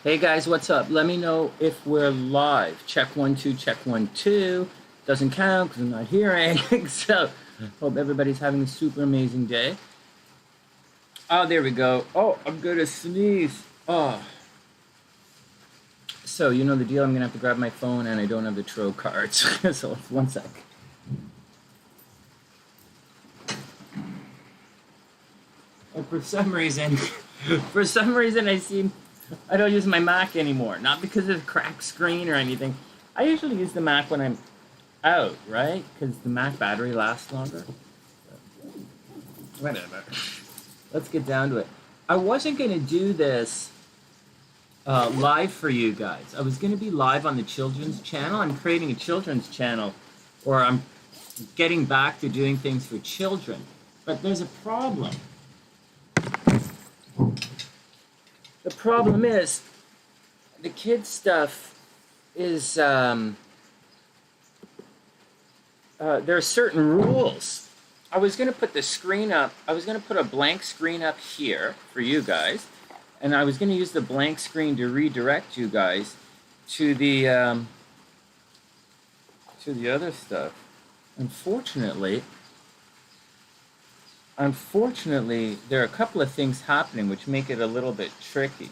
Hey guys, what's up? Let me know if we're live. Check 1 2, check 1 2. Doesn't count because I'm not hearing. So, hope everybody's having a super amazing day. Oh, there we go. Oh, I'm gonna sneeze. Oh. So, you know the deal. I'm gonna have to grab my phone and I don't have the tarot cards. So, 1 sec. And for some reason, I don't use my Mac anymore. Not because of the cracked screen or anything. I usually use the Mac when I'm out, right? Because the Mac battery lasts longer. Whatever. Let's get down to it. I wasn't going to do this live for you guys. I was going to be live on the children's channel. I'm creating a children's channel, or I'm getting back to doing things for children. But there's a problem. The problem is, the kids' stuff is, there are certain rules. I was going to put the screen up, I was going to put a blank screen up here for you guys, and I was going to use the blank screen to redirect you guys to the other stuff. Unfortunately, there are a couple of things happening which make it a little bit tricky.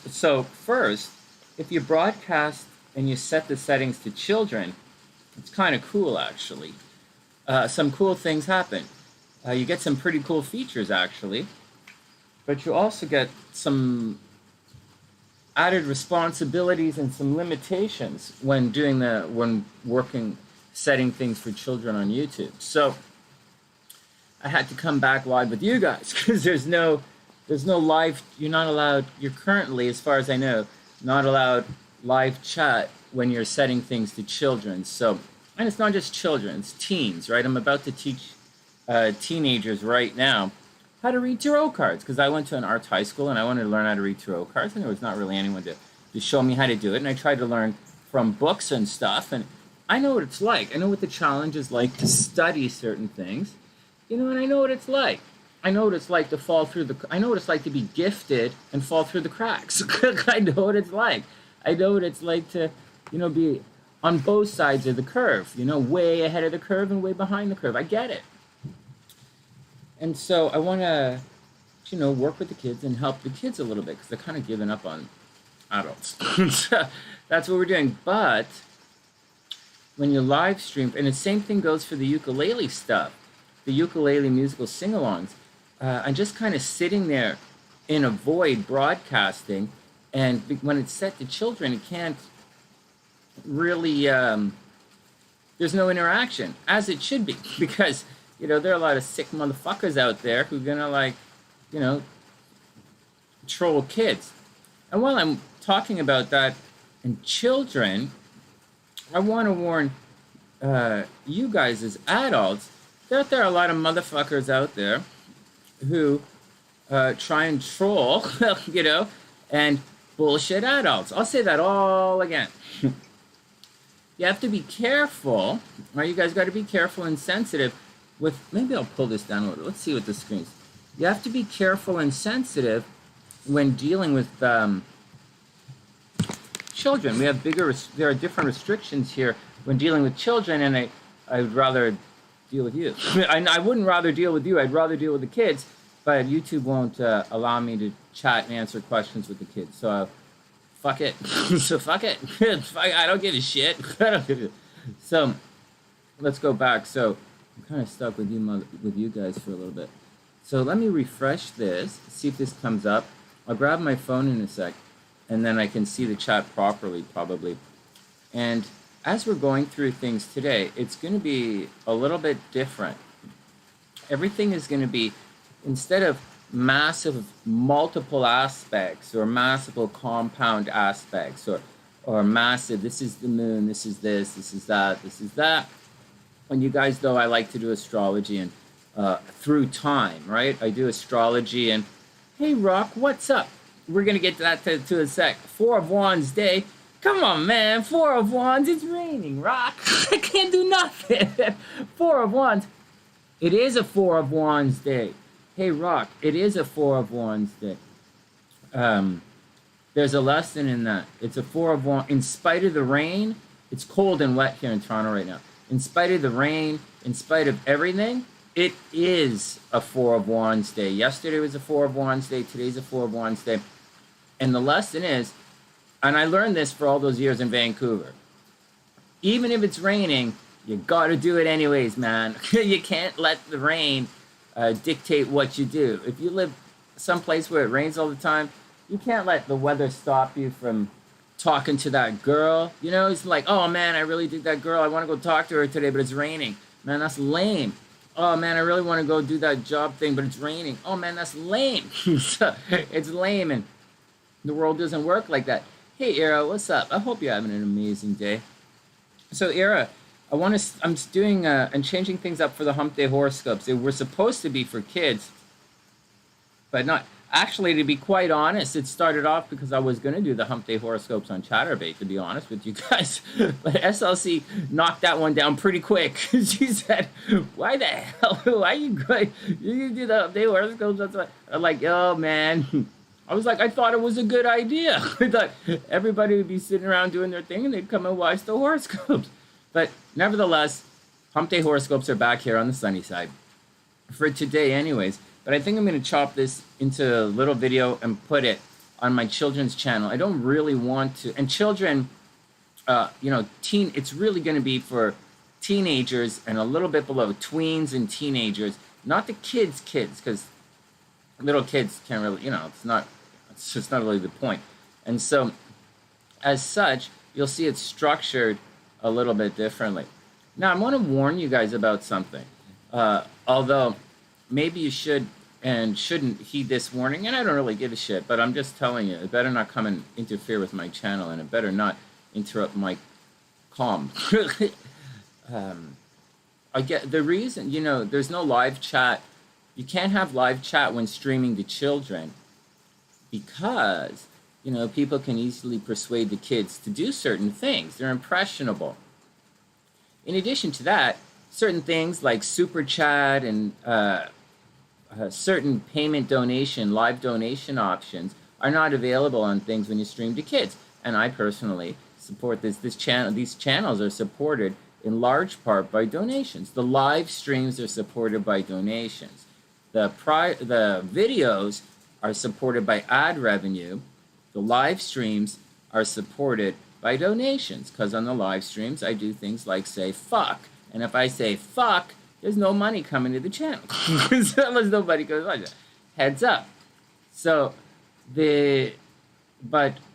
So first, if you broadcast and you set the settings to children, it's kind of cool actually. Some cool things happen. You get some pretty cool features actually, but you also get some added responsibilities and some limitations when setting things for children on YouTube. So I had to come back live with you guys because there's no live. You're not allowed. You're currently, as far as I know, not allowed live chat when you're setting things to children. So, and it's not just children; it's teens, right? I'm about to teach teenagers right now how to read tarot cards, because I went to an arts high school and I wanted to learn how to read tarot cards, and there was not really anyone to show me how to do it, and I tried to learn from books and stuff, and I know what it's like. I know what the challenge is like to study certain things, you know, and I know what it's like. I know what it's like to fall through I know what it's like to be gifted and fall through the cracks. I know what it's like. I know what it's like to, you know, be on both sides of the curve, you know, way ahead of the curve and way behind the curve. I get it. And so I want to, you know, work with the kids and help the kids a little bit because they're kind of giving up on adults. So that's what we're doing. But when you live stream, and the same thing goes for the ukulele stuff, the ukulele musical sing-alongs, I'm just kind of sitting there in a void broadcasting, and when it's set to children, it can't really, there's no interaction, as it should be, because you know, there are a lot of sick motherfuckers out there who are going to, like, you know, troll kids. And while I'm talking about that and children, I want to warn you guys as adults that there are a lot of motherfuckers out there who try and troll, you know, and bullshit adults. I'll say that all again. You have to be careful, right? You guys got to be careful and sensitive. Maybe I'll pull this down a little. Let's see what the screen's. You have to be careful and sensitive when dealing with children. There are different restrictions here when dealing with children, and I'd rather deal with you. I wouldn't rather deal with you. I'd rather deal with the kids, but YouTube won't allow me to chat and answer questions with the kids. So fuck it. So fuck it. I don't give a shit. So let's go back. So I'm kind of stuck with you guys for a little bit. So let me refresh this, see if this comes up. I'll grab my phone in a sec, and then I can see the chat properly, probably. And as we're going through things today, it's going to be a little bit different. Everything is going to be, instead of massive multiple aspects, or massive compound aspects, or massive, this is the moon, this is this is that, this is that. And you guys know I like to do astrology and through time, right? I do astrology and, hey, Rock, what's up? We're going to get to that to a sec. 4 of Wands day. Come on, man. 4 of Wands. It's raining, Rock. I can't do nothing. 4 of Wands. It is a Four of Wands day. Hey, Rock, it is a Four of Wands day. There's a lesson in that. It's a Four of Wands. In spite of the rain, it's cold and wet here in Toronto right now. In spite of the rain, in spite of everything, it is a Four of Wands day. Yesterday was a Four of Wands day. Today's a Four of Wands day. And the lesson is, and I learned this for all those years in Vancouver, even if it's raining, you got to do it anyways, man. You can't let the rain dictate what you do. If you live someplace where it rains all the time, you can't let the weather stop you from talking to that girl. You know, it's like, oh man, I really dig that girl. I want to go talk to her today, but it's raining. Man, that's lame. Oh man, I really want to go do that job thing, but it's raining. Oh man, that's lame. It's lame, and the world doesn't work like that. Hey, Era, what's up? I hope you're having an amazing day. So, Era, I'm doing and changing things up for the Hump Day horoscopes. They were supposed to be for kids, but not. Actually, to be quite honest, it started off because I was going to do the Hump Day horoscopes on Chatterbait, to be honest with you guys. But SLC knocked that one down pretty quick. She said, why the hell? Why are you going? You do the Hump Day horoscopes? I'm like, oh, man. I was like, I thought it was a good idea. I thought everybody would be sitting around doing their thing and they'd come and watch the horoscopes. But nevertheless, Hump Day horoscopes are back here on the sunny side. For today anyways. But I think I'm going to chop this into a little video and put it on my children's channel. I don't really want to. And children, you know, it's really going to be for teenagers and a little bit below, tweens and teenagers. Not the kids, because little kids can't really, you know, it's just not really the point. And so, as such, you'll see it's structured a little bit differently. Now, I want to warn you guys about something. Although, maybe you should and shouldn't heed this warning, and I don't really give a shit, but I'm just telling you, it better not come and interfere with my channel, and it better not interrupt my calm. I get the reason, you know, there's no live chat. You can't have live chat when streaming to children because, you know, people can easily persuade the kids to do certain things. They're impressionable. In addition to that, certain things like super chat and certain payment donation, live donation options are not available on things when you stream to kids. And I personally support this channel. These channels are supported in large part by donations. The live streams are supported by donations. The videos are supported by ad revenue. The live streams are supported by donations, because on the live streams I do things like say fuck. And if I say fuck, there's no money coming to the channel. Unless nobody goes like that. Heads up. So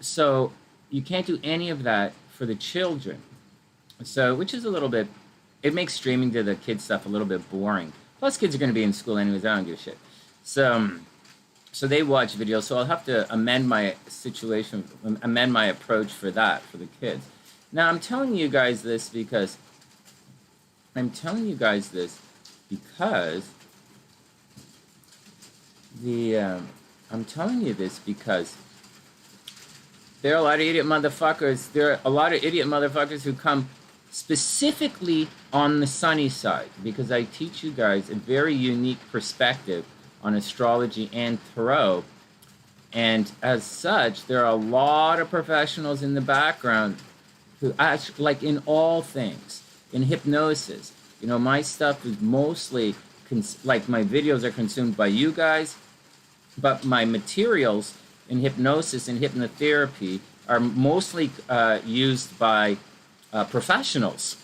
so you can't do any of that for the children. So, which is a little bit, it makes streaming to the kids stuff a little bit boring. Plus kids are going to be in school anyways, I don't give a shit. So they watch videos, so I'll have to amend my situation, amend my approach for that, for the kids. Now, I'm telling you guys this because there are a lot of idiot motherfuckers. There are a lot of idiot motherfuckers who come specifically on the sunny side, because I teach you guys a very unique perspective on astrology and tarot. And as such, there are a lot of professionals in the background who actually, like in all things, in hypnosis, you know, my stuff is mostly, like my videos are consumed by you guys, but my materials in hypnosis and hypnotherapy are mostly used by professionals.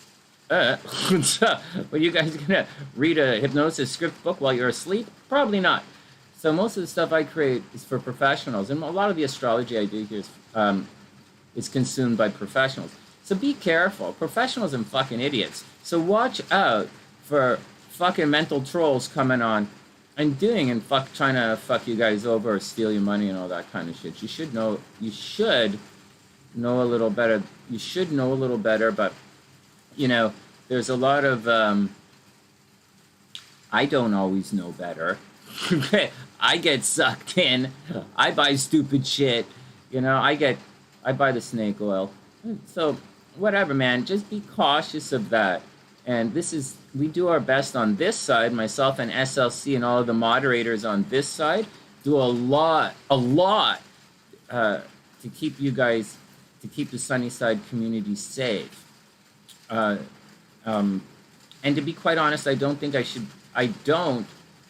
But you guys gonna read a hypnosis script book while you're asleep? Probably not. So most of the stuff I create is for professionals, and a lot of the astrology I do here is consumed by professionals. So be careful. Professionals and fucking idiots. So watch out for fucking mental trolls coming on and trying to fuck you guys over or steal your money and all that kind of shit. You should know a little better. You should know a little better, but, you know, there's a lot of, I don't always know better. I get sucked in. I buy stupid shit. You know, I buy the snake oil. So, whatever, man. Just be cautious of that. And we do our best on this side, myself and SLC and all of the moderators on this side do a lot to keep you guys, to keep the SunnySide community safe. And to be quite honest, I don't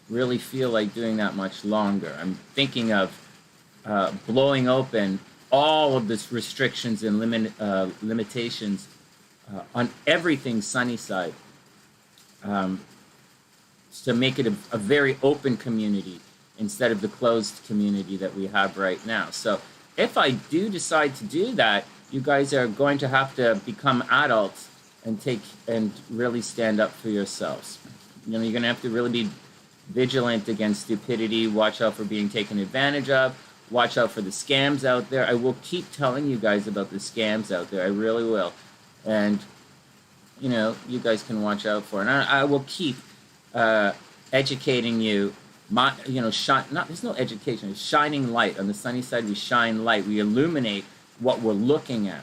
really feel like doing that much longer. I'm thinking of blowing open all of this restrictions and limitations on everything SunnySide, to make it a very open community instead of the closed community that we have right now. So if I do decide to do that, you guys are going to have to become adults and really stand up for yourselves. You know, you're going to have to really be vigilant against stupidity, watch out for being taken advantage of, watch out for the scams out there. I will keep telling you guys about the scams out there. I really will. And, you know, you guys can watch out for it. And I will keep educating you. There's no education. It's shining light. On the SunnySide, we shine light. We illuminate what we're looking at.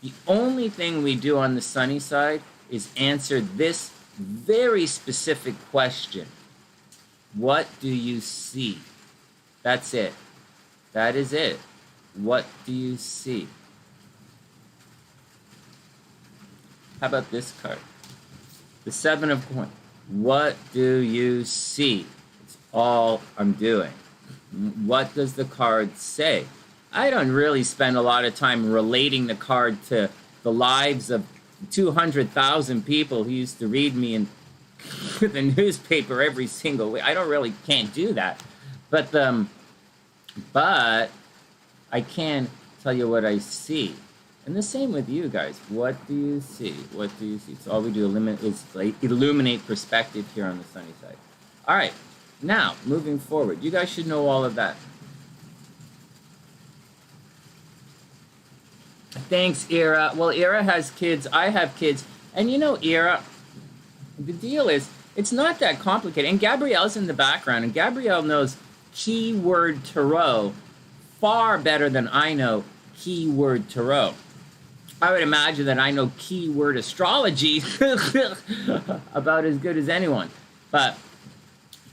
The only thing we do on the SunnySide is answer this very specific question. What do you see? That's it. That is it. What do you see? How about this card? The Seven of Coins. What do you see? It's all I'm doing. What does the card say? I don't really spend a lot of time relating the card to the lives of 200,000 people who used to read me in the newspaper every single week. I can't do that. But I can tell you what I see. And the same with you guys. What do you see? What do you see? So all we do is illuminate perspective here on the SunnySide. All right. Now, moving forward. You guys should know all of that. Thanks, Ira. Well, Ira has kids. I have kids. And you know, Ira, the deal is, it's not that complicated. And Gabrielle's in the background. And Gabrielle knows keyword tarot far better than I know keyword tarot. I would imagine that I know keyword astrology about as good as anyone. But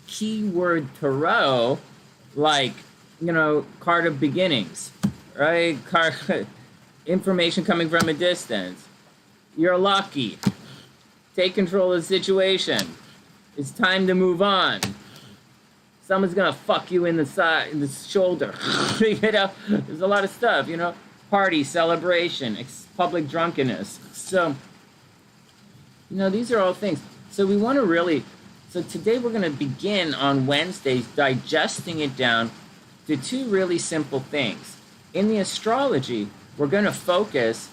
keyword tarot, like, you know, card of beginnings, right? Information coming from a distance. You're lucky. Take control of the situation. It's time to move on. Someone's gonna fuck you in the side, in the shoulder. You know, there's a lot of stuff. You know, party, celebration, public drunkenness. So, you know, these are all things. So we want to really. So today we're gonna begin on Wednesdays digesting it down to two really simple things. In the astrology, we're gonna focus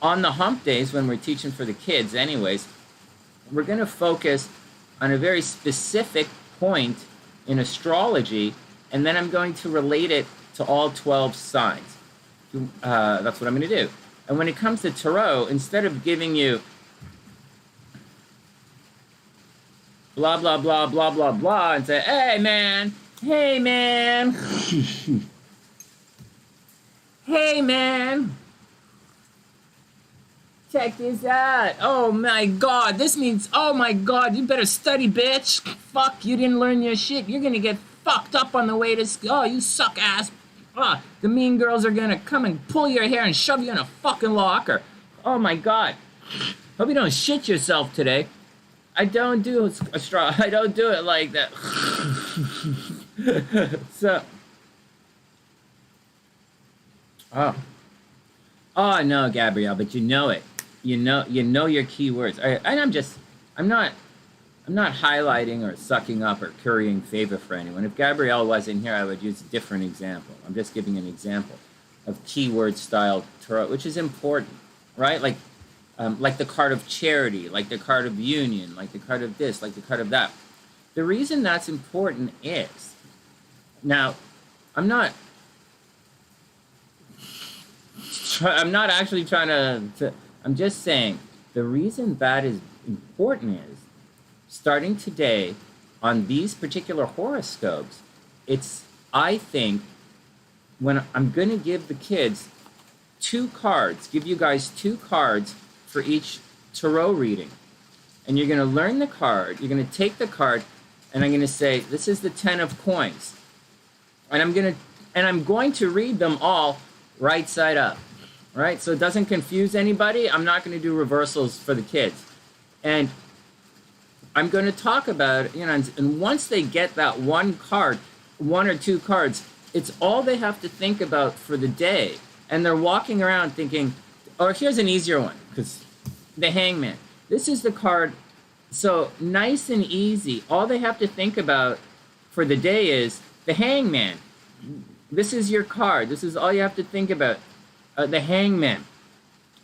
on the hump days when we're teaching for the kids. Anyways, we're gonna focus on a very specific point in astrology, and then I'm going to relate it to all 12 signs. That's what I'm going to do. And when it comes to tarot, instead of giving you blah, blah, blah, blah, blah, blah, and say, hey, man, hey, man, check this out. Oh, my God. This means, oh, my God, you better study, bitch. Fuck, you didn't learn your shit. You're going to get fucked up on the way to school. Oh, you suck ass. Oh, the mean girls are going to come and pull your hair and shove you in a fucking locker. Oh, my God. Hope you don't shit yourself today. I don't do I don't do it like that. So. Oh, no, Gabrielle, but you know it. You know your keywords. I'm not highlighting or sucking up or currying favor for anyone. If Gabrielle wasn't here, I would use a different example. I'm just giving an example of keyword style tarot, which is important, right? Like the card of charity, like the card of union, like the card of this, like the card of that. The reason that's important is, now, I'm not actually trying to I'm just saying, the reason that is important is, starting today, on these particular horoscopes, I think, when I'm going to give the kids give you guys two cards for each tarot reading. and you're going to learn the card. You're going to take the card, and I'm going to say, this is the 10 of coins. And I'm going to read them all right side up, right? So it doesn't confuse anybody. I'm not going to do reversals for the kids. And I'm going to talk about, and once they get that one card, one or two cards, it's all they have to think about for the day. And they're walking around thinking, or here's an easier one, because the Hangman. This is the card, so nice and easy. All they have to think about for the day is the Hangman. This is your card. This is all you have to think about. The Hangman.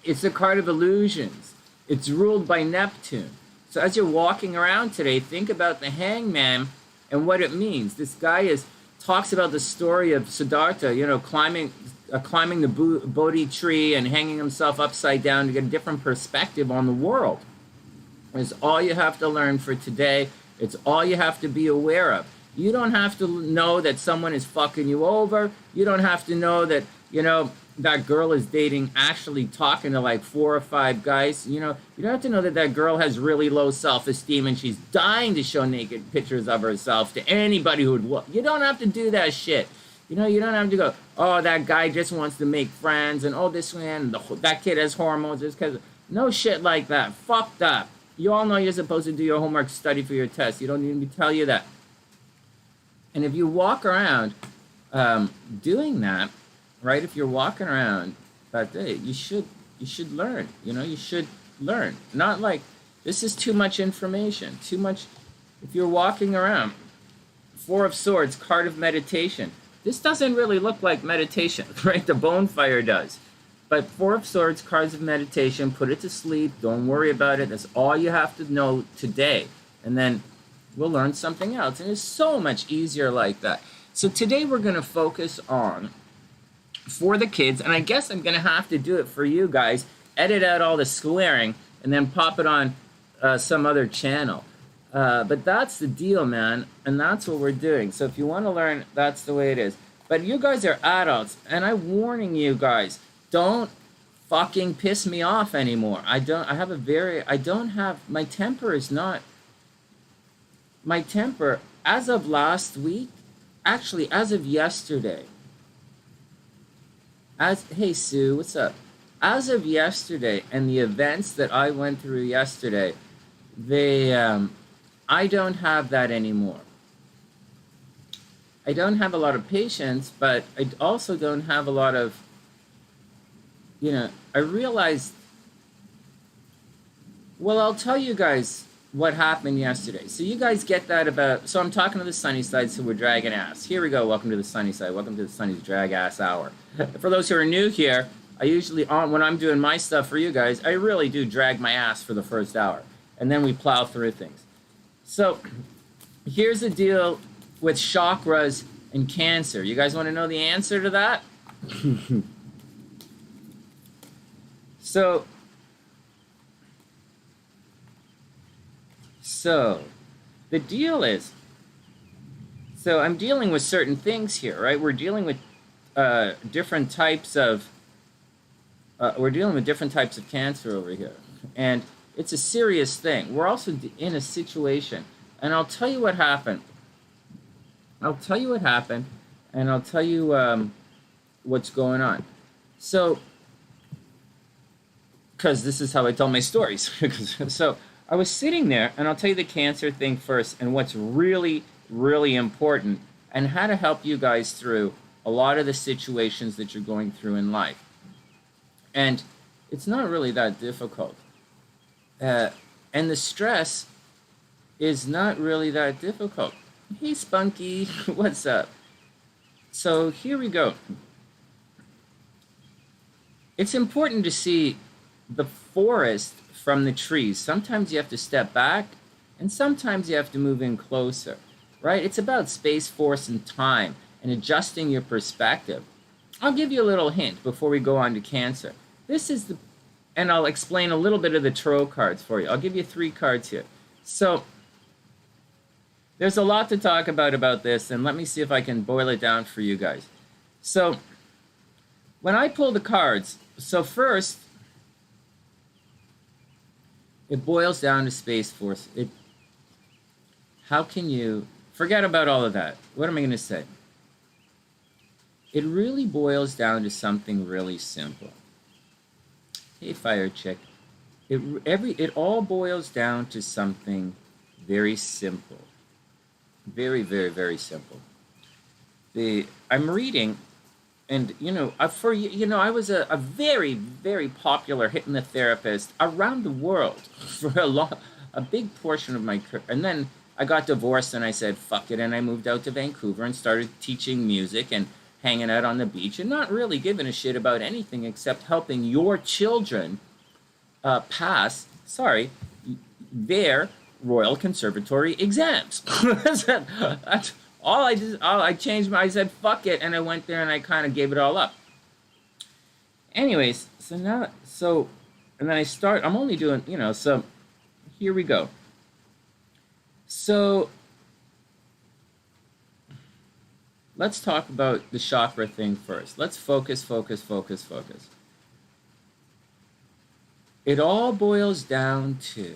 It's the card of illusions. It's ruled by Neptune. So as you're walking around today, think about the Hangman and what it means. This guy talks about the story of Siddhartha, climbing the Bodhi tree and hanging himself upside down to get a different perspective on the world. It's all you have to learn for today. It's all you have to be aware of. You don't have to know that someone is fucking you over. You don't have to know that, that girl is actually talking to like 4 or 5 guys. You don't have to know that that girl has really low self-esteem and she's dying to show naked pictures of herself to anybody who would look. You don't have to do that shit. You don't have to go, oh, that guy just wants to make friends, and oh, this man, that kid has hormones. Just because, no shit like that. Fuck that. You all know you're supposed to do your homework, study for your test. You don't need me to tell you that. And if you walk around doing that, right? If you're walking around that day, you should learn. You should learn. Not like this is too much information. Too much. If you're walking around, 4 of Swords, card of meditation. This doesn't really look like meditation, right? The bonfire does. But 4 of Swords, cards of meditation, put it to sleep. Don't worry about it. That's all you have to know today. And then we'll learn something else. And it's so much easier like that. So today we're going to focus on, for the kids, and I guess I'm going to have to do it for you guys, edit out all the swearing, and then pop it on some other channel. But that's the deal, man, and that's what we're doing. So if you want to learn, that's the way it is. But you guys are adults, and I'm warning you guys, don't fucking piss me off anymore. My temper is not, my temper, as of last week, actually, as of yesterday, hey Sue, what's up? As of yesterday, and the events that I went through yesterday, I don't have that anymore. I don't have a lot of patience, but I also don't have a lot of, I realized, well, I'll tell you guys what happened yesterday. So you guys get that so I'm talking to the SunnySide, so we're dragging ass. Here we go, welcome to the SunnySide, welcome to the Sunny's Drag Ass Hour. For those who are new here, I usually, when I'm doing my stuff for you guys, I really do drag my ass for the first hour, and then we plow through things. So here's the deal with chakras and Cancer. You guys want to know the answer to that? So the deal is, so I'm dealing with certain things here, right? We're dealing with different types of Cancer over here, and it's a serious thing. We're also in a situation, and I'll tell you what happened. And I'll tell you what's going on. So, because this is how I tell my stories. So I was sitting there, and I'll tell you the Cancer thing first, and what's really, really important, and how to help you guys through a lot of the situations that you're going through in life. And it's not really that difficult. And the stress is not really that difficult. Hey, Spunky, what's up? So here we go. It's important to see the forest from the trees. Sometimes you have to step back, and sometimes you have to move in closer, right? It's about space, force, and time, and adjusting your perspective. I'll give you a little hint before we go on to Cancer. And I'll explain a little bit of the tarot cards for you. I'll give you 3 cards here. So there's a lot to talk about this, and let me see if I can boil it down for you guys. So when I pull the cards, so first, it boils down to Space Force. How can you forget about all of that? What am I going to say? It really boils down to something really simple. Hey, Fire Chick. It all boils down to something very simple. Very, very, very simple. I'm reading, and I was a very, very popular hypnotherapist around the world for a big portion of my career, and then I got divorced, and I said fuck it, and I moved out to Vancouver and started teaching music and hanging out on the beach and not really giving a shit about anything except helping your children pass their Royal Conservatory exams. That's all I did. I changed I said fuck it, and I went there and I kind of gave it all up. Anyways, and then I'm only doing, so here we go. So let's talk about the chakra thing first. Let's focus. It all boils down to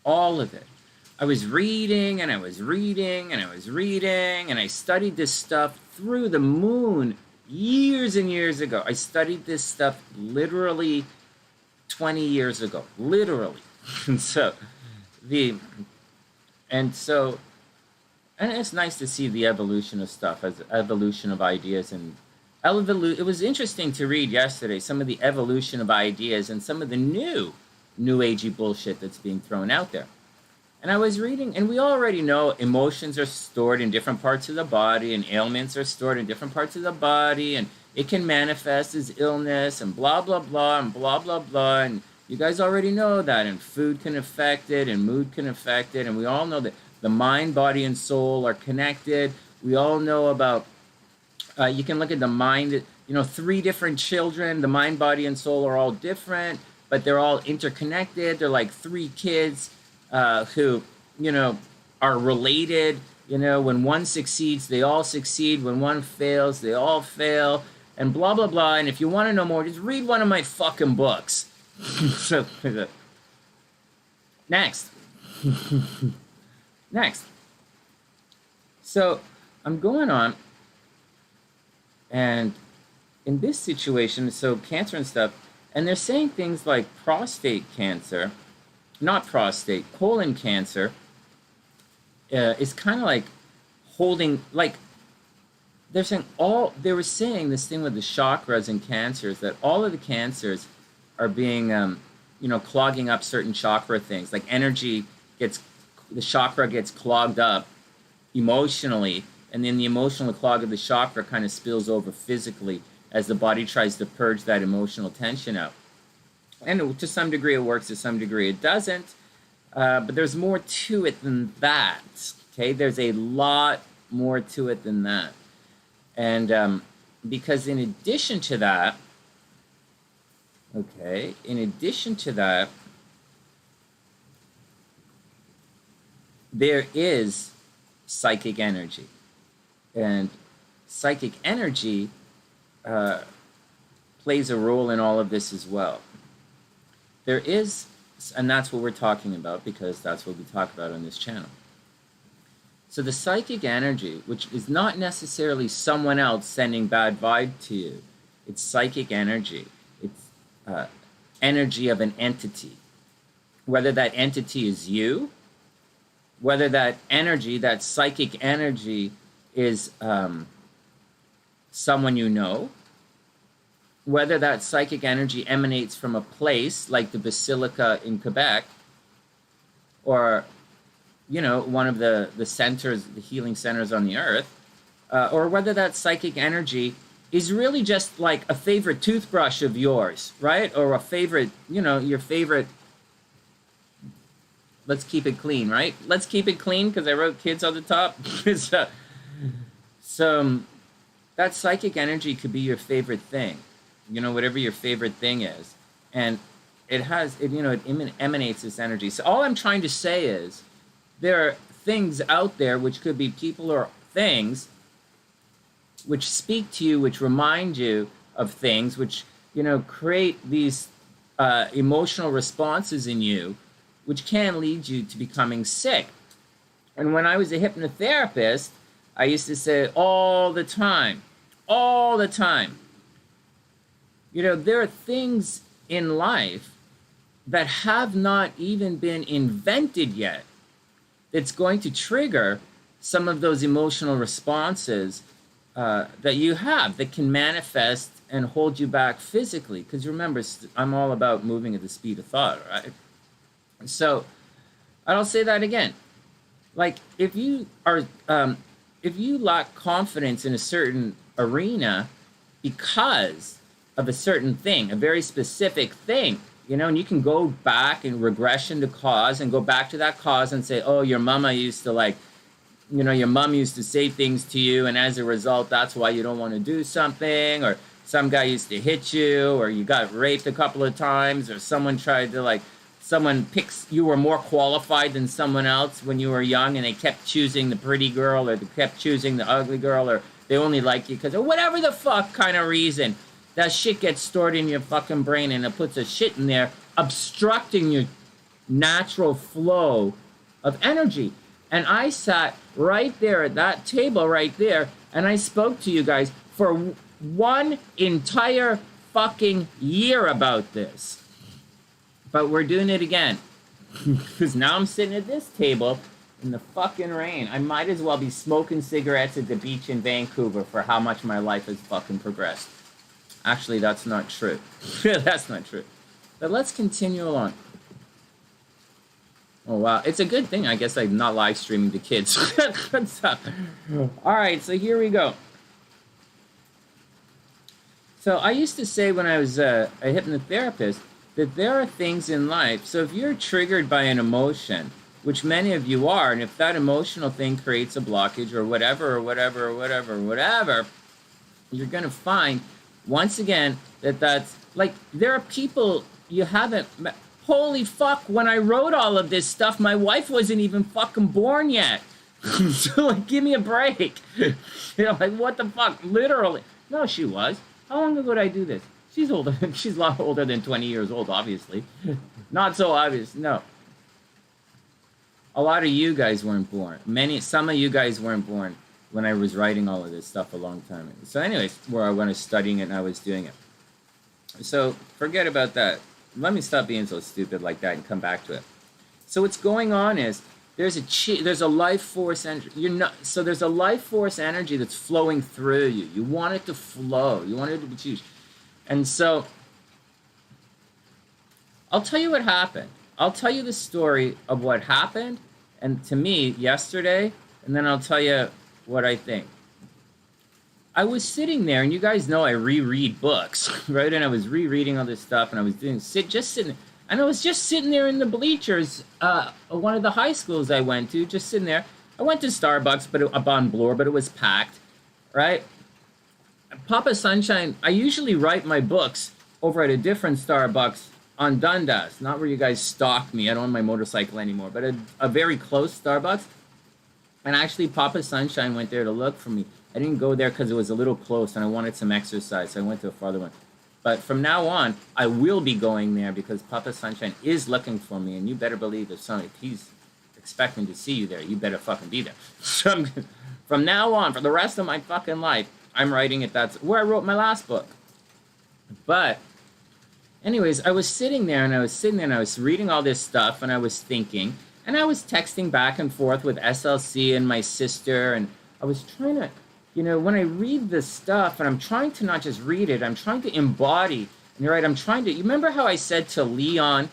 all of it. I was reading, and I studied this stuff through the moon years and years ago. I studied this stuff literally 20 years ago. Literally. And it's nice to see the evolution of stuff, as evolution of ideas, and it was interesting to read yesterday some of the evolution of ideas and some of the new agey bullshit that's being thrown out there. And I was reading, and we already know emotions are stored in different parts of the body, and ailments are stored in different parts of the body, and it can manifest as illness, and blah, blah, blah, and blah, blah, blah, and you guys already know that, and food can affect it, and mood can affect it, and we all know that the mind, body, and soul are connected. We all know about, you can look at the mind, 3 different children, the mind, body, and soul are all different, but they're all interconnected. They're like 3 kids who, are related. When one succeeds, they all succeed. When one fails, they all fail, and blah, blah, blah. And if you want to know more, just read one of my fucking books. Next. So I'm going on, and in this situation, so cancer and stuff, and they're saying things like prostate cancer, not prostate, colon cancer, is kind of like holding, like, they were saying this thing with the chakras and cancers, that all of the cancers are being, clogging up certain chakra things, like the chakra gets clogged up emotionally, and then the emotional clog of the chakra kind of spills over physically as the body tries to purge that emotional tension out. And to some degree it works, to some degree it doesn't, but there's more to it than that, okay? There's a lot more to it than that. And because in addition to that, there is psychic energy. And psychic energy plays a role in all of this as well. There is, and that's what we're talking about, because that's what we talk about on this channel. So the psychic energy, which is not necessarily someone else sending bad vibe to you, it's psychic energy. It's energy of an entity. Whether that entity is you, whether that energy, that psychic energy, is someone you know, whether that psychic energy emanates from a place like the Basilica in Quebec, or, one of the centers, the healing centers on the earth, or whether that psychic energy is really just like a favorite toothbrush of yours, right? Or a favorite, your favorite, let's keep it clean, right? Let's keep it clean, because I wrote kids on the top. So that psychic energy could be your favorite thing, whatever your favorite thing is. And it emanates this energy. So all I'm trying to say is there are things out there, which could be people or things, which speak to you, which remind you of things, which, create these emotional responses in you, which can lead you to becoming sick. And when I was a hypnotherapist, I used to say all the time, you know, there are things in life that have not even been invented yet that's going to trigger some of those emotional responses that you have that can manifest and hold you back physically. Because remember, I'm all about moving at the speed of thought, right? So I'll say that again. Like, if you lack confidence in a certain arena because of a certain thing, a very specific thing, you know, and you can go back and regression to cause and go back to that cause and say, oh, your mama used to, like, you know, your mom used to say things to you, and as a result, that's why you don't want to do something, or some guy used to hit you, or you got raped a couple of times, or someone tried to, like, someone picks, you were more qualified than someone else when you were young, and they kept choosing the pretty girl, or they kept choosing the ugly girl, or they only like you because of whatever the fuck kind of reason. That shit gets stored in your fucking brain, and it puts a shit in there, obstructing your natural flow of energy. And I sat right there at that table right there, and I spoke to you guys for one entire fucking year about this. But we're doing it again. Because now I'm sitting at this table in the fucking rain. I might as well be smoking cigarettes at the beach in Vancouver for how much my life has fucking progressed. Actually, that's not true. That's not true. But let's continue along. Oh, wow. It's a good thing, I guess, I'm not live streaming to kids. All right, so here we go. So I used to say when I was a hypnotherapist that there are things in life. So if you're triggered by an emotion, which many of you are, and if that emotional thing creates a blockage or whatever, you're going to find, once again, that's, like, there are people you haven't met. Holy fuck, when I wrote all of this stuff, my wife wasn't even fucking born yet. So, like, give me a break. You know, like, what the fuck? Literally. No, she was. How long ago did I do this? She's older. She's a lot older than 20 years old, obviously. Not so obvious, no. A lot of you guys weren't born. Some of you guys weren't born when I was writing all of this stuff a long time ago. So anyways, where I was studying it and I was doing it. So forget about that. Let me stop being so stupid like that and come back to it. So what's going on is there's a life force energy. There's a life force energy that's flowing through you. You want it to flow. You want it to be huge. And so I'll tell you what happened. I'll tell you the story of what happened and to me yesterday, and then I'll tell you what I think. I was sitting there, and you guys know I reread books, right? And I was rereading all this stuff, and I was sitting, and I was just sitting there in the bleachers of one of the high schools I went to, just sitting there. I went to Starbucks, up on Bloor, but it was packed, right? Papa Sunshine, I usually write my books over at a different Starbucks on Dundas, not where you guys stalk me. I don't own my motorcycle anymore, but a very close Starbucks. And actually, Papa Sunshine went there to look for me. I didn't go there because it was a little close and I wanted some exercise, so I went to a farther one. But from now on, I will be going there because Papa Sunshine is looking for me, and you better believe if he's expecting to see you there, you better fucking be there. So from now on, for the rest of my fucking life, I'm writing it. That's where I wrote my last book. But anyways, I was sitting there and I was reading all this stuff and I was thinking, and I was texting back and forth with SLC and my sister, and I was trying to, you know, when I read this stuff, and I'm trying to not just read it, I'm trying to embody. And you're right, you remember how I said to Leon,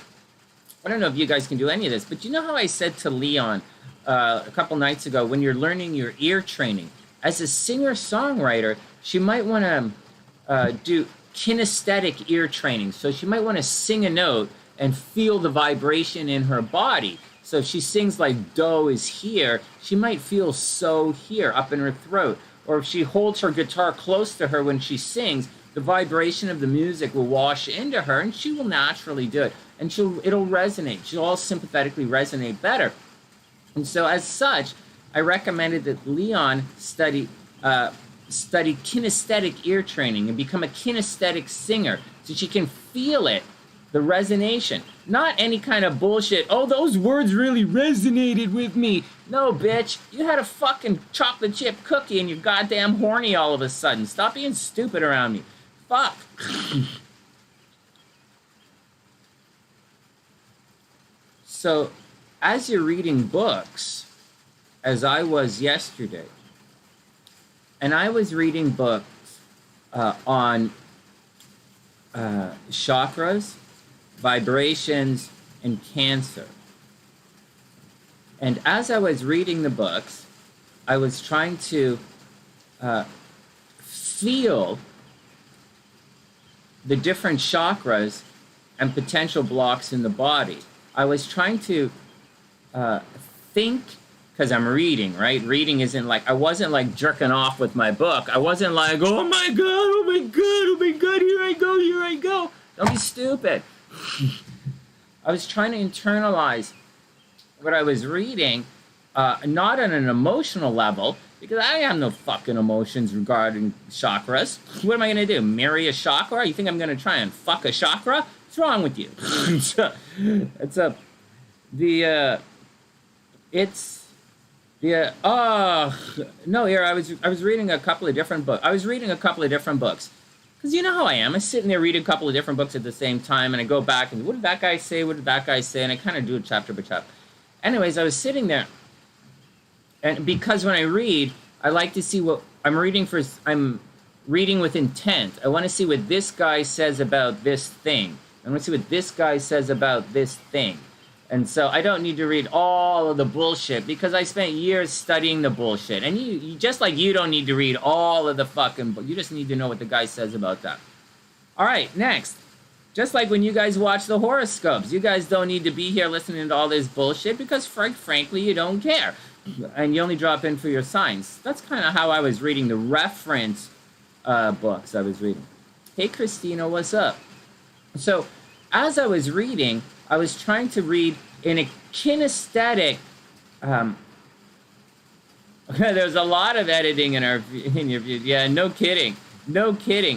I don't know if you guys can do any of this, but you know how I said to Leon a couple nights ago, when you're learning your ear training, as a singer-songwriter, she might want to do kinesthetic ear training. So she might want to sing a note and feel the vibration in her body. So if she sings like do is here, she might feel so here up in her throat. Or if she holds her guitar close to her when she sings, the vibration of the music will wash into her and she will naturally do it. And it'll resonate. She'll all sympathetically resonate better. And so as such, I recommended that Leon study kinesthetic ear training and become a kinesthetic singer so she can feel it the resonation. Not any kind of bullshit. Oh, those words really resonated with me. No, bitch. You had a fucking chocolate chip cookie and you're goddamn horny all of a sudden. Stop being stupid around me. Fuck. So, as you're reading books, as I was yesterday, and I was reading books on chakras, vibrations, and cancer. And as I was reading the books, I was trying to feel the different chakras and potential blocks in the body. I was trying to think, because I'm reading, right? Reading isn't like, I wasn't like jerking off with my book. I wasn't like, oh my God, oh my God, oh my God, here I go, here I go. Don't be stupid. I was trying to internalize what I was reading, not on an emotional level, because I have no fucking emotions regarding chakras. What am I going to do? Marry a chakra? You think I'm going to try and fuck a chakra? What's wrong with you? No, here I was reading a couple of different books. Because you know how I am. I sit in there reading a couple of different books at the same time, and I go back and what did that guy say? What did that guy say? And I kind of do it chapter by chapter. Anyways, I was sitting there, and because when I read, I like to see what I'm reading for. I'm reading with intent. I want to see what this guy says about this thing. I want to see what this guy says about this thing. And so I don't need to read all of the bullshit because I spent years studying the bullshit. And you just like you don't need to read all of the fucking book. You just need to know what the guy says about that. All right, next. Just like when you guys watch the horoscopes, you guys don't need to be here listening to all this bullshit because frankly, you don't care. And you only drop in for your signs. That's kind of how I was reading the reference books I was reading. Hey, Christina, what's up? So as I was reading, I was trying to read in a kinesthetic. There's a lot of editing in your view. Yeah, no kidding.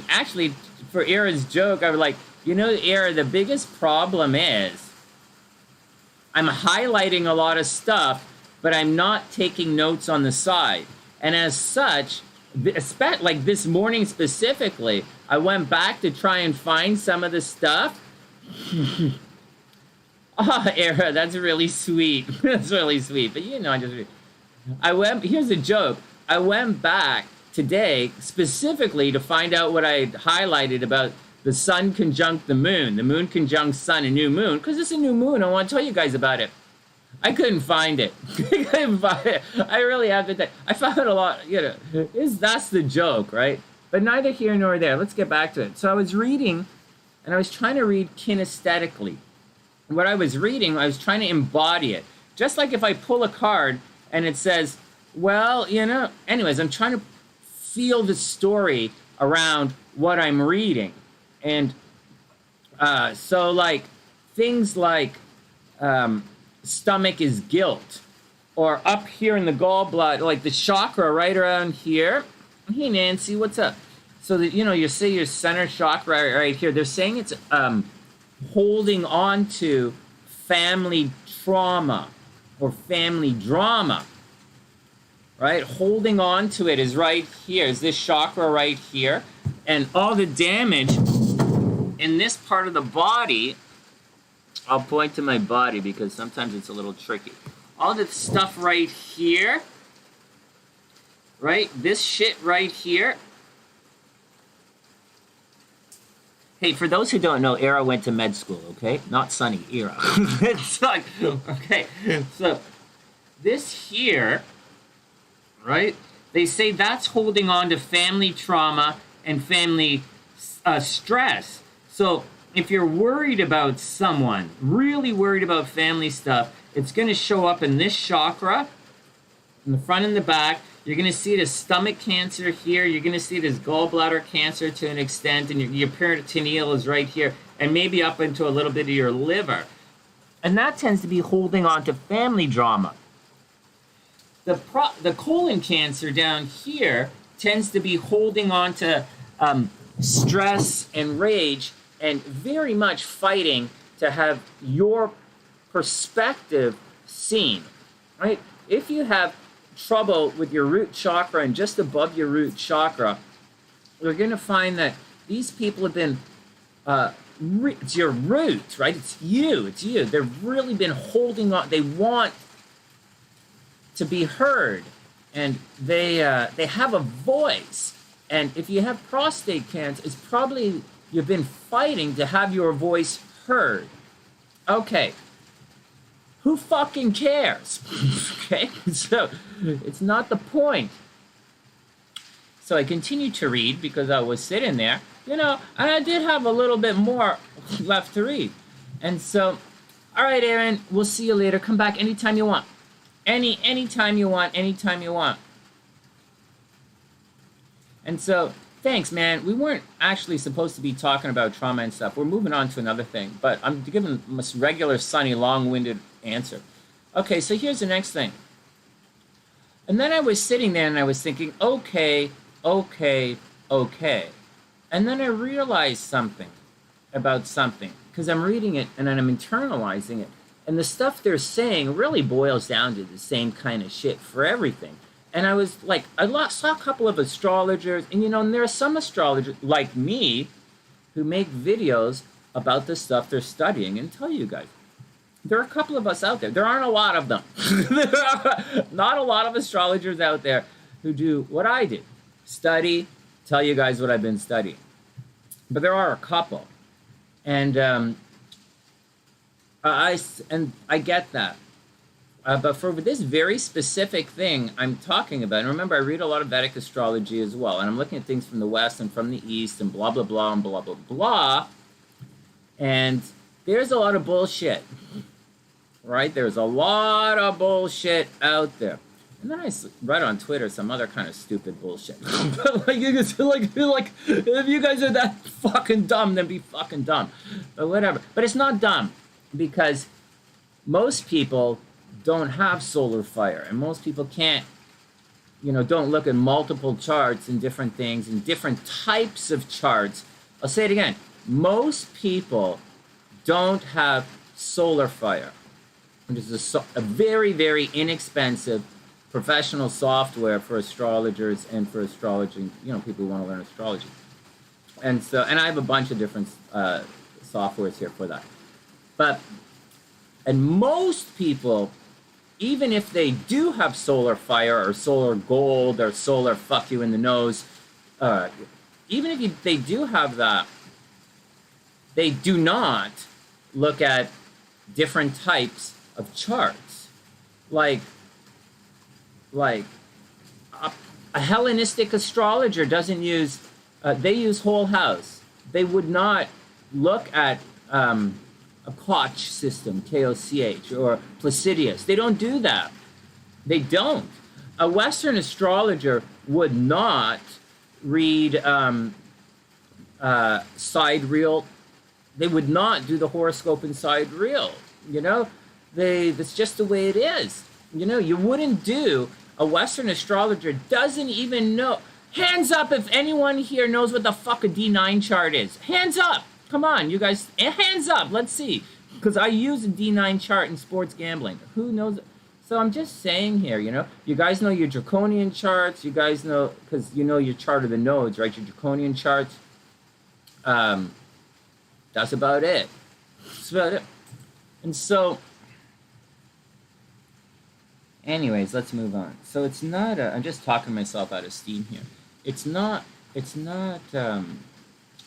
Actually, for Era's joke, I was like, you know, Era, the biggest problem is I'm highlighting a lot of stuff, but I'm not taking notes on the side. And as such, like this morning specifically, I went back to try and find some of the stuff. Oh, Era, that's really sweet. That's really sweet. But you know, here's a joke. I went back today specifically to find out what I highlighted about the sun conjunct the moon conjunct sun, a new moon, because it's a new moon. I want to tell you guys about it. I couldn't find it. I really have to. I found a lot. You know, that's the joke, right? But neither here nor there. Let's get back to it. So I was reading, and I was trying to read kinesthetically. What I was reading, I was trying to embody it. Just like if I pull a card and it says, well, you know, anyways, I'm trying to feel the story around what I'm reading. And so like things like stomach is guilt, or up here in the gallbladder, like the chakra right around here. Hey, Nancy, what's up? So that, you know, you see your center chakra right here. They're saying it's holding on to family trauma or family drama, right? Holding on to it is right here, is this chakra right here. And all the damage in this part of the body, I'll point to my body because sometimes it's a little tricky. All the stuff right here, right? This shit right here. Hey, for those who don't know, Era went to med school, okay? Not Sunny, Era. It's like, okay, so this here, right? They say that's holding on to family trauma and family stress. So if you're worried about someone, really worried about family stuff, it's going to show up in this chakra, in the front and the back. You're going to see the stomach cancer here. You're going to see this gallbladder cancer to an extent, and your peritoneal is right here, and maybe up into a little bit of your liver. And that tends to be holding on to family drama. The colon cancer down here tends to be holding on to stress and rage and very much fighting to have your perspective seen, right? If you have trouble with your root chakra and just above your root chakra, you're going to find that these people have been, it's your roots, right? It's you. They've really been holding on. They want to be heard, and they have a voice. And if you have prostate cancer, it's probably you've been fighting to have your voice heard. Okay. Who fucking cares? Okay, so it's not the point. So I continued to read because I was sitting there, and I did have a little bit more left to read. And so, all right, Aaron, we'll see you later. Come back anytime you want. Anytime you want. And so, thanks, man. We weren't actually supposed to be talking about trauma and stuff. We're moving on to another thing, but I'm giving a regular Sunny long-winded answer. Okay, so here's the next thing. And then I was sitting there and I was thinking, okay. And then I realized something about something, because I'm reading it and then I'm internalizing it. And the stuff they're saying really boils down to the same kind of shit for everything. And I was like, saw a couple of astrologers, and and there are some astrologers like me who make videos about the stuff they're studying and tell you guys. There are a couple of us out there. There aren't a lot of them. There are not a lot of astrologers out there who do what I do. Study, tell you guys what I've been studying. But there are a couple. And I get that. But for this very specific thing I'm talking about, and remember, I read a lot of Vedic astrology as well, and I'm looking at things from the West and from the East and blah, blah, blah, and blah, blah, blah. And there's a lot of bullshit. Right? There's a lot of bullshit out there. And then I read on Twitter some other kind of stupid bullshit. like, if you guys are that fucking dumb, then be fucking dumb. But whatever. But it's not dumb, because most people don't have solar fire, and most people can't, don't look at multiple charts and different things and different types of charts. I'll say it again. Most people don't have solar fire, which is a very, very inexpensive professional software for astrologers and for astrology, people who want to learn astrology. And I have a bunch of different softwares here for that. And most people, even if they do have solar fire or solar gold or solar fuck you in the nose, even if they do have that, they do not look at different types of charts. Like a Hellenistic astrologer doesn't use, they use whole house. They would not look at a Koch system, K-O-C-H, or Placidius. They don't do that. They don't. A Western astrologer would not read sidereal. They would not do the horoscope in sidereal. That's just the way it is. You wouldn't do, a Western astrologer doesn't even know. Hands up if anyone here knows what the fuck a D9 chart is. Hands up. Come on, you guys, hands up. Let's see. Because I use a D9 chart in sports gambling. Who knows? So I'm just saying here, you guys know your draconian charts. You guys know, because your chart of the nodes, right? Your draconian charts. That's about it. That's about it. And so, anyways, let's move on. So it's not, I'm just talking myself out of steam here.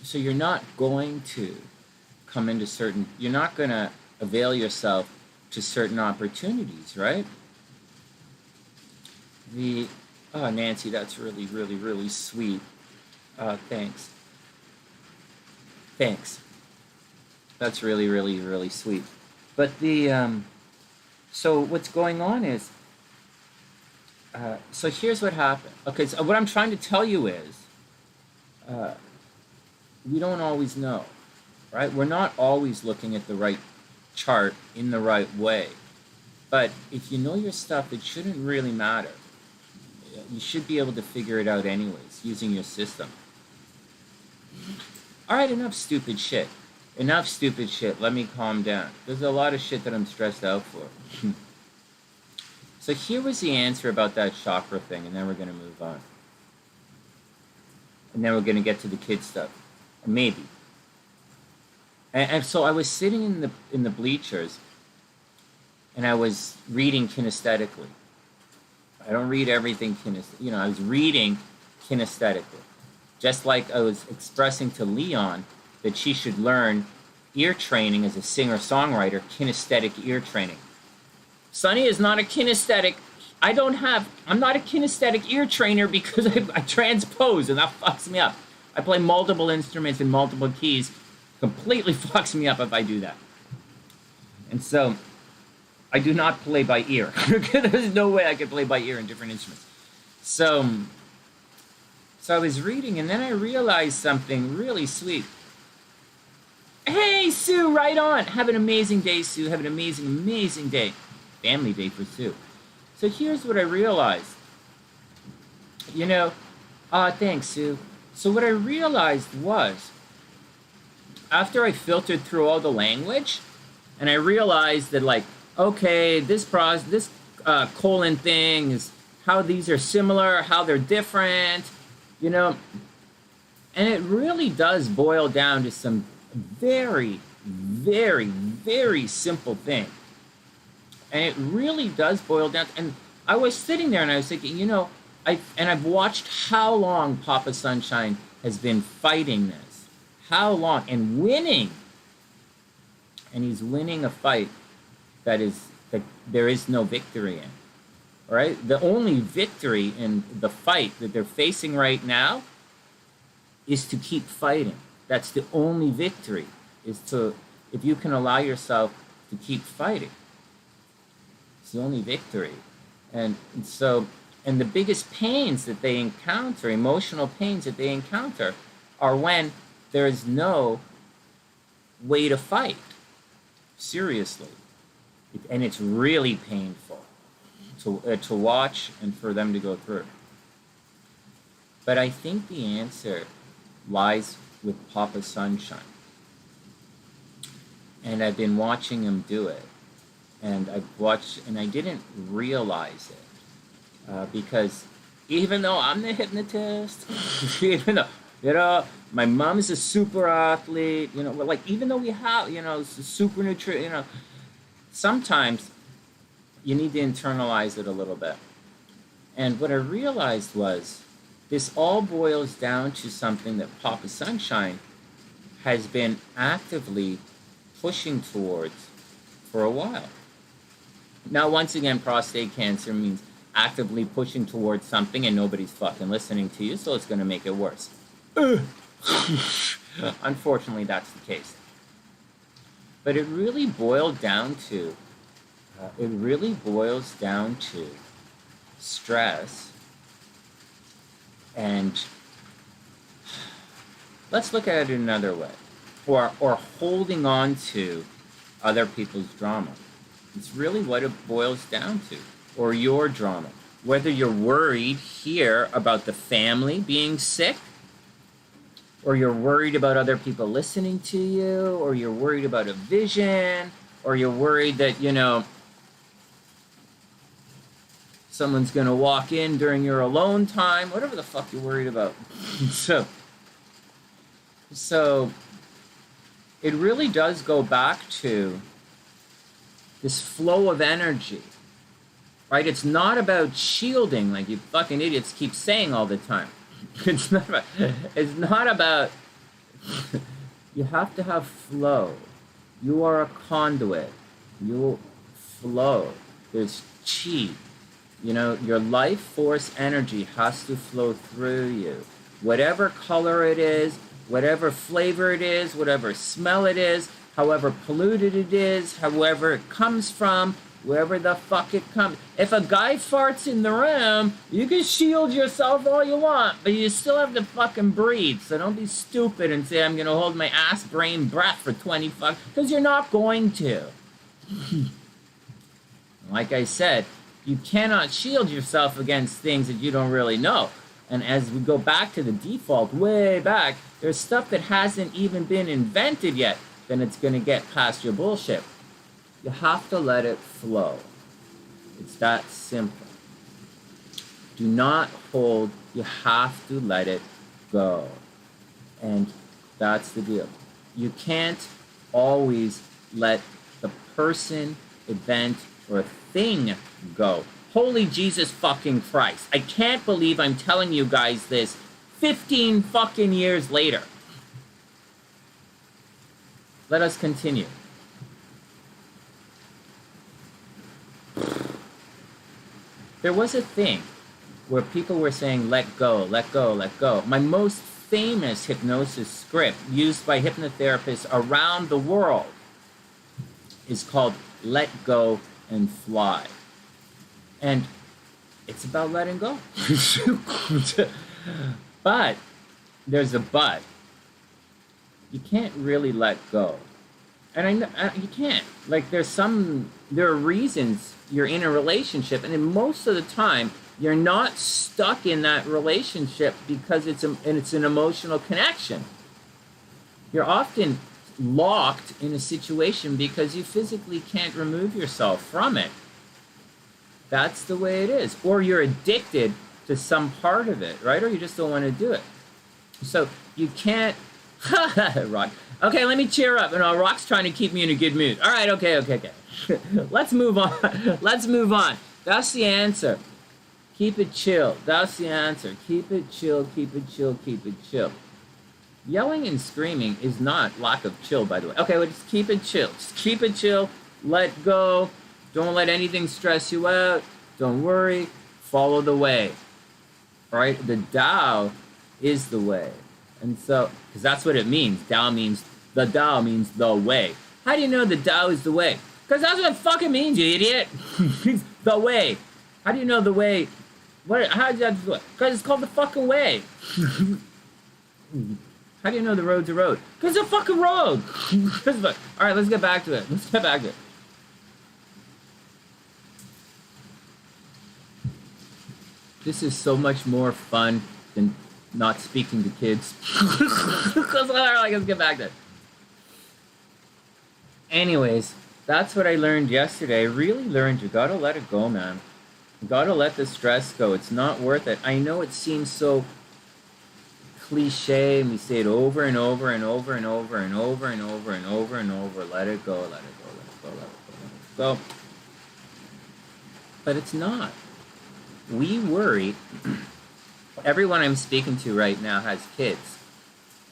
So you're not going to come into you're not going to avail yourself to certain opportunities, right? Oh, Nancy, that's really, really, really sweet. Thanks. That's really, really, really sweet. But so what's going on is, so here's what happened. Okay, so what I'm trying to tell you is, we don't always know, right? We're not always looking at the right chart in the right way. But if you know your stuff, it shouldn't really matter. You should be able to figure it out anyways, using your system. All right, enough stupid shit. enough stupid shit. Let me calm down. There's a lot of shit that I'm stressed out for. So here was the answer about that chakra thing, and then we're going to move on. And then we're going to get to the kid stuff. Maybe. And so I was sitting in the bleachers, and I was reading kinesthetically. I don't read everything kinesthetically. I was reading kinesthetically. Just like I was expressing to Leon that she should learn ear training as a singer-songwriter, kinesthetic ear training. Sonny is not a kinesthetic. I'm not a kinesthetic ear trainer because I transpose, and that fucks me up. I play multiple instruments in multiple keys. Completely fucks me up if I do that. And so, I do not play by ear. There's no way I could play by ear in different instruments. So I was reading, and then I realized something really sweet. Hey, Sue, right on. Have an amazing day, Sue. Have an amazing, amazing day. Family day for Sue. So here's what I realized. Thanks, Sue. So what I realized was, after I filtered through all the language, and I realized that, like, okay, this colon thing is how these are similar, how they're different, and it really does boil down to some very, very, very simple thing. And it really does boil down. And I was sitting there and I was thinking, I've watched how long Papa Sunshine has been fighting this. How long? And winning. And he's winning a fight that there is no victory in. All right? The only victory in the fight that they're facing right now is to keep fighting. That's the only victory, if you can allow yourself to keep fighting. It's the only victory. And the biggest pains that they encounter, emotional pains that they encounter, are when there is no way to fight. Seriously. And it's really painful to watch and for them to go through. But I think the answer lies with Papa Sunshine. And I've been watching him do it. And I didn't realize it. Because even though I'm the hypnotist, even though, my mom's a super athlete, even though we have, super nutrition, sometimes you need to internalize it a little bit. And what I realized was, this all boils down to something that Papa Sunshine has been actively pushing towards for a while. Now, once again, prostate cancer means actively pushing towards something and nobody's fucking listening to you, so it's going to make it worse. Unfortunately, that's the case. But it really boils down to stress. And let's look at it another way. Or holding on to other people's drama. It's really what it boils down to. Or your drama. Whether you're worried here about the family being sick, or you're worried about other people listening to you, or you're worried about a vision, or you're worried that, someone's going to walk in during your alone time, whatever the fuck you're worried about. So it really does go back to this flow of energy, right? It's not about shielding, like you fucking idiots keep saying all the time. It's not about, you have to have flow. You are a conduit. You flow. There's chi. Your life force energy has to flow through you. Whatever color it is, whatever flavor it is, whatever smell it is, however polluted it is, however it comes from, wherever the fuck it comes. If a guy farts in the room, you can shield yourself all you want, but you still have to fucking breathe. So don't be stupid and say, I'm going to hold my ass brain breath for 20 fuck, because you're not going to. Like I said, you cannot shield yourself against things that you don't really know. And as we go back to the default, way back, there's stuff that hasn't even been invented yet. then it's going to get past your bullshit. You have to let it flow. It's that simple. Do not hold. You have to let it go. And that's the deal. You can't always let the person, event, or thing go. Holy Jesus fucking Christ. I can't believe I'm telling you guys this 15 fucking years later. Let us continue. There was a thing where people were saying, let go, let go, let go. My most famous hypnosis script used by hypnotherapists around the world is called Let Go and Fly. And it's about letting go. But there's a but. You can't really let go. And I know you can't. Like there are reasons you're in a relationship, and most of the time you're not stuck in that relationship because it's an emotional connection. You're often locked in a situation because you physically can't remove yourself from it. That's the way it is. Or you're addicted to some part of it, right? Or you just don't want to do it. So you can't... Rock. Okay, let me cheer up. Rock's trying to keep me in a good mood. All right, okay. Let's move on. Let's move on. That's the answer. Keep it chill. That's the answer. Keep it chill, keep it chill, keep it chill. Yelling and screaming is not lack of chill, by the way. Okay, well, just keep it chill. Just keep it chill. Let go. Don't let anything stress you out. Don't worry. Follow the way. All right? The Tao is the way. And so, because that's what it means. The Tao means the way. How do you know the Tao is the way? Because that's what it fucking means, you idiot. The way. How do you know the way? How do you do it? Because it's called the fucking way. How do you know the road's a road? Because it's a fucking road. All right, let's get back to it. This is so much more fun than not speaking to kids. All right, let's get back to it. Anyways, that's what I learned yesterday. I really learned you gotta let it go, man. You gotta let the stress go. It's not worth it. I know it seems so cliche, and we say it over and over and over and over and over and over and over and over. Let it go, let it go, let it go, let it go, let it go. But it's not. We worry. Everyone I'm speaking to right now has kids.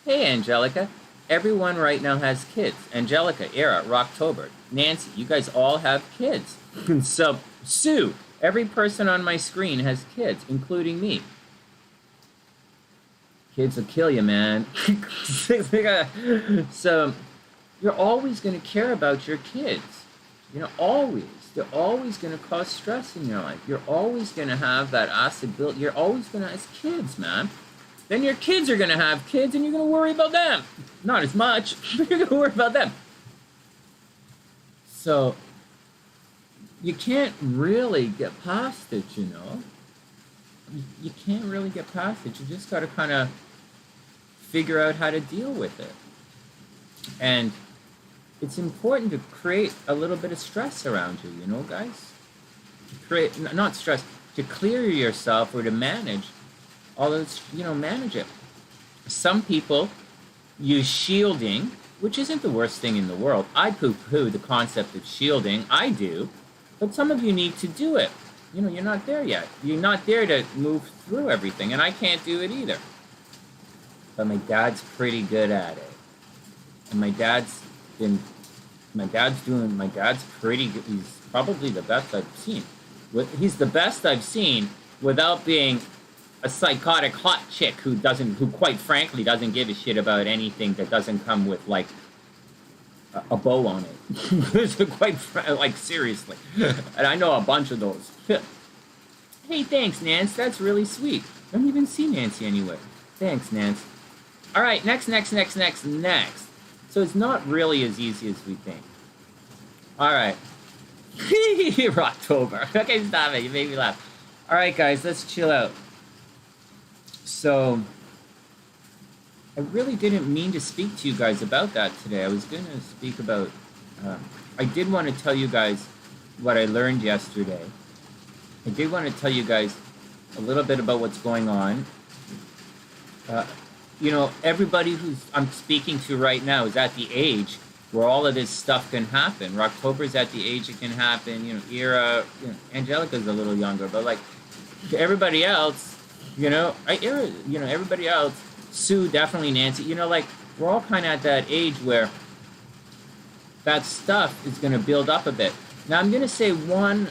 Hey, Angelica. Everyone right now has kids. Angelica, Era, Rocktober, Nancy, you guys all have kids. So, Sue, every person on my screen has kids, including me. Kids will kill you, man. So, you're always going to care about your kids. You know, always. They're always going to cause stress in your life. You're always going to have that acid built. You're always going to have kids, man. Then your kids are going to have kids, and you're going to worry about them. Not as much, but you're going to worry about them. So, you can't really get past it, you know. You can't really get past it. You just got to kind of figure out how to deal with it. And it's important to create a little bit of stress around you, you know, guys? To create, not stress, to clear yourself or to manage all this, you know, manage it. Some people use shielding, which isn't the worst thing in the world. I poo-poo the concept of shielding. I do. But some of you need to do it. You know, you're not there yet. You're not there to move through everything, and I can't do it either. But my dad's pretty good at it. And my dad's pretty good. He's probably the best I've seen. He's the best I've seen without being a psychotic hot chick who quite frankly doesn't give a shit about anything that doesn't come with like a bow on it. Like seriously. And I know a bunch of those. Hey, thanks, Nance. That's really sweet. I don't even see Nancy anywhere. Thanks, Nance. All right, next. So it's not really as easy as we think. All right. October. Okay, stop it. You made me laugh. All right, guys, let's chill out. So, I really didn't mean to speak to you guys about that today. I was going to speak about... I did want to tell you guys what I learned yesterday. I did want to tell you guys a little bit about what's going on. You know, everybody who's I'm speaking to right now is at the age where all of this stuff can happen. October's at the age it can happen. You know, Ira, you know, Angelica's a little younger, but like everybody else, everybody else, Sue, definitely Nancy, you know, like we're all kind of at that age where that stuff is going to build up a bit. Now, I'm going to say one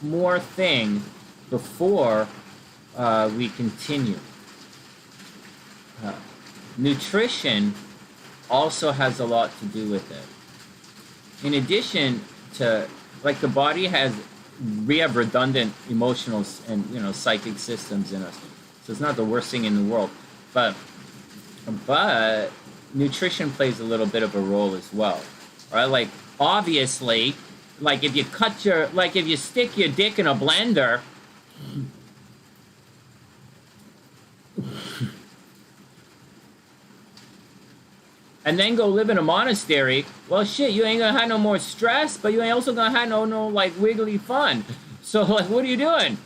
more thing before we continue. Nutrition also has a lot to do with it. In addition to, like, the body we have redundant emotional and, you know, psychic systems in us. So it's not the worst thing in the world. But nutrition plays a little bit of a role as well. Right? Like, obviously, like if you stick your dick in a blender, and then go live in a monastery, well, shit, you ain't gonna have no more stress, but you ain't also gonna have no like wiggly fun. So, like, what are you doing?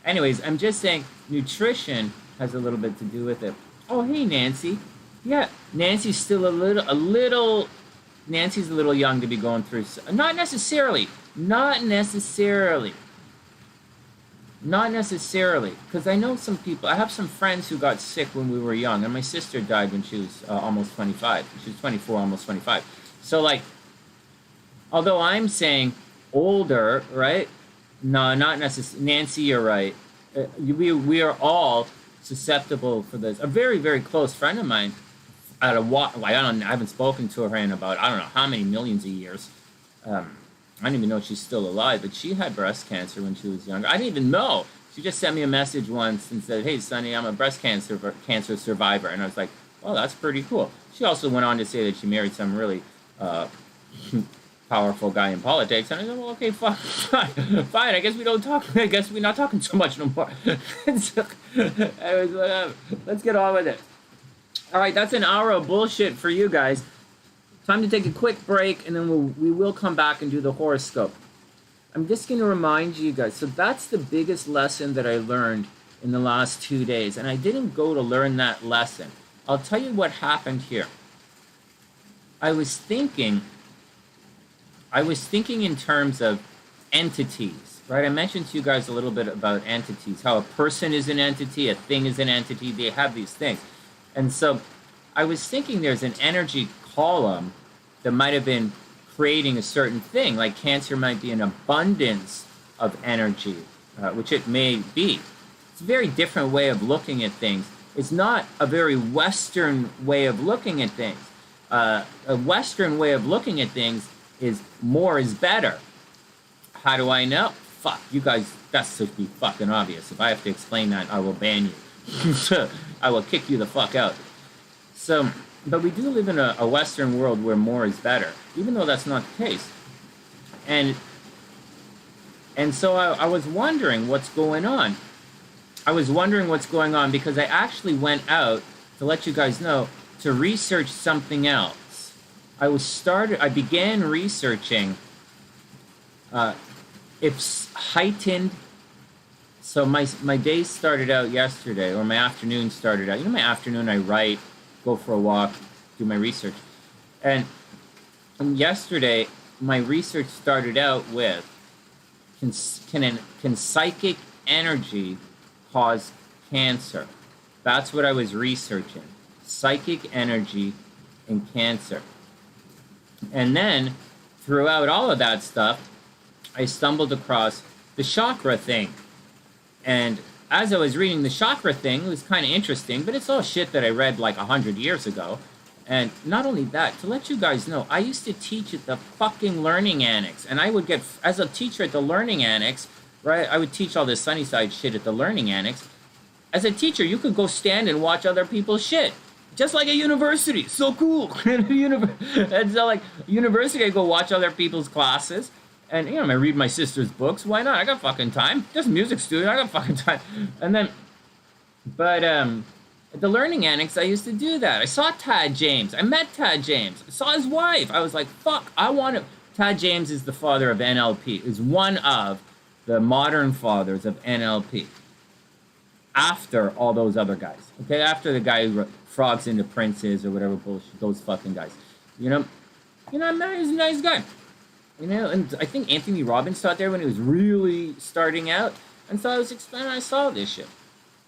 Anyways, I'm just saying nutrition has a little bit to do with it. Oh, hey, Nancy. Yeah, Nancy's still Nancy's a little young to be going through... Not necessarily. Because I know some people... I have some friends who got sick when we were young, and my sister died when she was almost 25. She was 24, almost 25. So, like, although I'm saying older, right? No, not necessarily. Nancy, you're right. We are all susceptible for this. A very, very close friend of mine... I haven't spoken to her in about, I don't know how many millions of years. I don't even know if she's still alive, but she had breast cancer when she was younger. I didn't even know. She just sent me a message once and said, "Hey, Sonny, I'm a breast cancer survivor." And I was like, "Oh, that's pretty cool." She also went on to say that she married some really powerful guy in politics. And I said, "Well, okay, fine. I guess we don't talk. I guess we're not talking so much no more." So, anyways, let's get on with it. All right, that's an hour of bullshit for you guys. Time to take a quick break, and then we will come back and do the horoscope. I'm just going to remind you guys. So that's the biggest lesson that I learned in the last 2 days, and I didn't go to learn that lesson. I'll tell you what happened here. I was thinking in terms of entities, right? I mentioned to you guys a little bit about entities, how a person is an entity, a thing is an entity. They have these things. And so I was thinking there's an energy column that might have been creating a certain thing, like Cancer might be an abundance of energy, which it may be. It's a very different way of looking at things. It's not a very Western way of looking at things. A Western way of looking at things is more is better. How do I know? Fuck, you guys, that's to be fucking obvious. If I have to explain that, I will ban you. I will kick you the fuck out. So, but we do live in a Western world where more is better, even though that's not the case. And so I was wondering what's going on. I was wondering what's going on because I actually went out, to let you guys know, to research something else. I began researching if heightened... So my day started out yesterday, or my afternoon started out. You know, my afternoon I write, go for a walk, do my research. And yesterday, my research started out with, can psychic energy cause cancer? That's what I was researching. Psychic energy and cancer. And then, throughout all of that stuff, I stumbled across the chakra thing. And as I was reading the chakra thing, it was kind of interesting, but it's all shit that I read like 100 years ago. And not only that, to let you guys know, I used to teach at the fucking Learning Annex. And I would get, as a teacher at the Learning Annex, right, I would teach all this SunnySide shit at the Learning Annex. As a teacher, you could go stand and watch other people's shit. Just like a university. So cool. And so, like, university, I go watch other people's classes. And, you know, I read my sister's books. Why not? I got fucking time. Just music studio. I got fucking time. And then, but, At the Learning Annex, I used to do that. I saw Tad James. I met Tad James. I saw his wife. I was like, fuck, I want to... Tad James is the father of NLP, is one of the modern fathers of NLP. After all those other guys. Okay, after the guy who frogs into princes or whatever bullshit, those fucking guys. You know, he's a nice guy. You know, and I think Anthony Robbins taught there when he was really starting out. And so I was explaining, I saw this shit.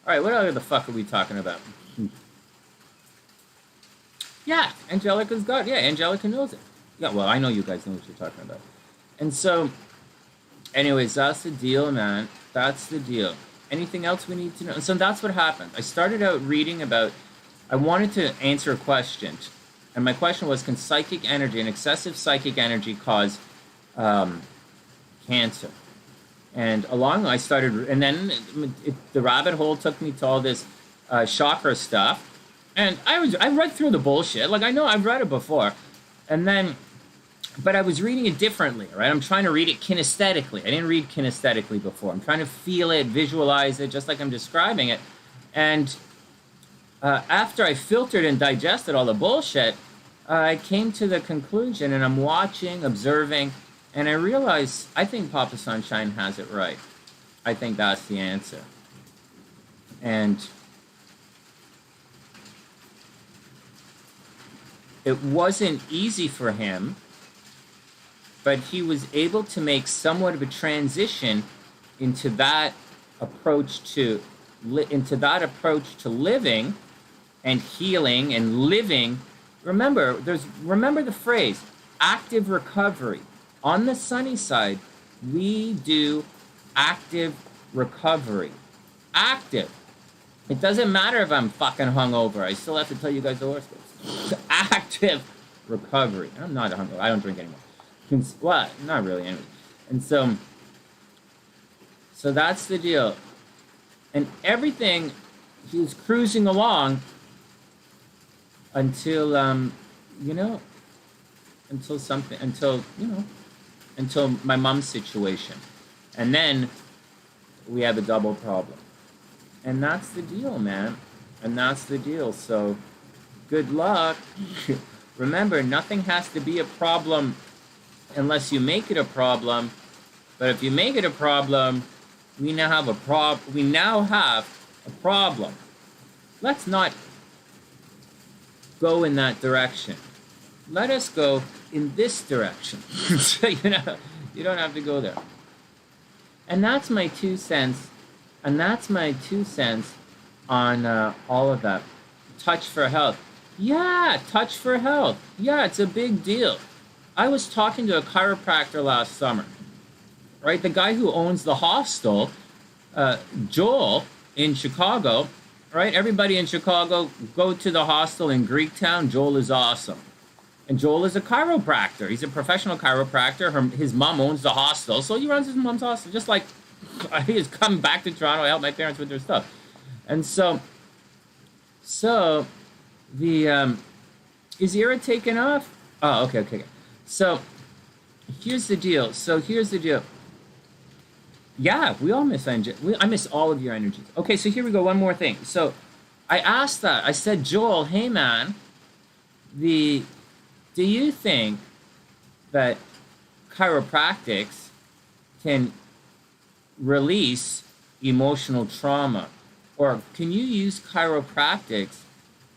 All right, what other the fuck are we talking about? Yeah, Angelica's God. Yeah, Angelica knows it. Yeah, well, I know you guys know what you're talking about. And so, anyways, that's the deal, man. That's the deal. Anything else we need to know? And so that's what happened. I started out reading about, I wanted to answer a question. And my question was, can psychic energy and excessive psychic energy cause cancer? And I started, and then the rabbit hole took me to all this chakra stuff. And I read through the bullshit. Like, I know I've read it before. And then, but I was reading it differently, right? I'm trying to read it kinesthetically. I didn't read kinesthetically before. I'm trying to feel it, visualize it, just like I'm describing it. And after I filtered and digested all the bullshit, I came to the conclusion, and I'm watching, observing, and I realized I think Papa Sunshine has it right. I think that's the answer. And it wasn't easy for him, but he was able to make somewhat of a transition into that approach to living and healing and living. Remember the phrase active recovery. On the sunny side, we do active recovery. Active. It doesn't matter if I'm fucking hungover. I still have to tell you guys the horoscopes. Active recovery. I'm not hungover. I don't drink anymore. Well, not really anyway. And so that's the deal. And everything, he was cruising along until, until my mom's situation. And then we have a double problem. And that's the deal, man. And that's the deal. So good luck. Remember, nothing has to be a problem unless you make it a problem. But if you make it a problem, we now have a problem. Let's not go in that direction. Let us go in this direction. So, you don't have to go there. And that's my 2 cents. And that's my 2 cents on all of that. Touch for health. Yeah, touch for health. Yeah, it's a big deal. I was talking to a chiropractor last summer, right? The guy who owns the hostel, Joel, in Chicago, right? Everybody in Chicago, go to the hostel in Greektown. Joel is awesome. And Joel is a chiropractor. He's a professional chiropractor. His mom owns the hostel, so he runs his mom's hostel. Just like he has come back to Toronto to help my parents with their stuff. And so the is the era taken off? Oh, okay. So here's the deal. Yeah, we all miss energy. I miss all of your energies. Okay, so here we go. One more thing. So I asked that. I said, Joel, hey man, do you think that chiropractics can release emotional trauma? Or can you use chiropractics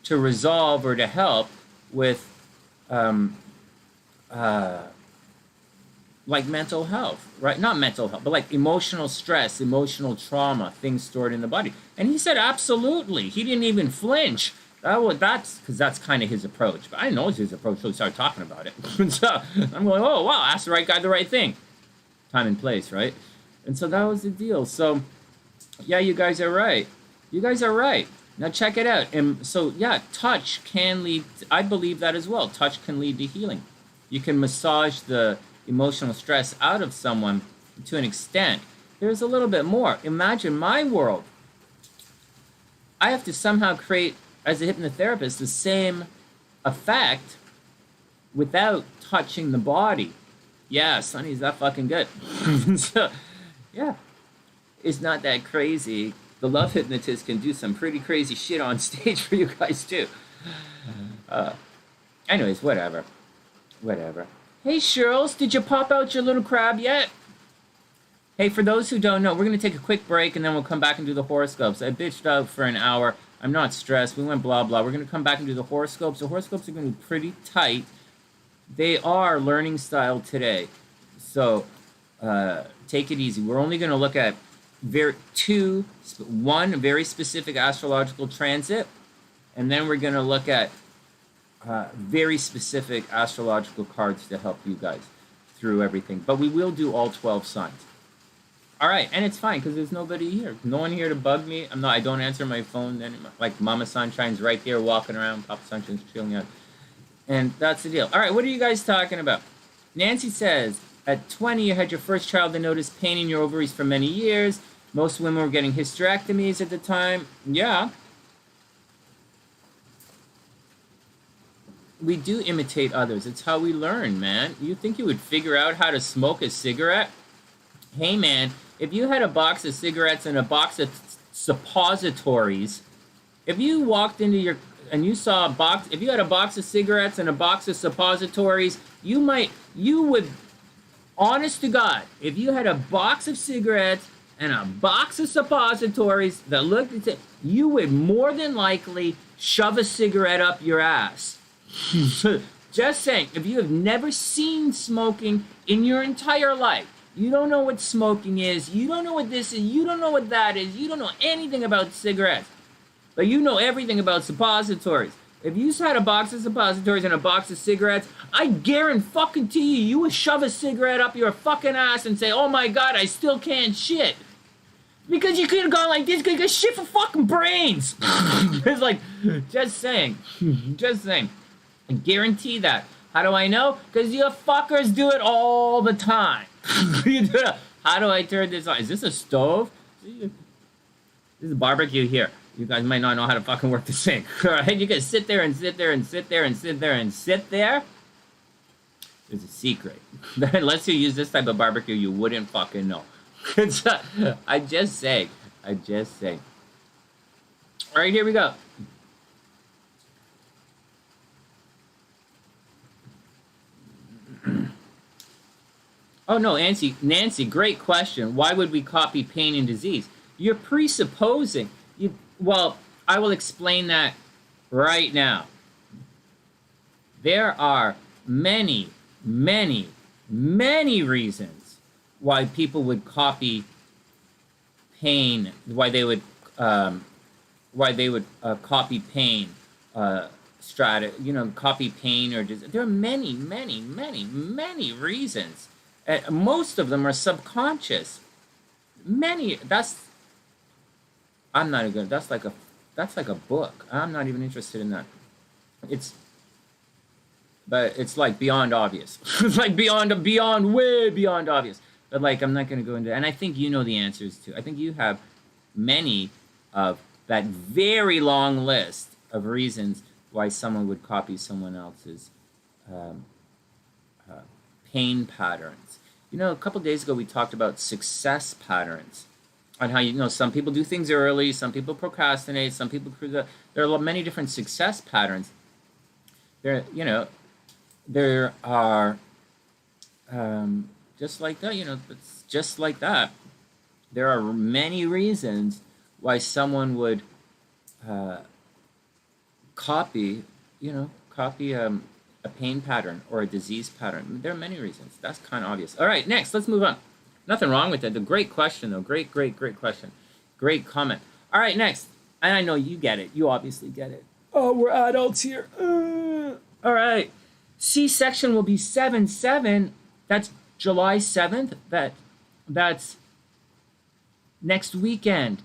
to resolve or to help with like mental health, right? Not mental health, but like emotional stress, emotional trauma, things stored in the body. And he said, absolutely. He didn't even flinch. That's because that's kind of his approach. But I know it's his approach, so he started talking about it. So I'm going, oh, wow, ask the right guy the right thing. Time and place, right? And so that was the deal. So, yeah, you guys are right. Now check it out. And so, yeah, touch can lead, I believe that as well. Touch can lead to healing. You can massage the emotional stress out of someone to an extent. There's a little bit more. Imagine my world. I have to somehow create, as a hypnotherapist, the same effect without touching the body. Yeah, Sonny's that fucking good. So, yeah, it's not that crazy. the love hypnotist can do some pretty crazy shit on stage for you guys too. Anyways, whatever. Hey, Shirls, did you pop out your little crab yet? Hey, for those who don't know, we're going to take a quick break and then we'll come back and do the horoscopes. I bitched out for an hour. I'm not stressed. We went blah, blah. We're going to come back and do the horoscopes. The horoscopes are going to be pretty tight. They are learning style today. So take it easy. We're only going to look at one very specific astrological transit, and then we're going to look at very specific astrological cards to help you guys through everything. But we will do all 12 signs. All right, and it's fine because there's nobody here. No one here to bug me. I don't answer my phone anymore. Like Mama Sunshine's right there walking around. Papa Sunshine's chilling out. And that's the deal. All right, what are you guys talking about? Nancy says, at 20, you had your first child and noticed pain in your ovaries for many years. Most women were getting hysterectomies at the time. Yeah. We do imitate others. It's how we learn, man. You think you would figure out how to smoke a cigarette? Hey, man, if you had a box of cigarettes and a box of suppositories, if you walked into your, and you saw a box, if you had a box of cigarettes and a box of suppositories, you would, honest to God, if you had a box of cigarettes and a box of suppositories that looked at it, you would more than likely shove a cigarette up your ass. Just saying, if you have never seen smoking in your entire life, you don't know what smoking is, you don't know what this is, you don't know what that is, you don't know anything about cigarettes, but you know everything about suppositories. If you had a box of suppositories and a box of cigarettes, I guarantee you would shove a cigarette up your fucking ass and say, oh my God, I still can't shit. Because you could have gone like this, because you got shit for fucking brains. It's like, just saying. I guarantee that. How do I know? Because you fuckers do it all the time. How do I turn this on? Is this a stove? This is a barbecue here. You guys might not know how to fucking work the sink. Alright, you can sit there and sit there and sit there and sit there and sit there. There's a secret. Unless you use this type of barbecue, you wouldn't fucking know. I just say. Alright, here we go. Oh no, Nancy, great question. Why would we copy pain and disease? You're presupposing. Well, I will explain that right now. There are many reasons why people would copy pain, why they would copy pain, copy pain or disease. There are many reasons. Most of them are subconscious. That's like a book. I'm not even interested in that. But it's like beyond obvious. It's like way beyond obvious. But like, I'm not going to go into, and I think you know the answers too. I think you have many of that very long list of reasons why someone would copy someone else's pain patterns. A couple days ago we talked about success patterns, on how some people do things early, some people procrastinate, some people there are many different success patterns. There are just like that. It's just like that. There are many reasons why someone would copy a pain pattern or a disease pattern. There are many reasons. That's kind of obvious. All right, next, let's move on. Nothing wrong with that. The great question, though. Great question. Great comment. All right, next. And I know you get it. You obviously get it. Oh, we're adults here. All right. C-section will be 7/7. That's July 7th. That's next weekend.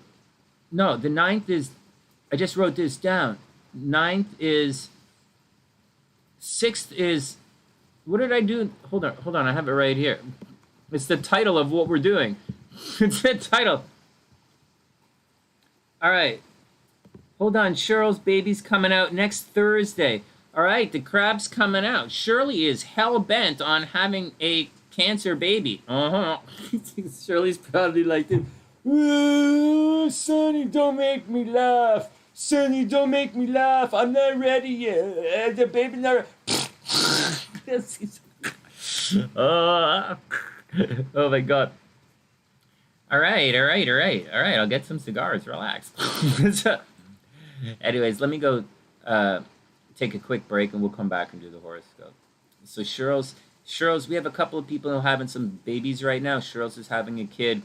No, the 9th is, I just wrote this down. 9th is, 6th is, what did I do? Hold on, I have it right here. It's the title of what we're doing. It's the title. All right. Hold on, Cheryl's baby's coming out next Thursday. All right, the crab's coming out. Shirley is hell-bent on having a cancer baby. Shirley's probably like this. Sonny, don't make me laugh. Sonny, don't make me laugh. I'm not ready yet. The baby's not. Oh, oh my God. All right. I'll get some cigars. Relax. So, anyways, let me go take a quick break and we'll come back and do the horoscope. So Cheryl's, we have a couple of people who are having some babies right now. Cheryl's is having a kid.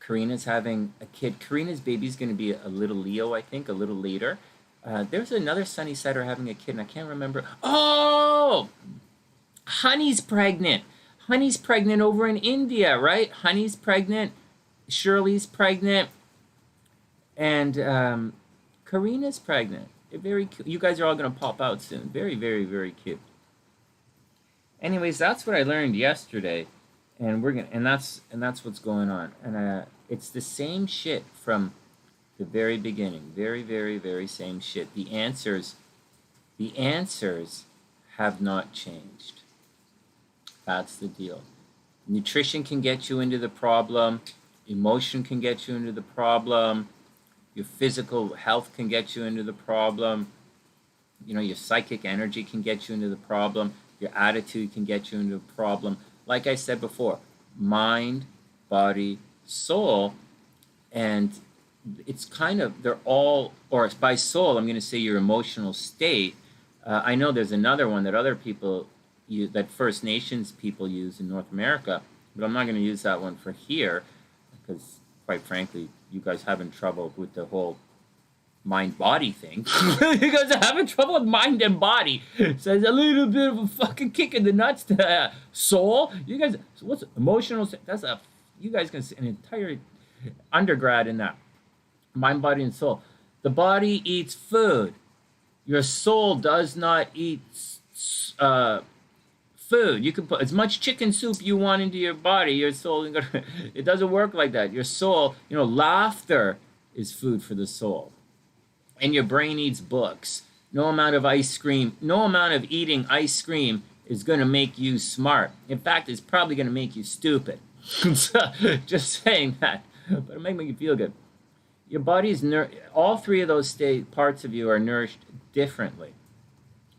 Karina's having a kid. Karina's baby's going to be a little Leo, I think, a little later. There's another SunnySider having a kid, and I can't remember. Oh! Honey's pregnant. Honey's pregnant over in India, right? Honey's pregnant. Shirley's pregnant. And Karina's pregnant. They're very cute. You guys are all going to pop out soon. Very, very, very cute. Anyways, that's what I learned yesterday. And that's what's going on. And it's the same shit from the very beginning. Very, very, very same shit. The answers have not changed. That's the deal. Nutrition can get you into the problem. Emotion can get you into the problem. Your physical health can get you into the problem. You know, your psychic energy can get you into the problem. Your attitude can get you into the problem. Like I said before, mind, body, soul, and it's kind of, they're all, or by soul, I'm going to say your emotional state. I know there's another one that other people use, that First Nations people use in North America, but I'm not going to use that one for here because, quite frankly, you guys having trouble with the whole mind-body thing. You guys are having trouble with mind and body. So it's a little bit of a fucking kick in the nuts to soul. You guys, so what's emotional? That's a, you guys can see an entire undergrad in that. Mind, body, and soul. The body eats food. Your soul does not eat food. You can put as much chicken soup you want into your body. Your soul, it doesn't work like that. Your soul, you know, laughter is food for the soul. And your brain eats books. No amount of ice cream, no amount of eating ice cream is going to make you smart. In fact, it's probably going to make you stupid. So, just saying that. But it might make you feel good. Your body's, all three of those parts of you are nourished differently.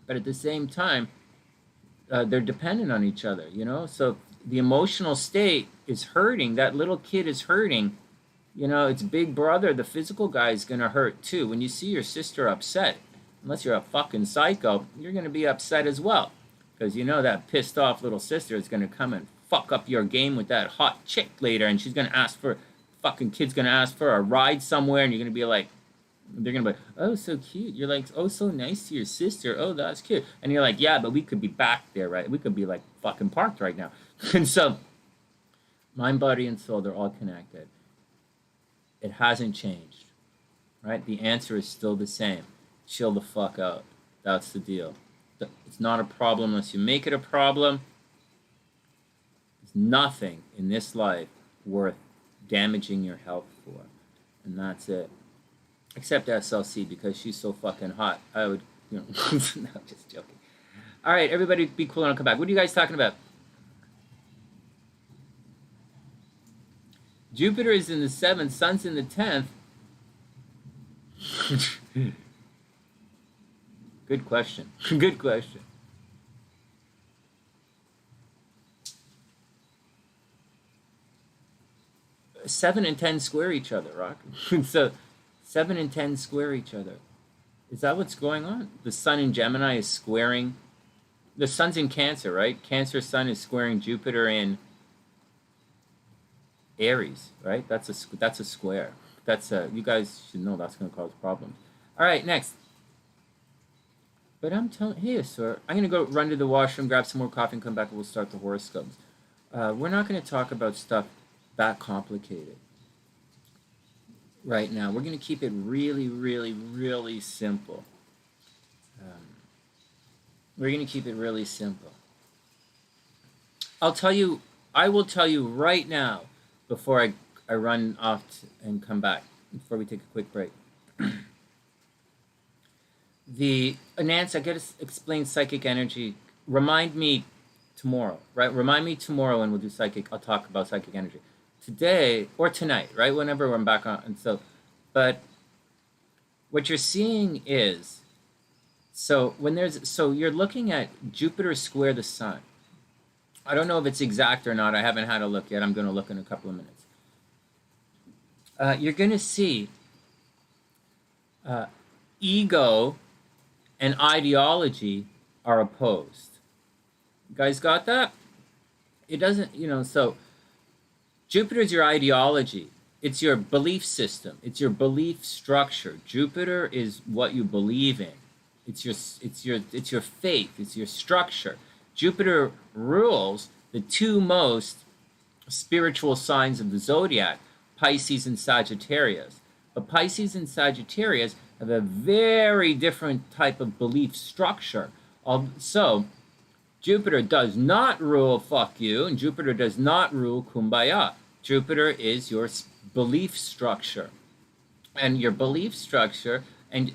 But at the same time, they're dependent on each other, you know? So the emotional state is hurting. That little kid is hurting. You know, it's big brother. The physical guy is going to hurt too. When you see your sister upset, unless you're a fucking psycho, you're going to be upset as well. Because you know that pissed off little sister is going to come and fuck up your game with that hot chick later. And she's going to ask for, fucking kid's going to ask for a ride somewhere. And you're going to be like, they're going to be like, oh, so cute. You're like, oh, so nice to your sister. Oh, that's cute. And you're like, yeah, but we could be back there, right? We could be like fucking parked right now. And so mind, body, and soul, they're all connected. It hasn't changed, right? The answer is still the same. Chill the fuck out. That's the deal. It's not a problem unless you make it a problem. There's nothing in this life worth damaging your health for. And that's it. Except SLC, because she's so fucking hot. I would, you know, no, just joking. All right, everybody be cool and I'll come back. What are you guys talking about? Jupiter is in the 7th, Sun's in the 10th. Good question. Good question. Seven and 10 square each other, Rock. So 7 and 10 square each other. Is that what's going on? The sun in Gemini is squaring. The sun's in Cancer, right? Cancer sun is squaring Jupiter in Aries, right? That's a square. That's you guys should know that's going to cause problems. All right, next. But I'm telling, hey, sir, I'm going to go run to the washroom, grab some more coffee, and come back, and we'll start the horoscopes. We're not going to talk about stuff that complicated right now. We're going to keep it really, really, really simple. We're going to keep it really simple. I will tell you right now, before I run off and come back, before we take a quick break. Nance, I got to explain psychic energy. Remind me tomorrow, right? Remind me tomorrow when we'll do psychic. I'll talk about psychic energy. Today or tonight, right? Whenever I'm back on. And so, but what you're seeing is, so you're looking at Jupiter square the sun. I don't know if it's exact or not. I haven't had a look yet. I'm going to look in a couple of minutes. You're going to see ego and ideology are opposed. You guys got that? It doesn't, so Jupiter is your ideology. It's your belief system. It's your belief structure. Jupiter is what you believe in. It's your faith. It's your structure. Jupiter rules the two most spiritual signs of the zodiac, Pisces and Sagittarius. But Pisces and Sagittarius have a very different type of belief structure. So Jupiter does not rule fuck you, and Jupiter does not rule kumbaya. Jupiter is your belief structure. And your belief structure, and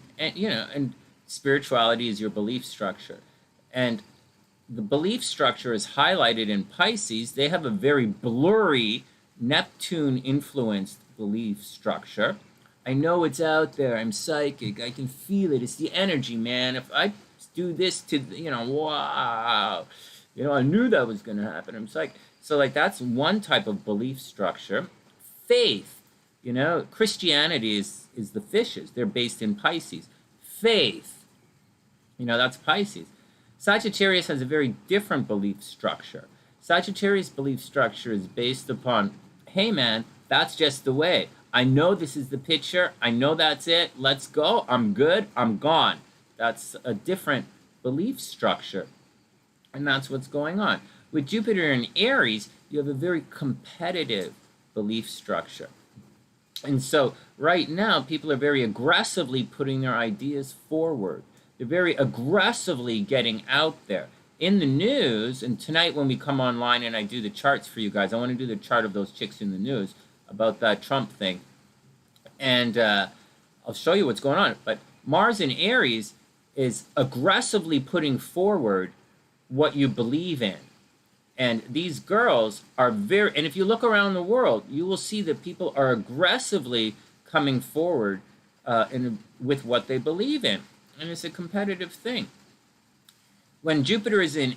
spirituality is your belief structure. And the belief structure is highlighted in Pisces. They have a very blurry, Neptune-influenced belief structure. I know it's out there. I'm psychic. I can feel it. It's the energy, man. If I do this to, wow. I knew that was going to happen. I'm psychic. So, that's one type of belief structure. Faith, Christianity is the fishes. They're based in Pisces. Faith, that's Pisces. Sagittarius has a very different belief structure. Sagittarius' belief structure is based upon, hey man, that's just the way. I know this is the picture. I know that's it. Let's go. I'm good. I'm gone. That's a different belief structure. And that's what's going on. With Jupiter in Aries, you have a very competitive belief structure. And so right now, people are very aggressively putting their ideas forward. They're very aggressively getting out there. In the news, and tonight when we come online and I do the charts for you guys, I want to do the chart of those chicks in the news about that Trump thing. And I'll show you what's going on. But Mars in Aries is aggressively putting forward what you believe in. And these girls are very, and if you look around the world, you will see that people are aggressively coming forward with what they believe in. And it's a competitive thing. When Jupiter is in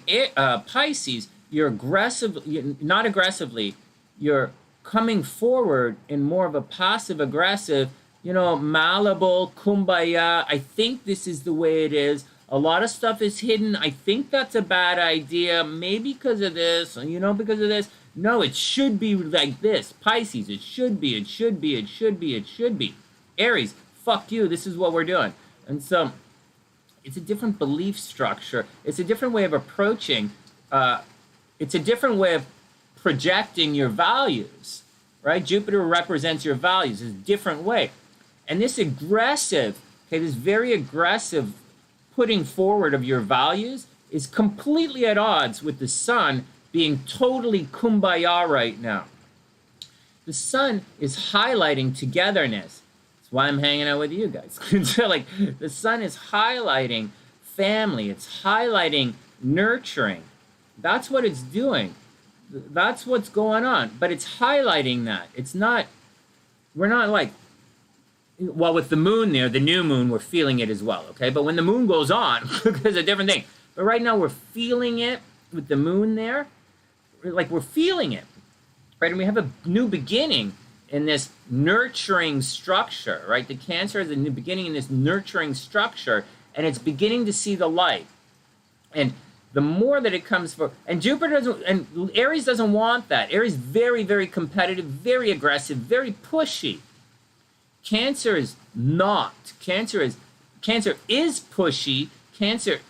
Pisces, you're not aggressively, you're coming forward in more of a passive-aggressive, malleable, kumbaya, I think this is the way it is. A lot of stuff is hidden. I think that's a bad idea, maybe because of this, because of this. No, it should be like this. Pisces, it should be, it should be, it should be, it should be. Aries, fuck you, this is what we're doing. And so it's a different belief structure. It's a different way of approaching. It's a different way of projecting your values, right? Jupiter represents your values. It's a different way. And this this very aggressive putting forward of your values is completely at odds with the sun being totally kumbaya right now. The sun is highlighting togetherness. That's why I'm hanging out with you guys. So the sun is highlighting family. It's highlighting nurturing. That's what it's doing. That's what's going on. But it's highlighting that. It's not, we're not with the moon there, the new moon, we're feeling it as well, okay? But when the moon goes on, there's a different thing. But right now we're feeling it with the moon there. We're feeling it, right? And we have a new beginning in this nurturing structure, right? The Cancer is a new beginning in this nurturing structure, and it's beginning to see the light. And the more that it comes for, and Jupiter doesn't, and Aries doesn't want that. Aries is very, very competitive, very aggressive, very pushy. Cancer is not. Cancer is pushy.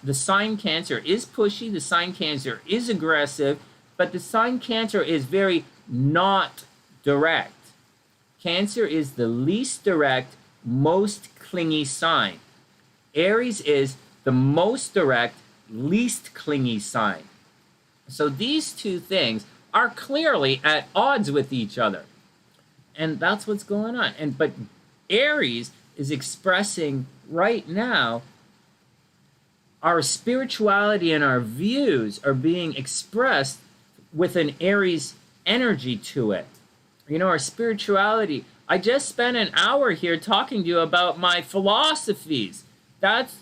The sign Cancer is pushy. The sign Cancer is aggressive, but the sign Cancer is very not direct. Cancer is the least direct, most clingy sign. Aries is the most direct, least clingy sign. So these two things are clearly at odds with each other. And that's what's going on. But Aries is expressing right now our spirituality and our views are being expressed with an Aries energy to it. You know, our spirituality. I just spent an hour here talking to you about my philosophies. That's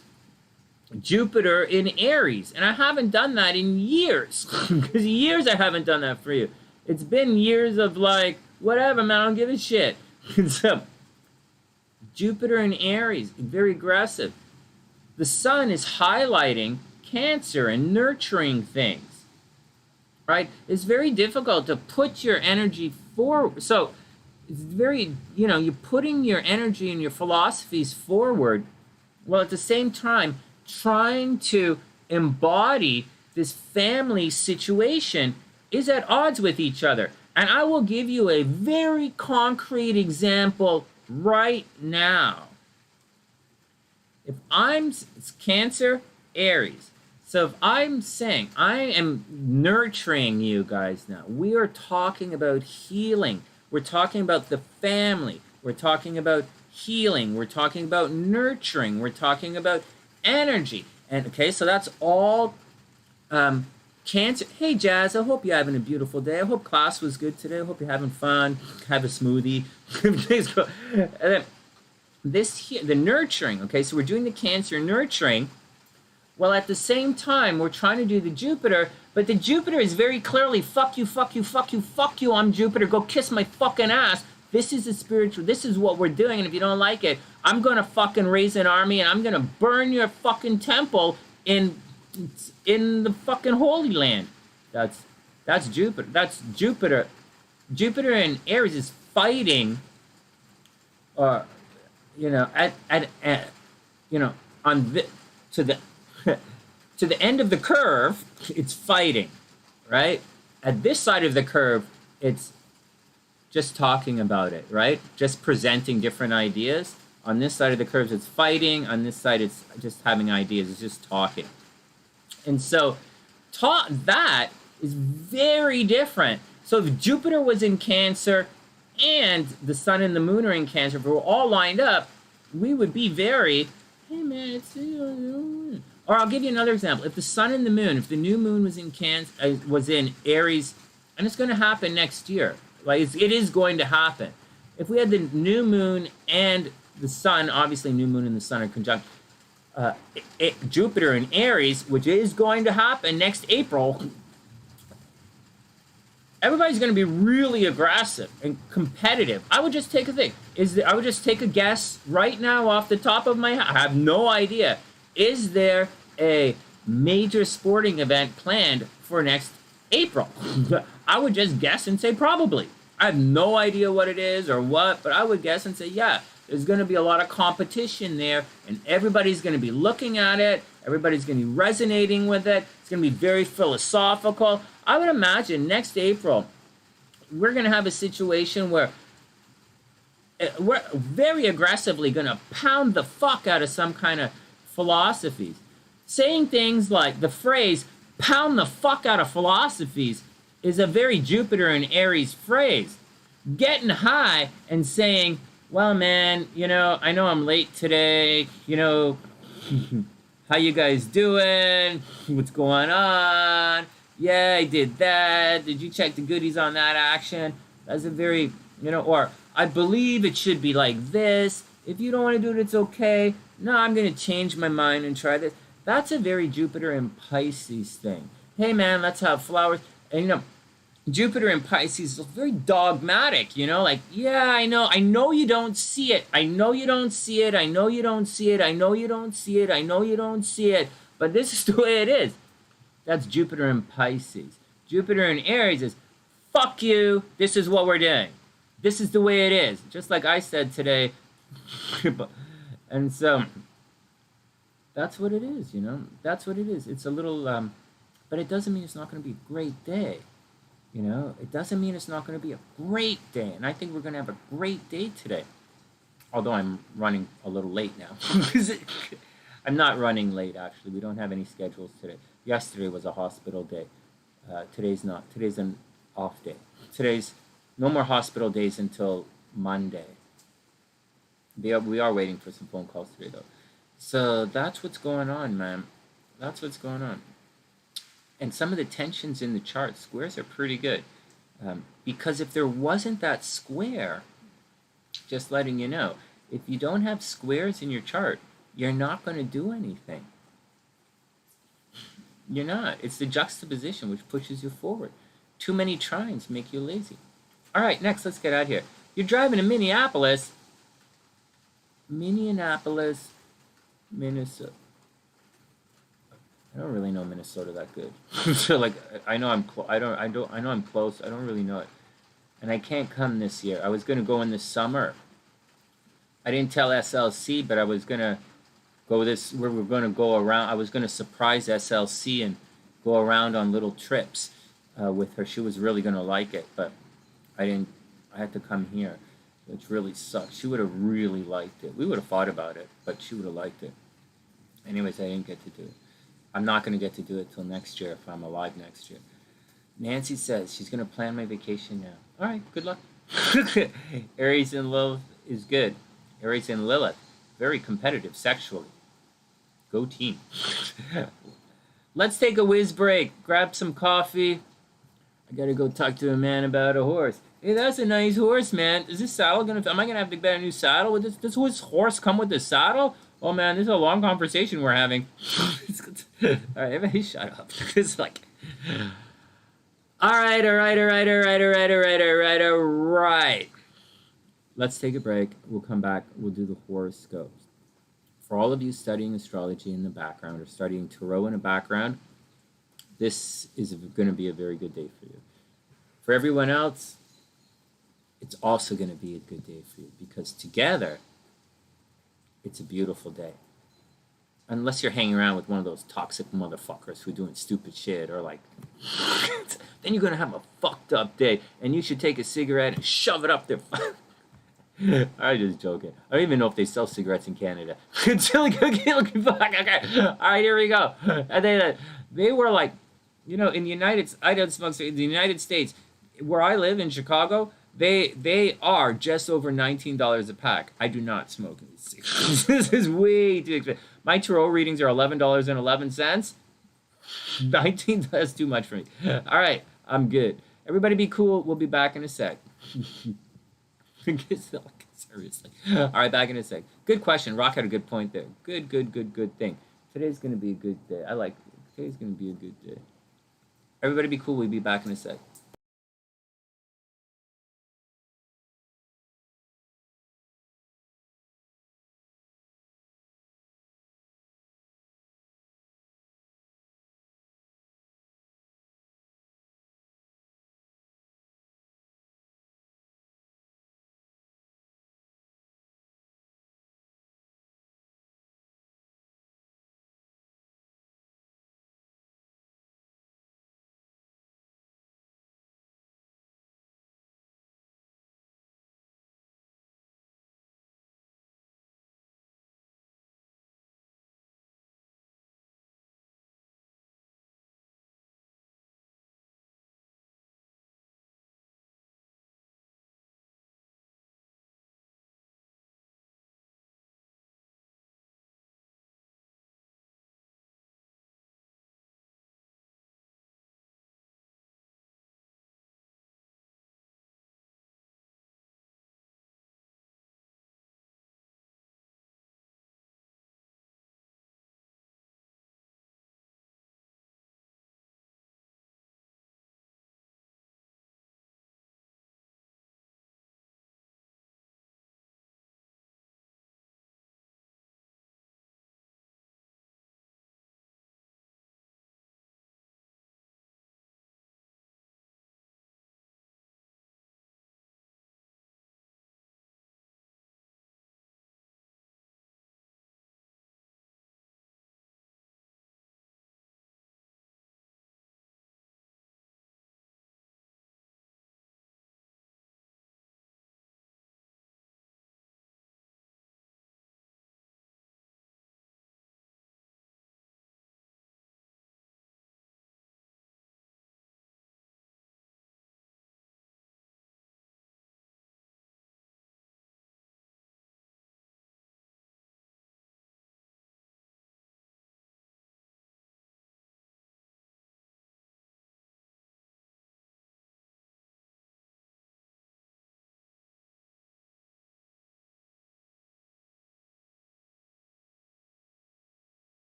Jupiter in Aries. And I haven't done that in years. Because years I haven't done that for you. It's been years of like, whatever, man, I don't give a shit. So, Jupiter in Aries, very aggressive. The sun is highlighting Cancer and nurturing things, right? It's very difficult to put your energy forward. So it's very, you know, you're putting your energy and your philosophies forward, while at the same time trying to embody this family situation is at odds with each other. And I will give you a very concrete example right now. If it's Cancer, Aries. So if I'm saying I am nurturing you guys now, we are talking about healing. We're talking about the family. We're talking about healing. We're talking about nurturing. We're talking about energy. And okay, so that's all Cancer. Hey, Jazz, I hope you're having a beautiful day. I hope class was good today. I hope you're having fun. Have a smoothie. And then this here, the nurturing, okay, so we're doing the Cancer nurturing, while at the same time we're trying to do the Jupiter, but the Jupiter is very clearly, fuck you, fuck you, fuck you, fuck you, I'm Jupiter, go kiss my fucking ass. This is the spiritual, this is what we're doing, and if you don't like it, I'm gonna fucking raise an army and I'm gonna burn your fucking temple in the fucking Holy Land. That's Jupiter. That's Jupiter. Jupiter in Aries is fighting, you know, you know, to the end of the curve, it's fighting, right? At this side of the curve, it's just talking about it, right? Just presenting different ideas. On this side of the curve, it's fighting. On this side, it's just having ideas. It's just talking. And so, that is very different. So if Jupiter was in Cancer and the sun and the moon are in Cancer, if we were all lined up, we would be very, hey man, it's... Or I'll give you another example. If the sun and the moon, if the new moon was in Cancer, was in Aries, and it's going to happen next year. Like it is going to happen. If we had the new moon and the sun, obviously new moon and the sun are conjunct, Jupiter in Aries, which is going to happen next April, everybody's going to be really aggressive and competitive. I would just take a thing. I would just take a guess right now off the top of my head. I have no idea. Is there a major sporting event planned for next April? I would just guess and say probably. I have no idea what it is or what, but I would guess and say, yeah, there's going to be a lot of competition there, and everybody's going to be looking at it. Everybody's going to be resonating with it. It's going to be very philosophical. I would imagine next April, we're going to have a situation where we're very aggressively going to pound the fuck out of some kind of philosophies. Saying things like the phrase, pound the fuck out of philosophies, is a very Jupiter and Aries phrase. Getting high and saying, well, man, you know, I know I'm late today, you know, how you guys doing? What's going on? Yeah, I did that. Did you check the goodies on that action? That's a very, you know, or I believe it should be like this. If you don't want to do it, it's okay. No, I'm going to change my mind and try this. That's a very Jupiter and Pisces thing. Hey, man, let's have flowers. And, you know, Jupiter and Pisces is very dogmatic, you know, like, yeah, I know you don't see it. I know you don't see it. I know you don't see it. I know you don't see it. I know you don't see it. But this is the way it is. That's Jupiter and Pisces. Jupiter and Aries is, fuck you. This is what we're doing. This is the way it is. Just like I said today. And so, that's what it is, you know. That's what it is. It's a little, but it doesn't mean it's not going to be a great day. You know, it doesn't mean it's not going to be a great day. And I think we're going to have a great day today. Although I'm running a little late now. I'm not running late, actually. We don't have any schedules today. Yesterday was a hospital day. Today's not. Today's an off day. Today's no more hospital days until Monday. We are waiting for some phone calls today, though. So that's what's going on, man. That's what's going on. And some of the tensions in the chart, squares are pretty good. Because if there wasn't that square, just letting you know, if you don't have squares in your chart, you're not going to do anything. You're not. It's the juxtaposition which pushes you forward. Too many trines make you lazy. All right, next, let's get out here. You're driving to Minneapolis. Minneapolis, Minnesota. I don't really know Minnesota that good. So like, I know I'm I know I'm close. I don't really know it, and I can't come this year. I was gonna go in the summer. I didn't tell SLC, but I was gonna go this where we're gonna go around. I was gonna surprise SLC and go around on little trips with her. She was really gonna like it, but I didn't. I had to come here, which really sucks. She would have really liked it. We would have fought about it, but she would have liked it. Anyways, I didn't get to do it. I'm not going to get to do it till next year if I'm alive next year. Nancy says she's going to plan my vacation now. All right, good luck. Aries and Lilith is good. Aries and Lilith, very competitive sexually. Go team. Let's take a whiz break. Grab some coffee. I got to go talk to a man about a horse. Hey, that's a nice horse, man. Is this saddle going to... Am I going to have to get a new saddle? Does this horse come with the saddle? Oh, man, this is a long conversation we're having. All right, everybody shut up. It's like... All right. Let's take a break. We'll come back. We'll do the horoscopes. For all of you studying astrology in the background or studying tarot in the background, this is going to be a very good day for you. For everyone else, it's also going to be a good day for you because together, it's a beautiful day. Unless you're hanging around with one of those toxic motherfuckers who are doing stupid shit or like, then you're going to have a fucked up day and you should take a cigarette and shove it up their... I'm just joking. I don't even know if they sell cigarettes in Canada. Chili cookie looking fuck. Okay. All right, here we go. And they were like, you know, in the I don't smoke in the United States, where I live in Chicago, they are just over $19 a pack. I do not smoke cigarettes. This is way too expensive. My tarot readings are $11.11. 19, that's too much for me. All right, I'm good. Everybody be cool. We'll be back in a sec. Seriously. All right, back in a sec. Good question. Rock had a good point there. Good thing. Today's going to be a good day. I like it. Today's going to be a good day. Everybody be cool. We'll be back in a sec.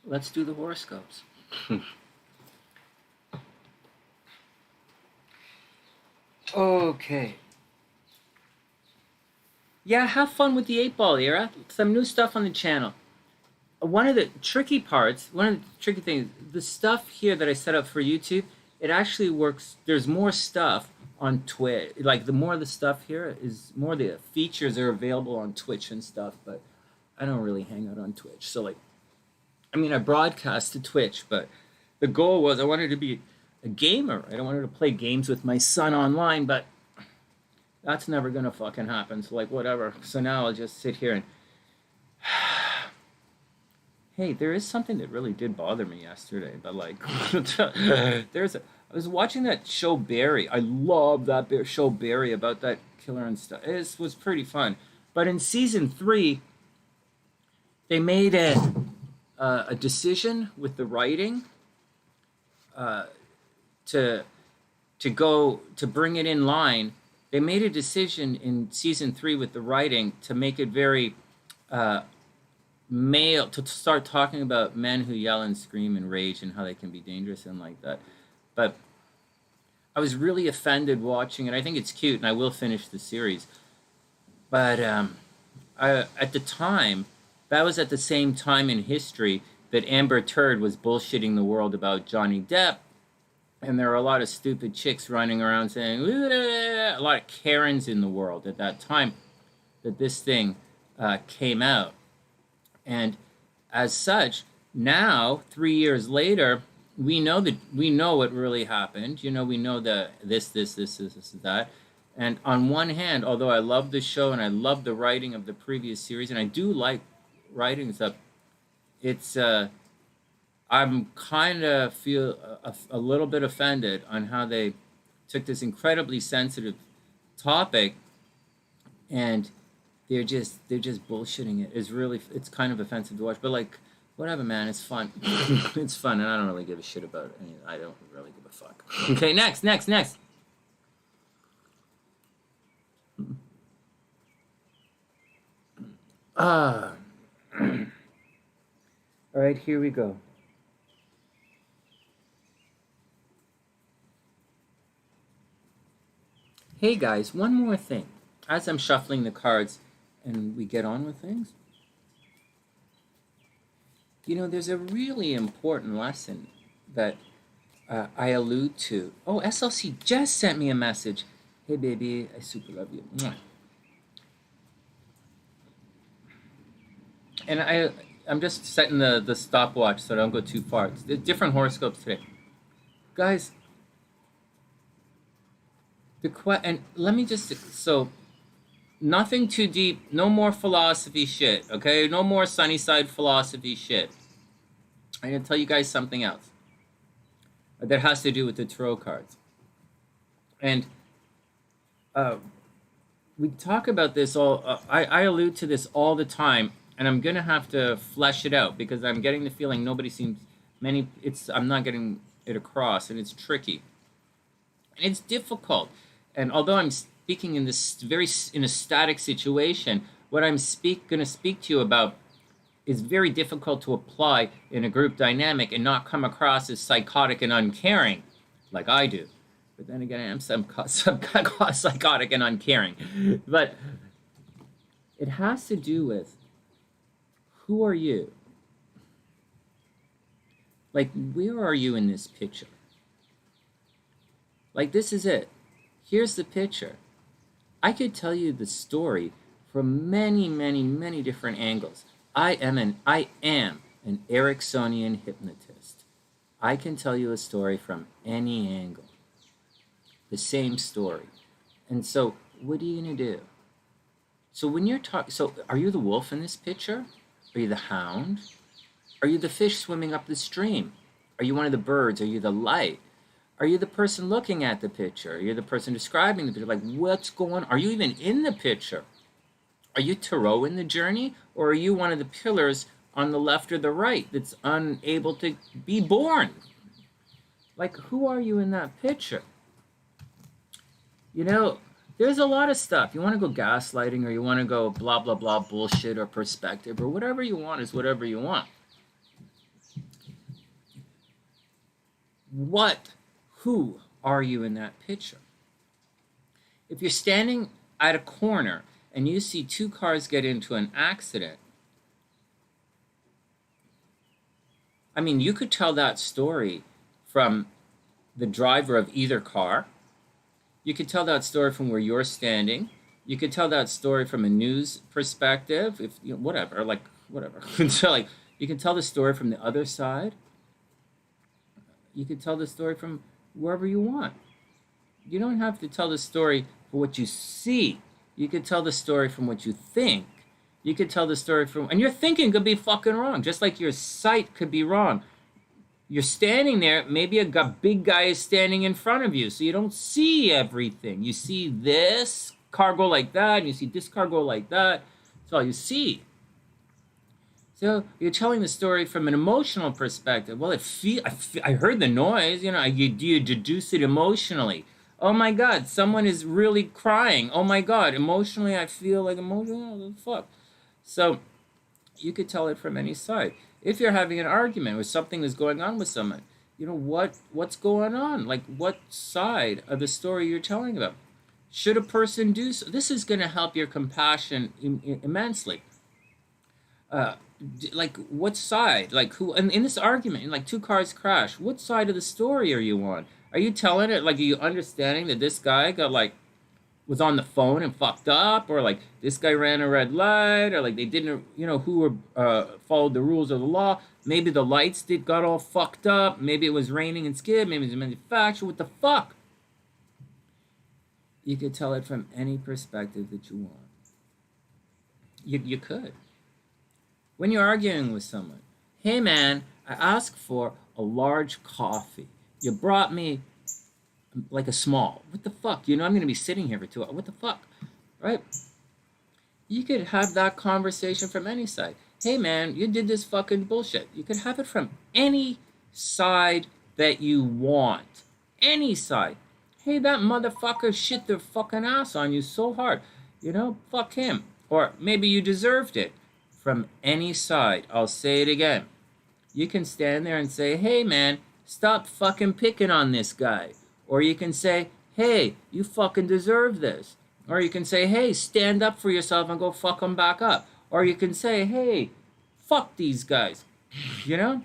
let's do the horoscopes. Okay. Yeah, have fun with the 8-ball era. Some new stuff on the channel. One of the tricky parts, one of the tricky things, the stuff here that I set up for YouTube, it actually works. There's more stuff on Twitch. Like, the more the stuff here is, more the features are available on Twitch and stuff, but I don't really hang out on Twitch. So, like, I mean, I broadcast to Twitch, but the goal was I wanted to be a gamer. I don't want to play games with my son online, but that's never going to fucking happen. So, like, whatever. So now I'll just sit here and... Hey, there is something that really did bother me yesterday, but, like, I was watching that show Barry. I love that show Barry about that killer and stuff. It was pretty fun. But in season 3, they made a decision with the writing to bring it in line. They made a decision in season 3 with the writing to make it very male, to start talking about men who yell and scream and rage and how they can be dangerous and like that. But I was really offended watching it. I think it's cute, and I will finish the series. But at the time, that was at the same time in history that Amber Turd was bullshitting the world about Johnny Depp. And there were a lot of stupid chicks running around saying, a lot of Karens in the world at that time that this thing came out. And as such, now, 3 years later, we know what really happened. You know, we know the this, that. And on one hand, although I love the show and I love the writing of the previous series, and I do like writing stuff, it's I'm kind of feel a little bit offended on how they took this incredibly sensitive topic and they're just bullshitting it. It's kind of offensive to watch, but, like, whatever, man, it's fun. It's fun, and I don't really give a shit about it. I don't really give a fuck. Okay, next. All right, here we go. Hey guys, one more thing. As I'm shuffling the cards and we get on with things, you know, there's a really important lesson that I allude to. Oh, SLC just sent me a message. Hey baby, I super love you. Mwah. And I'm just setting the stopwatch so I don't go too far. It's different horoscopes today. Guys, and let me just, so, nothing too deep, no more philosophy shit, okay? No more SunnySide philosophy shit. I'm going to tell you guys something else that has to do with the tarot cards. And we talk about this all, I allude to this all the time, and I'm going to have to flesh it out because I'm getting the feeling I'm not getting it across, and it's tricky. And it's difficult. And although I'm speaking in a static situation, what I'm going to speak to you about is very difficult to apply in a group dynamic and not come across as psychotic and uncaring, like I do. But then again, I am some psychotic and uncaring. But it has to do with, who are you? Like, where are you in this picture? Like, this is it. Here's the picture. I could tell you the story from many, many, many different angles. I am an Ericksonian hypnotist. I can tell you a story from any angle. The same story. And so, what are you going to do? So when you're talking, so are you the wolf in this picture? Are you the hound? Are you the fish swimming up the stream? Are you one of the birds? Are you the light? Are you the person looking at the picture? Are you the person describing the picture? Like, what's going on? Are you even in the picture? Are you Tarot in the journey? Or are you one of the pillars on the left or the right that's unable to be born? Like, who are you in that picture? You know, there's a lot of stuff. You want to go gaslighting, or you want to go blah, blah, blah bullshit, or perspective, or whatever you want is whatever you want. who are you in that picture? If you're standing at a corner and you see two cars get into an accident, I mean, you could tell that story from the driver of either car. You could tell that story from where you're standing. You could tell that story from a news perspective, if you know, whatever. So like you can tell the story from the other side. You could tell the story from wherever you want. You don't have to tell the story for what you see. You could tell the story from what you think. You could tell the story from, and your thinking could be fucking wrong, just like your sight could be wrong. You're standing there, maybe a big guy is standing in front of you, so you don't see everything. You see this car go like that, and you see this car go like that. That's all you see. So you're telling the story from an emotional perspective. Well, I heard the noise, you know, you deduce it emotionally. Oh my God, someone is really crying. Oh my God, emotionally, I feel like emotional. What the fuck? So you could tell it from any side. If you're having an argument or something is going on with someone, you know, what's going on? Like, what side of the story you're telling about? Should a person do so? This is going to help your compassion immensely. Like, what side? Like, who? And in this argument, like two cars crash, what side of the story are you on? Are you telling it, like, are you understanding that this guy got, like, was on the phone and fucked up, or like this guy ran a red light, or like they didn't, you know, who followed the rules of the law? Maybe the lights got all fucked up. Maybe it was raining and skid. Maybe it was a manufacturer. What the fuck? You could tell it from any perspective that you want. You could. When you're arguing with someone, hey man, I asked for a large coffee. You brought me like a small. What the fuck? You know, I'm going to be sitting here for 2 hours. What the fuck? Right? You could have that conversation from any side. Hey, man, you did this fucking bullshit. You could have it from any side that you want. Any side. Hey, that motherfucker shit their fucking ass on you so hard. You know, fuck him. Or maybe you deserved it. From any side. I'll say it again. You can stand there and say, hey, man, stop fucking picking on this guy. Or you can say, hey, you fucking deserve this. Or you can say, hey, stand up for yourself and go fuck them back up. Or you can say, hey, fuck these guys. You know?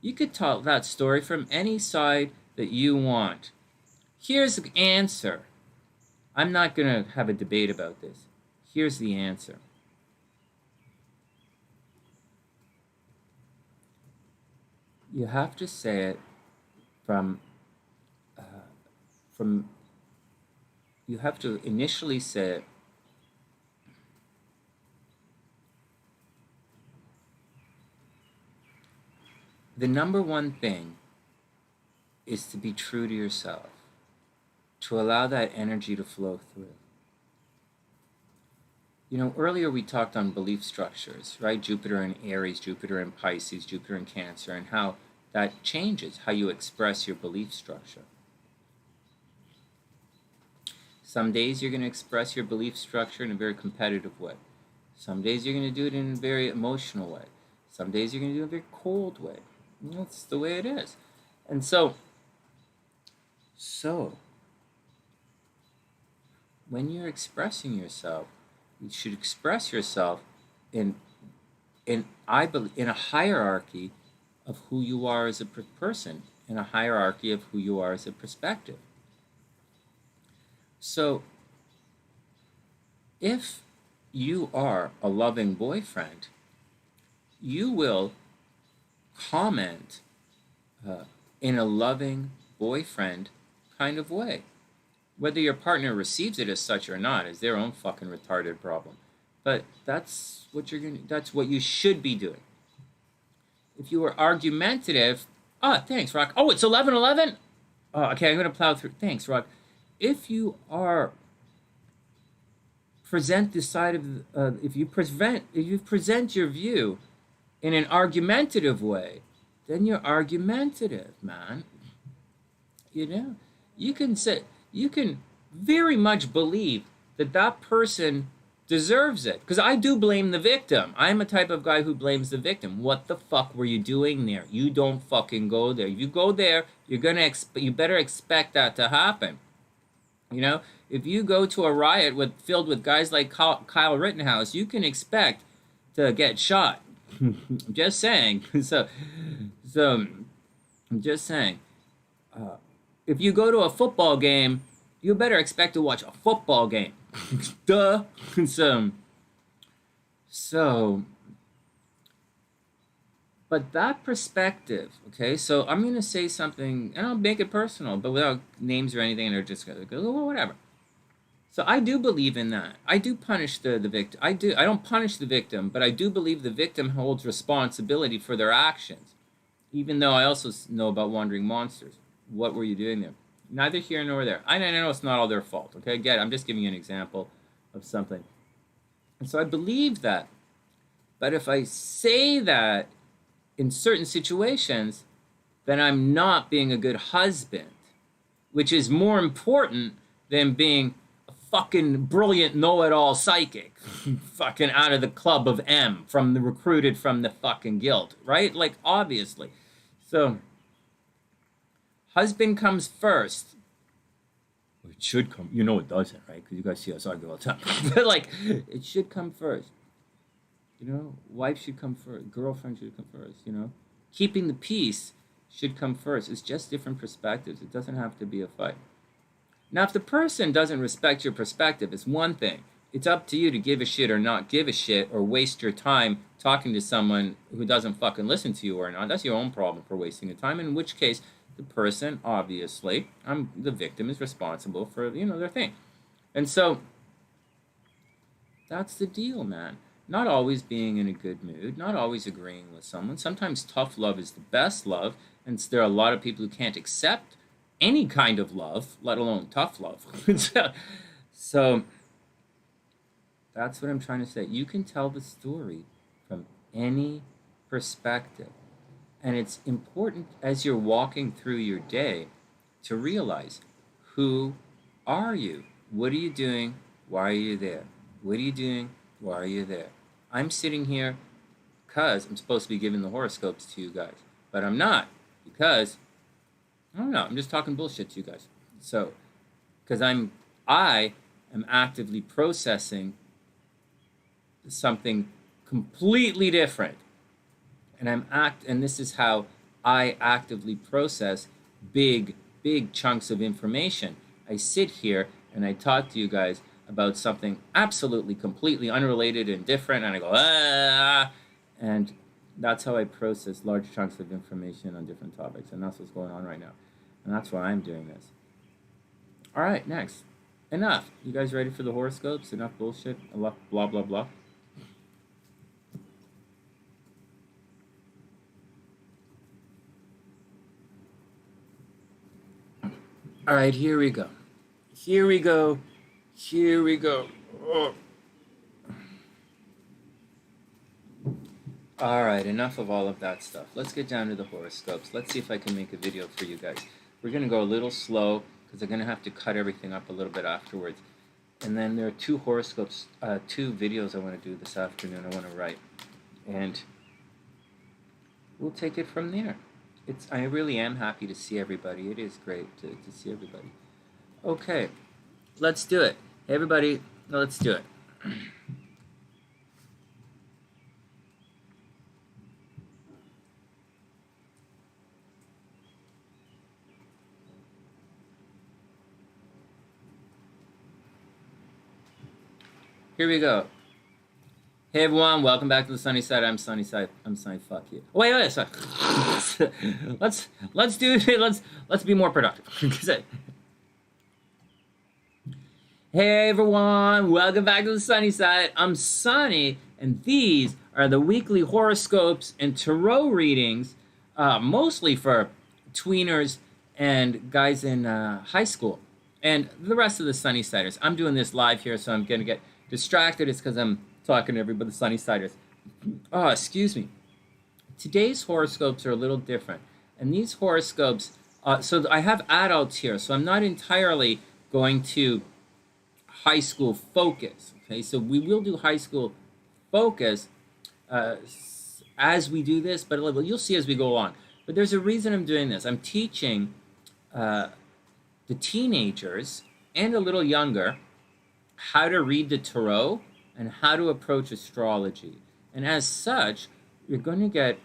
You could tell that story from any side that you want. Here's the answer. I'm not going to have a debate about this. Here's the answer. You have to say it from you have to initially say, the number one thing is to be true to yourself, to allow that energy to flow through. You know, earlier we talked on belief structures, right? Jupiter in Aries, Jupiter in Pisces, Jupiter in Cancer, and how that changes how you express your belief structure. Some days you're going to express your belief structure in a very competitive way. Some days you're going to do it in a very emotional way. Some days you're going to do it in a very cold way. That's the way it is. And so when you're expressing yourself, you should express yourself in a hierarchy of who you are as a person, in a hierarchy of who you are as a perspective. So if you are a loving boyfriend, you will comment in a loving boyfriend kind of way. Whether your partner receives it as such or not is their own fucking retarded problem. But that's what that's what you should be doing. If you were argumentative, thanks, Rock. Oh, it's 11:11? Oh, okay, I'm going to plow through. Thanks, Rock. If you are present the side of if you present your view in an argumentative way, then you're argumentative, man. You know, you can very much believe that person deserves it. Because I do blame the victim. I'm a type of guy who blames the victim. What the fuck were you doing there? You don't fucking go there. If you go there, you're gonna you better expect that to happen. You know, if you go to a riot filled with guys like Kyle Rittenhouse, you can expect to get shot. I'm just saying. So I'm just saying. If you go to a football game, you better expect to watch a football game. Duh. So, but that perspective, okay, so I'm going to say something, and I'll make it personal, but without names or anything, and they're just going to go, well, whatever. So I do believe in that. I do punish the victim. I don't punish the victim, but I do believe the victim holds responsibility for their actions, even though I also know about wandering monsters. What were you doing there? Neither here nor there. I know it's not all their fault, okay? Again, I'm just giving you an example of something. And so I believe that. But if I say that in certain situations, then I'm not being a good husband, which is more important than being a fucking brilliant know-it-all psychic, fucking out of the club of M, recruited from the fucking guild, right? Like, obviously. So, husband comes first. It should come. You know it doesn't, right? Because you guys see us argue all the time. But, like, it should come first. You know, wife should come first. Girlfriend should come first, you know. Keeping the peace should come first. It's just different perspectives. It doesn't have to be a fight. Now, if the person doesn't respect your perspective, it's one thing. It's up to you to give a shit or not give a shit or waste your time talking to someone who doesn't fucking listen to you or not. That's your own problem for wasting your time, in which case the person, obviously, the victim is responsible for, you know, their thing. And so that's the deal, man. Not always being in a good mood, not always agreeing with someone. Sometimes tough love is the best love, and there are a lot of people who can't accept any kind of love, let alone tough love. So that's what I'm trying to say. You can tell the story from any perspective. And it's important as you're walking through your day to realize, who are you? What are you doing? Why are you there? What are you doing? Why are you there? I'm sitting here because I'm supposed to be giving the horoscopes to you guys, but I'm not, because I don't know, I'm just talking bullshit to you guys. So, because I am actively processing something completely different. And this is how I actively process big chunks of information. I sit here and I talk to you guys about something absolutely, completely unrelated and different, and I go, and that's how I process large chunks of information on different topics, and that's what's going on right now. And that's why I'm doing this. All right, next. Enough. You guys ready for the horoscopes? Enough bullshit? Enough blah, blah, blah. All right, here we go. Here we go. Here we go. Oh. All right, enough of all of that stuff. Let's get down to the horoscopes. Let's see if I can make a video for you guys. We're going to go a little slow because I'm going to have to cut everything up a little bit afterwards. And then there are two horoscopes, two videos I want to do this afternoon I want to write. And we'll take it from there. I really am happy to see everybody. It is great to see everybody. Okay, let's do it. Hey, everybody, let's do it. Here we go. Hey everyone, welcome back to the SunnySide. I'm SunnySide. I'm Sunny. Fuck you. Wait, sorry. let's do it. Let's be more productive. Hey everyone, welcome back to the SunnySide. I'm Sunny, and these are the weekly horoscopes and tarot readings, mostly for tweeners and guys in high school, and the rest of the SunnySiders. I'm doing this live here, so I'm gonna get distracted. It's because I'm talking to everybody, the SunnySiders. Oh, excuse me. Today's horoscopes are a little different, and these horoscopes, so I have adults here, so I'm not entirely going to high school focus, Okay, so we will do high school focus as we do this, but you'll see as we go along. But there's a reason I'm doing this. I'm teaching the teenagers and a little younger how to read the tarot and how to approach astrology. And as such, you're going to get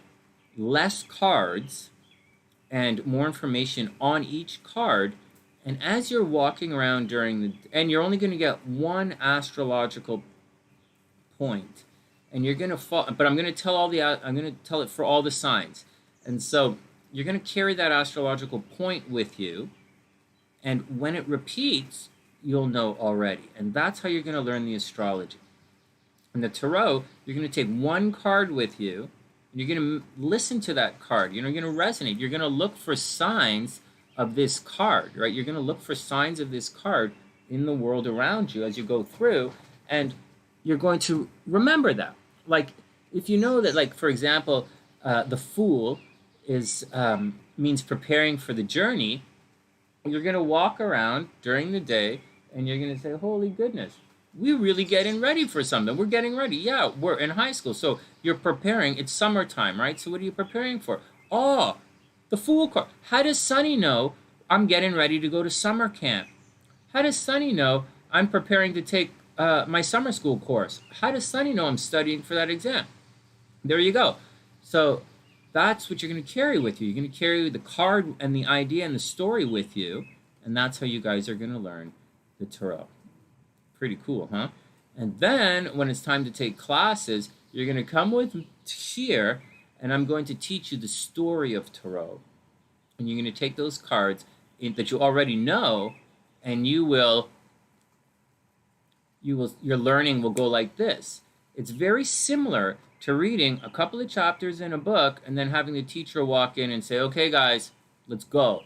less cards and more information on each card. And as you're walking around and you're only going to get one astrological point, and you're going to fall, but I'm going to tell it for all the signs. And so you're going to carry that astrological point with you, and when it repeats, you'll know already. And that's how you're going to learn the astrology. In the tarot, you're going to take one card with you, and you're going to listen to that card. You're going to resonate. You're going to look for signs of this card, right? You're going to look for signs of this card in the world around you as you go through, and you're going to remember that. Like, if you know that, like, for example, the Fool is means preparing for the journey, you're going to walk around during the day, and you're going to say, holy goodness, we're really getting ready for something. We're getting ready. Yeah, we're in high school. So you're preparing. It's summertime, right? So what are you preparing for? Oh, the Fool card. How does Sonny know I'm getting ready to go to summer camp? How does Sonny know I'm preparing to take my summer school course? How does Sonny know I'm studying for that exam? There you go. So that's what you're going to carry with you. You're going to carry the card and the idea and the story with you, and that's how you guys are going to learn the tarot. Pretty cool, huh? And then when it's time to take classes, you're going to come with here, and I'm going to teach you the story of tarot. And you're going to take those cards that you already know, and your learning will go like this. It's very similar to reading a couple of chapters in a book and then having the teacher walk in and say, okay, guys, let's go.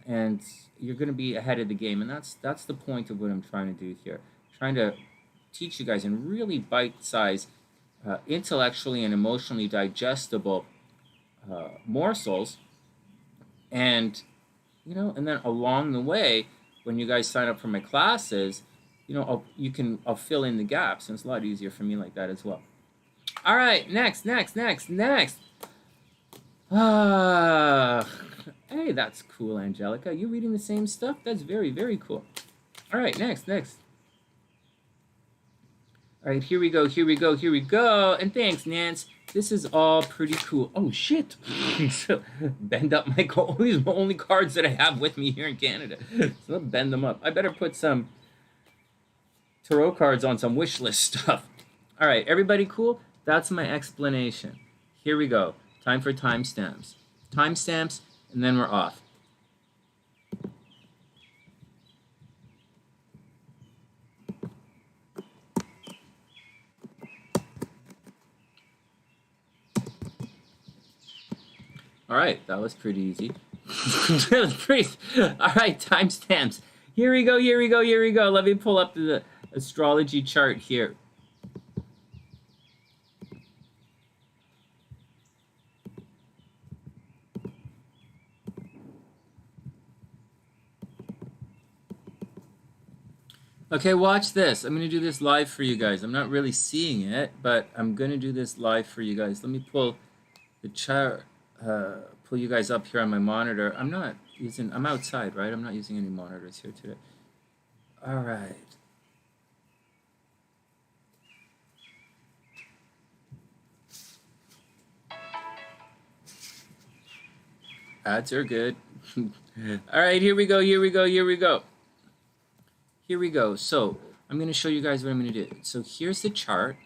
And you're going to be ahead of the game. And that's the point of what I'm trying to do here. Trying to teach you guys in really bite-sized, intellectually and emotionally digestible morsels. And, and then along the way, when you guys sign up for my classes, I'll fill in the gaps. And it's a lot easier for me like that as well. All right, next. Hey, that's cool, Angelica. You reading the same stuff? That's very, very cool. All right, next. All right, here we go. And thanks, Nance. This is all pretty cool. Oh, shit. So, bend up my cards. These are the only cards that I have with me here in Canada. So let's bend them up. I better put some tarot cards on some wish list stuff. All right, everybody cool? That's my explanation. Here we go. Time for timestamps. Timestamps, and then we're off. All right, that was pretty easy. That was pretty. All right, timestamps. Here we go. Let me pull up the astrology chart here. Okay, watch this. I'm going to do this live for you guys. I'm not really seeing it, but I'm going to do this live for you guys. Let me pull the chart, pull you guys up here on my monitor. I'm outside, right? I'm not using any monitors here today. All right. Ads are good. All right, here we go. So I'm going to show you guys what I'm going to do. So here's the chart,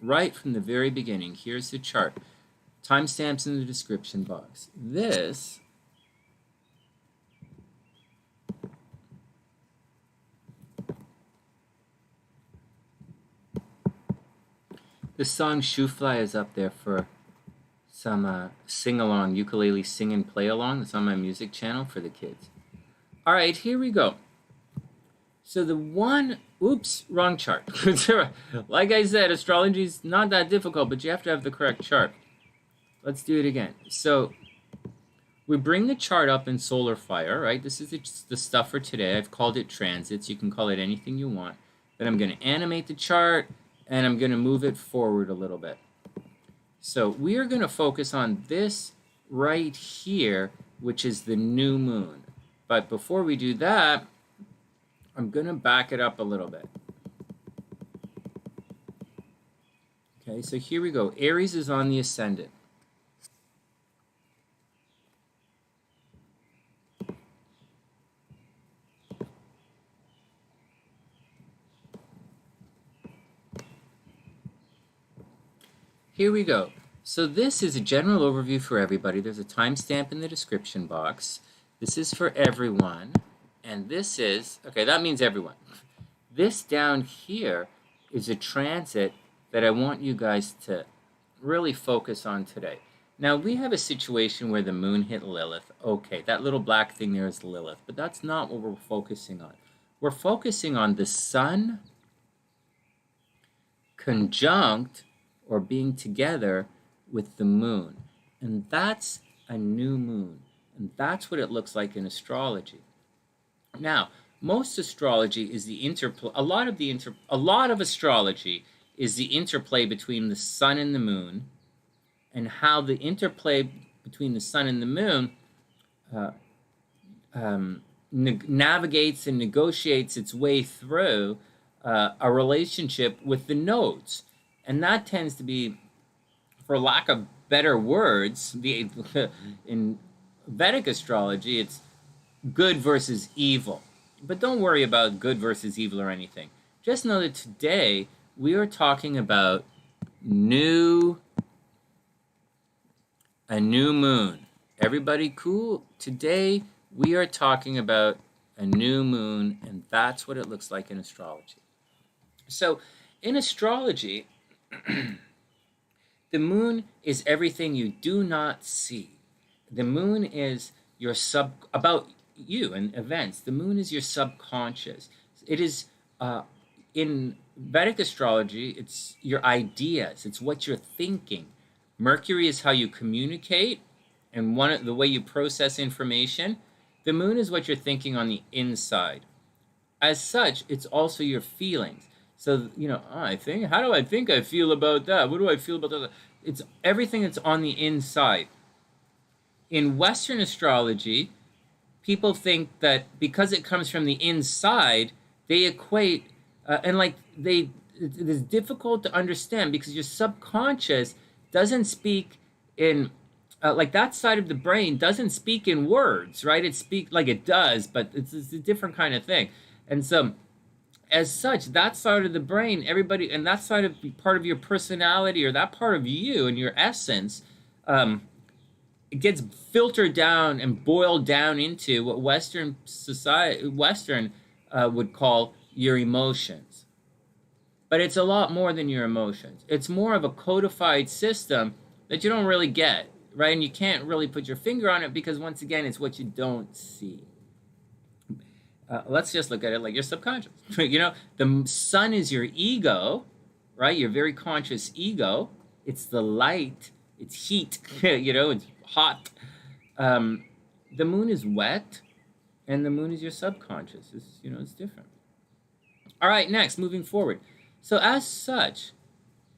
right from the very beginning. Here's the chart. Timestamps in the description box. This song Shoe Fly is up there for some sing-along, ukulele sing and play along. It's on my music channel for the kids. All right, here we go. So oops, wrong chart. Like I said, astrology is not that difficult, but you have to have the correct chart. Let's do it again. So we bring the chart up in Solar Fire, right? This is the stuff for today. I've called it transits. You can call it anything you want. then I'm going to animate the chart, and I'm going to move it forward a little bit. So we are going to focus on this right here, which is the new moon. But before we do that, I'm going to back it up a little bit. Okay, so here we go. Aries is on the ascendant. Here we go. So this is a general overview for everybody. There's a timestamp in the description box. This is for everyone. And this is, okay, that means everyone. This down here is a transit that I want you guys to really focus on today. Now, we have a situation where the moon hit Lilith. Okay, that little black thing there is Lilith, but that's not what we're focusing on. We're focusing on the sun conjunct or being together with the moon. And that's a new moon. And that's what it looks like in astrology. Now, most astrology is the interplay, a lot of astrology is the interplay between the sun and the moon, and how the interplay between the sun and the moon navigates and negotiates its way through a relationship with the nodes. And that tends to be, for lack of better words, in Vedic astrology, it's good versus evil. But don't worry about good versus evil or anything. Just know that today we are talking about a new moon. Everybody cool? Today we are talking about a new moon, and that's what it looks like in astrology. So in astrology, the moon is everything you do not see. The moon is your about you and events. The moon is your subconscious. It is in Vedic astrology, it's your ideas. It's what you're thinking. Mercury is how you communicate and the way you process information. The moon is what you're thinking on the inside. As such, it's also your feelings. So, how do I think I feel about that? What do I feel about that? It's everything that's on the inside. In Western astrology, people think that because it comes from the inside, they equate, it's difficult to understand because your subconscious doesn't speak in, that side of the brain doesn't speak in words, right? It speaks like it does, but it's a different kind of thing. And so, as such, that side of the brain, everybody, and that side of part of your personality or that part of you and your essence, it gets filtered down and boiled down into what Western society, would call your emotions. But it's a lot more than your emotions. It's more of a codified system that you don't really get, right? And you can't really put your finger on it because, once again, it's what you don't see. Let's just look at it like your subconscious. The sun is your ego, right? Your very conscious ego. It's the light. It's heat. It's hot. The moon is wet, and the moon is your subconscious. It's different. All right, next, moving forward. So as such,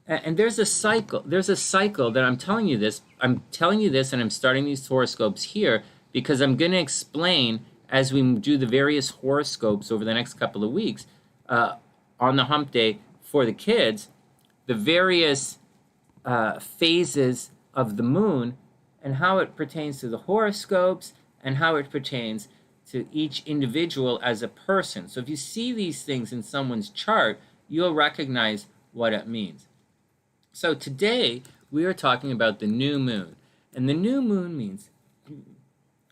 and there's a cycle. There's a cycle that I'm telling you this. I'm telling you this, and I'm starting these horoscopes here because I'm going to explain as we do the various horoscopes over the next couple of weeks on the hump day for the kids, the various phases of the moon and how it pertains to the horoscopes and how it pertains to each individual as a person. So if you see these things in someone's chart, you'll recognize what it means. So today we are talking about the new moon. And the new moon means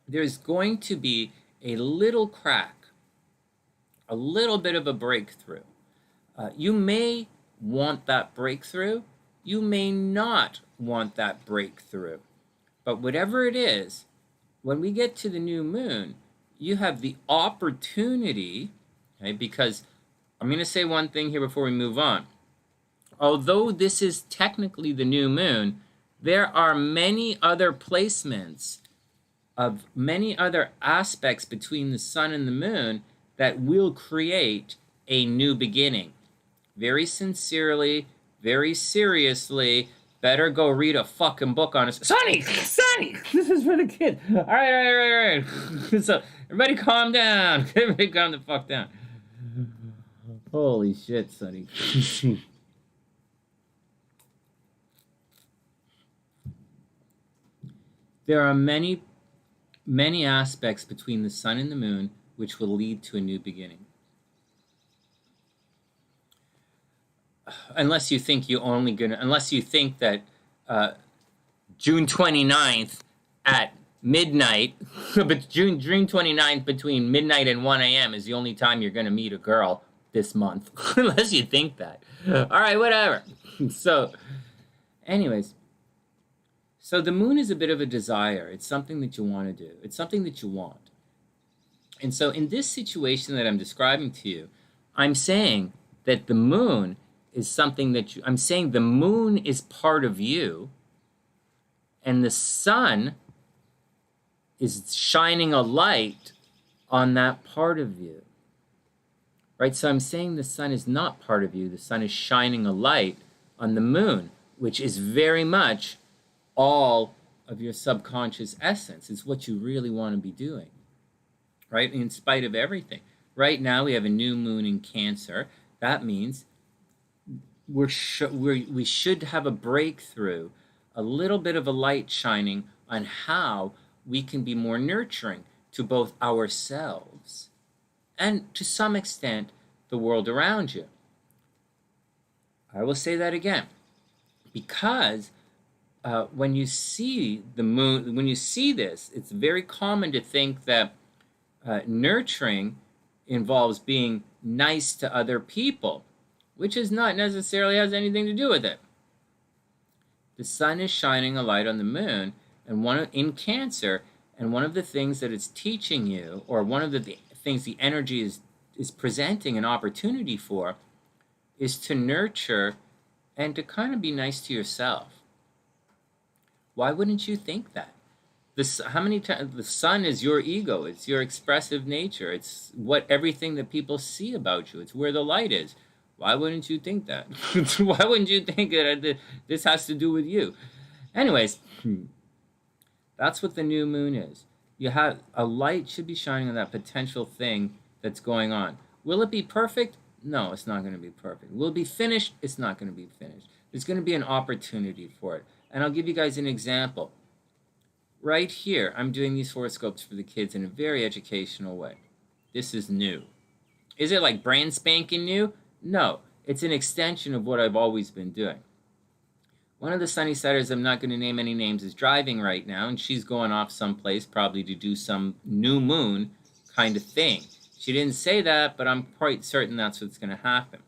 there's going to be a little crack, a little bit of a breakthrough. You may want that breakthrough. You may not want that breakthrough. But whatever it is, when we get to the new moon, you have the opportunity, okay, because I'm going to say one thing here before we move on. Although this is technically the new moon, there are many other placements of many other aspects between the sun and the moon that will create a new beginning. Very sincerely, very seriously, better go read a fucking book on it. Sonny! Sonny! This is for the kids. All right. So, everybody calm down. Everybody calm the fuck down. Holy shit, Sonny. There are many aspects between the sun and the moon which will lead to a new beginning. Unless you think that June 29th at midnight, but June 29th between midnight and 1 a.m. is the only time you're going to meet a girl this month. Unless you think that. All right, whatever. So, anyways, so the moon is a bit of a desire. It's something that you want to do. It's something that you want. And so in this situation that I'm describing to you, I'm saying that the moon is something that I'm saying the moon is part of you, and the sun is shining a light on that part of you. Right? So I'm saying the sun is not part of you. The sun is shining a light on the moon, which is very much all of your subconscious essence. It's what you really want to be doing. Right? In spite of everything. Right now we have a new moon in Cancer. That means we should have a breakthrough, a little bit of a light shining on how we can be more nurturing to both ourselves and, to some extent, the world around you. I will say that again, because when you see the moon, when you see this, it's very common to think that nurturing involves being nice to other people, which is not necessarily has anything to do with it. The sun is shining a light on the moon, and in Cancer, and one of the things that it's teaching you, or one of the things the energy is presenting an opportunity for, is to nurture and to kind of be nice to yourself. Why wouldn't you think that? How many times the sun is your ego? It's your expressive nature. It's what everything that people see about you. It's where the light is. Why wouldn't you think that? Why wouldn't you think that this has to do with you? Anyways, that's what the new moon is. You have a light should be shining on that potential thing that's going on. Will it be perfect? No, it's not going to be perfect. Will it be finished? It's not going to be finished. There's going to be an opportunity for it. And I'll give you guys an example. Right here, I'm doing these horoscopes for the kids in a very educational way. This is new. Is it like brand spanking new? No, it's an extension of what I've always been doing. One of the SunnySiders, I'm not going to name any names, is driving right now, and she's going off someplace probably to do some new moon kind of thing. She didn't say that, but I'm quite certain that's what's going to happen.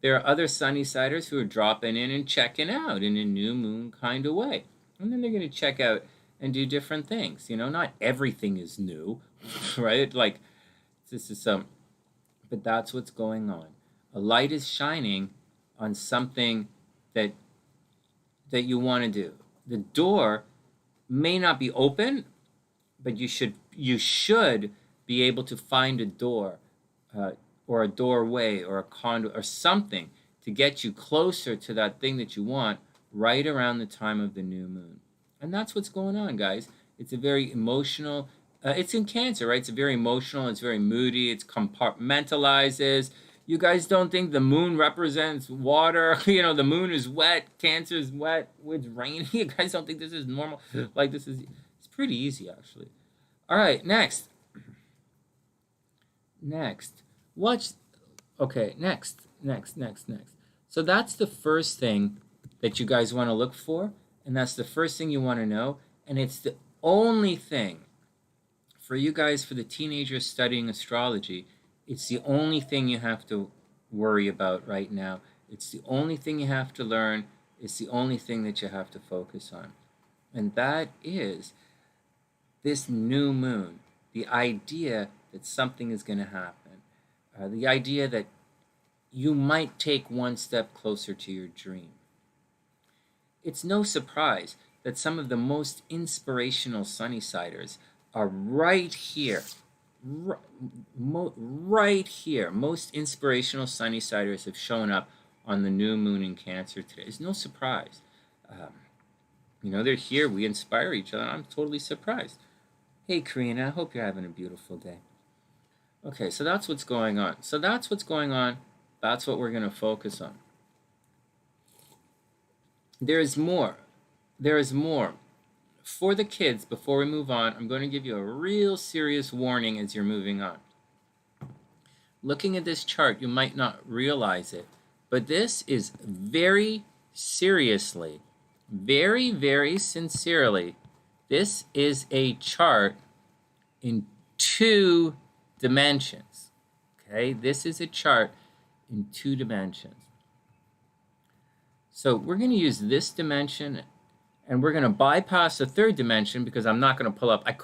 There are other SunnySiders who are dropping in and checking out in a new moon kind of way. And then they're going to check out and do different things. You know, not everything is new, right? Like, this is but that's what's going on. A light is shining on something that you want to do. The door may not be open, but you should be able to find a door or a doorway or a conduit or something to get you closer to that thing that you want right around the time of the new moon. And that's what's going on, guys. It's a very emotional, it's in Cancer, right? It's very emotional, it's very moody, it compartmentalizes. You guys don't think the moon represents water? You know, the moon is wet, Cancer is wet, it's rainy. You guys don't think this is normal? Like, it's pretty easy, actually. All right, next. Okay, next. So that's the first thing that you guys want to look for, and that's the first thing you want to know, and it's the only thing for you guys, for the teenagers studying astrology. It's the only thing you have to worry about right now. It's the only thing you have to learn. It's the only thing that you have to focus on. And that is this new moon, the idea that something is going to happen, the idea that you might take one step closer to your dream. It's no surprise that some of the most inspirational SunnySiders are right here right here. Most inspirational Sunny-siders have shown up on the new moon in Cancer today. It's no surprise. You know, they're here. We inspire each other. I'm totally surprised. Hey, Karina, I hope you're having a beautiful day. Okay, so that's what's going on. So that's what's going on. That's what we're going to focus on. There is more. There is more. For the kids, before we move on, I'm going to give you a real serious warning as you're moving on. Looking at this chart, you might not realize it, but this is very seriously, very, very sincerely, this is a chart in 2 dimensions. Okay, this is a chart in 2 dimensions. So we're going to use this dimension, and we're going to bypass the 3rd dimension because I'm not going to pull up. I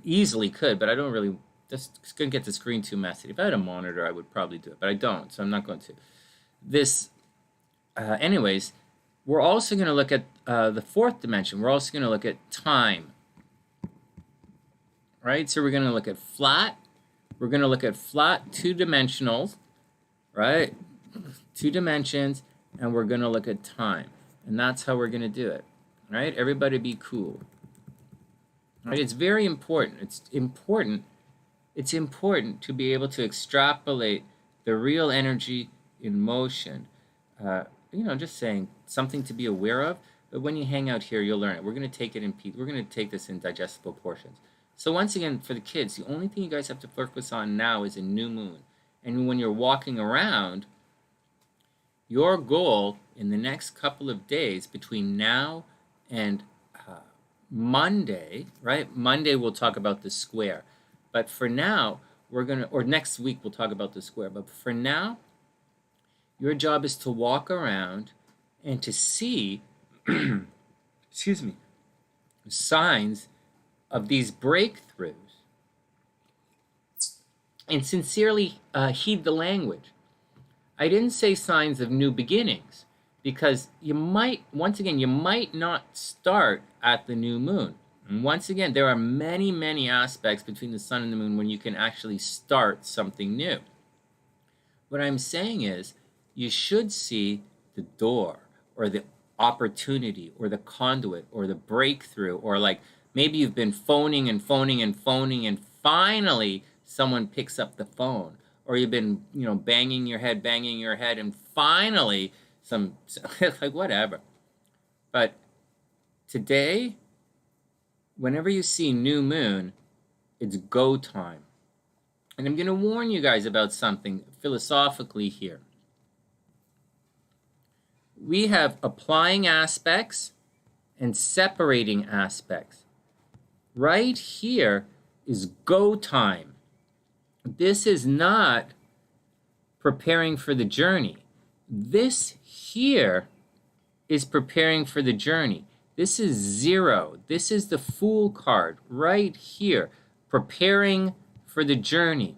easily could, but I don't really. It's going to get the screen too messy. If I had a monitor, I would probably do it, but I don't, so I'm not going to. This, anyways, we're also going to look at the 4th dimension. We're also going to look at time. Right? So we're going to look at flat. We're going to look at flat 2-dimensionals, right? 2 dimensions, and we're going to look at time. And that's how we're going to do it. Right? Everybody be cool. Right? It's very important. It's important to be able to extrapolate the real energy in motion. You know, just saying something to be aware of. But when you hang out here, you'll learn it. We're going to take it in pieces. We're going to take this in digestible portions. So once again, for the kids, the only thing you guys have to focus on now is a new moon. And when you're walking around, your goal in the next couple of days between now and Monday, right? Monday we'll talk about the square. But for now, we're going to, or next week we'll talk about the square. But for now, your job is to walk around and to see, excuse me, signs of these breakthroughs. And sincerely heed the language. I didn't say signs of new beginnings because you might, once again, you might not start at the new moon. And once again, there are many, many aspects between the sun and the moon when you can actually start something new. What I'm saying is you should see the door or the opportunity or the conduit or the breakthrough, or like maybe you've been phoning and phoning and phoning and finally someone picks up the phone, or you've been, you know, banging your head and finally some like whatever. But today, whenever you see new moon, it's go time. And I'm going to warn you guys about something philosophically here. We have applying aspects and separating aspects. Right here is go time. This is not preparing for the journey. This here is preparing for the journey. This is 0. This is the Fool card right here, preparing for the journey.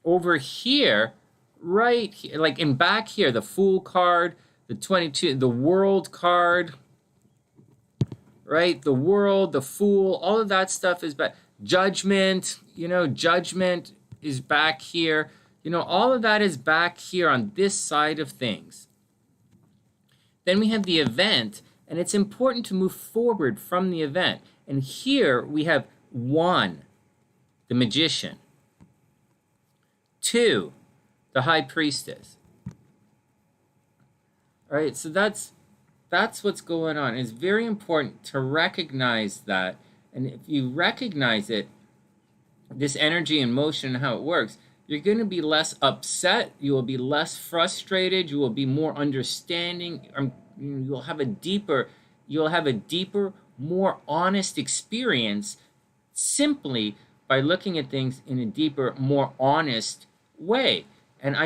Over here, right here, like in back here, the Fool card, the 22, the World card, right? The World, the Fool, all of that stuff is back. Judgment, you know, Judgment is back here. You know, all of that is back here on this side of things. Then we have the event, and it's important to move forward from the event. And here we have 1, the Magician. 2, the High Priestess. All right, so that's what's going on. It's very important to recognize that. And if you recognize it, this energy and motion and how it works, you're going to be less upset. You will be less frustrated. You will be more understanding. You'll have a deeper, more honest experience simply by looking at things in a deeper, more honest way. And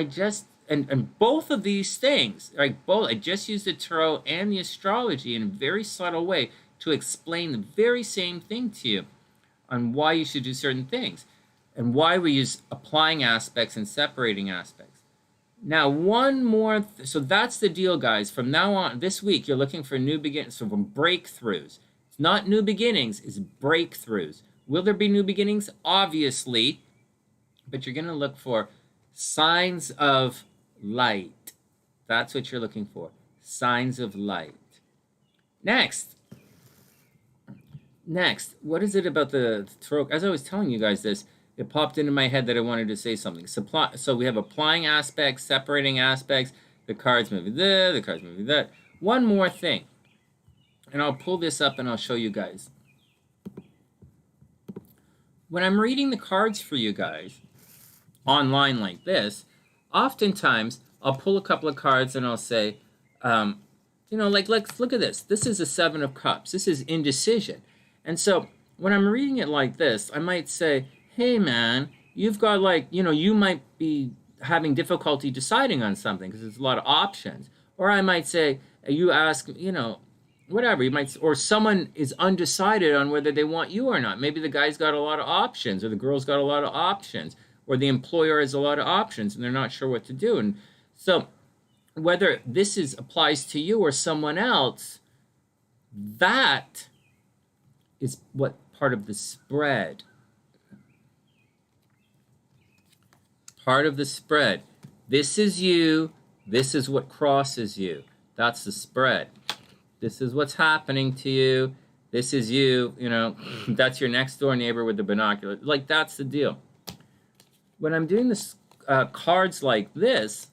and both of these things, like both, I just used the tarot and the astrology in a very subtle way to explain the very same thing to you on why you should do certain things and why we use applying aspects and separating aspects. Now, one more, so that's the deal, guys. From now on, this week, you're looking for new beginnings, so from breakthroughs. It's not new beginnings, it's breakthroughs. Will there be new beginnings? Obviously, but you're going to look for signs of light. That's what you're looking for. Signs of light. Next, what is it about the tarot? As I was telling you guys this, it popped into my head that I wanted to say something. So we have applying aspects, separating aspects, the cards moving there, the cards moving that. One more thing, and I'll pull this up and I'll show you guys. When I'm reading the cards for you guys online like this, oftentimes I'll pull a couple of cards and I'll say, like, let's look at this. This is a 7 of Cups. This is indecision. And so when I'm reading it like this, I might say, hey, man, you've got you might be having difficulty deciding on something because there's a lot of options. Or I might say, you ask, whatever. You might, or someone is undecided on whether they want you or not. Maybe the guy's got a lot of options, or the girl's got a lot of options, or the employer has a lot of options and they're not sure what to do. And so whether this applies to you or someone else, that is what part of the spread. Part of the spread. This is you. This is what crosses you. That's the spread. This is what's happening to you. This is you. That's your next door neighbor with the binoculars. Like, that's the deal. When I'm doing this cards like this,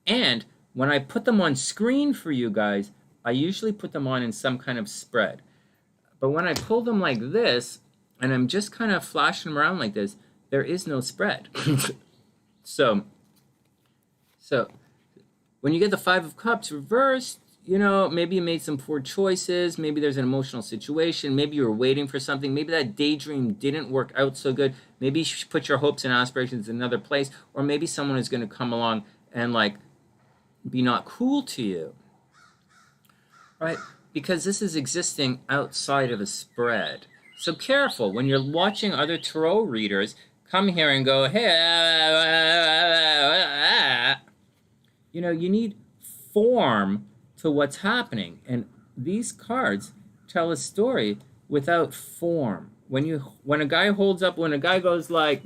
and when I put them on screen for you guys, I usually put them on in some kind of spread. But when I pull them like this, and I'm just kind of flashing them around like this, there is no spread. So when you get the 5 of Cups reversed, maybe you made some poor choices. Maybe there's an emotional situation. Maybe you were waiting for something. Maybe that daydream didn't work out so good. Maybe you should put your hopes and aspirations in another place. Or maybe someone is going to come along and be not cool to you. Right? Because this is existing outside of a spread. So careful. When you're watching other tarot readers come here and go, hey, you need form to what's happening. And these cards tell a story without form. When a guy holds up, when a guy goes like,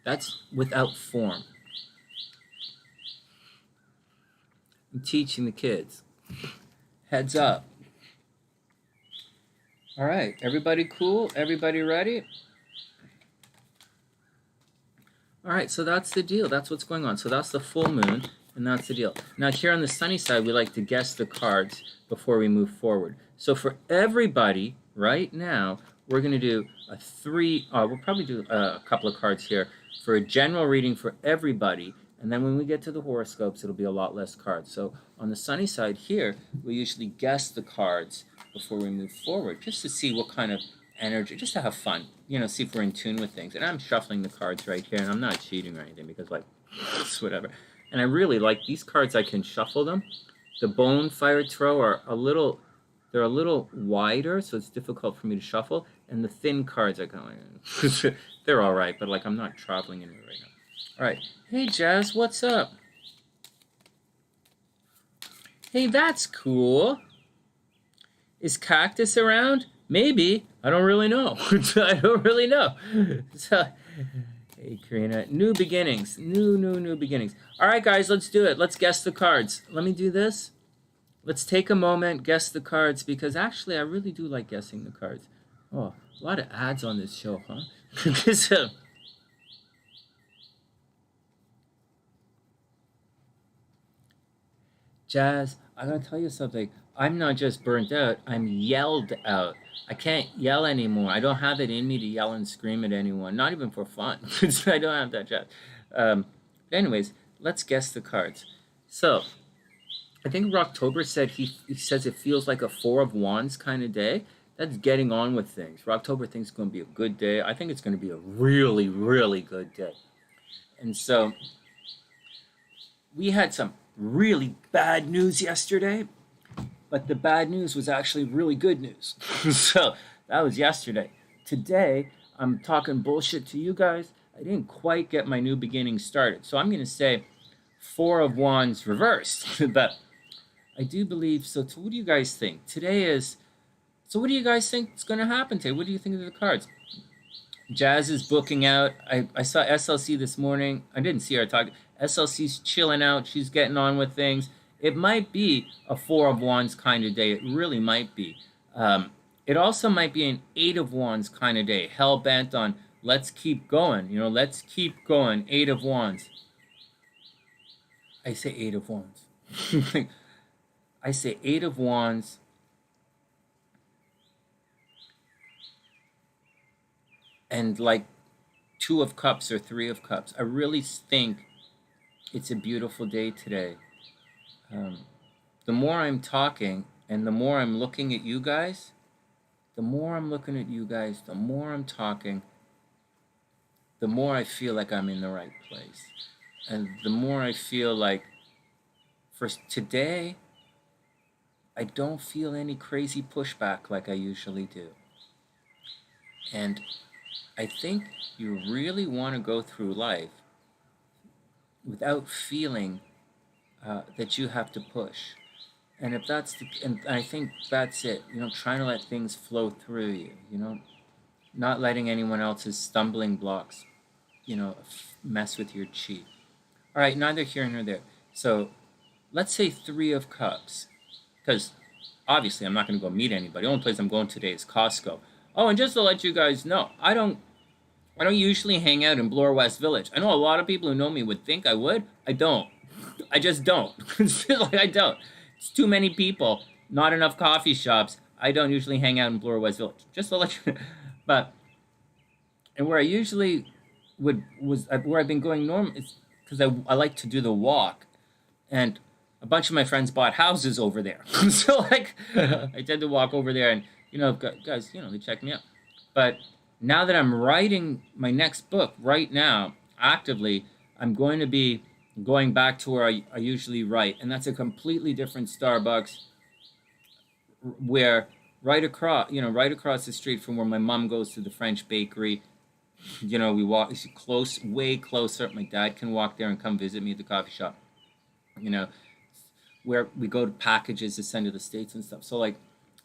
that's without form. I'm teaching the kids. Heads up. All right, everybody cool? Everybody ready? All right, so that's the deal. That's what's going on. So that's the full moon, and that's the deal. Now, here on the sunny side, we like to guess the cards before we move forward. So for everybody, right now, we're going to do we'll probably do a couple of cards here for a general reading for everybody. And then when we get to the horoscopes, it'll be a lot less cards. So on the sunny side here, we usually guess the cards before we move forward, just to see what kind of energy, just to have fun, see if we're in tune with things. And I'm shuffling the cards right here, and I'm not cheating or anything because, it's whatever. And I really like these cards. I can shuffle them. The bone fire tarot are they're a little wider, so it's difficult for me to shuffle. And the thin cards are kind of, they're all right, but I'm not traveling anywhere right now. All right. Hey, Jazz, what's up? Hey, that's cool. Is Cactus around? Maybe. I don't really know. I don't really know. So, hey, Karina. New beginnings. New beginnings. All right, guys, let's do it. Let's guess the cards. Let me do this. Let's take a moment, guess the cards, because actually I really do like guessing the cards. Oh, a lot of ads on this show, huh? Jazz, I gotta tell you something. I'm not just burnt out, I'm yelled out. I can't yell anymore. I don't have it in me to yell and scream at anyone, not even for fun. I don't have that jazz. Anyways, let's guess the cards. So, I think Rocktober said he says it feels like a 4 of Wands kind of day. That's getting on with things. Rocktober thinks it's going to be a good day. I think it's going to be a really, really good day. And so, we had some really bad news yesterday, but the bad news was actually really good news. So that was yesterday. Today, I'm talking bullshit to you guys. I didn't quite get my new beginning started. So I'm going to say 4 of Wands reversed. But I do believe, so what do you guys think? Today is So what do you guys think is going to happen today? What do you think of the cards? Jazz is booking out. I saw SLC this morning. I didn't see her talk. SLC's chilling out. She's getting on with things. It might be a Four of Wands kind of day. It really might be. It also might be an Eight of Wands kind of day. Hell bent on let's keep going. You know, let's keep going. Eight of Wands. I say Eight of Wands. I say Eight of Wands. And like Two of Cups or Three of Cups. I really think it's a beautiful day today. The more I'm talking and the more I'm looking at you guys, the more I'm talking, the more I feel like I'm in the right place. And the more I feel like for today, I don't feel any crazy pushback like I usually do. And I think you really want to go through life without feeling that you have to push. And if that's and I think that's it, you know, trying to let things flow through you, you know, not letting anyone else's stumbling blocks, you know, mess with your chi. All right, neither here nor there. So let's say Three of Cups, because obviously I'm not going to go meet anybody. The only place I'm going today is Costco. Oh, and just to let you guys know, I don't usually hang out in Bloor West Village. I know a lot of people who know me would think I would. I don't. I just don't. Like I don't. It's too many people, not enough coffee shops. I don't usually hang out in Bloor West Village. Just to let you know. But, and where I usually where I've been going normal is because I like to do the walk. And a bunch of my friends bought houses over there. So like, I tend to walk over there and, you know, guys, you know, they check me out. But now that I'm writing my next book right now, actively, I'm going to be going back to where I usually write. And that's a completely different Starbucks where right across the street from where my mom goes to the French bakery, you know, we walk, it's close, way closer. My dad can walk there and come visit me at the coffee shop, you know, where we go to packages to send to the States and stuff. So like,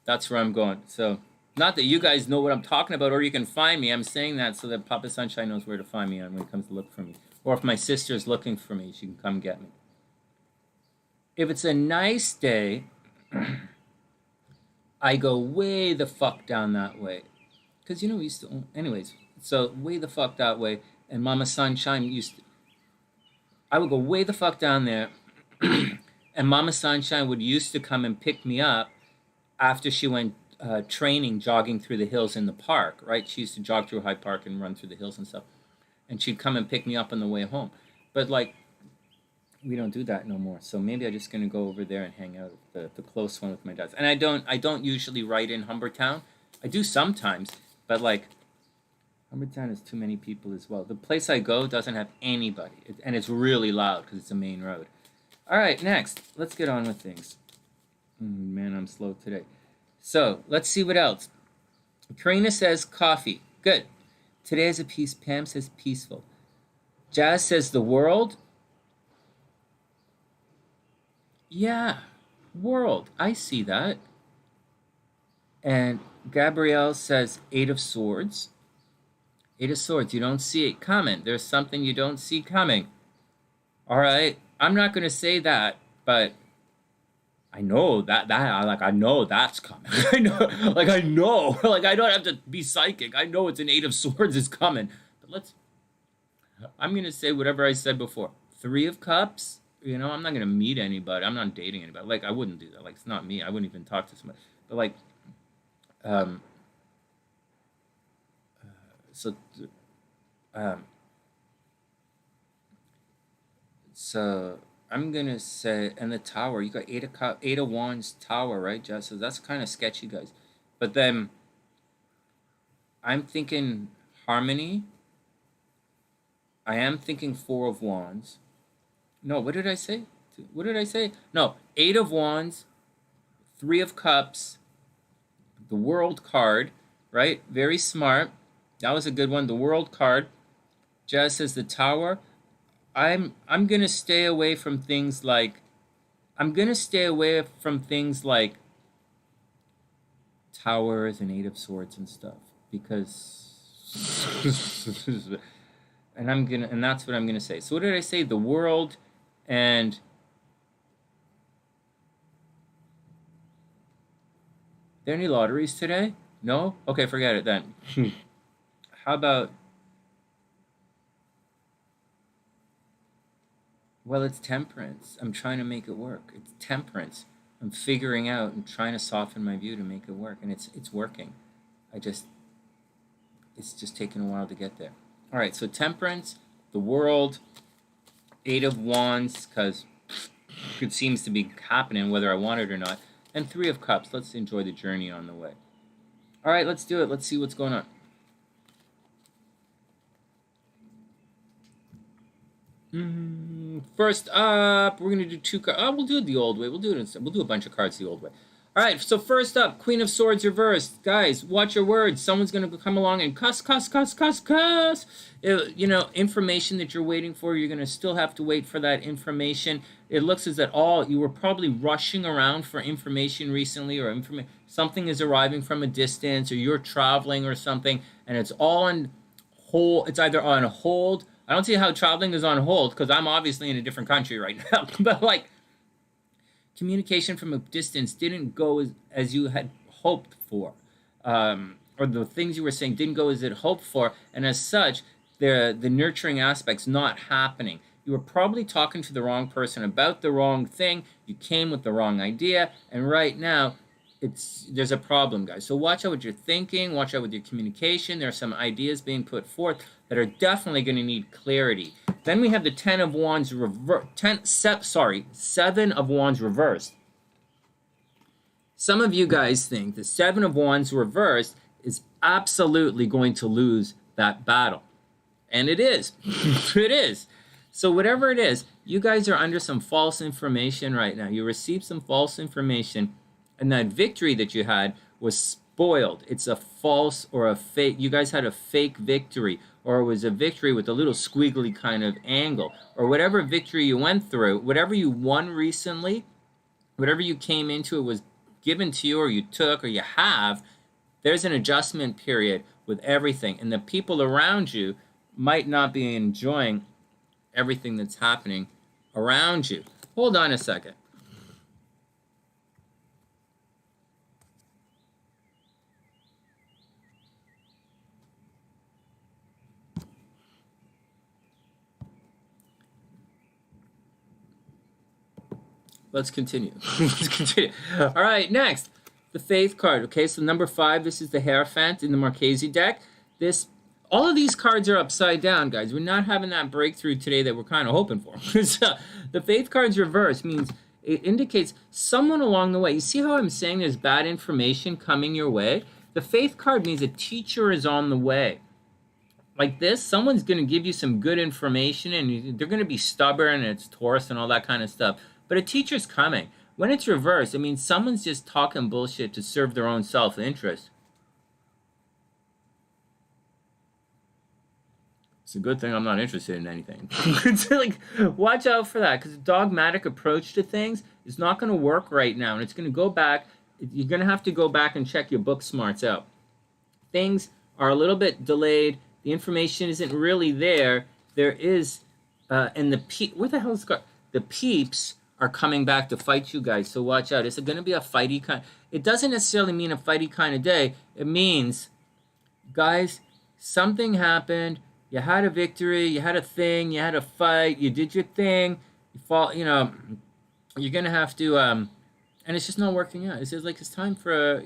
that's where I'm going. So not that you guys know what I'm talking about or you can find me. I'm saying that so that Papa Sunshine knows where to find me when he comes to look for me. Or if my sister's looking for me, she can come get me. If it's a nice day, I go way the fuck down that way. Because, you know, we used to... Anyways, so way the fuck that way. And Mama Sunshine used to... I would go way the fuck down there. And Mama Sunshine would used to come and pick me up after she went training, jogging through the hills in the park, right? She used to jog through Hyde Park and run through the hills and stuff. And she'd come and pick me up on the way home. But, like, we don't do that no more. So maybe I'm just going to go over there and hang out at the close one with my dad. And I don't usually write in Humbertown. I do sometimes, but, like, Humbertown has too many people as well. The place I go doesn't have anybody. And it's really loud because it's a main road. All right, next. Let's get on with things. Man, I'm slow today. So, let's see what else. Karina says coffee. Good. Today is a piece. Pam says peaceful. Jazz says the world. Yeah, world. I see that. And Gabrielle says Eight of Swords. Eight of Swords. You don't see it coming. There's something you don't see coming. All right. I'm not going to say that, but I know I know that's coming. I know, like I don't have to be psychic. I know it's an Eight of Swords is coming. But I'm going to say whatever I said before. Three of Cups, you know, I'm not going to meet anybody. I'm not dating anybody. Like, I wouldn't do that. Like, it's not me. I wouldn't even talk to somebody. But, like, so I'm going to say, and the Tower, you got Eight of Wands Tower, right, Jess? So that's kind of sketchy, guys. But then I'm thinking Harmony. I am thinking Four of Wands. No, what did I say? What did I say? No, Eight of Wands, Three of Cups, the World card, right? Very smart. That was a good one. The World card. Jess says the Tower. I'm gonna stay away from things like Towers and Eight of Swords and stuff, because and that's what I'm gonna say. So what did I say? The World and there any lotteries today? No? Okay, forget it then. How about, well, it's Temperance. I'm trying to make it work. It's Temperance. I'm figuring out and trying to soften my view to make it work, and it's working. It's just taking a while to get there. All right, so Temperance, the World, Eight of Wands, because it seems to be happening whether I want it or not, and Three of Cups. Let's enjoy the journey on the way. All right, let's do it. Let's see what's going on. First up, we're gonna do two cards. Oh, we'll do it the old way. We'll do a bunch of cards the old way. All right. So first up, Queen of Swords reversed. Guys, watch your words. Someone's gonna come along and cuss. You know, information that you're waiting for. You're gonna still have to wait for that information. It looks as that you were probably rushing around for information recently, or something is arriving from a distance, or you're traveling or something, and it's all on hold. It's either on hold. I don't see how traveling is on hold, because I'm obviously in a different country right now. But like, communication from a distance didn't go as you had hoped for, or the things you were saying didn't go as it hoped for, and as such, the nurturing aspect's not happening. You were probably talking to the wrong person about the wrong thing. You came with the wrong idea, and right now, there's a problem, guys. So watch out what you're thinking. Watch out with your communication. There are some ideas being put forth that are definitely going to need clarity. Then we have the Seven of Wands reversed. Some of you guys think the Seven of Wands reversed is absolutely going to lose that battle. And it is. It is. So whatever it is, you guys are under some false information right now. You received some false information, and that victory that you had was spoiled. It's a false or a fake. You guys had a fake victory, or it was a victory with a little squiggly kind of angle, or whatever victory you went through, whatever you won recently, whatever you came into, it was given to you, or you took, or you have. There's an adjustment period with everything, and the people around you might not be enjoying everything that's happening around you. Hold on a second. Let's continue. Let's continue. All right, next, the Faith card. Okay, so number 5, this is the Hierophant in the Marchese deck. All of these cards are upside down, guys. We're not having that breakthrough today that we're kind of hoping for. So the Faith card's reversed means it indicates someone along the way. You see how I'm saying there's bad information coming your way? The Faith card means a teacher is on the way. Like this, someone's going to give you some good information, and they're going to be stubborn, and it's Taurus and all that kind of stuff. But a teacher's coming. When it's reversed, it means someone's just talking bullshit to serve their own self-interest. It's a good thing I'm not interested in anything. It's like, watch out for that, because a dogmatic approach to things is not going to work right now, and it's going to go back. You're going to have to go back and check your book smarts out. Things are a little bit delayed. The information isn't really there. There is, and where the hell is the peeps are coming back to fight you guys, so watch out. It's going to be a fighty kind. It doesn't necessarily mean a fighty kind of day. It means, guys, something happened. You had a victory. You had a thing. You had a fight. You did your thing. You know, you're going to have to, and it's just not working out. It's just like it's time for,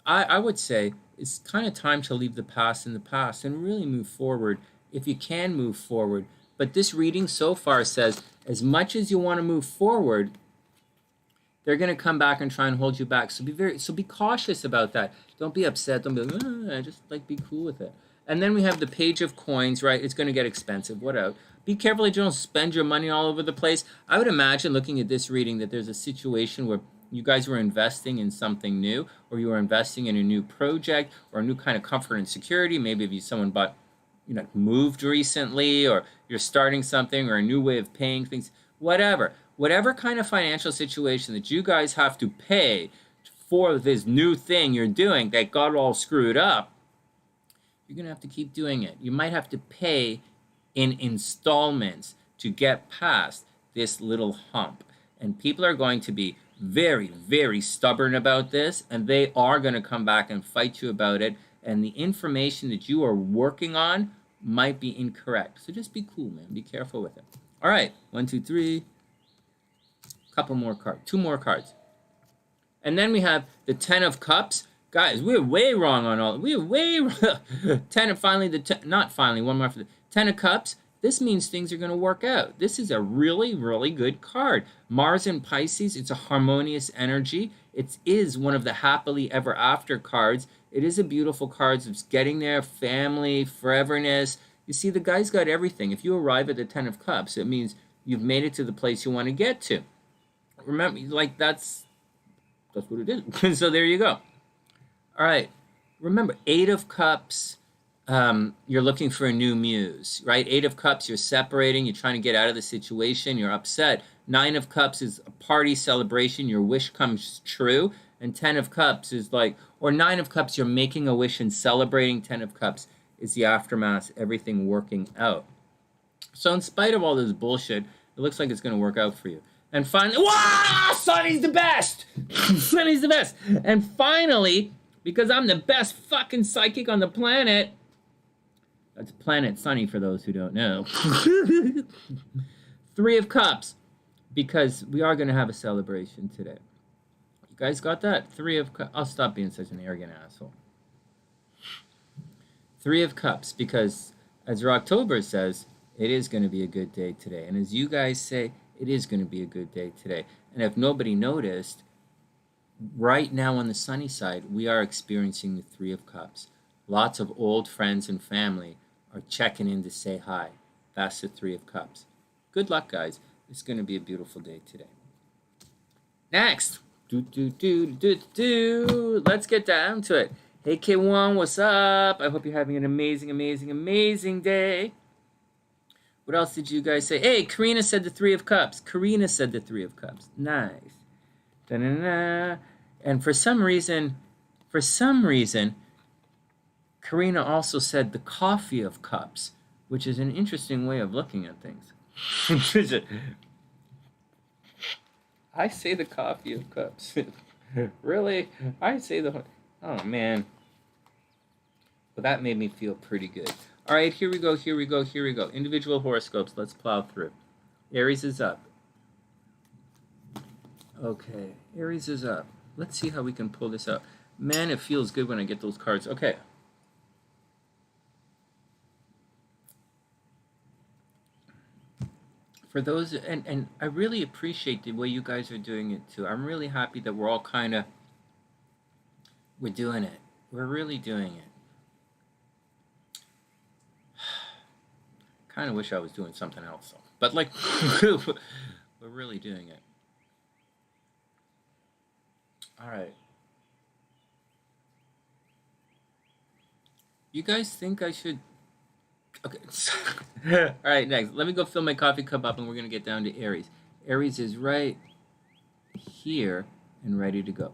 I would say it's kind of time to leave the past in the past and really move forward if you can move forward. But this reading so far says, as much as you want to move forward, they're going to come back and try and hold you back. So be cautious about that. Don't be upset. Don't be like, just like be cool with it. And then we have the Page of Coins, right? It's going to get expensive. What out? Be careful that you don't spend your money all over the place. I would imagine, looking at this reading, that there's a situation where you guys were investing in something new, or you were investing in a new project, or a new kind of comfort and security. Maybe if someone moved recently, or you're starting something, or a new way of paying things, whatever kind of financial situation that you guys have to pay for this new thing you're doing that got all screwed up, you're going to have to keep doing it. You might have to pay in installments to get past this little hump. And people are going to be very, very stubborn about this, and they are going to come back and fight you about it. And the information that you are working on might be incorrect. So just be cool, man. Be careful with it. All right. 1, 2, 3. Couple more cards. 2 more cards. And then we have the 10 of Cups. Guys, we're way wrong on all. We're way wrong. 10 of finally, not finally, one more for the 10 of Cups. This means things are going to work out. This is a really, really good card. Mars in Pisces, it's a harmonious energy. It is one of the happily ever after cards. It is a beautiful card. It's getting there, family, foreverness. You see, the guy's got everything. If you arrive at the 10 of Cups, it means you've made it to the place you want to get to. Remember, like, that's what it is. So there you go. All right. Remember, 8 of Cups, you're looking for a new muse, right? 8 of Cups, you're separating. You're trying to get out of the situation. You're upset. 9 of Cups is a party celebration. Your wish comes true. And 10 of Cups is like, or 9 of Cups, you're making a wish and celebrating. 10 of Cups is the aftermath, everything working out. So in spite of all this bullshit, it looks like it's going to work out for you. And finally, wow, Sonny's the best. Sonny's the best. And finally, because I'm the best fucking psychic on the planet, that's Planet Sunny for those who don't know. 3 of Cups, because we are going to have a celebration today. You guys got that? 3 of Cups. I'll stop being such an arrogant asshole. 3 of Cups, because as October says, it is going to be a good day today. And as you guys say, it is going to be a good day today. And if nobody noticed, right now on the sunny side, we are experiencing the 3 of Cups. Lots of old friends and family are checking in to say hi. That's the 3 of Cups. Good luck, guys. It's going to be a beautiful day today. Next. Let's get down to it. Hey, K1, what's up? I hope you're having an amazing, amazing, amazing day. What else did you guys say? Hey, Karina said the 3 of Cups. Karina said the 3 of Cups. Nice. Da-na-na. And for some reason, Karina also said the Coffee of Cups, which is an interesting way of looking at things. I say the Coffee of Cups. Really? I say the... Oh, man. Well, that made me feel pretty good. All right, here we go. Individual horoscopes. Let's plow through. Aries is up. Okay, Aries is up. Let's see how we can pull this out. Man, it feels good when I get those cards. Okay. For those, and I really appreciate the way you guys are doing it too. I'm really happy that we're all we're doing it. We're really doing it. Kind of wish I was doing something else, though. But, like, we're really doing it. All right. You guys think I should... Okay. All right, next. Let me go fill my coffee cup up, and we're going to get down to Aries. Aries is right here and ready to go.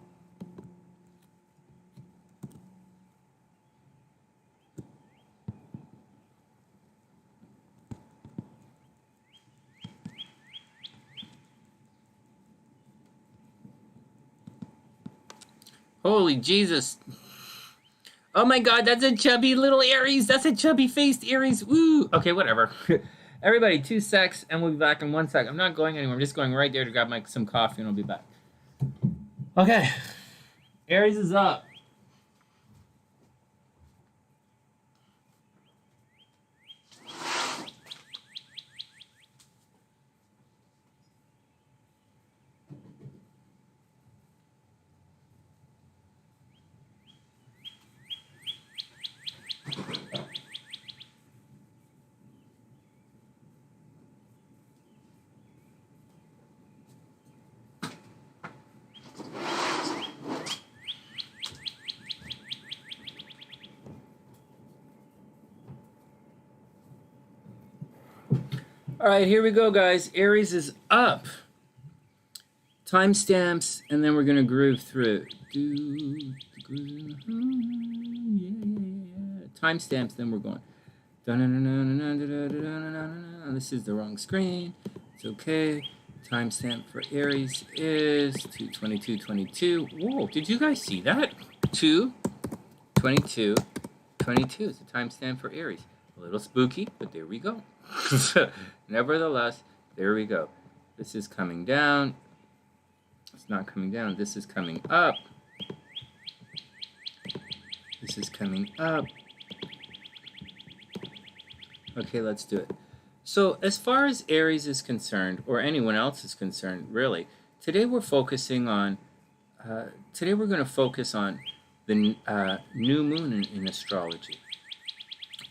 Holy Jesus. Oh my God, that's a chubby little Aries. That's a chubby-faced Aries. Woo. Okay, whatever. Everybody, 2 secs, and we'll be back in 1 sec. I'm not going anywhere. I'm just going right there to grab some coffee, and I'll be back. Okay. Aries is up. All right, here we go, guys. Aries is up. timestamps, and then we're going to groove through. Timestamps, then we're going. This is the wrong screen. It's okay. Timestamp for Aries is 2/22/22. Whoa, did you guys see that? 2/22/22 is the timestamp for Aries. A little spooky, but there we go. Nevertheless, there we go. This is coming down. It's not coming down. This is coming up. This is coming up. Okay, let's do it. So as far as Aries is concerned, or anyone else is concerned, really, today we're focusing on, today we're going to focus on the new moon in astrology.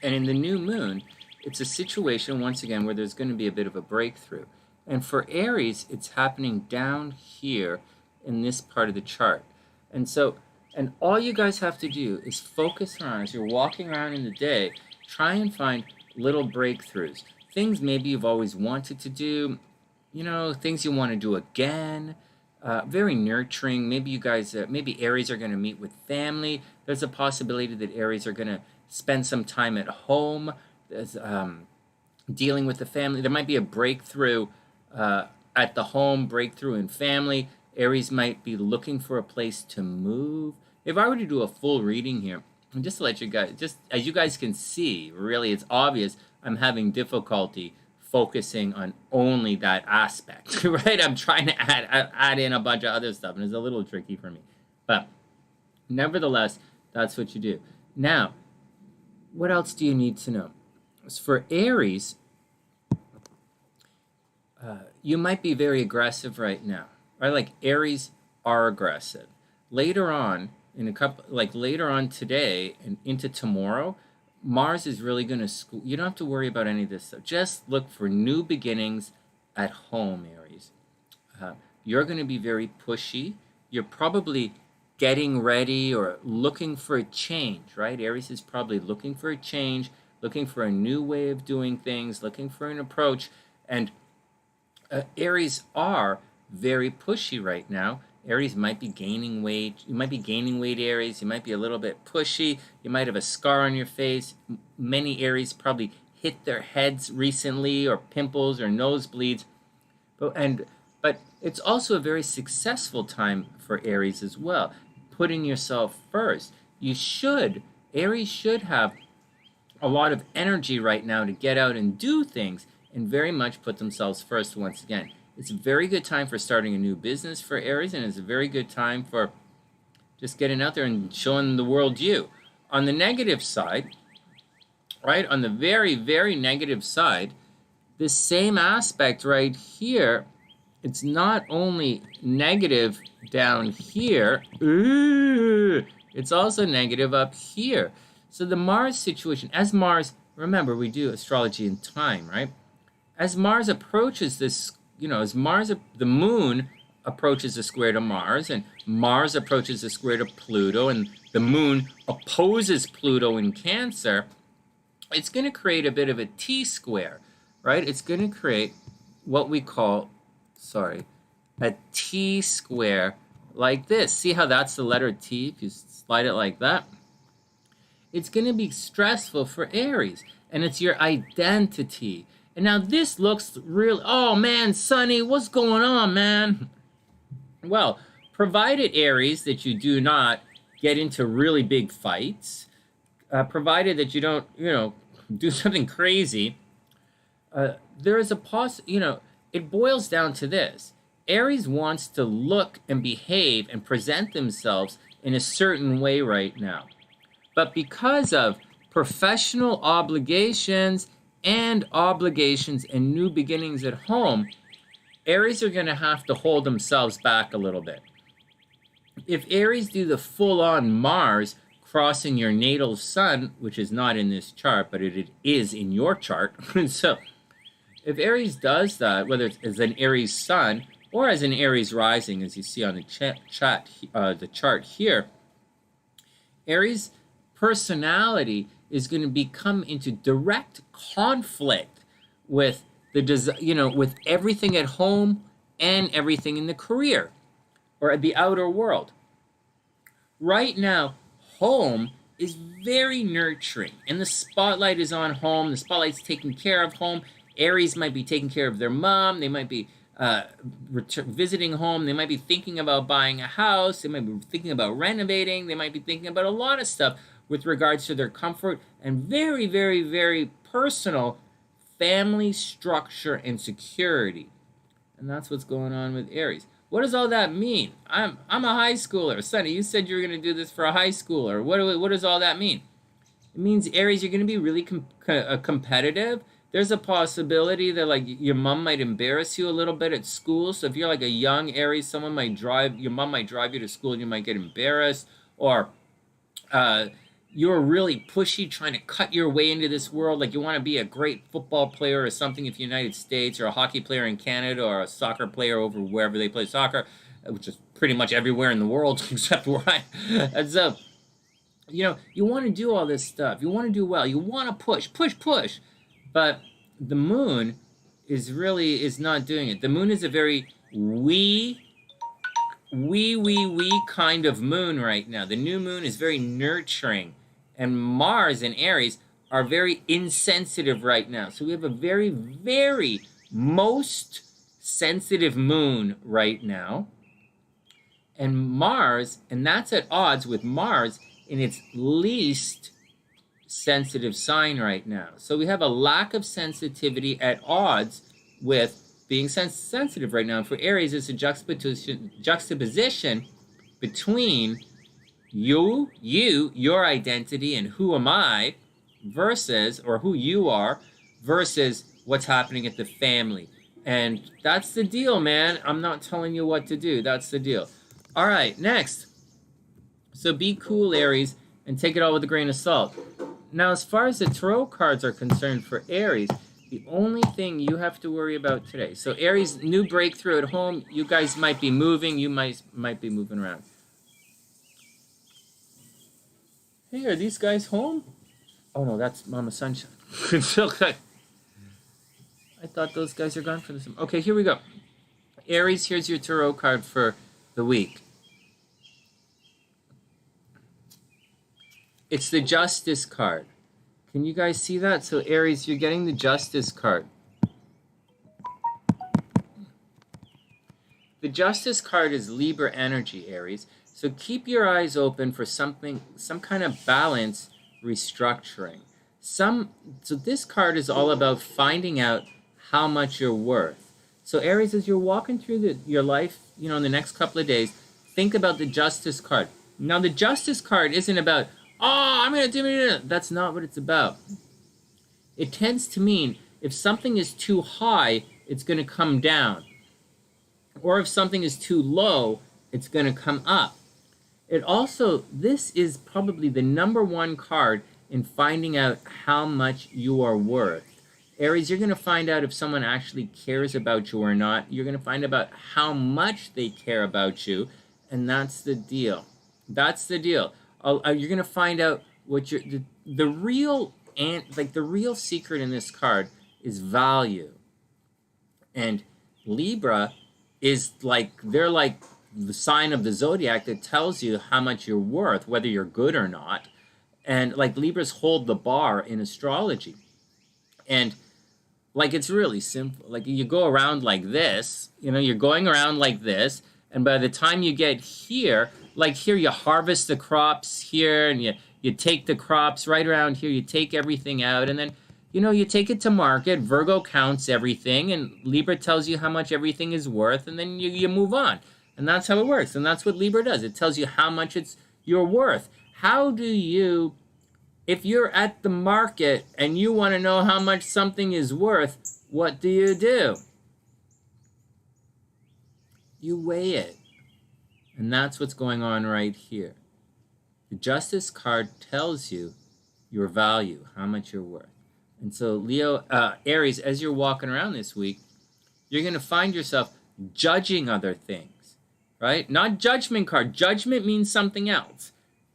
And in the new moon, it's a situation, once again, where there's going to be a bit of a breakthrough. And for Aries, it's happening down here in this part of the chart. And so, and all you guys have to do is focus on, as you're walking around in the day, try and find little breakthroughs. Things maybe you've always wanted to do, you know, things you want to do again. Very nurturing. Maybe you guys, maybe Aries are going to meet with family. There's a possibility that Aries are going to spend some time at home. There's, dealing with the family. There might be a breakthrough at the home, breakthrough in family. Aries might be looking for a place to move. If I were to do a full reading here, and just to let you guys, just as you guys can see, really it's obvious I'm having difficulty focusing on only that aspect, right? I'm trying to add in a bunch of other stuff, and it's a little tricky for me. But nevertheless, that's what you do. Now, what else do you need to know? So for Aries, you might be very aggressive right now, right? Like Aries are aggressive. Later on, in a couple, like later on today and into tomorrow, Mars is really going to school. You don't have to worry about any of this stuff. Just look for new beginnings at home, Aries. You're going to be very pushy. You're probably getting ready or looking for a change, right? Aries is probably looking for a change, looking for a new way of doing things, looking for an approach. And Aries are very pushy right now. Aries might be gaining weight. You might be gaining weight, Aries. You might be a little bit pushy. You might have a scar on your face. Many Aries probably hit their heads recently, or pimples or nosebleeds. But it's also a very successful time for Aries as well. Putting yourself first. Aries should have a lot of energy right now to get out and do things and very much put themselves first once again. It's a very good time for starting a new business for Aries, and it's a very good time for just getting out there and showing the world you. On the negative side, right, on the very, very negative side, this same aspect right here, it's not only negative down here, it's also negative up here. So the Mars situation, as Mars, remember we do astrology in time, right? As Mars approaches this, you know, as Mars, the moon approaches the square to Mars, and Mars approaches the square to Pluto, and the moon opposes Pluto in Cancer, it's going to create a bit of a T-square, right? It's going to create what we call, a T-square like this. See how that's the letter T? If you slide it like that, it's going to be stressful for Aries, and it's your identity. And now this looks real. Oh man, Sonny, what's going on, man? Well, provided, Aries, that you do not get into really big fights, provided that you don't, you know, do something crazy, there is a it boils down to this. Aries wants to look and behave and present themselves in a certain way right now. But because of professional obligations and new beginnings at home, Aries are going to have to hold themselves back a little bit. If Aries do the full-on Mars crossing your natal sun, which is not in this chart, but it is in your chart, so if Aries does that, whether it's as an Aries sun or as an Aries rising, as you see on the chart here, Aries personality is going to come into direct conflict with with everything at home and everything in the career or the outer world. Right now, home is very nurturing, and the spotlight is on home. The spotlight's taking care of home. Aries might be taking care of their mom. They might be visiting home. They might be thinking about buying a house. They might be thinking about renovating. They might be thinking about a lot of stuff with regards to their comfort and very, very, very personal family structure and security. And that's what's going on with Aries. What does all that mean? I'm a high schooler. Sonny, you said you were going to do this for a high schooler. What does all that mean? It means, Aries, you're going to be really competitive. There's a possibility that, like, your mom might embarrass you a little bit at school. So if you're like a young Aries, your mom might drive you to school and you might get embarrassed. Or you're really pushy, trying to cut your way into this world. Like, you want to be a great football player or something if you're United States, or a hockey player in Canada, or a soccer player over wherever they play soccer, which is pretty much everywhere in the world except where I am. And so, you want to do all this stuff. You want to do well. You want to push. But the moon is not doing it. The moon is a very wee kind of moon right now. The new moon is very nurturing. And Mars and Aries are very insensitive right now. So we have a very, very most sensitive moon right now. And Mars, and that's at odds with Mars in its least sensitive sign right now. So we have a lack of sensitivity at odds with being sensitive right now. And for Aries, it's a juxtaposition between your identity and who am I versus, or who you are, versus what's happening at the family. And that's the deal, man. I'm not telling you what to do. That's the deal. All right, next. So be cool, Aries, and take it all with a grain of salt. Now, as far as the tarot cards are concerned for Aries, the only thing you have to worry about today. So Aries, new breakthrough at home. You guys might be moving. You might be moving around. Hey, are these guys home? Oh, no, that's Mama Sunshine. Okay. I thought those guys are gone for this. Okay, here we go. Aries, here's your tarot card for the week. It's the Justice card. Can you guys see that? So Aries, you're getting the Justice card. The Justice card is Libra energy, Aries. So keep your eyes open for some kind of balance restructuring. So this card is all about finding out how much you're worth. So Aries, as you're walking through your life, in the next couple of days, think about the Justice card. Now, the Justice card isn't about, I'm going to do it. That's not what it's about. It tends to mean if something is too high, it's going to come down. Or if something is too low, it's going to come up. This is probably the number one card in finding out how much you are worth. Aries, you're going to find out if someone actually cares about you or not. You're going to find out how much they care about you, and that's the deal. That's the deal. You're going to find out what the real secret in this card is value. And Libra is they're like the sign of the zodiac that tells you how much you're worth, whether you're good or not. And Libras hold the bar in astrology. And it's really simple. You go around like this, you're going around like this, and by the time you get here, here you harvest the crops here, and you take the crops right around here, you take everything out, and then, you take it to market. Virgo counts everything, and Libra tells you how much everything is worth, and then you move on. And that's how it works, and that's what Libra does. It tells you how much you're worth. How do you, if you're at the market and you want to know how much something is worth, what do? You weigh it. And that's what's going on right here. The Justice card tells you your value, how much you're worth. And so Aries, as you're walking around this week, you're going to find yourself judging other things, right? Not judgment card. Judgment means something else.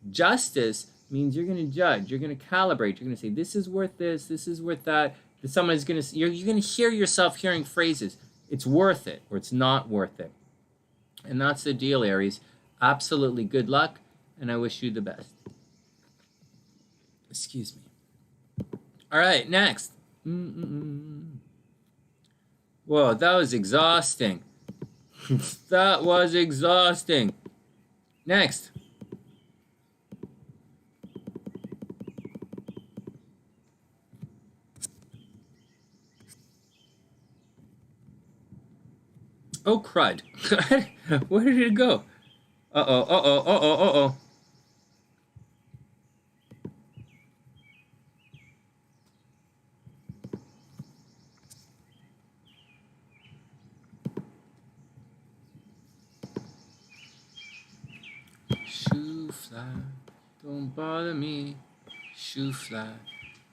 Justice means you're going to judge. You're going to calibrate. You're going to say, this is worth this is worth that. You're going to hear yourself hearing phrases. it's worth it or it's not worth it. And that's the deal, Aries. Absolutely good luck, and I wish you the best. Excuse me. All right, next. Whoa, that was exhausting. That was exhausting. Next. Oh, crud. Where did it go? Uh-oh, uh-oh, uh-oh, uh-oh. Shoo fly, don't bother me. Shoo fly,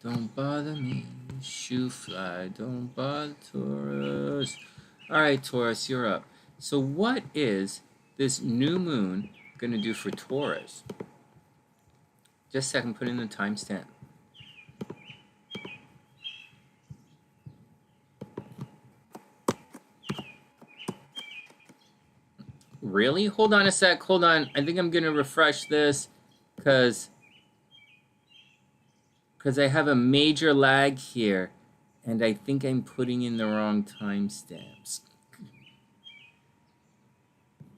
don't bother me. Shoo fly, don't bother Taurus. All right, Taurus, you're up. So what is this new moon going to do for Taurus? Just a second, put in the timestamp. Really? Hold on a sec. Hold on. I think I'm going to refresh this because I have a major lag here, and I think I'm putting in the wrong timestamps.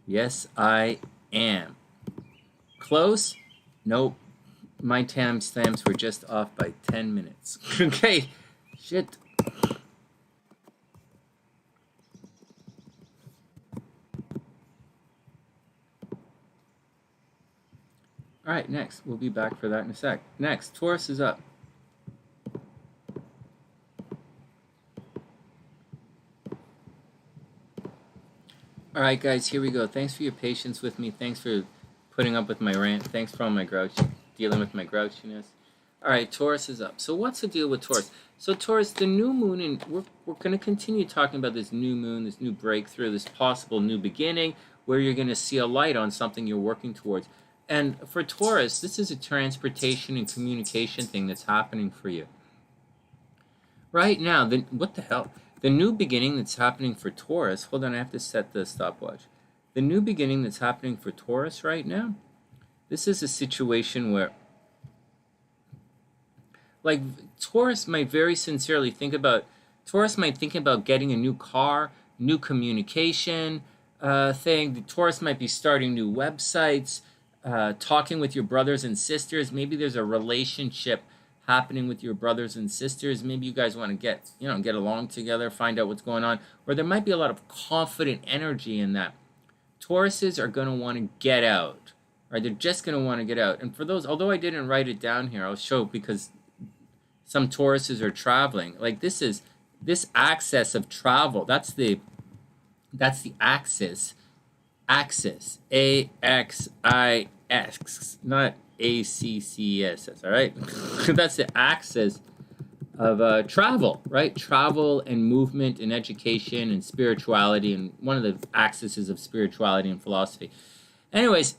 Yes, I am. Close? Nope. My timestamps were just off by 10 minutes. Okay. Shit. All right, next. We'll be back for that in a sec. Next, Taurus is up. All right, guys, here we go. Thanks for your patience with me. Thanks for putting up with my rant. Thanks for all my dealing with my grouchiness. All right, Taurus is up. So what's the deal with Taurus? So Taurus, the new moon, and we're going to continue talking about this new moon, this new breakthrough, this possible new beginning, where you're going to see a light on something you're working towards. And for Taurus, this is a transportation and communication thing that's happening for you. Right now, what the hell? The new beginning that's happening for Taurus, hold on, I have to set the stopwatch. The new beginning that's happening for Taurus right now, this is a situation where, like, Taurus might very sincerely think about getting a new car, new communication thing. Taurus might be starting new websites, talking with your brothers and sisters. Maybe there's a relationship happening with your brothers and sisters. Maybe you guys want to get along together, find out what's going on. Or there might be a lot of confident energy in that. Tauruses are going to want to get out. Right? They're just going to want to get out. And for those, although I didn't write it down here, I'll show because some Tauruses are traveling. Like this axis of travel. That's the axis. Axis. A-X-I-S. Not A-C-C-S. All right? That's the axis of travel, right? Travel and movement and education and spirituality, and one of the axes of spirituality and philosophy. Anyways,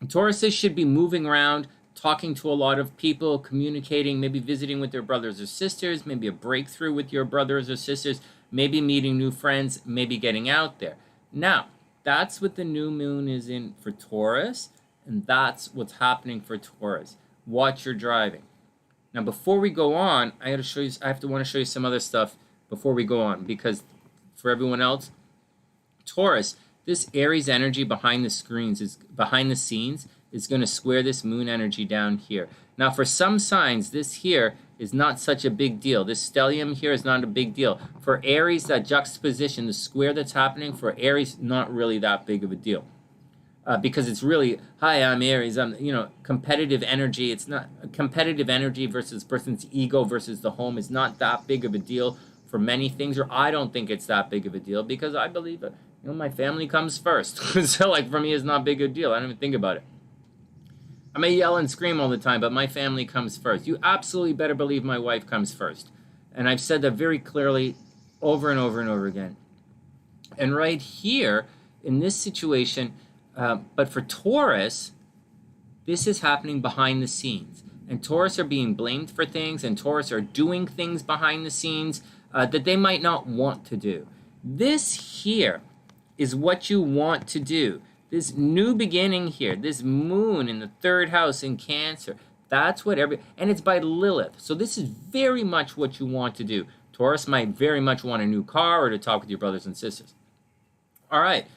Tauruses should be moving around, talking to a lot of people, communicating, maybe visiting with their brothers or sisters, maybe a breakthrough with your brothers or sisters, maybe meeting new friends, maybe getting out there. Now, that's what the new moon is in for Taurus, and that's what's happening for Taurus. Watch your driving. Now, before we go on, I want to show you some other stuff before we go on, because for everyone else, Taurus, this Aries energy behind the scenes is going to square this moon energy down here. Now, for some signs, this here is not such a big deal. This stellium here is not a big deal. For Aries, that juxtaposition, the square that's happening for Aries, not really that big of a deal. Because it's really, hi, I'm Aries, I'm, competitive energy. It's not competitive energy versus person's ego versus the home is not that big of a deal for many things, or I don't think it's that big of a deal because I believe that, my family comes first. So, like, for me, it's not big of a deal. I don't even think about it. I may yell and scream all the time, but my family comes first. You absolutely better believe my wife comes first. And I've said that very clearly over and over and over again. And right here, in this situation, but for Taurus, this is happening behind the scenes. And Taurus are being blamed for things, and Taurus are doing things behind the scenes that they might not want to do. This here is what you want to do. This new beginning here, this moon in the 3rd house in Cancer, that's what and it's by Lilith. So this is very much what you want to do. Taurus might very much want a new car or to talk with your brothers and sisters. All right,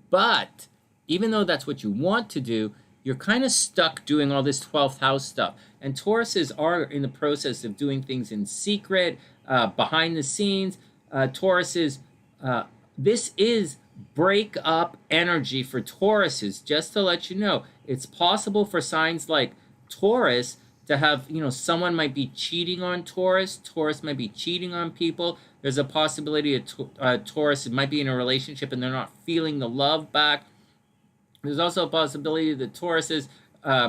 but even though that's what you want to do, you're kind of stuck doing all this 12th house stuff. And Tauruses are in the process of doing things in secret, behind the scenes. Tauruses, this is break up energy for Tauruses, just to let you know. It's possible for signs like Taurus to have, someone might be cheating on Taurus. Taurus might be cheating on people. There's a possibility of Taurus might be in a relationship and they're not feeling the love back. There's also a possibility that Tauruses,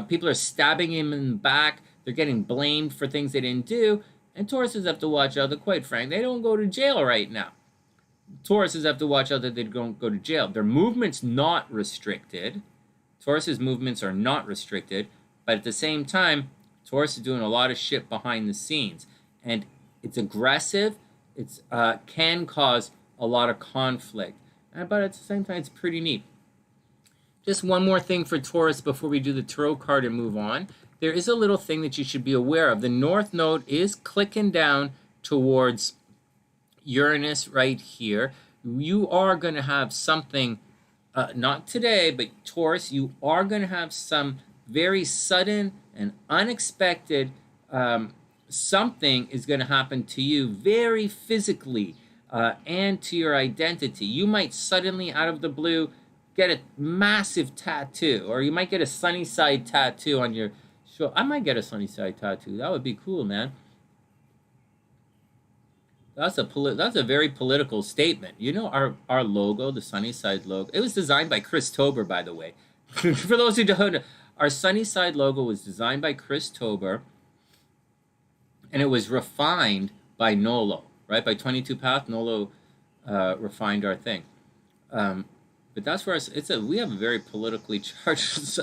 people are stabbing him in the back. They're getting blamed for things they didn't do. And Tauruses have to watch out that, quite frank, they don't go to jail right now. Tauruses have to watch out that they don't go to jail. Their movement's not restricted. Taurus's movements are not restricted. But at the same time, Taurus is doing a lot of shit behind the scenes. And it's aggressive. It can cause a lot of conflict. But at the same time, it's pretty neat. Just one more thing for Taurus before we do the tarot card and move on. There is a little thing that you should be aware of. The North Node is clicking down towards Uranus right here. You are going to have something, not today, but Taurus, you are going to have some very sudden and unexpected something is going to happen to you very physically and to your identity. You might suddenly, out of the blue, get a massive tattoo, or you might get a SunnySide tattoo on your shoulder. I might get a SunnySide tattoo. That would be cool, man. That's a very political statement. You know, our logo, the SunnySide logo, it was designed by Chris Tober, by the way. For those who don't know, our SunnySide logo was designed by Chris Tober, and it was refined by Nolo, right? By 22 Path, Nolo refined our thing. But that's where we have a very politically charged,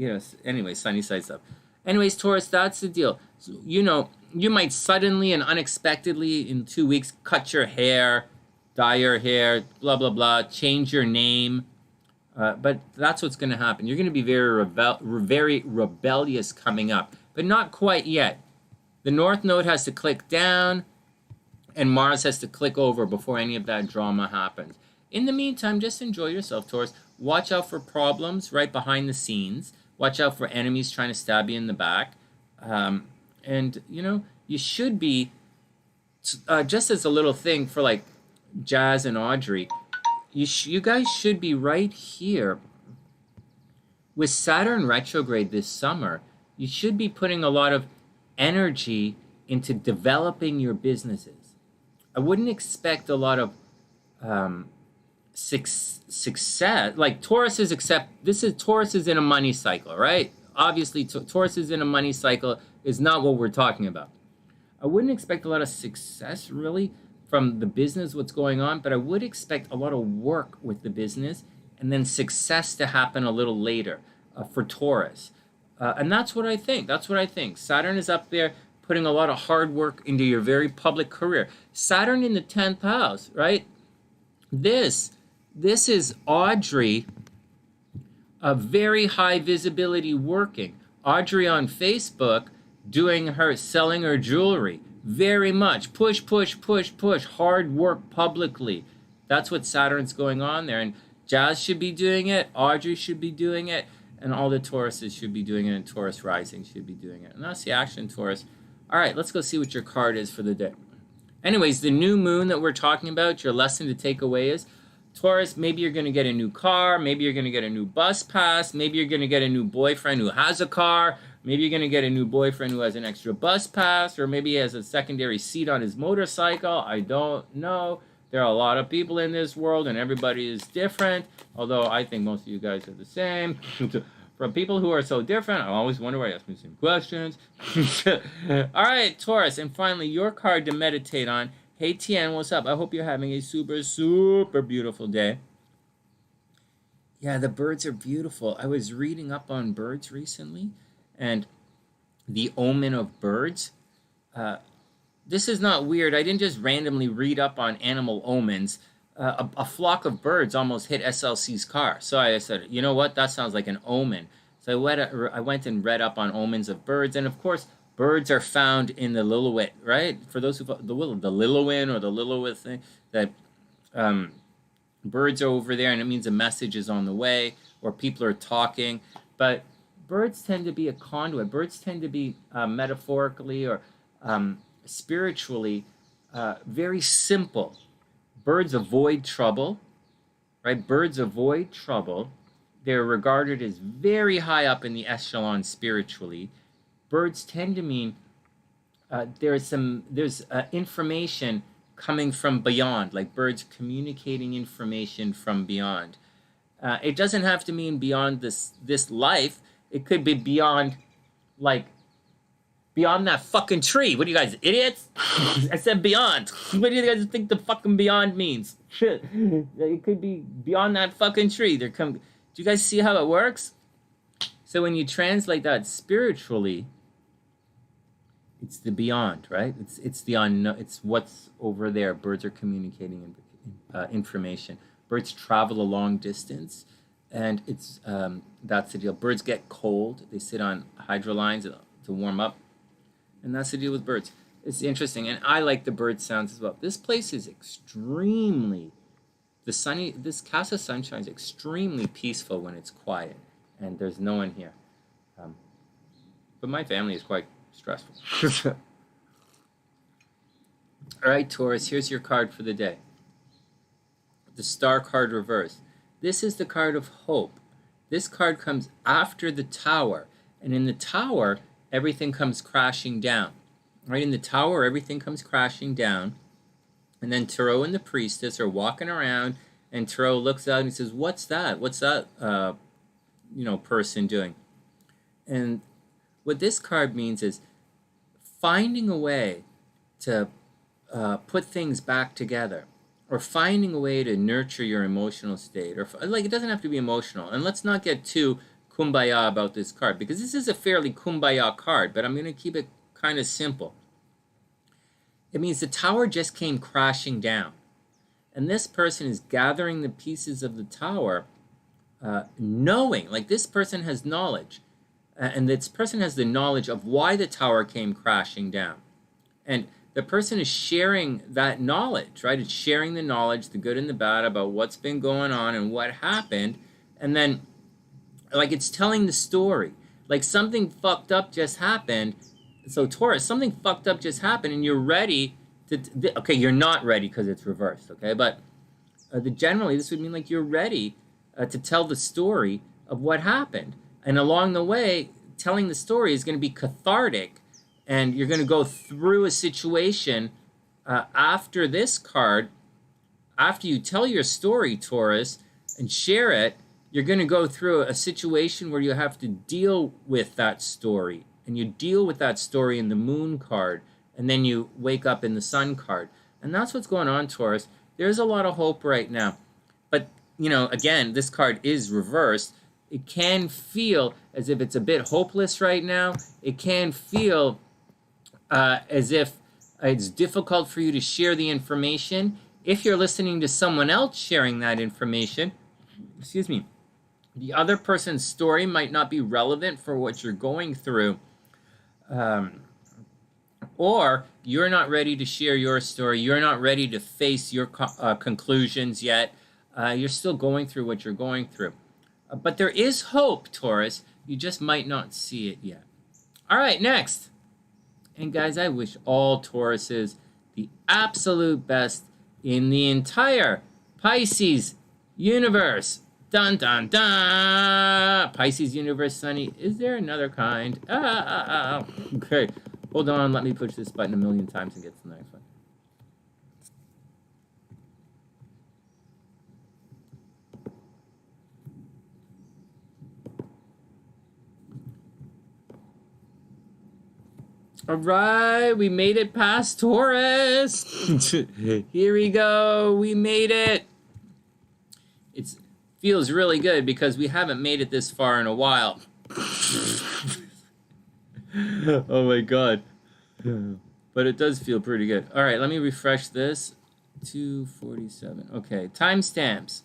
anyway, SunnySide stuff. Anyways, Taurus, that's the deal. So, you might suddenly and unexpectedly in 2 weeks cut your hair, dye your hair, blah, blah, blah, change your name. But that's what's going to happen. You're going to be very rebellious coming up, but not quite yet. The North Node has to click down, and Mars has to click over before any of that drama happens. In the meantime, just enjoy yourself, Taurus. Watch out for problems right behind the scenes. Watch out for enemies trying to stab you in the back. And, you should be, just as a little thing for like Jazz and Audrey, you guys should be right here. With Saturn retrograde this summer, you should be putting a lot of energy into developing your businesses. I wouldn't expect a lot of success. Like Taurus is Taurus is in a money cycle, right? Obviously, Taurus is in a money cycle is not what we're talking about. I wouldn't expect a lot of success really from the business, what's going on, but I would expect a lot of work with the business and then success to happen a little later for Taurus. And that's what I think. Saturn is up there putting a lot of hard work into your very public career. Saturn in the 10th house, right? This is Audrey, a very high visibility working. Audrey on Facebook selling her jewelry. Very much. Push, hard work publicly. That's what Saturn's going on there. And Jazz should be doing it. Audrey should be doing it. And all the Tauruses should be doing it. And Taurus rising should be doing it. And that's the action, Taurus. All right, let's go see what your card is for the day. Anyways, the new moon that we're talking about, your lesson to take away is, Taurus, maybe you're going to get a new car. Maybe you're going to get a new bus pass. Maybe you're going to get a new boyfriend who has a car. Maybe you're going to get a new boyfriend who has an extra bus pass. Or maybe he has a secondary seat on his motorcycle. I don't know. There are a lot of people in this world, and everybody is different. Although I think most of you guys are the same. From people who are so different, I always wonder why you ask me the same questions. All right, Taurus. And finally, your card to meditate on. Hey, Tien, what's up? I hope you're having a super, super beautiful day. Yeah, the birds are beautiful. I was reading up on birds recently, and the omen of birds. this is not weird. I didn't just randomly read up on animal omens. A flock of birds almost hit SLC's car. So I said, you know what? That sounds like an omen. So I went and read up on omens of birds. And of course, birds are found in the Lillooet, right? For those who, the Lillooet or the Lillooet thing, that birds are over there and it means a message is on the way or people are talking. But birds tend to be a conduit. Birds tend to be metaphorically or spiritually very simple. Birds avoid trouble, right? Birds avoid trouble. They're regarded as very high up in the echelon spiritually. Birds tend to mean there's information coming from beyond, like birds communicating information from beyond. It doesn't have to mean beyond this life. It could be beyond, like, beyond that fucking tree. What are you guys, idiots? I said beyond. What do you guys think the fucking beyond means? Shit. It could be beyond that fucking tree. Do you guys see how it works? So when you translate that spiritually, it's the beyond, right? It's the unknown. It's what's over there. Birds are communicating information. Birds travel a long distance, and it's that's the deal. Birds get cold. They sit on hydro lines to warm up. And that's the deal with birds. It's interesting, and I like the bird sounds as well. This place is extremely, this Casa Sunshine is extremely peaceful when it's quiet, and there's no one here. But my family is quite stressful. All right, Taurus, here's your card for the day. The Star card reversed. This is the card of hope. This card comes after the Tower, and in the Tower, everything comes crashing down. Right in the Tower, everything comes crashing down. And then Tarot and the Priestess are walking around, and Tarot looks out and he says, "What's that? What's that, person doing?" And what this card means is finding a way to put things back together, or finding a way to nurture your emotional state, or like it doesn't have to be emotional. And let's not get too kumbaya about this card, because this is a fairly kumbaya card, but I'm going to keep it kind of simple. It means the Tower just came crashing down, and this person is gathering the pieces of the Tower, knowing, like this person has knowledge, and this person has the knowledge of why the Tower came crashing down, and the person is sharing that knowledge, right? It's sharing the knowledge, the good and the bad, about what's been going on and what happened, and then like it's telling the story. Like something fucked up just happened. So Taurus, something fucked up just happened, and you're ready to. Okay, you're not ready because it's reversed. Okay, but generally this would mean like you're ready to tell the story of what happened, and along the way, telling the story is going to be cathartic, and you're going to go through a situation after this card. After you tell your story, Taurus, and share it, you're going to go through a situation where you have to deal with that story. And you deal with that story in the Moon card, and then you wake up in the Sun card. And that's what's going on, Taurus. There's a lot of hope right now. But, again, this card is reversed. It can feel as if it's a bit hopeless right now. It can feel as if it's difficult for you to share the information. If you're listening to someone else sharing that information, the other person's story might not be relevant for what you're going through, or you're not ready to share your story. You're not ready to face your conclusions yet. You're still going through what you're going through. But there is hope, Taurus. You just might not see it yet. All right, next. And guys, I wish all Tauruses the absolute best in the entire Pisces universe. Dun, dun, dun. Pisces universe, Sunny. Is there another kind? Okay. Hold on. Let me push this button a million times and get to the next one. All right. We made it past Taurus. Here we go. We made it. It feels really good because we haven't made it this far in a while. Oh my God. But it does feel pretty good. All right, let me refresh this. 2:47. Okay, timestamps.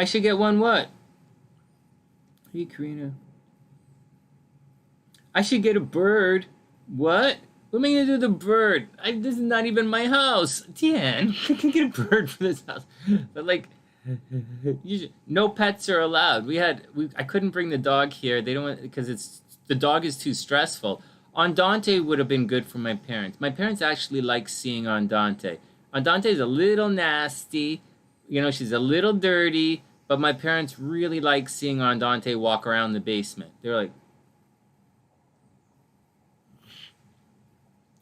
I should get one what? Hey, Karina. I should get a bird. What? What am I gonna do with the bird? This is not even my house. Tian, I can get a bird for this house. But like, no pets are allowed. I couldn't bring the dog here. They don't want, because the dog is too stressful. Andante would have been good for my parents. My parents actually like seeing Andante. Andante is a little nasty. You know, she's a little dirty. But my parents really like seeing Andante walk around the basement. They're like,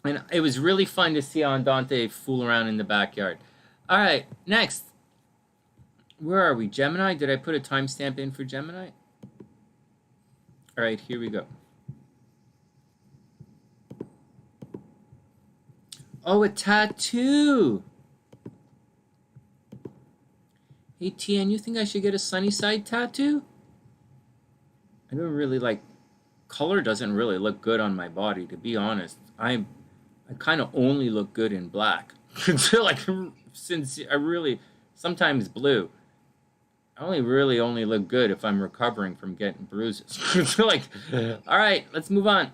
and it was really fun to see Andante fool around in the backyard. All right, next. Where are we? Gemini? Did I put a timestamp in for Gemini? All right, here we go. Oh, a tattoo. Hey, Tian, you think I should get a SunnySide tattoo? I don't really like... Color doesn't really look good on my body, to be honest. I kind of only look good in black. Like, since I really... Sometimes blue. I only look good if I'm recovering from getting bruises. Like, all right, let's move on.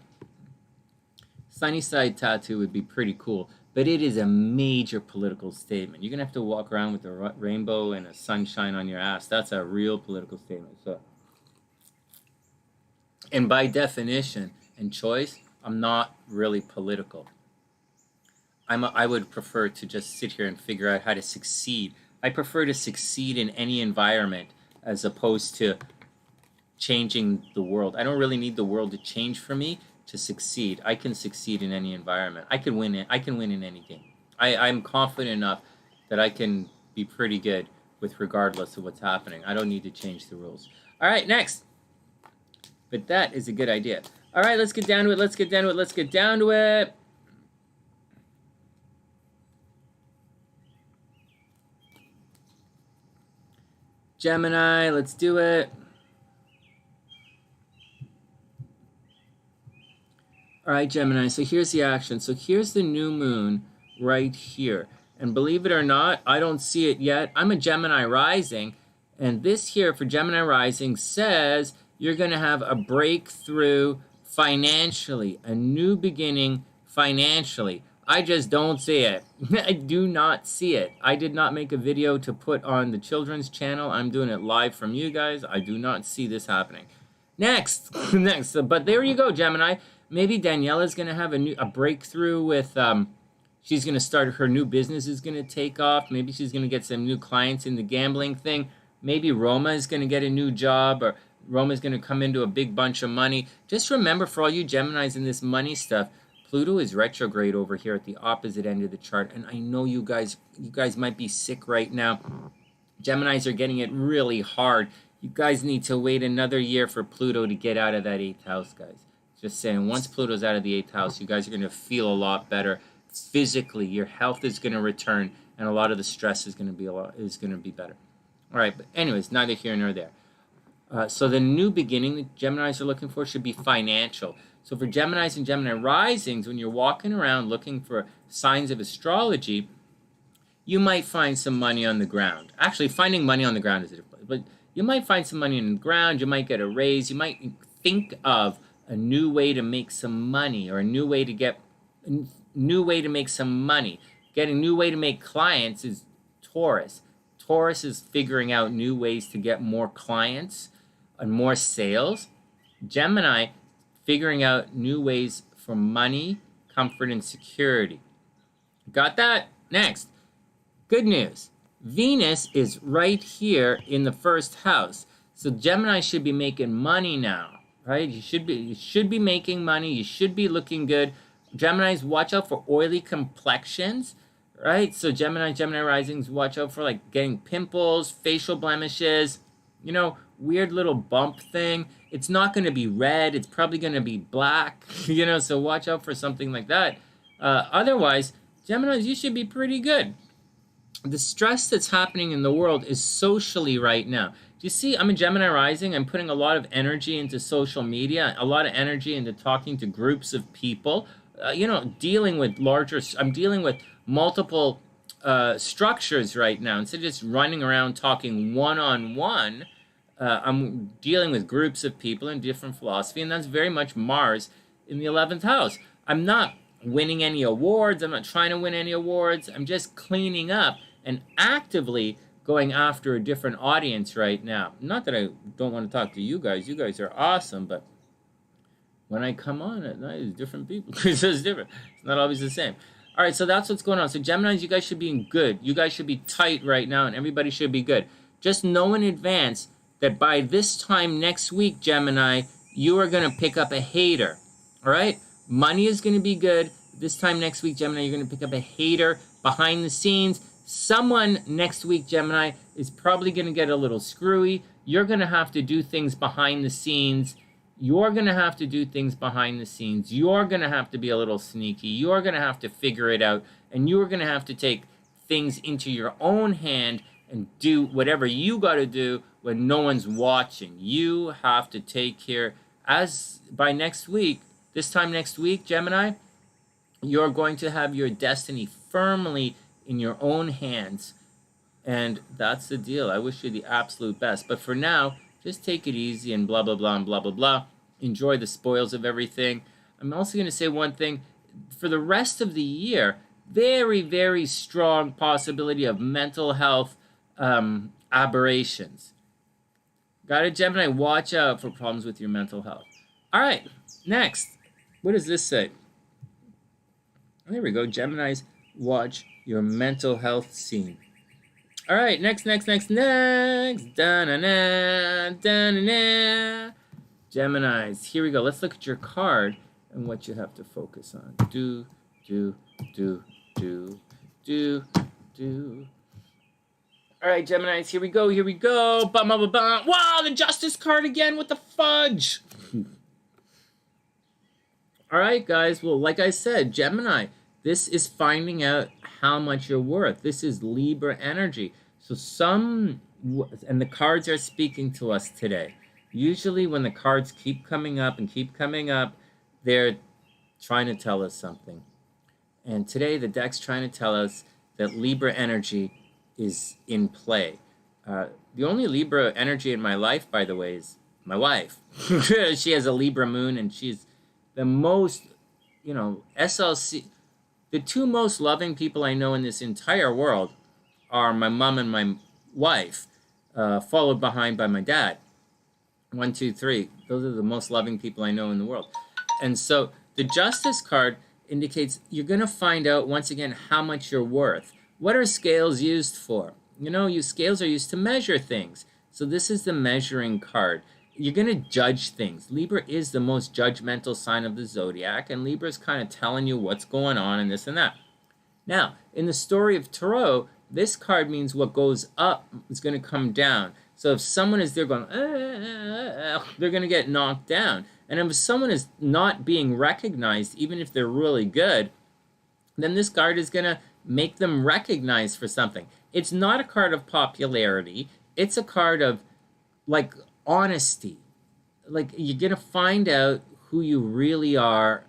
SunnySide tattoo would be pretty cool. But it is a major political statement. You're going to have to walk around with a rainbow and a sunshine on your ass. That's a real political statement. So, and by definition and choice, I'm not really political. I would prefer to just sit here and figure out how to succeed. I prefer to succeed in any environment as opposed to changing the world. I don't really need the world to change for me to succeed. I can succeed in any environment. I can win in any game. I'm confident enough that I can be pretty good with regardless of what's happening. I don't need to change the rules. All right, next. But that is a good idea. All right, let's get down to it. Let's get down to it. Let's get down to it. Gemini, let's do it. All right, Gemini, so here's the action. So here's the new moon right here. And believe it or not, I don't see it yet. I'm a Gemini rising. And this here for Gemini rising says you're going to have a breakthrough financially, a new beginning financially. I just don't see it. I do not see it. I did not make a video to put on the children's channel. I'm doing it live from you guys. I do not see this happening. Next. But there you go, Gemini. Maybe Daniela's going to have a breakthrough with, she's going to start, her new business is going to take off. Maybe she's going to get some new clients in the gambling thing. Maybe Roma is going to get a new job, or Roma is going to come into a big bunch of money. Just remember, for all you Geminis in this money stuff, Pluto is retrograde over here at the opposite end of the chart. And I know you guys might be sick right now. Geminis are getting it really hard. You guys need to wait another year for Pluto to get out of that 8th house, guys. Just saying, once Pluto's out of the 8th house, you guys are going to feel a lot better physically. Your health is going to return, and a lot of the stress is going to be better. All right, but anyways, neither here nor there. So the new beginning that Geminis are looking for should be financial. So for Geminis and Gemini risings, when you're walking around looking for signs of astrology, you might find some money on the ground. Actually, finding money on the ground is a different place, but you might find some money on the ground. You might get a raise. You might think of a new way to make some money, or a new way to make some money. Getting a new way to make clients is Taurus. Taurus is figuring out new ways to get more clients and more sales. Gemini, figuring out new ways for money, comfort, and security. Got that? Next. Good news. Venus is right here in the 1st house. So Gemini should be making money now. Right? You should be making money. You should be looking good. Geminis, watch out for oily complexions, right? So Gemini risings, watch out for like getting pimples, facial blemishes, you know, weird little bump thing. It's not going to be red. It's probably going to be black, you know, so watch out for something like that. Otherwise, Geminis, you should be pretty good. The stress that's happening in the world is socially right now. Do you see, I'm a Gemini rising. I'm putting a lot of energy into social media, a lot of energy into talking to groups of people, dealing with I'm dealing with multiple structures right now. Instead of just running around talking one-on-one, I'm dealing with groups of people in different philosophy, and that's very much Mars in the 11th house. I'm not winning any awards. I'm not trying to win any awards. I'm just cleaning up and actively going after a different audience right now. Not that I don't want to talk to you guys. You guys are awesome, but when I come on at night, it's different people. It's just different. It's not always the same. All right, so that's what's going on. So Geminis, you guys should be good. You guys should be tight right now, and everybody should be good. Just know in advance that by this time next week, Gemini, you are going to pick up a hater. All right? Money is going to be good. This time next week, Gemini, you're going to pick up a hater behind the scenes. Someone next week, Gemini, is probably going to get a little screwy. You're going to have to do things behind the scenes. You're going to have to do things behind the scenes. You're going to have to be a little sneaky. You're going to have to figure it out. And you're going to have to take things into your own hand and do whatever you got to do when no one's watching. You have to take care. As by next week, this time next week, Gemini, you're going to have your destiny firmly in your own hands. And that's the deal. I wish you the absolute best. But for now, just take it easy and blah, blah, blah, and blah, blah, blah. Enjoy the spoils of everything. I'm also going to say one thing. For the rest of the year, very, very strong possibility of mental health aberrations. Got it, Gemini? Watch out for problems with your mental health. All right, next. What does this say? There we go. Geminis, watch your mental health scene. All right, next. Da-na-na, da-na-na. Geminis, here we go. Let's look at your card and what you have to focus on. Do. All right, Geminis, here we go. Bum. Wow, the Justice card again. What the fudge? All right, guys. Well, like I said, Gemini, this is finding out how much you're worth. This is Libra energy. So and the cards are speaking to us today. Usually when the cards keep coming up, they're trying to tell us something. And today the deck's trying to tell us that Libra energy is in play. The only Libra energy in my life, by the way, is my wife. She has a Libra moon, and she's the most, SLC. The two most loving people I know in this entire world are my mom and my wife, followed behind by my dad. 1, 2, 3. Those are the most loving people I know in the world. And so the Justice card indicates you're going to find out, once again, how much you're worth. What are scales used for? Scales are used to measure things. So this is the measuring card. You're going to judge things. Libra is the most judgmental sign of the zodiac, and Libra is kind of telling you what's going on and this and that. Now, in the story of Tarot, this card means what goes up is going to come down. So if someone is there going, they're going to get knocked down. And if someone is not being recognized, even if they're really good, then this card is going to make them recognized for something. It's not a card of popularity. It's a card of, honesty. You're going to find out who you really are,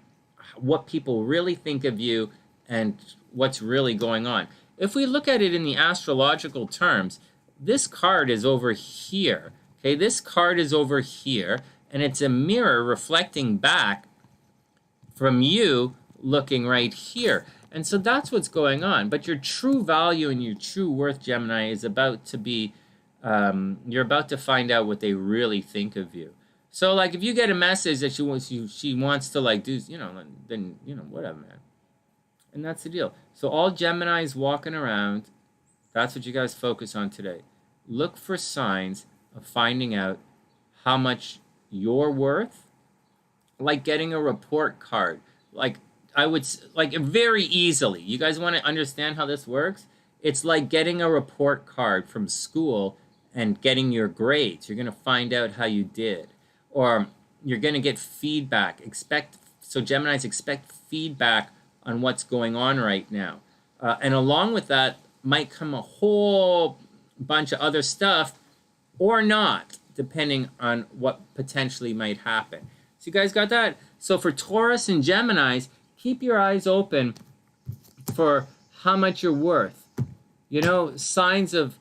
what people really think of you, and what's really going on. If we look at it in the astrological terms, this card is over here. Okay, this card is over here, and it's a mirror reflecting back from you looking right here. And so that's what's going on. But your true value and your true worth, Gemini, is about to be, you're about to find out what they really think of you. So, if you get a message that she wants to, do, then, whatever, man. And that's the deal. So all Geminis walking around, that's what you guys focus on today. Look for signs of finding out how much you're worth, like getting a report card. I would, very easily. You guys want to understand how this works? It's like getting a report card from school and getting your grades. You're going to find out how you did. Or you're going to get feedback. So Geminis expect feedback on what's going on right now. And along with that might come a whole bunch of other stuff or not, depending on what potentially might happen. So you guys got that? So for Taurus and Geminis, keep your eyes open for how much you're worth. You know, signs of,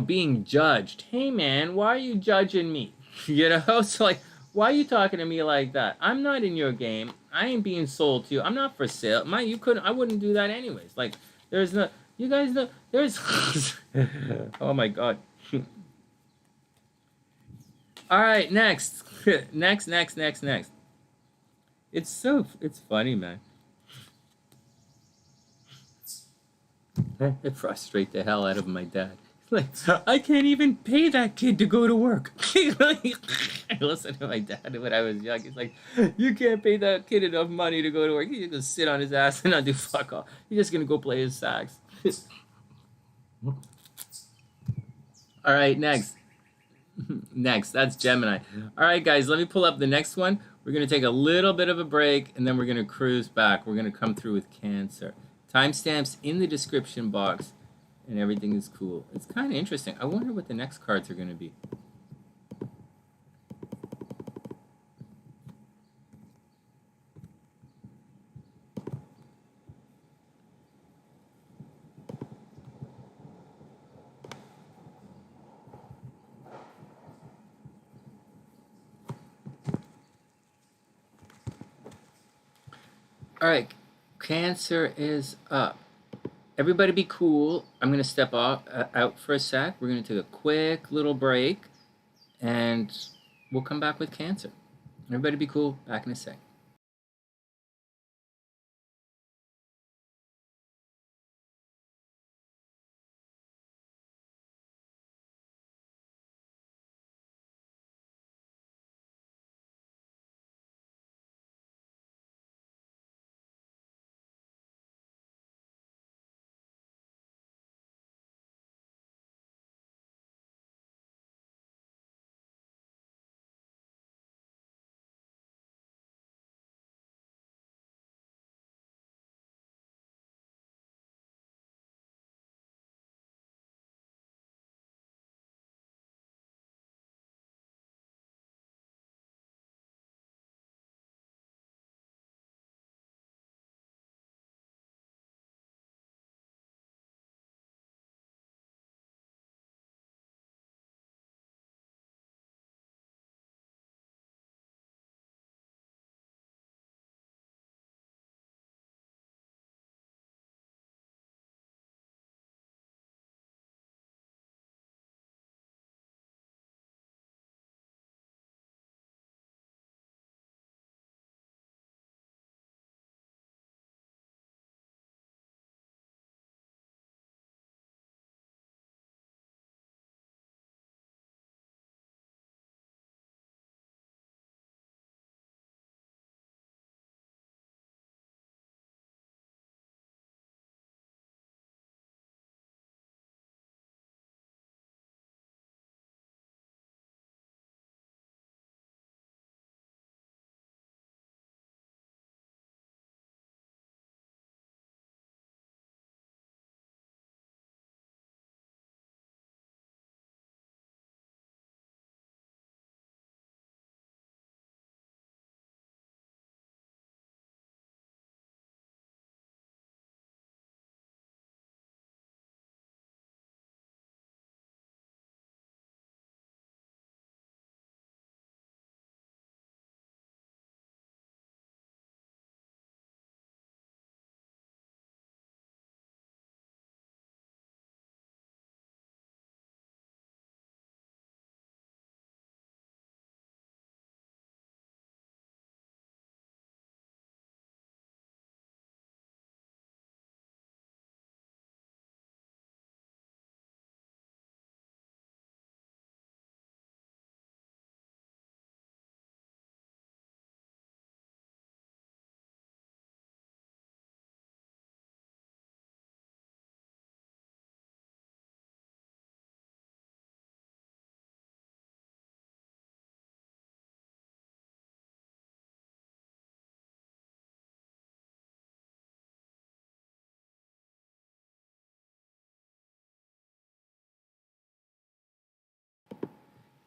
being judged. Hey, man, why are you judging me? You know, so like, why are you talking to me like that? I'm not in your game. I ain't being sold to you. I'm not for sale. I wouldn't do that anyways. Like, there's no, you guys know, there's, oh my God. All right, next. next. It's funny, man. It frustrates the hell out of my dad. Like, I can't even pay that kid to go to work. I listened to my dad when I was young. He's like, you can't pay that kid enough money to go to work. He's gonna sit on his ass and not do fuck all. He's just gonna go play his sax. All right, next. Next, that's Gemini. All right, guys, let me pull up the next one. We're going to take a little bit of a break, and then we're going to cruise back. We're going to come through with Cancer. Timestamps in the description box, and everything is cool. It's kind of interesting. I wonder what the next cards are going to be. All right, Cancer is up. Everybody be cool. I'm going to step out for a sec. We're going to take a quick little break, and we'll come back with Cancer. Everybody be cool. Back in a sec.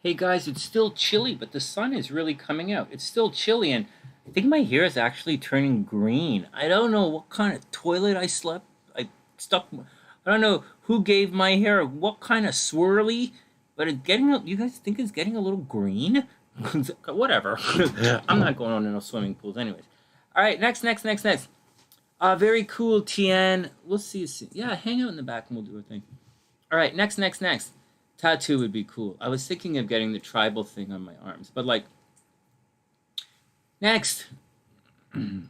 Hey guys, it's still chilly, but the sun is really coming out. It's still chilly, and I think my hair is actually turning green. I don't know what kind of toilet I slept. I stuck. I don't know who gave my hair what kind of swirly, but it's getting. You guys think it's getting a little green? Whatever. I'm not going on in no swimming pools, anyways. All right, next. Very cool, Tien. We'll see you soon. Yeah, hang out in the back and we'll do our thing. All right, next. Tattoo would be cool. I was thinking of getting the tribal thing on my arms, but like, next. All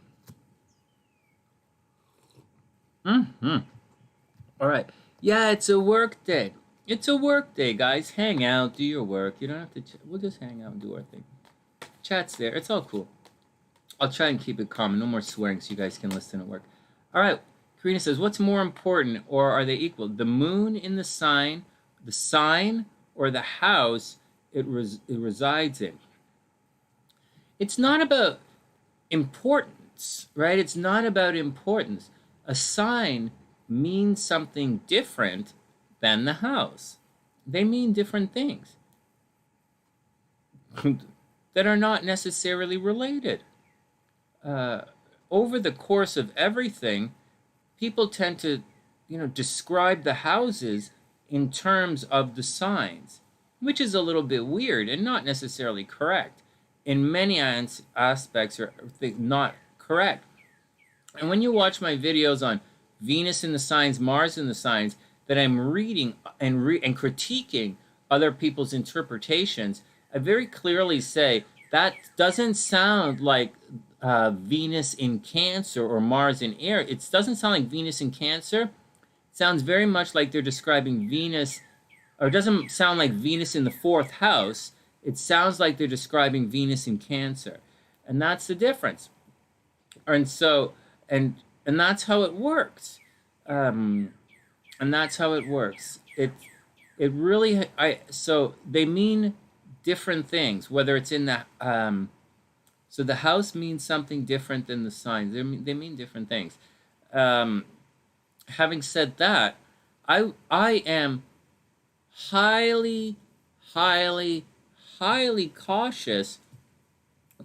right. Yeah, it's a work day. It's a work day, guys. Hang out, do your work. You don't have to. We'll just hang out and do our thing. Chat's there. It's all cool. I'll try and keep it calm. No more swearing, so you guys can listen at work. All right. Karina says, "What's more important, or are they equal? The moon in the sign, or the house it resides in." It's not about importance, right? It's not about importance. A sign means something different than the house. They mean different things that are not necessarily related. Over the course of everything, people tend to, describe the houses in terms of the signs, which is a little bit weird and not necessarily correct. In many aspects are not correct. And when you watch my videos on Venus in the signs, Mars in the signs, that I'm reading and critiquing other people's interpretations, I very clearly say that doesn't sound like Venus in Cancer or Mars in Aries. It doesn't sound like Venus in Cancer. It sounds very much like they're describing Venus, or it doesn't sound like Venus in the 4th house. It sounds like they're describing Venus in Cancer. And that's the difference. And so, and that's how it works. And that's how it works. It really, so they mean different things, whether it's in the, so the house means something different than the signs. They mean different things. Having said that, I am highly cautious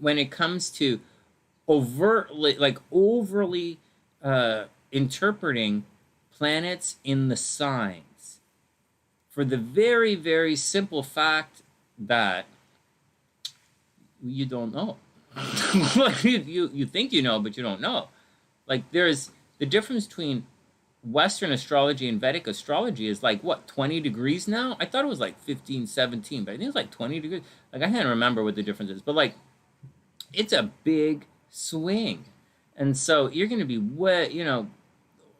when it comes to overly interpreting planets in the signs, for the very, very simple fact that you don't know. you think you know, but you don't know. Like, there's the difference between Western astrology and Vedic astrology is like, what, 20 degrees now? I thought it was like 15, 17, but I think it's like 20 degrees. Like, I can't remember what the difference is, but like, it's a big swing. And so you're going to be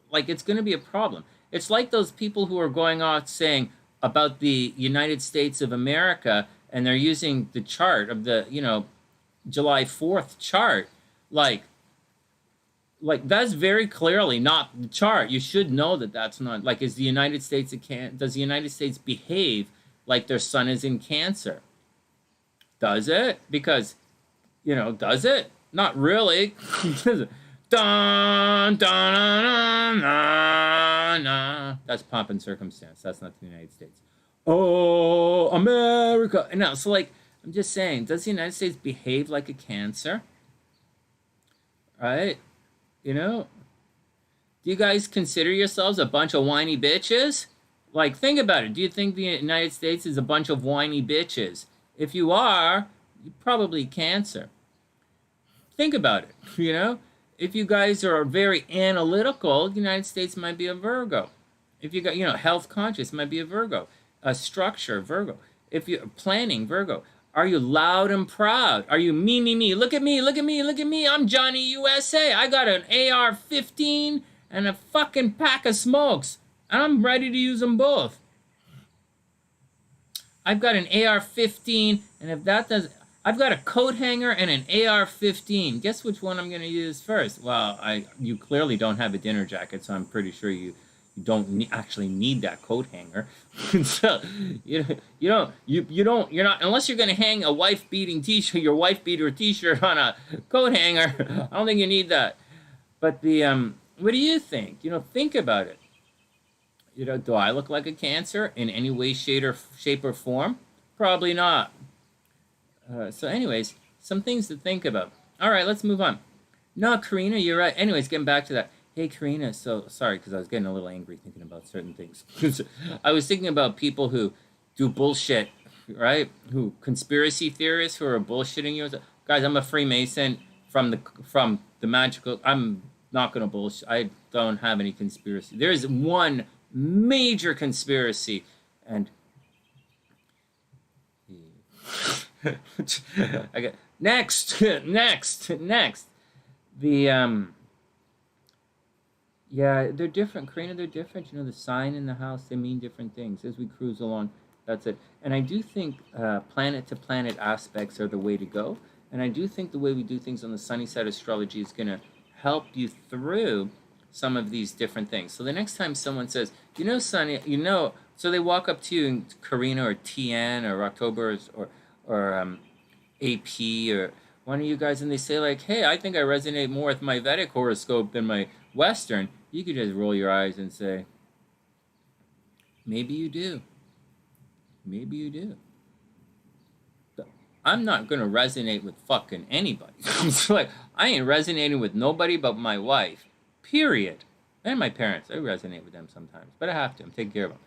like, it's going to be a problem. It's like those people who are going off saying about the United States of America, and they're using the chart of the, July 4th chart. Like that's very clearly not the chart. You should know that that's not, like, does the United States behave like their sun is in Cancer? Does it? Because, does it? Not really. Dun, dun, dun, dun, dun. That's Pomp and Circumstance. That's not the United States. Oh, America. No, so like, I'm just saying, does the United States behave like a Cancer? Right? Do you guys consider yourselves a bunch of whiny bitches? Like, think about it. Do you think the United States is a bunch of whiny bitches? If you are, you're probably Cancer. Think about it, If you guys are very analytical, the United States might be a Virgo. If you got, health conscious, might be a Virgo. A structure, Virgo. If you're planning, Virgo. Are you loud and proud? Are you me? Look at me. I'm Johnny USA. I got an AR-15 and a fucking pack of smokes. And I'm ready to use them both. I've got an AR-15, and if that doesn't... I've got a coat hanger and an AR-15. Guess which one I'm going to use first? Well, you clearly don't have a dinner jacket, so I'm pretty sure you don't actually need that coat hanger. So you're not, unless you're going to hang a your wife beater t-shirt on a coat hanger. I don't think you need that. But what do you think? Think about it. Do I look like a Cancer in any way, shape, or form? Probably not. So anyways, some things to think about. All right, let's move on. No, Karina, you're right. Anyways, getting back to that. Hey, Karina, so sorry, because I was getting a little angry thinking about certain things. I was thinking about people who do bullshit, right? Who conspiracy theorists who are bullshitting you. Guys, I'm a Freemason from the magical. I'm not gonna bullshit. I don't have any conspiracy. There is one major conspiracy, and I got next. The yeah, they're different, Karina. They're different. You know, the sign in the house, they mean different things as we cruise along. That's it. And I do think planet-to-planet aspects are the way to go. And I do think the way we do things on the SunnySide Astrology is going to help you through some of these different things. So the next time someone says, you know, Sunny, you know, so they walk up to you, and Karina or TN or October or AP or one of you guys, and they say like, hey, I think I resonate more with my Vedic horoscope than my Western. You could just roll your eyes and say, maybe you do. Maybe you do. But I'm not going to resonate with fucking anybody. It's like, I ain't resonating with nobody but my wife. Period. And my parents. I resonate with them sometimes. But I have to. I'm taking care of them.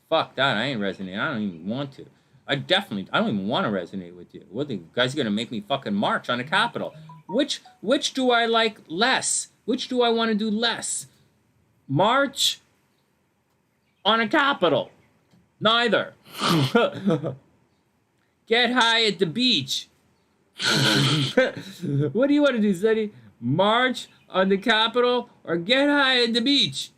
Fuck that. I ain't resonating. I don't even want to. I don't even want to resonate with you. What, the guys going to make me fucking march on the Capitol? Which do I like less? Which do I want to do less? March on a Capitol. Neither. Get high at the beach. What do you want to do, Sonny? March on the Capitol or get high at the beach?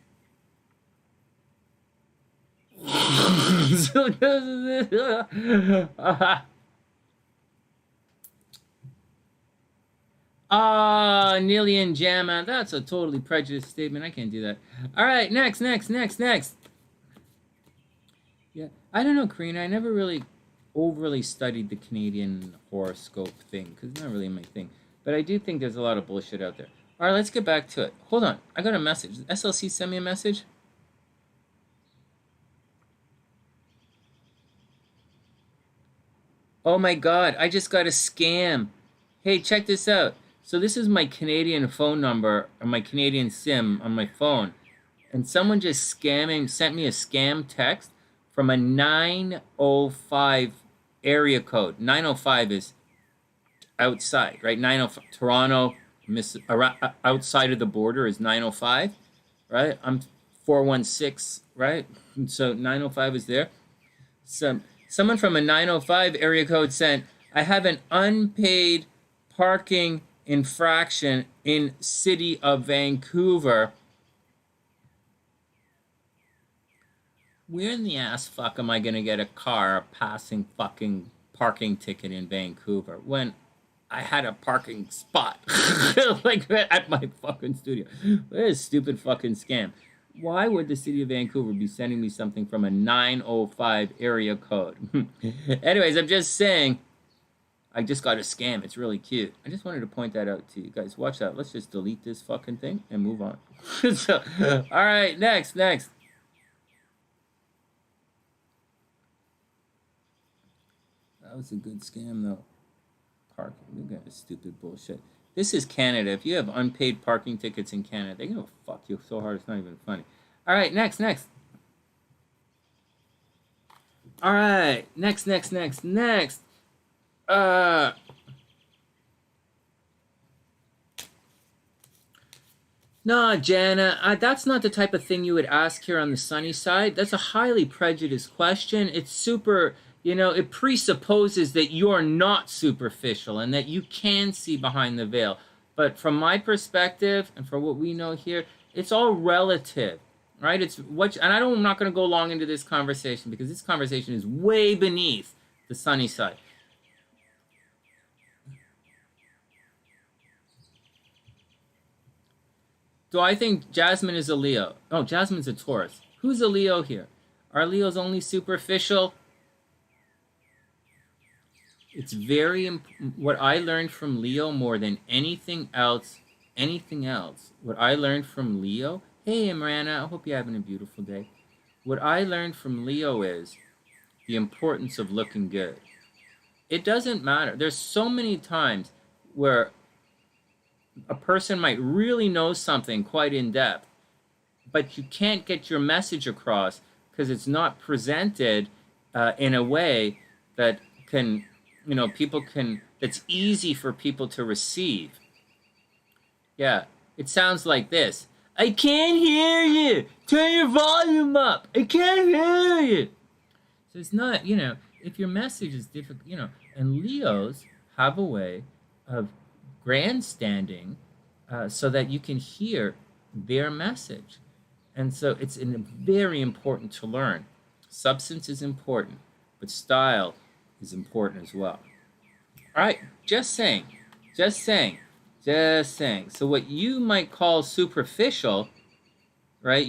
Nilian Jamma. That's a totally prejudiced statement. I can't do that. All right, next. Yeah, I don't know, Karina. I never really overly studied the Canadian horoscope thing because it's not really my thing. But I do think there's a lot of bullshit out there. All right, let's get back to it. Hold on. I got a message. Did SLC send me a message? Oh my God, I just got a scam. Hey, check this out. So this is my Canadian phone number, or my Canadian SIM on my phone. And someone just sent me a scam text from a 905 area code. 905 is outside, right? 905, Toronto, outside of the border is 905, right? I'm 416, right? And so 905 is there. Someone from a 905 area code sent, I have an unpaid parking infraction in city of Vancouver. Where in the ass fuck am I going to get a car passing fucking parking ticket in Vancouver when I had a parking spot like at my fucking studio? What a stupid fucking scam. Why would the city of Vancouver be sending me something from a 905 area code? Anyways, I'm just saying, I just got a scam. It's really cute. I just wanted to point that out to you guys. Watch that. Let's just delete this fucking thing and move on. So, all right, next. That was a good scam, though. Parking. Look at this stupid bullshit. This is Canada. If you have unpaid parking tickets in Canada, they're going to fuck you so hard it's not even funny. All right, next. All right, next. No, Jana, that's not the type of thing you would ask here on the sunny side. That's a highly prejudiced question. It's super... it presupposes that you're not superficial and that you can see behind the veil. But from my perspective and from what we know here, it's all relative, right? And I'm not going to go long into this conversation because this conversation is way beneath the sunny side. Do I think Jasmine is a Leo? Oh, Jasmine's a Taurus. Who's a Leo here? Are Leos only superficial? It's what I learned from Leo more than anything else, what I learned from Leo, hey Imrana, I hope you're having a beautiful day. What I learned from Leo is the importance of looking good. It doesn't matter. There's so many times where a person might really know something quite in depth, but you can't get your message across because it's not presented in a way that can, that's easy for people to receive. Yeah, it sounds like this. I can't hear you. Turn your volume up. I can't hear you. So it's not, if your message is difficult, and Leos have a way of grandstanding so that you can hear their message. And so it's very important to learn. Substance is important, but style is important as well. All right, just saying. So what you might call superficial, right?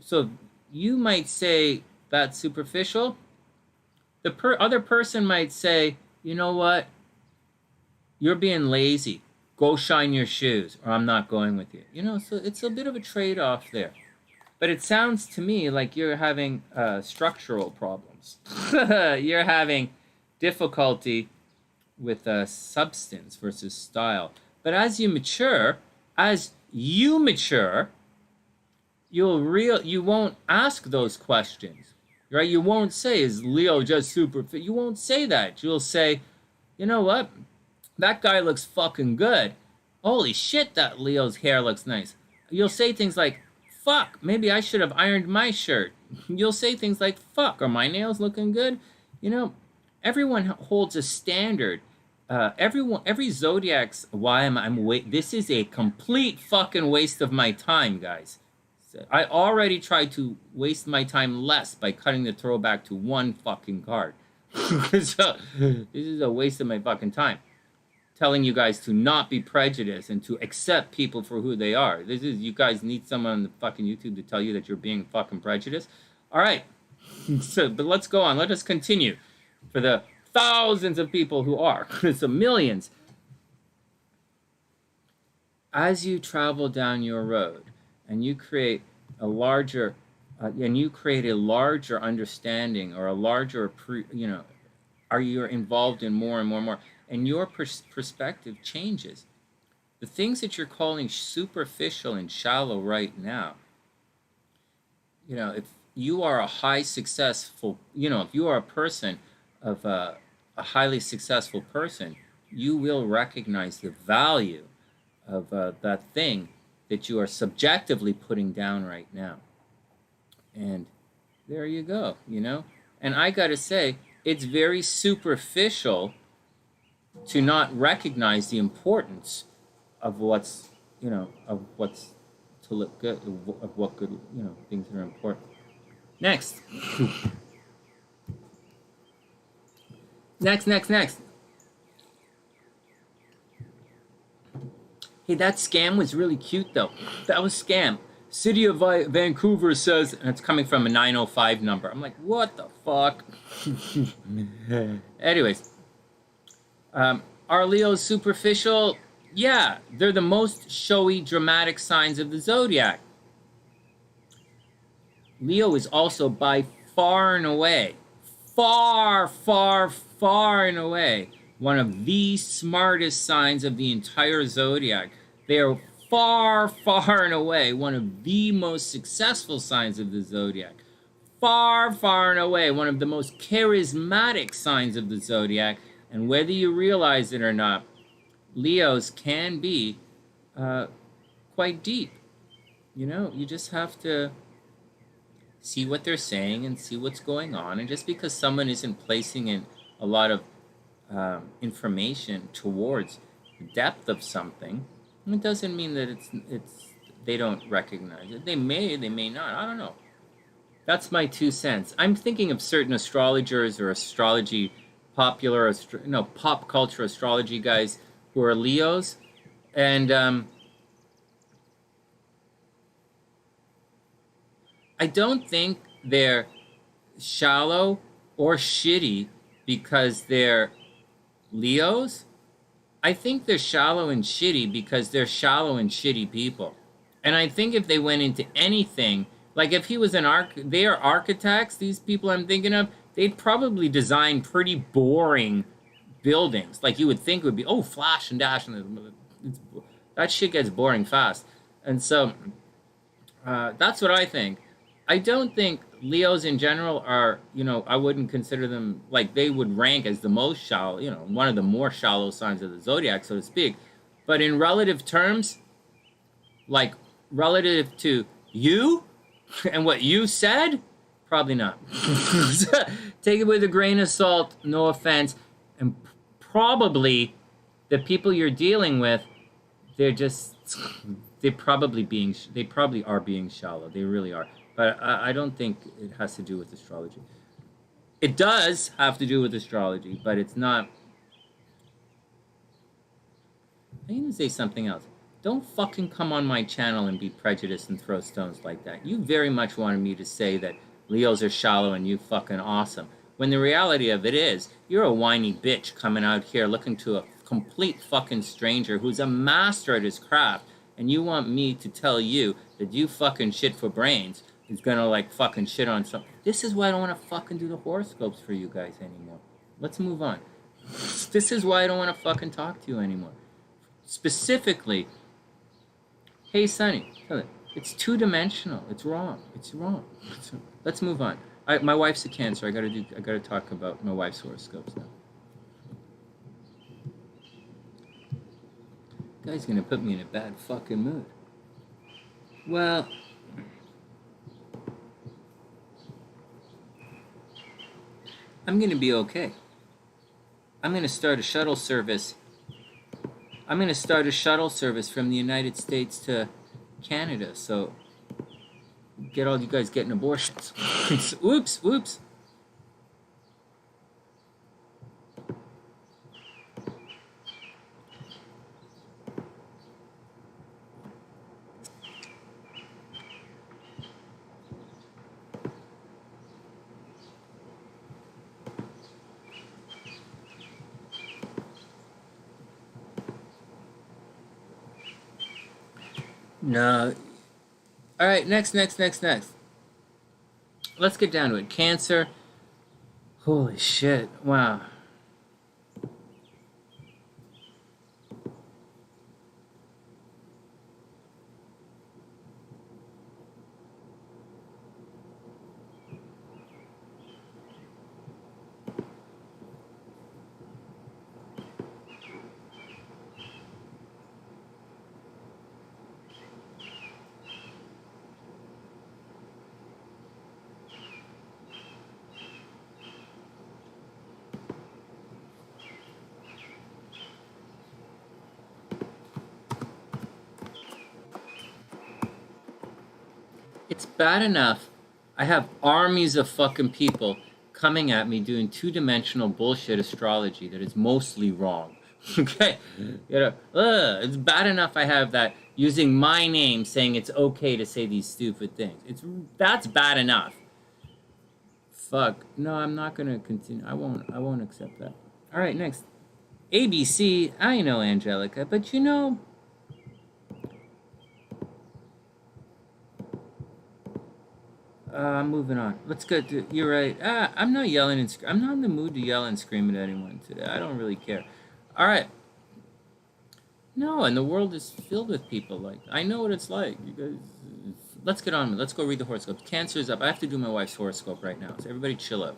So you might say that's superficial. The other person might say, you know what? You're being lazy. Go shine your shoes, or I'm not going with you. So it's a bit of a trade-off there. But it sounds to me like you're having structural problems. You're having difficulty with substance versus style. But as you mature, you won't ask those questions, right? You won't say, is Leo just super fit? You won't say that. You'll say, you know what? That guy looks fucking good. Holy shit, that Leo's hair looks nice. You'll say things like, fuck, maybe I should have ironed my shirt. You'll say things like, fuck, are my nails looking good? Everyone holds a standard. Every zodiac's, this is a complete fucking waste of my time, guys. I already tried to waste my time less by cutting the throwback to one fucking card. So this is a waste of my fucking time. Telling you guys to not be prejudiced and to accept people for who they are. You guys need someone on the fucking YouTube to tell you that you're being fucking prejudiced. All right. But let's go on. Let us continue for the thousands of people who are. So millions. As you travel down your road and you create a larger understanding or a larger, you're involved in more and more and more, and your perspective changes. The things that you're calling superficial and shallow right now, if you are a high successful, if you are a person of a highly successful person, you will recognize the value of that thing that you are subjectively putting down right now. And there you go, And I got to say, it's very superficial to not recognize the importance of what's to look good, of what good, things that are important. Next. Next. Hey, that scam was really cute, though. That was scam. City of Vancouver says, and it's coming from a 905 number. I'm like, what the fuck? Anyways. Are Leos superficial? Yeah, they're the most showy, dramatic signs of the zodiac. Leo is also by far and away, far and away, one of the smartest signs of the entire zodiac. They are far and away one of the most successful signs of the zodiac. Far and away one of the most charismatic signs of the zodiac. And whether you realize it or not, Leos can be quite deep. You just have to see what they're saying and see what's going on. And just because someone isn't placing in a lot of information towards the depth of something, it doesn't mean that they don't recognize it. They may not. I don't know. That's my 2 cents. I'm thinking of certain astrologers or astrology pop culture astrology guys who are Leos, and I don't think they're shallow or shitty because they're Leos. I think they're shallow and shitty because they're shallow and shitty people. And I think if they went into anything, like if he was they are architects, these people I'm thinking of, they'd probably design pretty boring buildings. Like you would think it would be, oh, flash and dash, and that shit gets boring fast. And so that's what I think. I don't think Leos in general are, I wouldn't consider them, like, they would rank as the most shallow, one of the more shallow signs of the zodiac, so to speak. But in relative terms, like, relative to you and what you said, probably not. Take it with a grain of salt, no offense. And probably the people you're dealing with, they probably are being shallow. They really are. But I don't think it has to do with astrology. It does have to do with astrology, but it's not. I'm going to say something else. Don't fucking come on my channel and be prejudiced and throw stones like that. You very much wanted me to say that Leos are shallow and you fucking awesome. When the reality of it is, you're a whiny bitch coming out here looking to a complete fucking stranger who's a master at his craft, and you want me to tell you that you fucking shit for brains is gonna like fucking shit on something. This is why I don't want to fucking do the horoscopes for you guys anymore. Let's move on. This is why I don't want to fucking talk to you anymore. Specifically, hey Sonny, it's two-dimensional. It's wrong. It's wrong. Let's move on. My wife's a Cancer. I gotta talk about my wife's horoscopes now. Guy's gonna put me in a bad fucking mood. Well, I'm gonna be okay. I'm gonna start a shuttle service. I'm gonna start a shuttle service from the United States to Canada, so get all you guys getting abortions. Oops. No. All right, next. Let's get down to it. Cancer. Holy shit. Wow. It's bad enough I have armies of fucking people coming at me doing two-dimensional bullshit astrology that is mostly wrong. Okay? It's bad enough I have that using my name saying it's okay to say these stupid things. That's bad enough. Fuck. No, I'm not gonna continue. I won't accept that. Alright, next. ABC, I know Angelica, but I'm moving on. Let's go to, you're right. I'm not yelling and I'm not in the mood to yell and scream at anyone today. I don't really care. All right. No, and the world is filled with people like, I know what it's like. You guys, let's get on with it. Let's go read the horoscopes. Cancer is up. I have to do my wife's horoscope right now, so everybody chill out.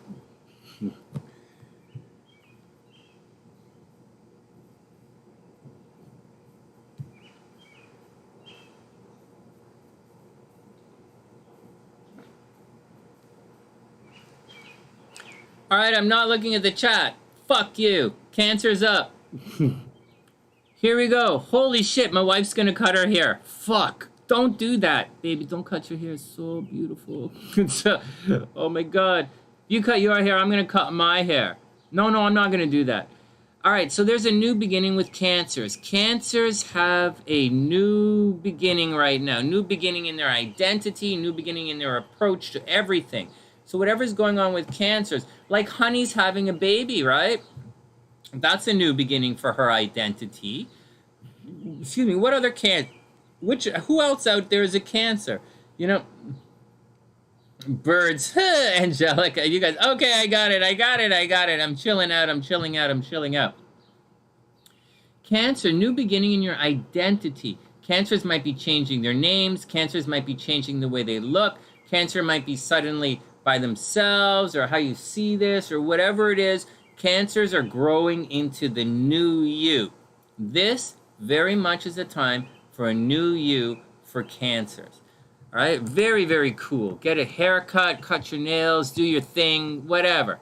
All right, I'm not looking at the chat. Fuck you. Cancer's up. Here we go. Holy shit, my wife's gonna cut her hair. Fuck. Don't do that. Baby, don't cut your hair. It's so beautiful. Oh my God. You cut your hair, I'm gonna cut my hair. No, I'm not gonna do that. All right, so there's a new beginning with Cancers. Cancers have a new beginning right now. New beginning in their identity, new beginning in their approach to everything. So whatever's going on with Cancers, like Honey's having a baby, right? That's a new beginning for her identity. Excuse me, what other who else out there is a Cancer? Birds, Angelica, you guys, okay, I got it. I'm chilling out. Cancer, new beginning in your identity. Cancers might be changing their names. Cancers might be changing the way they look. Cancer might be suddenly by themselves, or how you see this, or whatever it is. Cancers are growing into the new you. This very much is a time for a new you for Cancers. All right, very, very cool. Get a haircut, cut your nails, do your thing, whatever.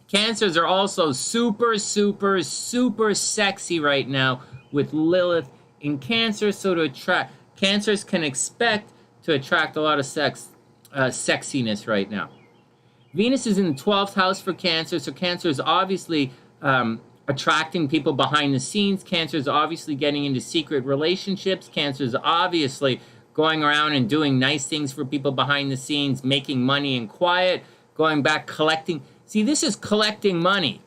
Cancers are also super, super, super sexy right now with Lilith in Cancer. So to attract, Cancers can expect to attract a lot of sexiness right now. Venus is in the 12th house for Cancer, so Cancer is obviously attracting people behind the scenes. Cancer is obviously getting into secret relationships. Cancer is obviously going around and doing nice things for people behind the scenes, making money in quiet, going back, collecting. See, this is collecting money,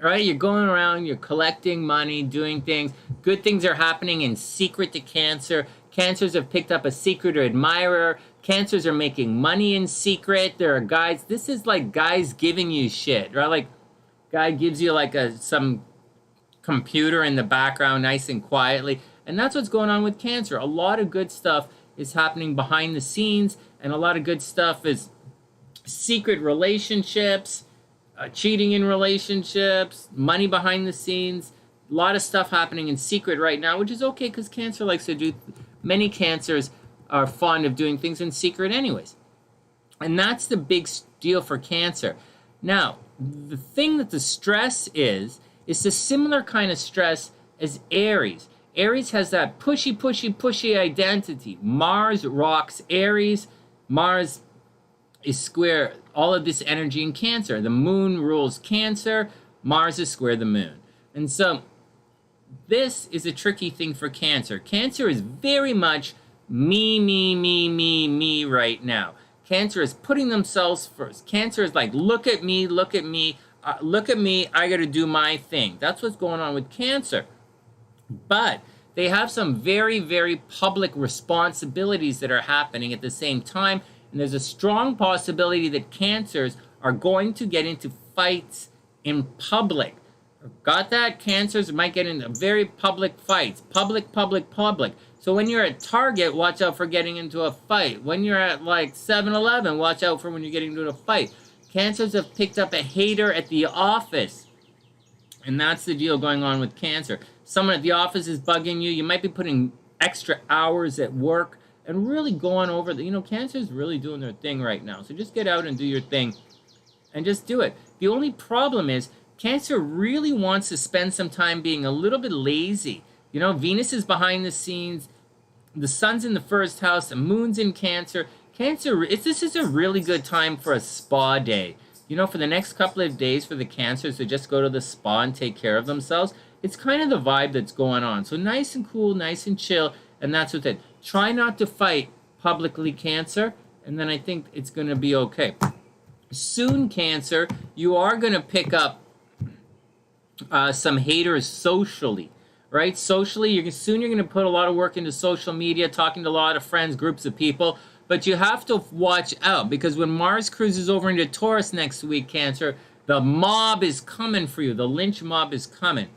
right? You're going around, you're collecting money, doing things. Good things are happening in secret to Cancer. Cancers have picked up a secret or admirer. Cancers are making money in secret. There are guys, this is like guys giving you shit, right? Like, guy gives you like some computer in the background, nice and quietly. And that's what's going on with Cancer. A lot of good stuff is happening behind the scenes, and a lot of good stuff is secret relationships, cheating in relationships, money behind the scenes. A lot of stuff happening in secret right now, which is okay because Cancer likes to do, many Cancers are fond of doing things in secret anyways. And that's the big deal for Cancer. Now, the thing that the stress is a similar kind of stress as Aries. Aries has that pushy identity. Mars rocks Aries. Mars is square all of this energy in Cancer. The moon rules Cancer. Mars is square the moon. And so this is a tricky thing for Cancer. Cancer is very much me right now. Cancer is putting themselves first. Cancer is like, look at me, I gotta do my thing. That's what's going on with Cancer. But they have some very, very public responsibilities that are happening at the same time. And there's a strong possibility that Cancers are going to get into fights in public. Got that? Cancers might get into very public fights. Public. So when you're at Target, watch out for getting into a fight. When you're at like 7-Eleven, watch out for when you're getting into a fight. Cancers have picked up a hater at the office. And that's the deal going on with Cancer. Someone at the office is bugging you. You might be putting extra hours at work and really going over the, Cancer is really doing their thing right now. So just get out and do your thing and just do it. The only problem is Cancer really wants to spend some time being a little bit lazy. Venus is behind the scenes. The sun's in the first house. The moon's in Cancer. This is a really good time for a spa day. For the next couple of days for the Cancers to just go to the spa and take care of themselves. It's kind of the vibe that's going on. So nice and cool, nice and chill, and that's what it. Try not to fight publicly, Cancer, and then I think it's going to be okay. Soon, Cancer, you are going to pick up some haters socially, right? Socially, you're going to put a lot of work into social media, talking to a lot of friends, groups of people, but you have to watch out because when Mars cruises over into Taurus next week, Cancer, the mob is coming for you. The lynch mob is coming.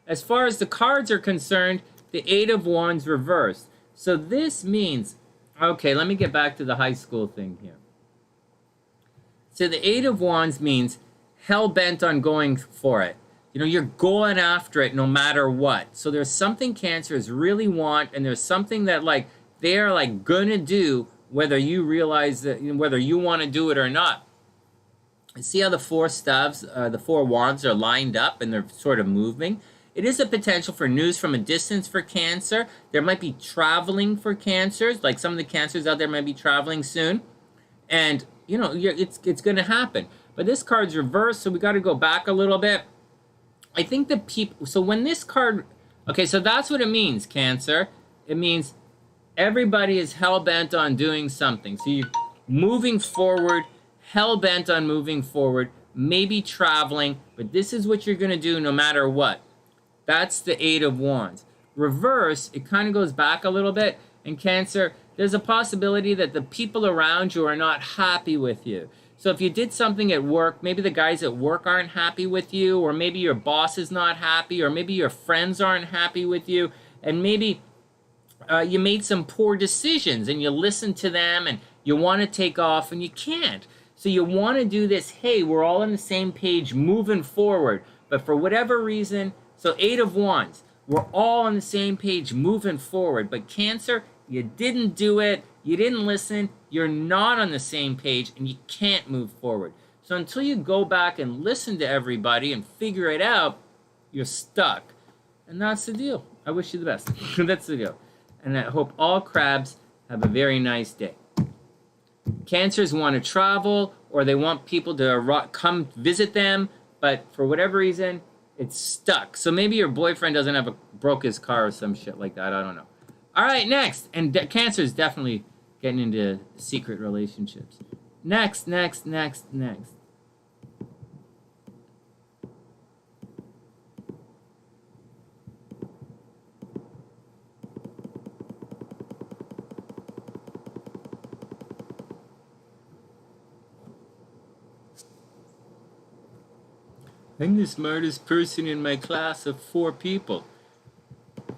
As far as the cards are concerned, the Eight of Wands reversed. So this means, okay, let me get back to the high school thing here. So the Eight of Wands means hell-bent on going for it. You're going after it no matter what. So there's something Cancers really want, and there's something that they're gonna do whether you realize that, whether you want to do it or not. See how the four staves, the four wands are lined up and they're sort of moving? It is a potential for news from a distance for Cancer. There might be traveling for Cancers. Like some of the Cancers out there might be traveling soon. And, it's going to happen. But this card's reversed, so we got to go back a little bit. I think the people... So when this card... Okay, so that's what it means, Cancer. It means everybody is hell-bent on doing something. So you're moving forward, hell-bent on moving forward, maybe traveling, but this is what you're going to do no matter what. That's the Eight of Wands. Reverse, it kind of goes back a little bit. And Cancer, there's a possibility that the people around you are not happy with you. So if you did something at work, maybe the guys at work aren't happy with you, or maybe your boss is not happy, or maybe your friends aren't happy with you, and maybe you made some poor decisions and you listen to them and you want to take off and you can't. So you want to do this, hey, we're all on the same page moving forward. But for whatever reason, so 8 of Wands, we're all on the same page moving forward. But Cancer, you didn't do it, you didn't listen, you're not on the same page, and you can't move forward. So until you go back and listen to everybody and figure it out, you're stuck. And that's the deal. I wish you the best. That's the deal. And I hope all crabs have a very nice day. Cancers want to travel, or they want people to come visit them, but for whatever reason, it's stuck. So maybe your boyfriend doesn't have broke his car or some shit like that. I don't know. All right, next. And Cancer is definitely getting into secret relationships. Next. I'm the smartest person in my class of 4 people.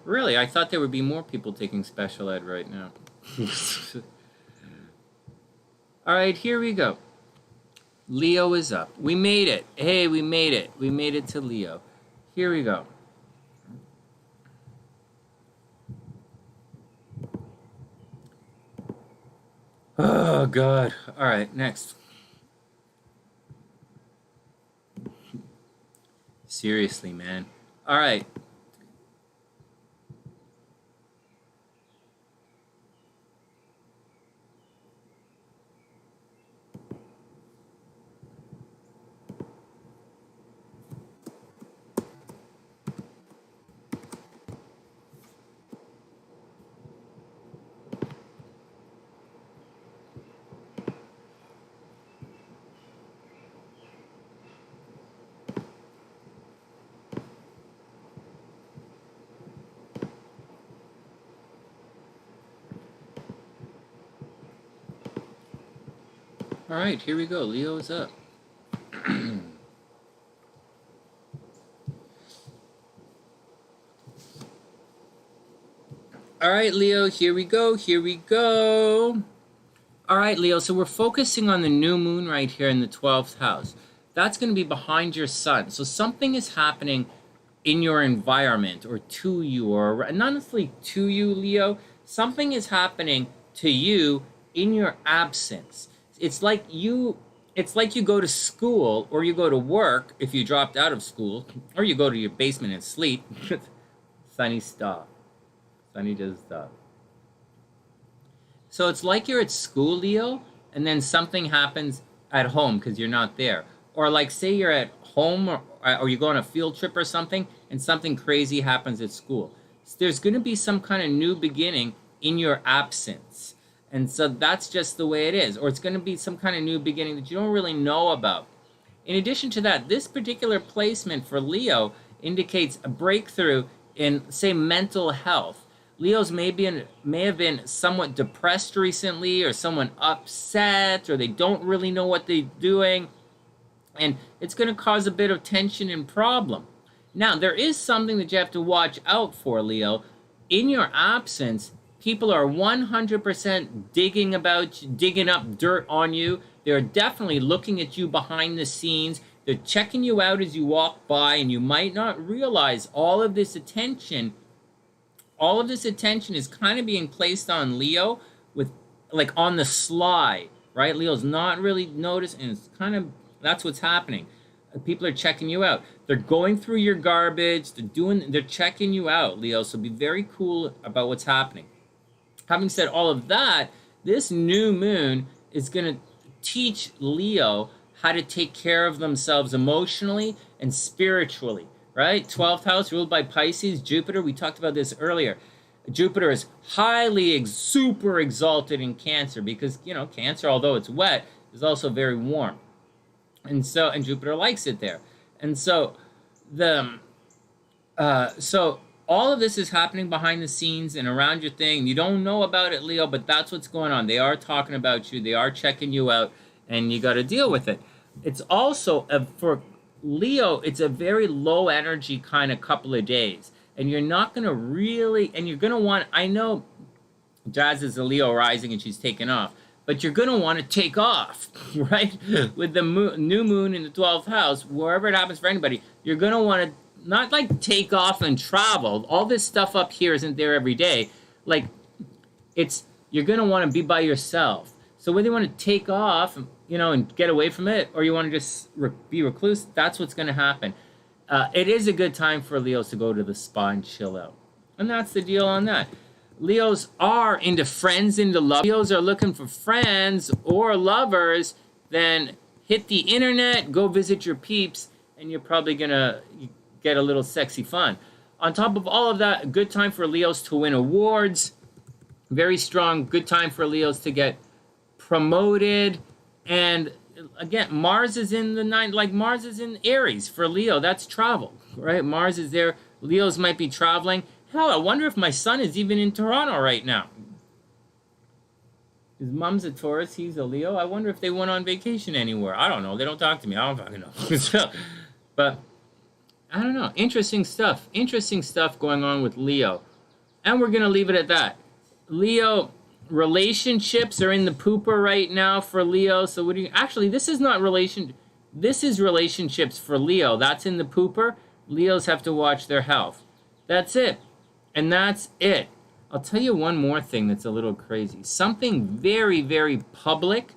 Really, I thought there would be more people taking special ed right now. All right, here we go. Leo is up. We made it. Hey, we made it. We made it to Leo. Here we go. Oh, God. All right, next. Seriously, man. All right. All right, here we go. Leo is up. All right, Leo, here we go. Here we go. All right, Leo, so we're focusing on the new moon right here in the 12th house. That's going to be behind your sun. So something is happening in your environment or to you, or not necessarily to you, Leo. Something is happening to you in your absence. It's like you go to school or you go to work if you dropped out of school, or you go to your basement and sleep. Sunny, stop. Sunny, just stop. So it's like you're at school, Leo, and then something happens at home because you're not there. Or like say you're at home or you go on a field trip or something and something crazy happens at school. So there's going to be some kind of new beginning in your absence. And so that's just the way it is. Or it's going to be some kind of new beginning that you don't really know about. In addition to that, this particular placement for Leo indicates a breakthrough in, say, mental health. Leos may have been somewhat depressed recently, or someone upset, or they don't really know what they're doing. And it's going to cause a bit of tension and problem. Now, there is something that you have to watch out for, Leo. In your absence, people are 100% digging up dirt on you. They're definitely looking at you behind the scenes. They're checking you out as you walk by, and you might not realize all of this attention is kind of being placed on Leo with, like, on the sly, right? Leo's not really noticed, and it's kind of, that's what's happening. People are checking you out. They're going through your garbage. They're checking you out, Leo. So be very cool about what's happening. Having said all of that, this new moon is going to teach Leo how to take care of themselves emotionally and spiritually, right? 12th house ruled by Pisces, Jupiter. We talked about this earlier. Jupiter is highly, super exalted in Cancer because, you know, Cancer, although it's wet, is also very warm. And Jupiter likes it there. And so so all of this is happening behind the scenes and around your thing. You don't know about it, Leo, but that's what's going on. They are talking about you. They are checking you out, and you got to deal with it. It's also, for Leo, it's a very low energy kind of couple of days. And you're not going to really, and you're going to want, I know Jazz is a Leo rising and she's taking off, but you're going to want to take off, right? With the new moon in the 12th house, wherever it happens for anybody, you're going to want to not like take off and travel. All this stuff up here isn't there every day. Like, you're going to want to be by yourself. So whether you want to take off, you know, and get away from it, or you want to just be recluse, that's what's going to happen. It is a good time for Leos to go to the spa and chill out. And that's the deal on that. Leos are into friends, into love. Leos are looking for friends or lovers, then hit the internet, go visit your peeps, and you're probably going to get a little sexy fun. On top of all of that, a good time for Leos to win awards. Very strong, good time for Leos to get promoted. And again, Mars is in the ninth, like Mars is in Aries for Leo. That's travel, right? Mars is there. Leos might be traveling. Hell, I wonder if my son is even in Toronto right now. His mom's a Taurus, he's a Leo. I wonder if they went on vacation anywhere. I don't know. They don't talk to me. I don't fucking know. So, but I don't know. Interesting stuff. Interesting stuff going on with Leo. And we're going to leave it at that. Leo, relationships are in the pooper right now for Leo. So what do you... Actually, this is not relation... This is relationships for Leo. That's in the pooper. Leos have to watch their health. That's it. And that's it. I'll tell you one more thing that's a little crazy. Something very, very public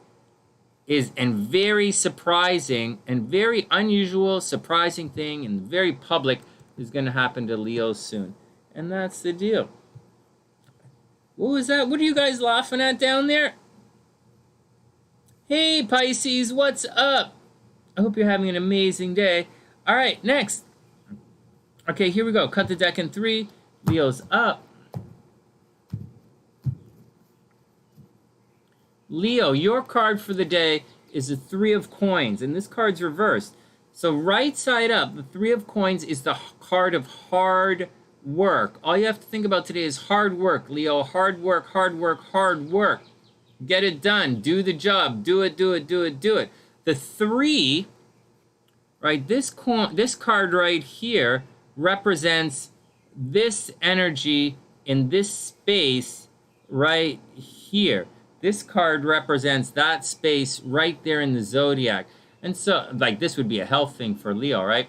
and very surprising and very unusual, surprising thing and very public is going to happen to Leo soon. And that's the deal. What was that? What are you guys laughing at down there? Hey, Pisces, what's up? I hope you're having an amazing day. All right, next. Okay, here we go. Cut the deck in 3. Leo's up. Leo, your card for the day is the 3 of Coins, and this card's reversed. So right side up, the 3 of Coins is the card of hard work. All you have to think about today is hard work, Leo. Hard work, hard work, hard work. Get it done. Do the job. Do it, do it, do it, do it. The 3, right, this card right here represents this energy in this space right here. This card represents that space right there in the zodiac. And so, like, this would be a health thing for Leo, right?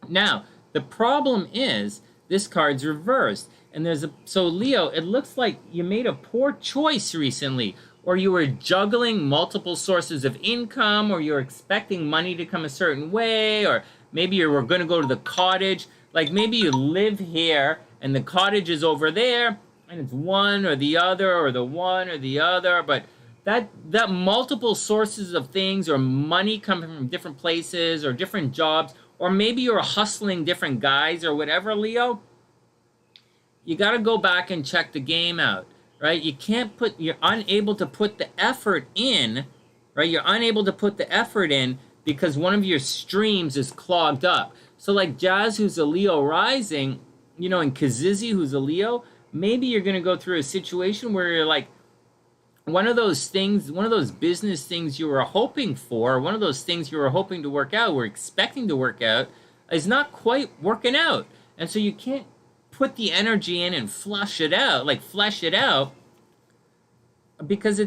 Now, the problem is this card's reversed. And so Leo, it looks like you made a poor choice recently, or you were juggling multiple sources of income, or you're expecting money to come a certain way, or maybe you were going to go to the cottage. Like maybe you live here and the cottage is over there and it's one or the other or the one or the other. But that multiple sources of things or money coming from different places or different jobs, or maybe you're hustling different guys or whatever, Leo, you got to go back and check the game out, right? You're unable to put the effort in, right? You're unable to put the effort in because one of your streams is clogged up. So like Jazz, who's a Leo rising, you know, and Kazizi, who's a Leo, maybe you're going to go through a situation where you're like, one of those things, one of those business things you were hoping for, one of those things you were hoping to work out, were expecting to work out, is not quite working out. And so you can't put the energy in and flesh it out, because the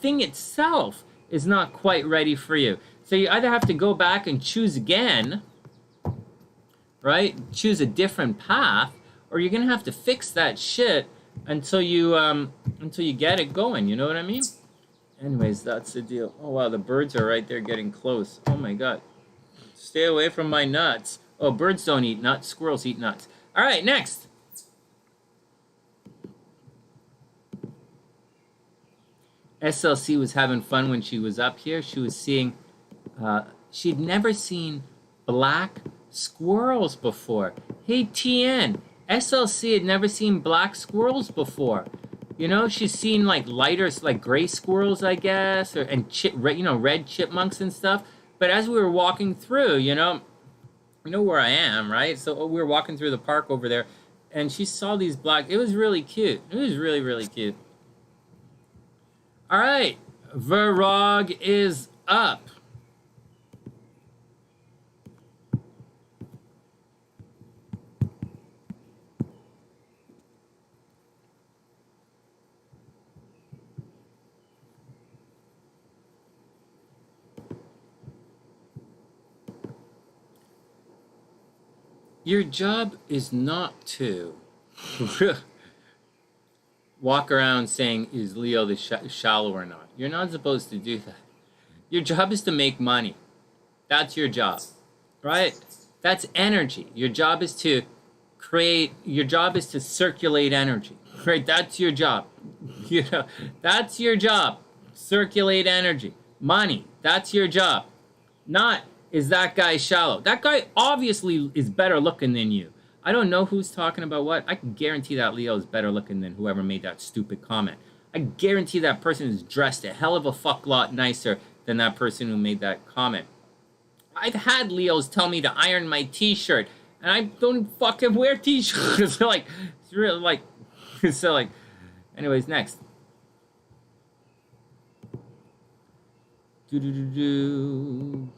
thing itself is not quite ready for you. So you either have to go back and choose again, right? Choose a different path, or you're gonna have to fix that shit until you get it going. You know what I mean? Anyways, that's the deal. Oh wow, the birds are right there getting close. Oh my god, stay away from my nuts. Oh, birds don't eat nuts. Squirrels eat nuts. All right, next. SLC was having fun when she was up here. She was seeing. She'd never seen black squirrels before. Hey, TN, SLC had never seen black squirrels before. You know, she's seen like lighter, like gray squirrels, I guess, and red chipmunks and stuff. But as we were walking through, you know, You know where I am, right? So we were walking through the park over there, and she saw these black. It was really cute. It was really, really cute. All right, Virog is up. Your job is not to walk around saying, is Leo the shallow or not? You're not supposed to do that. Your job is to make money. That's your job, right? That's energy. Your job is to create, your job is to circulate energy, right? That's your job. You know, that's your job. Circulate energy. Money, that's your job. Not, is that guy shallow? That guy obviously is better looking than you. I don't know who's talking about what. I can guarantee that Leo is better looking than whoever made that stupid comment. I guarantee that person is dressed a hell of a fuck lot nicer than that person who made that comment. I've had Leos tell me to iron my t-shirt, and I don't fucking wear t-shirts. So like, it's really like, so like, anyways, next. Do-do-do-do.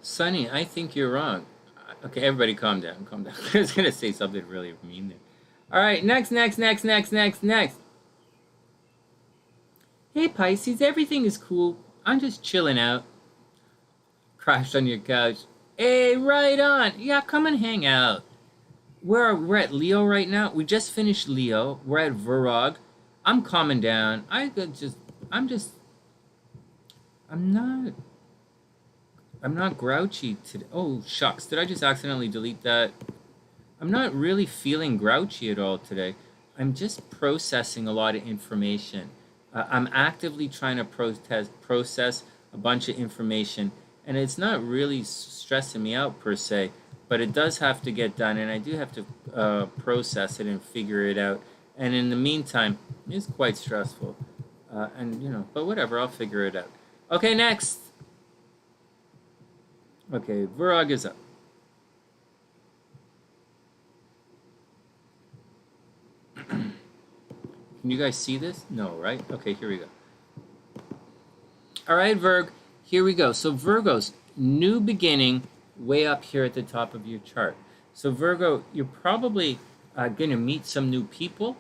Sonny, I think you're wrong. Okay, everybody calm down, calm down. I was gonna say something really mean there. All right, next. Hey Pisces, everything is cool. I'm just chilling out. Crashed on your couch. Hey, right on. Yeah, come and hang out. We're at Leo right now. We just finished Leo. We're at Virog. I'm calming down. I'm not grouchy today. Oh, shucks. Did I just accidentally delete that? I'm not really feeling grouchy at all today. I'm just processing a lot of information. I'm actively trying to process a bunch of information, and it's not really stressing me out per se, but it does have to get done, and I do have to process it and figure it out. And in the meantime, it's quite stressful. And, you know, but whatever, I'll figure it out. Okay, next. Okay, Virog is up. Can you guys see this? No, right? Okay, here we go. All right, Virg, here we go. So Virgo's new beginning way up here at the top of your chart. So Virgo, you're probably going to meet some new people.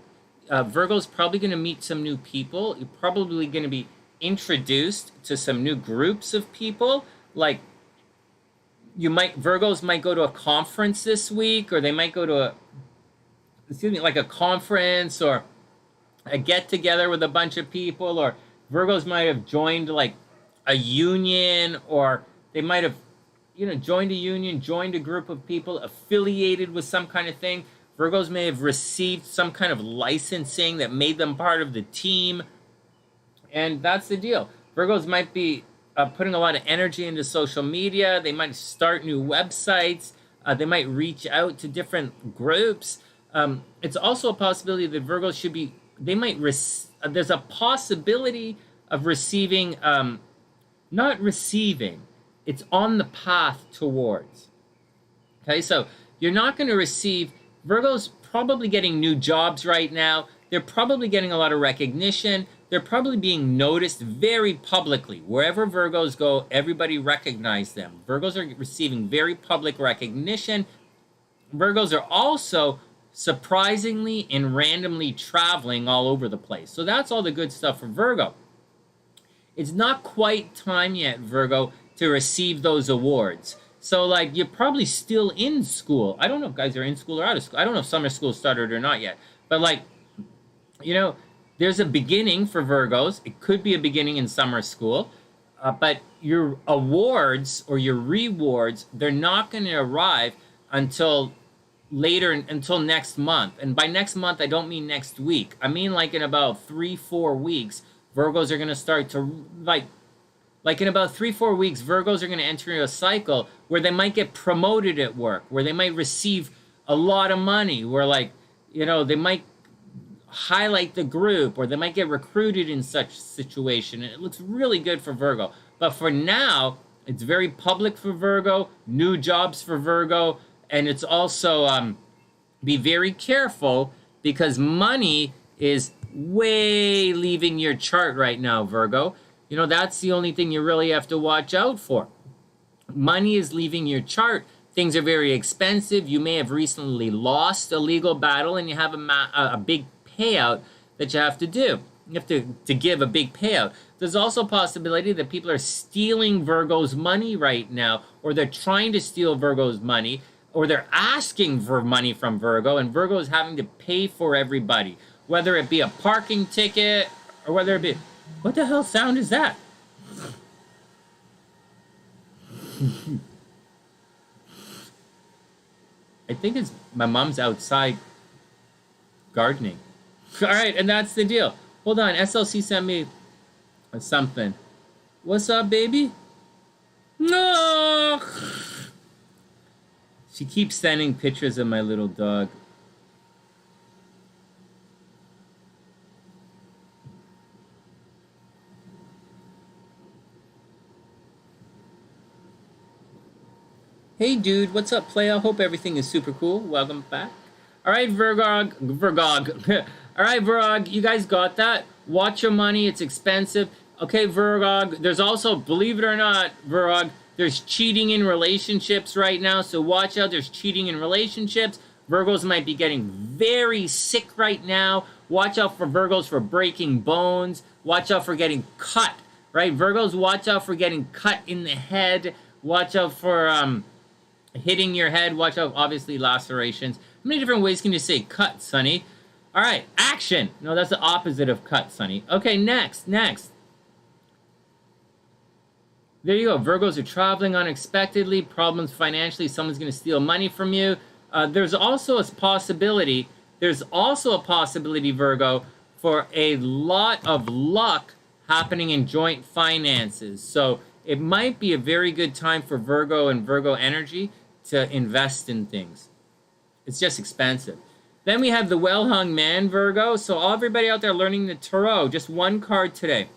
Virgo's probably going to meet some new people. You're probably going to be introduced to some new groups of people. Like, Virgos might go to a conference this week, or they might go to like a conference or a get-together with a bunch of people, or Virgos might have joined like a union, or they might have, joined a union, joined a group of people affiliated with some kind of thing. Virgos may have received some kind of licensing that made them part of the team. And that's the deal. Virgos might be putting a lot of energy into social media. They might start new websites. They might reach out to different groups. It's also a possibility that Virgos should be, there's a possibility of receiving, not receiving, it's on the path towards. Okay, so you're not going to receive, Virgo's probably getting new jobs right now. They're probably getting a lot of recognition. They're probably being noticed very publicly. Wherever Virgos go, everybody recognizes them. Virgos are receiving very public recognition. Virgos are also surprisingly and randomly traveling all over the place. So that's all the good stuff for Virgo. It's not quite time yet, Virgo, to receive those awards. So, like, you're probably still in school. I don't know if guys are in school or out of school. I don't know if summer school started or not yet. But, like, there's a beginning for Virgos. It could be a beginning in summer school. But your awards or your rewards, they're not going to arrive until until next month. And by next month, I don't mean next week. I mean like in about 3-4 weeks, Virgos are going to start to, like in about 3-4 weeks, Virgos are going to enter a cycle where they might get promoted at work, where they might receive a lot of money, where like, you know, they might highlight the group, or they might get recruited in such situation. And it looks really good for Virgo. But for now, it's very public for Virgo, new jobs for Virgo, and it's also be very careful because money is way leaving your chart right now, Virgo. You know, that's the only thing you really have to watch out for. Money is leaving your chart. Things are very expensive. You may have recently lost a legal battle and you have a big payout that you have to do. You have to give a big payout. There's also a possibility that people are stealing Virgo's money right now, or they're trying to steal Virgo's money, or they're asking for money from Virgo, and Virgo is having to pay for everybody, whether it be a parking ticket or whether it be... What the hell sound is that? I think it's my mom's outside gardening. All right, and that's the deal. Hold on, SLC sent me something. What's up, baby? No! She keeps sending pictures of my little dog. Hey, dude, what's up, playa? Hope everything is super cool. Welcome back. All right, Virog. All right, Virog, you guys got that? Watch your money. It's expensive. Okay, Virog, there's also, believe it or not, Virog, there's cheating in relationships right now, so watch out. There's cheating in relationships. Virgos might be getting very sick right now. Watch out for Virgos for breaking bones. Watch out for getting cut, right? Virgos, watch out for getting cut in the head. Watch out for hitting your head. Watch out, obviously, lacerations. How many different ways can you say cut, Sonny? All right, action. No, that's the opposite of cut, Sonny. Okay, next. There you go. Virgos are traveling unexpectedly, problems financially, someone's going to steal money from you. There's also a possibility, Virgo, for a lot of luck happening in joint finances. So it might be a very good time for Virgo and Virgo energy to invest in things. It's just expensive. Then we have the well-hung man, Virgo. So everybody out there learning the tarot, just one card today.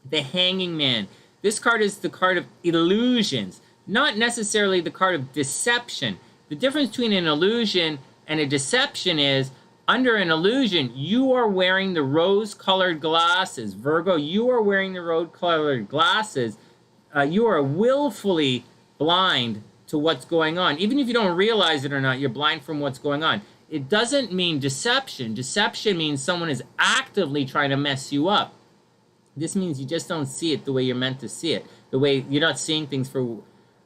The Hanging Man. This card is the card of illusions, not necessarily the card of deception. The difference between an illusion and a deception is, under an illusion, you are wearing the rose-colored glasses. Virgo, you are wearing the rose-colored glasses. You are willfully blind to what's going on. Even if you don't realize it or not, you're blind from what's going on. It doesn't mean deception. Deception means someone is actively trying to mess you up. This means you just don't see it the way you're meant to see it. The way you're not seeing things for...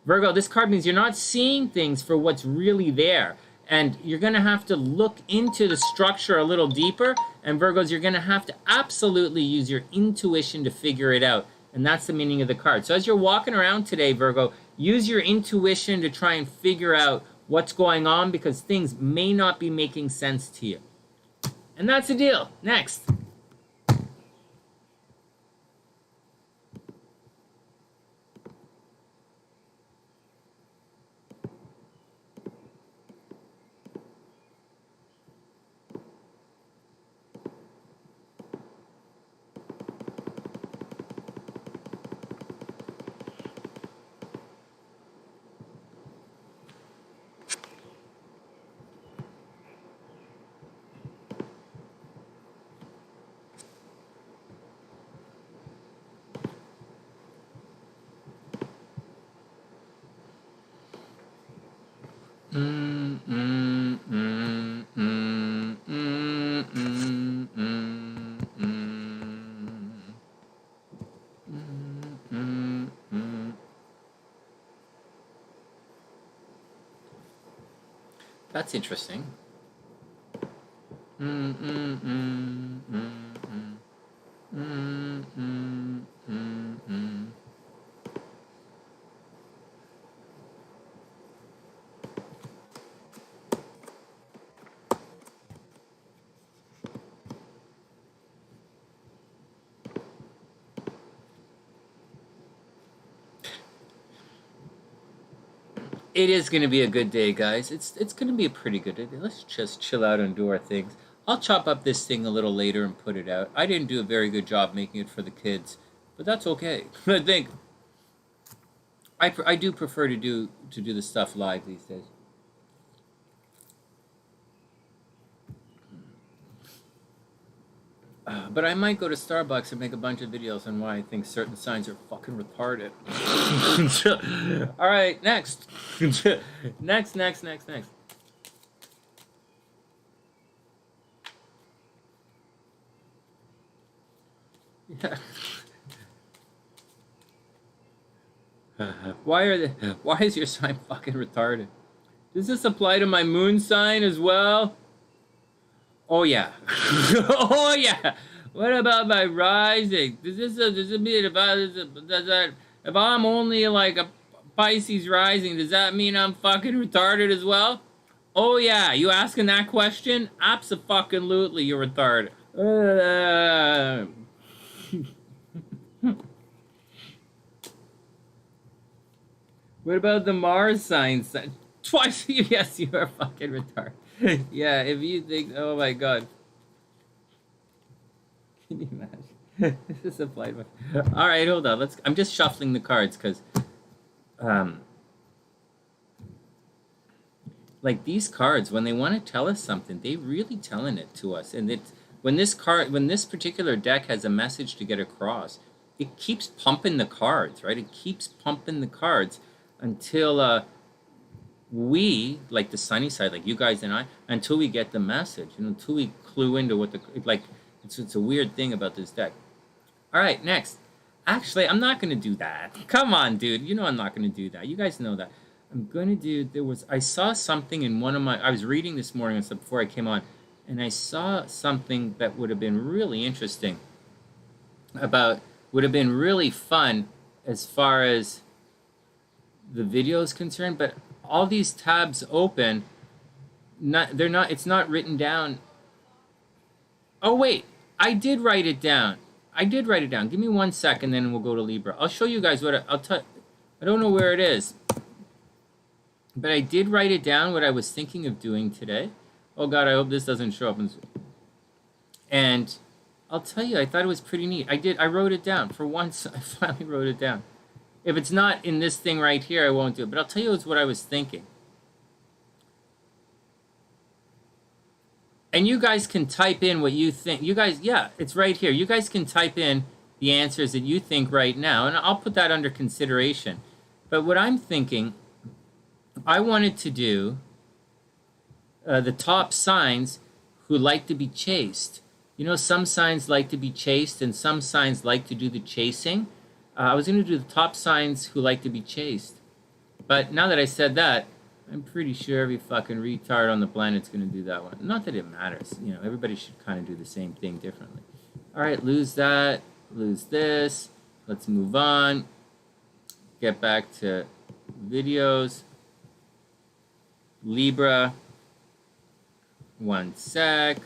Virgo, this card means you're not seeing things for what's really there. And you're going to have to look into the structure a little deeper. And Virgos, you're going to have to absolutely use your intuition to figure it out. And that's the meaning of the card. So as you're walking around today, Virgo, use your intuition to try and figure out what's going on, because things may not be making sense to you. And that's the deal. Next. That's interesting. it is going to be a good day, guys. It's going to be a pretty good day. Let's just chill out and do our things. I'll chop up this thing a little later and put it out. I didn't do a very good job making it for the kids, but that's okay. I think I do prefer to do the stuff live these days. But I might go to Starbucks and make a bunch of videos on why I think certain signs are fucking retarded. All right, next. next. Yeah. Why is your sign fucking retarded? Does this apply to my moon sign as well? Oh yeah. Oh yeah. What about my rising? Does it mean if I'm only like a Pisces rising, does that mean I'm fucking retarded as well? Oh yeah, you asking that question? Abso-fucking-lutely, you're retarded. What about the Mars signs? Twice, yes, you are fucking retarded. Yeah, if you think, oh my god. Can you imagine? This is applied. All right, hold on. I'm just shuffling the cards because, like these cards, when they want to tell us something, they really telling it to us. And when this particular deck has a message to get across, it keeps pumping the cards, right? It keeps pumping the cards until we, like the sunny side, like you guys and I, until we get the message, until we clue into what it's a weird thing about this deck. All right, next. Actually, I'm not going to do that. Come on, dude. You know I'm not going to do that. You guys know that. I'm going to do, I saw something in I was reading this morning and stuff before I came on, and I saw something that would have been really interesting would have been really fun as far as the video is concerned, but all these tabs open, it's not written down. Oh wait, I did write it down. Give me 1 second, then we'll go to Libra. I'll show you guys I don't know where it is, but I did write it down, what I was thinking of doing today. Oh god, I hope this doesn't show up. And I'll tell you, I thought it was pretty neat. I wrote it down. For once, I finally wrote it down. If it's not in this thing right here, I won't do it. But I'll tell you what I was thinking. And you guys can type in what you think. You guys, yeah, it's right here. You guys can type in the answers that you think right now, and I'll put that under consideration. But what I'm thinking, I wanted to do the top signs who like to be chased. Some signs like to be chased, and some signs like to do the chasing. I was going to do the top signs who like to be chased. But now that I said that, I'm pretty sure every fucking retard on the planet's going to do that one. Not that it matters. Everybody should kind of do the same thing differently. All right, lose that. Lose this. Let's move on. Get back to videos. Libra. 1 sec.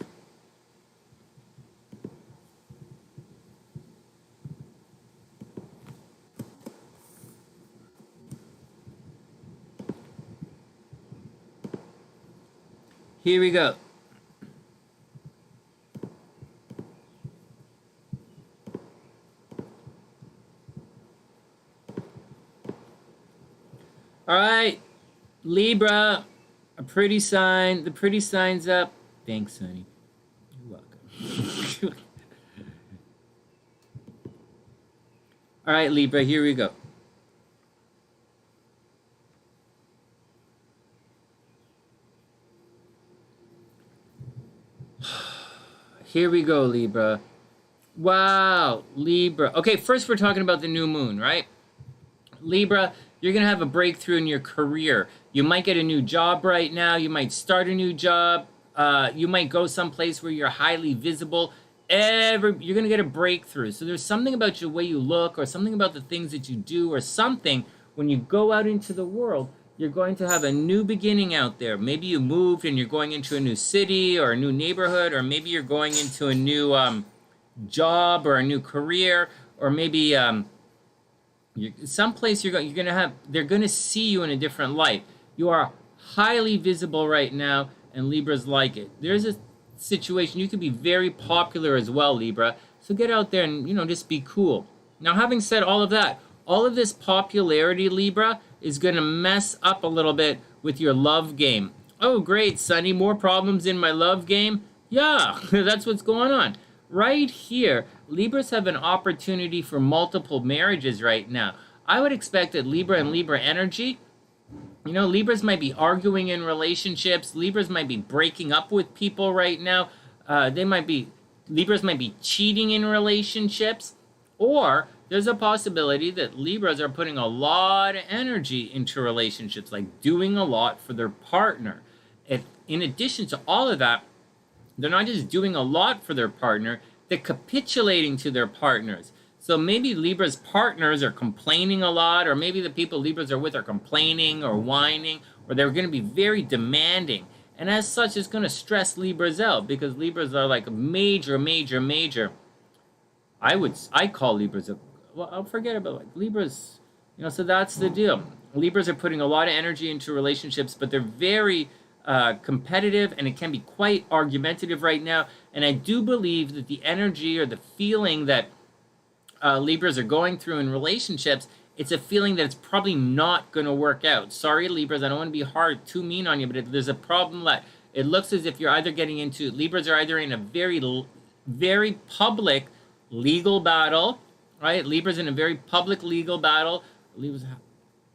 Here we go. All right, Libra, a pretty sign. The pretty sign's up. Thanks, Sonny. You're welcome. All right, Libra, here we go. Here we go, Libra. Wow, Libra. Okay, first we're talking about the new moon, right? Libra, you're going to have a breakthrough in your career. You might get a new job right now. You might start a new job. You might go someplace where you're highly visible. You're going to get a breakthrough. So there's something about the way you look, or something about the things that you do, or something when you go out into the world. You're going to have a new beginning out there. Maybe you moved and you're going into a new city or a new neighborhood, or maybe you're going into a new job or a new career, or maybe someplace they're going to see you in a different light. You are highly visible right now, and Libras like it. There's a situation, you could be very popular as well, Libra. So get out there and, just be cool. Now, having said all of that, all of this popularity, Libra, is going to mess up a little bit with your love game. Oh, great, Sonny, more problems in my love game? Yeah, that's what's going on. Right here, Libras have an opportunity for multiple marriages right now. I would expect that Libra and Libra energy, Libras might be arguing in relationships. Libras might be breaking up with people right now. Libras might be cheating in relationships. Or there's a possibility that Libras are putting a lot of energy into relationships, like doing a lot for their partner. If, in addition to all of that, they're not just doing a lot for their partner, they're capitulating to their partners. So maybe Libra's partners are complaining a lot, or maybe the people Libras are with are complaining or whining, or they're going to be very demanding. And as such, it's going to stress Libras out, because Libras are like major. I call Libras I'll forget about Libras, so that's the deal. Libras are putting a lot of energy into relationships, but they're very competitive, and it can be quite argumentative right now. And I do believe that the energy or the feeling that Libras are going through in relationships, it's a feeling that it's probably not going to work out. Sorry, Libras, I don't want to be too mean on you, but there's a problem that it looks as if you're either getting into, Libras are either in a very public legal battle, right? Libras in a very public legal battle,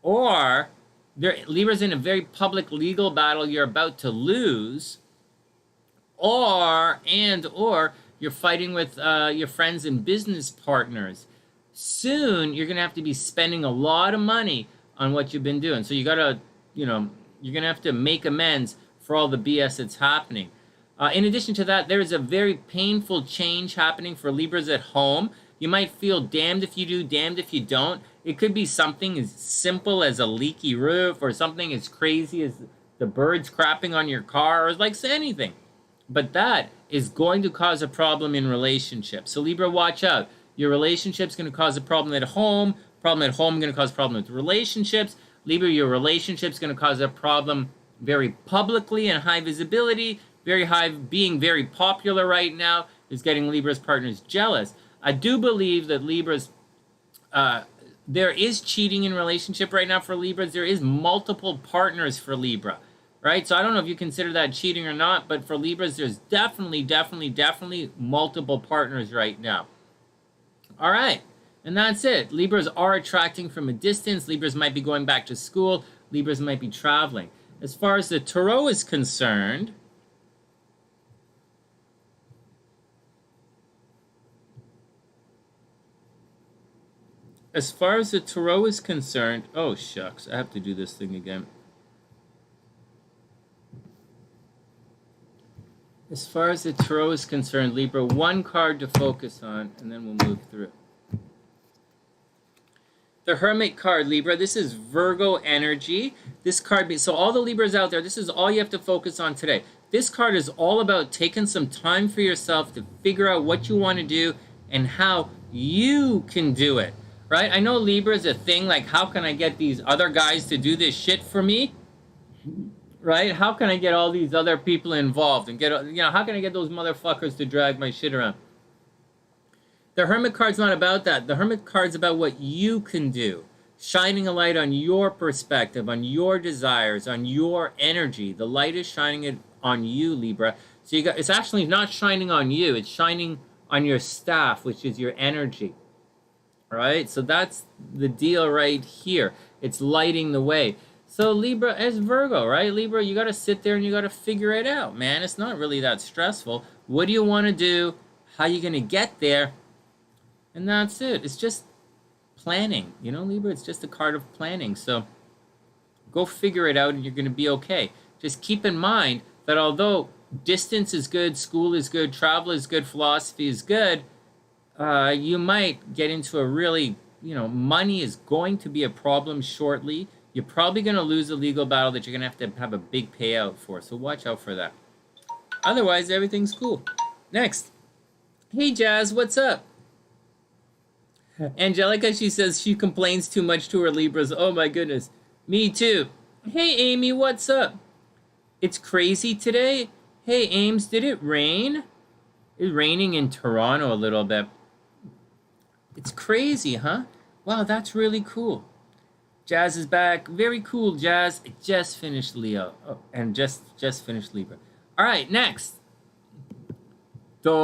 or Libras in a very public legal battle you're about to lose, or you're fighting with your friends and business partners. Soon, you're going to have to be spending a lot of money on what you've been doing. So you got to, you're going to have to make amends for all the BS that's happening. In addition to that, there is a very painful change happening for Libras at home. You might feel damned if you do, damned if you don't. It could be something as simple as a leaky roof, or something as crazy as the birds crapping on your car, or like anything. But that is going to cause a problem in relationships. So Libra, watch out. Your relationship's going to cause a problem at home. Problem at home going to cause a problem with relationships. Libra, your relationship's going to cause a problem very publicly and high visibility. Being very popular right now is getting Libra's partners jealous. I do believe that Libras, there is cheating in relationship right now for Libras. There is multiple partners for Libra. Right? So I don't know if you consider that cheating or not, but for Libras, there's definitely multiple partners right now. All right. And that's it. Libras are attracting from a distance. Libras might be going back to school. Libras might be traveling. As far as the Taurus is concerned, oh shucks, I have to do this thing again. As far as the Taurus is concerned, Libra, one card to focus on, and then we'll move through. The Hermit card, Libra, this is Virgo energy. This card, so all the Libras out there, this is all you have to focus on today. This card is all about taking some time for yourself to figure out what you want to do and how you can do it, right? I know Libra is a thing, like, how can I get these other guys to do this shit for me? Right? How can I get all these other people involved and how can I get those motherfuckers to drag my shit around? The Hermit card's not about that. The Hermit card's about what you can do. Shining a light on your perspective, on your desires, on your energy. The light is shining it on you, Libra. So it's actually not shining on you. It's shining on your staff, which is your energy. All right? So that's the deal right here. It's lighting the way. So Libra is Virgo, right? Libra, you got to sit there and you got to figure it out, man. It's not really that stressful. What do you want to do? How are you going to get there? And that's it. It's just planning. Libra, it's just a card of planning. So go figure it out and you're going to be okay. Just keep in mind that although distance is good, school is good, travel is good, philosophy is good, you might get into a really, money is going to be a problem shortly. You're probably going to lose a legal battle that you're going to have a big payout for. So watch out for that. Otherwise, everything's cool. Next. Hey, Jazz, what's up? Angelica, she says she complains too much to her Libras. Oh, my goodness. Me too. Hey, Amy, what's up? It's crazy today. Hey, Ames, did it rain? It's raining in Toronto a little bit. It's crazy, huh? Wow, that's really cool. Jazz is back. Very cool, Jazz. I just finished Leo. Oh, and just finished Libra. All right, next. Tokyo.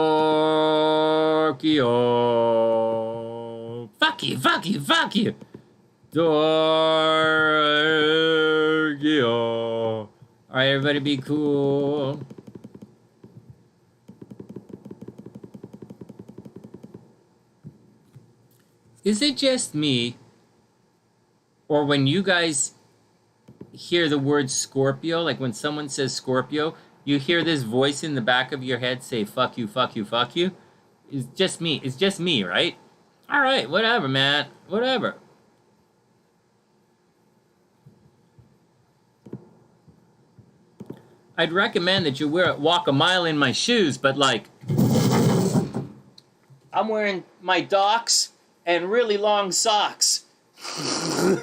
Fuck you, fuck you, fuck you. Tokyo. All right, everybody be cool. Is it just me, or when you guys hear the word Scorpio, like when someone says Scorpio, you hear this voice in the back of your head say, fuck you, fuck you, fuck you? It's just me. It's just me, right? All right, whatever, man. Whatever. I'd recommend that you walk a mile in my shoes, but like, I'm wearing my Docs and really long socks. All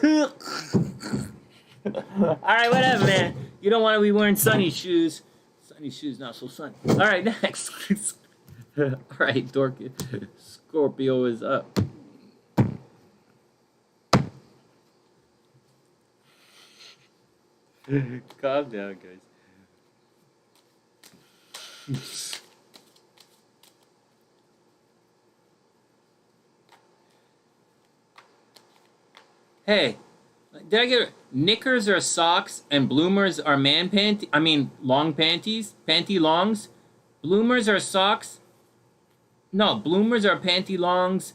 right, whatever, man. You don't want to be wearing sunny shoes. Sunny shoes, not so sunny. All right, next. All right, Dorky. Scorpio is up. Calm down, guys. Hey, did I get it? Knickers are socks and bloomers are man panty. I mean, long panties, panty longs. Bloomers are socks. No, bloomers are panty longs,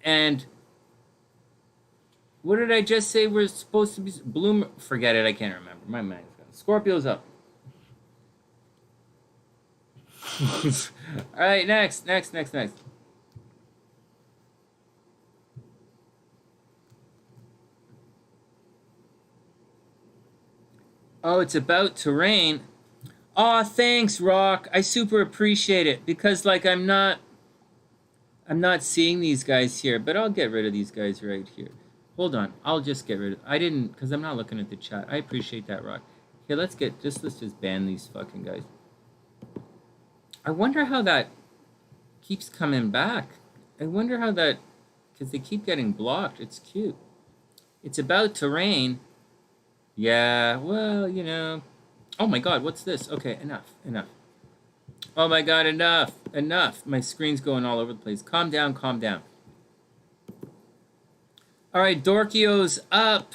and what did I just say? We're supposed to be bloomer. Forget it. I can't remember. My mind's gone. Scorpio's up. All right, next. Oh, it's about to rain. Aw, thanks, Rock. I super appreciate it because, like, I'm not seeing these guys here, but I'll get rid of these guys right here. Hold on, I'll just get rid of. I didn't, because I'm not looking at the chat. I appreciate that, Rock. Here, let's just ban these fucking guys. I wonder how that keeps coming back. I wonder how that, because they keep getting blocked. It's cute. It's about to rain. Yeah, well, you know. Oh my God, what's this? Okay, enough. Oh my God, enough. My screen's going all over the place. Calm down. All right, Dorkio's up.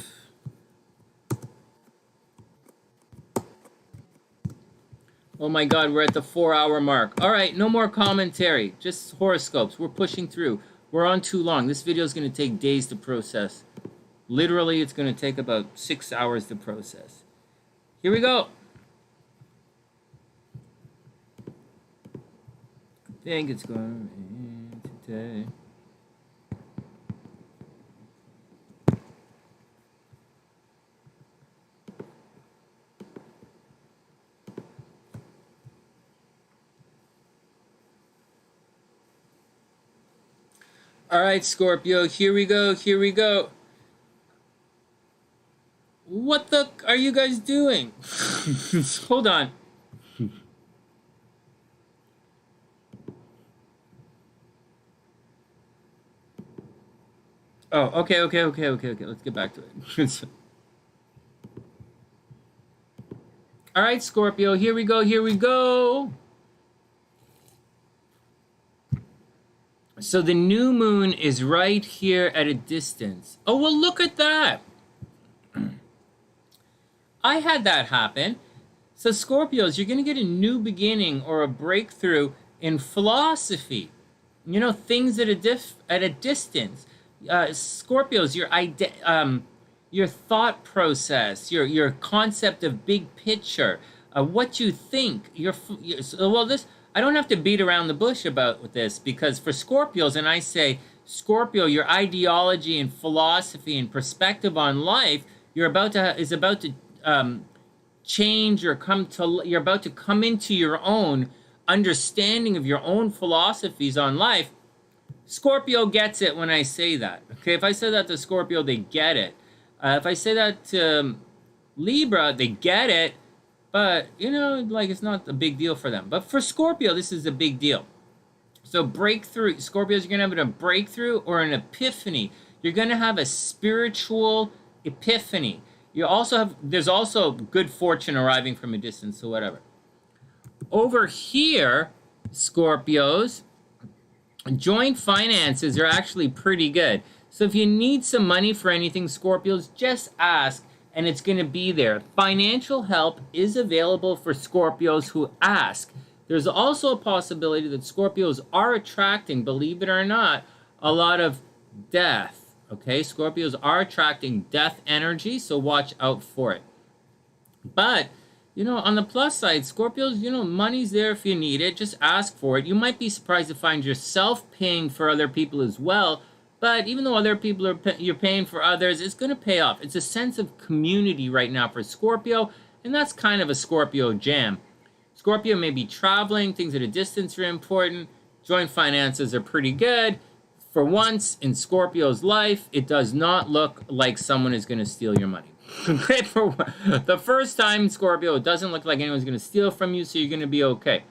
Oh my God, we're at the 4-hour mark. All right, no more commentary, just horoscopes. We're pushing through. We're on too long. This video is going to take days to process. Literally, it's going to take about 6 hours to process. Here we go. I think it's going to rain today. All right, Scorpio, here we go. What the are you guys doing? Hold on. Oh, okay. Let's get back to it. All right, Scorpio, here we go. So the new moon is right here at a distance. Oh, well, look at that. I had that happen. So Scorpios, you're going to get a new beginning or a breakthrough in philosophy. You know, things at a distance. Scorpios, your thought process, your concept of big picture, what you think. I don't have to beat around the bush about this because for Scorpios, and I say, Scorpio, your ideology and philosophy and perspective on life, is about to change or you're about to come into your own understanding of your own philosophies on life. Scorpio gets it when I say that. Okay, if I say that to Scorpio, they get it. If I say that to Libra, they get it, but, you know, like, it's not a big deal for them. But for Scorpio, this is a big deal. So breakthrough, Scorpios, you're going to have a breakthrough or an epiphany. You're going to have a spiritual epiphany. You also have, there's also good fortune arriving from a distance or whatever. Over here, Scorpios, joint finances are actually pretty good. So if you need some money for anything, Scorpios, just ask, and it's going to be there. Financial help is available for Scorpios who ask. There's also a possibility that Scorpios are attracting, believe it or not, a lot of death. Okay, Scorpios are attracting death energy, so watch out for it. But, you know, on the plus side, Scorpios, you know, money's there if you need it. Just ask for it. You might be surprised to find yourself paying for other people as well. But even though other people are you're paying for others, it's going to pay off. It's a sense of community right now for Scorpio, and that's kind of a Scorpio jam. Scorpio may be traveling. Things at a distance are important. Joint finances are pretty good. For once in Scorpio's life, it does not look like someone is going to steal your money. Okay, for the first time, Scorpio, it doesn't look like anyone's going to steal from you, so you're going to be okay.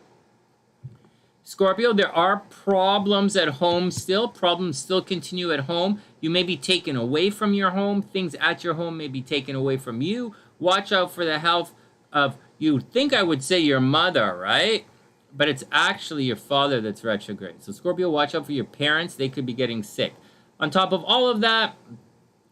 Scorpio, there are problems at home still. Problems still continue at home. You may be taken away from your home. Things at your home may be taken away from you. Watch out for the health of, you think I would say your mother, right? But it's actually your father that's retrograde. So Scorpio, watch out for your parents. They could be getting sick. On top of all of that,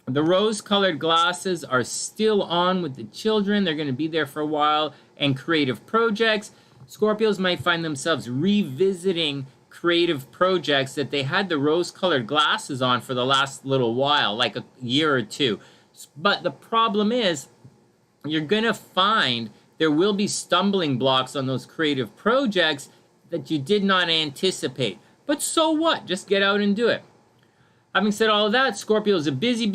the rose-colored glasses are still on with the children. They're going to be there for a while. And creative projects. Scorpios might find themselves revisiting creative projects that they had the rose-colored glasses on for the last little while, like a year or two. But the problem is, you're going to find there will be stumbling blocks on those creative projects that you did not anticipate. But so what? Just get out and do it. Having said all of that, Scorpios are busy,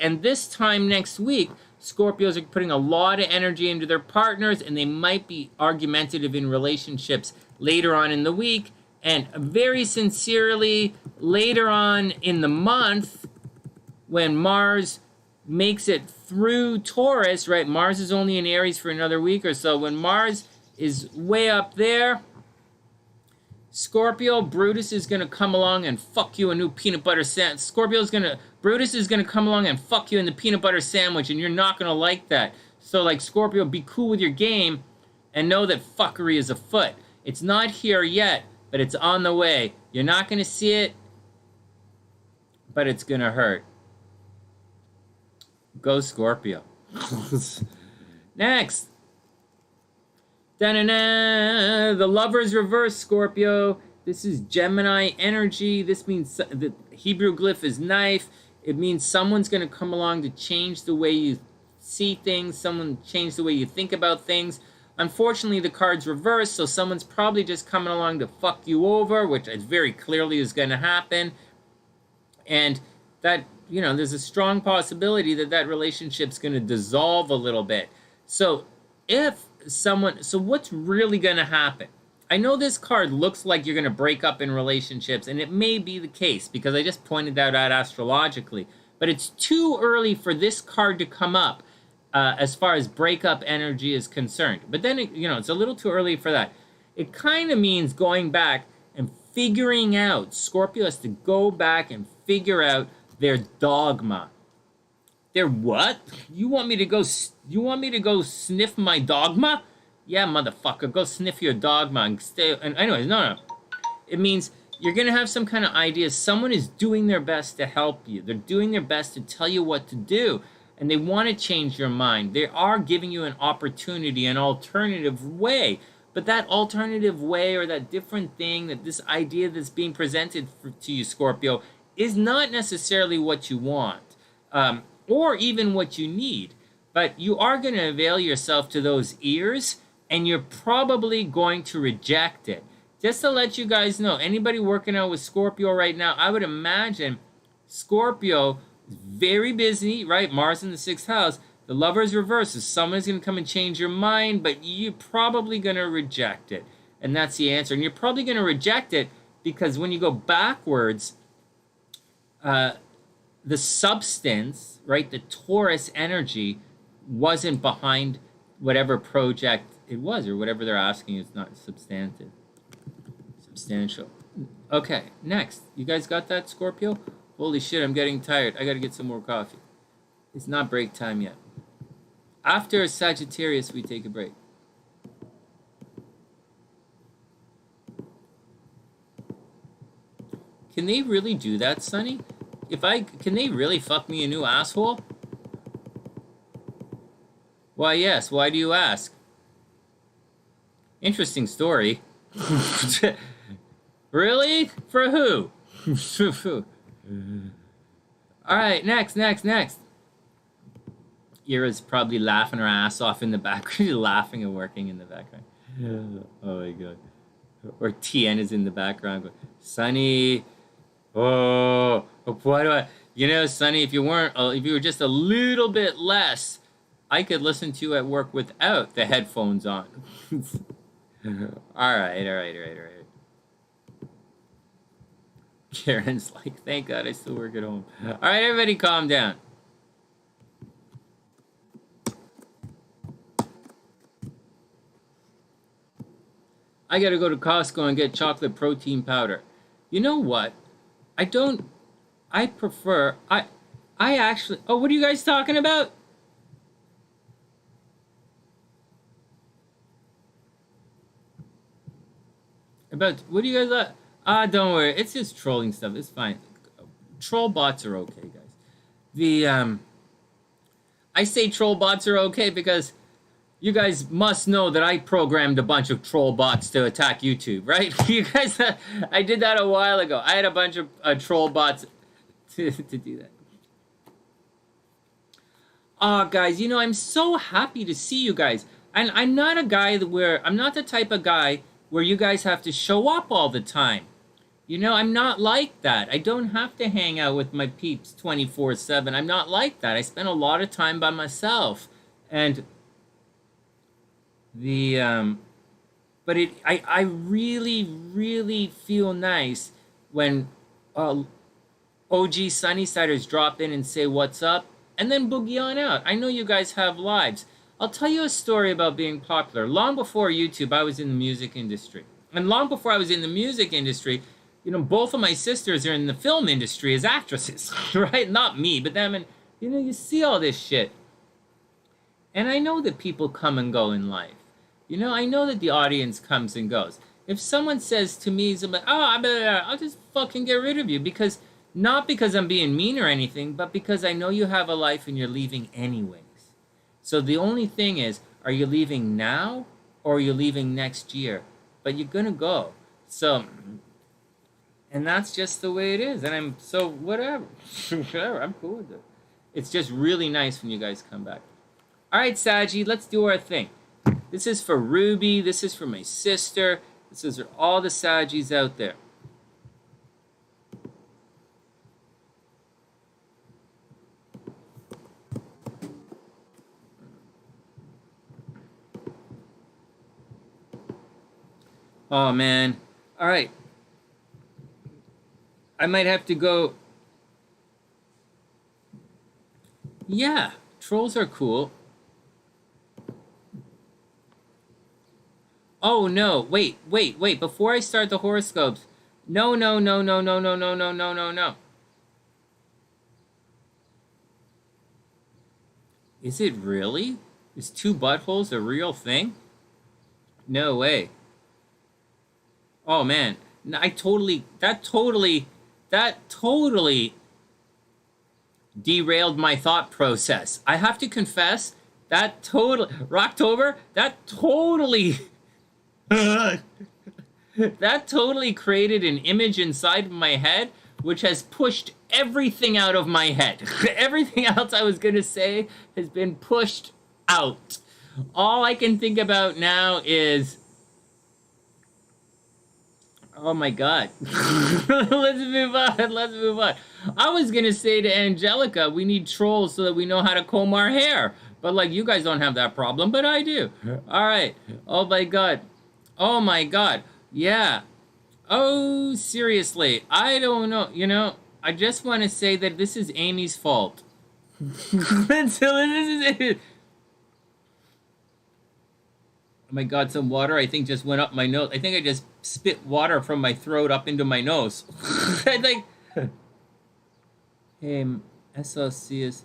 and this time next week, Scorpios are putting a lot of energy into their partners, and they might be argumentative in relationships later on in the week. And very sincerely, later on in the month, when Mars makes it through Taurus, right? Mars is only in Aries for another week or so. When Mars is way up there, Scorpio, Brutus is going to come along and fuck you a new peanut butter sandwich. Brutus is going to come along and fuck you in the peanut butter sandwich, and you're not going to like that. So, like, Scorpio, be cool with your game and know that fuckery is afoot. It's not here yet, but it's on the way. You're not going to see it, but it's going to hurt. Go Scorpio. Next. Da-na-na. The Lover's reverse, Scorpio. This is Gemini energy. This means the Hebrew glyph is knife. It means someone's going to come along to change the way you see things. Someone change the way you think about things. Unfortunately, the card's reversed, so someone's probably just coming along to fuck you over, which very clearly is going to happen. And that, you know, there's a strong possibility that that relationship's going to dissolve a little bit. So what's really going to happen? I know this card looks like you're going to break up in relationships, and it may be the case because I just pointed that out astrologically. But it's too early for this card to come up as far as breakup energy is concerned. But then, it's a little too early for that. It kind of means going back and figuring out. Scorpio has to go back and figure out their dogma. Their what? You want me to go sniff my dogma? Yeah, motherfucker, go sniff your dogma and stay. And anyways, no. It means you're going to have some kind of ideas. Someone is doing their best to help you. They're doing their best to tell you what to do. And they want to change your mind. They are giving you an opportunity, an alternative way. But that alternative way or that different thing, that this idea that's being presented to you, Scorpio, is not necessarily what you want. Or even what you need. But you are going to avail yourself to those ears, and you're probably going to reject it. Just to let you guys know, anybody working out with Scorpio right now, I would imagine Scorpio is very busy, right? Mars in the 6th house. The Lover's reverse is someone's going to come and change your mind, but you're probably going to reject it. And that's the answer. And you're probably going to reject it because when you go backwards, the substance, right? The Taurus energy wasn't behind whatever project it was, or whatever they're asking is not substantive. Substantial. Okay, next. You guys got that, Scorpio? Holy shit, I'm getting tired. I gotta get some more coffee. It's not break time yet. After Sagittarius, we take a break. Can they really do that, Sonny? Can they really fuck me a new asshole? Why, yes. Why do you ask? Interesting story. Really? For who? All right, next. Ira's probably laughing her ass off in the background. Laughing and working in the background. Oh my god. Or Tien is in the background going, Sonny, oh, why do I... You know, Sonny, if you were just a little bit less, I could listen to you at work without the headphones on. All right. Karen's like, thank God I still work at home. All right, everybody calm down. I gotta go to Costco and get chocolate protein powder. You know what? I actually... Oh, what are you guys talking about? What do you guys... don't worry. It's just trolling stuff. It's fine. Troll bots are okay, guys. I say troll bots are okay because you guys must know that I programmed a bunch of troll bots to attack YouTube, right? You guys... I did that a while ago. I had a bunch of troll bots to do that. Oh, guys, you know, I'm so happy to see you guys. And I'm not a guy I'm not the type of guy where you guys have to show up all the time. You know, I'm not like that. I don't have to hang out with my peeps 24/7. I'm not like that. I spend a lot of time by myself. And I really, really feel nice when OG SunnySiders drop in and say what's up, and then boogie on out. I know you guys have lives. I'll tell you a story about being popular. Long before YouTube, I was in the music industry. And long before I was in the music industry, you know, both of my sisters are in the film industry as actresses, right? Not me, but them. And, you know, you see all this shit. And I know that people come and go in life. You know, I know that the audience comes and goes. If someone says to me, I'll just fucking get rid of you. Because, not because I'm being mean or anything, but because I know you have a life and you're leaving anyways. So the only thing is, are you leaving now or are you leaving next year? But you're going to go. So, and that's just the way it is. And whatever. Whatever, I'm cool with it. It's just really nice when you guys come back. All right, Saggy, let's do our thing. This is for Ruby. This is for my sister. This is for all the Saggies out there. Oh, man. All right. I might have to go. Yeah, trolls are cool. Oh, no. Wait. Before I start the horoscopes. No. Is it really? Is two buttholes a real thing? No way. Oh, man. That totally derailed my thought process. I have to confess, Rocktober, that totally created an image inside of my head, which has pushed everything out of my head. Everything else I was going to say has been pushed out. All I can think about now is... Oh my God. Let's move on. I was going to say to Angelica, we need trolls so that we know how to comb our hair. But like, you guys don't have that problem, but I do. All right. Oh my God. Yeah. Oh, seriously. I don't know. You know, I just want to say that this is Amy's fault. So this is it. Oh my God, some water I think just went up my nose. I think I just spit water from my throat up into my nose. I think. Hey, SLC is.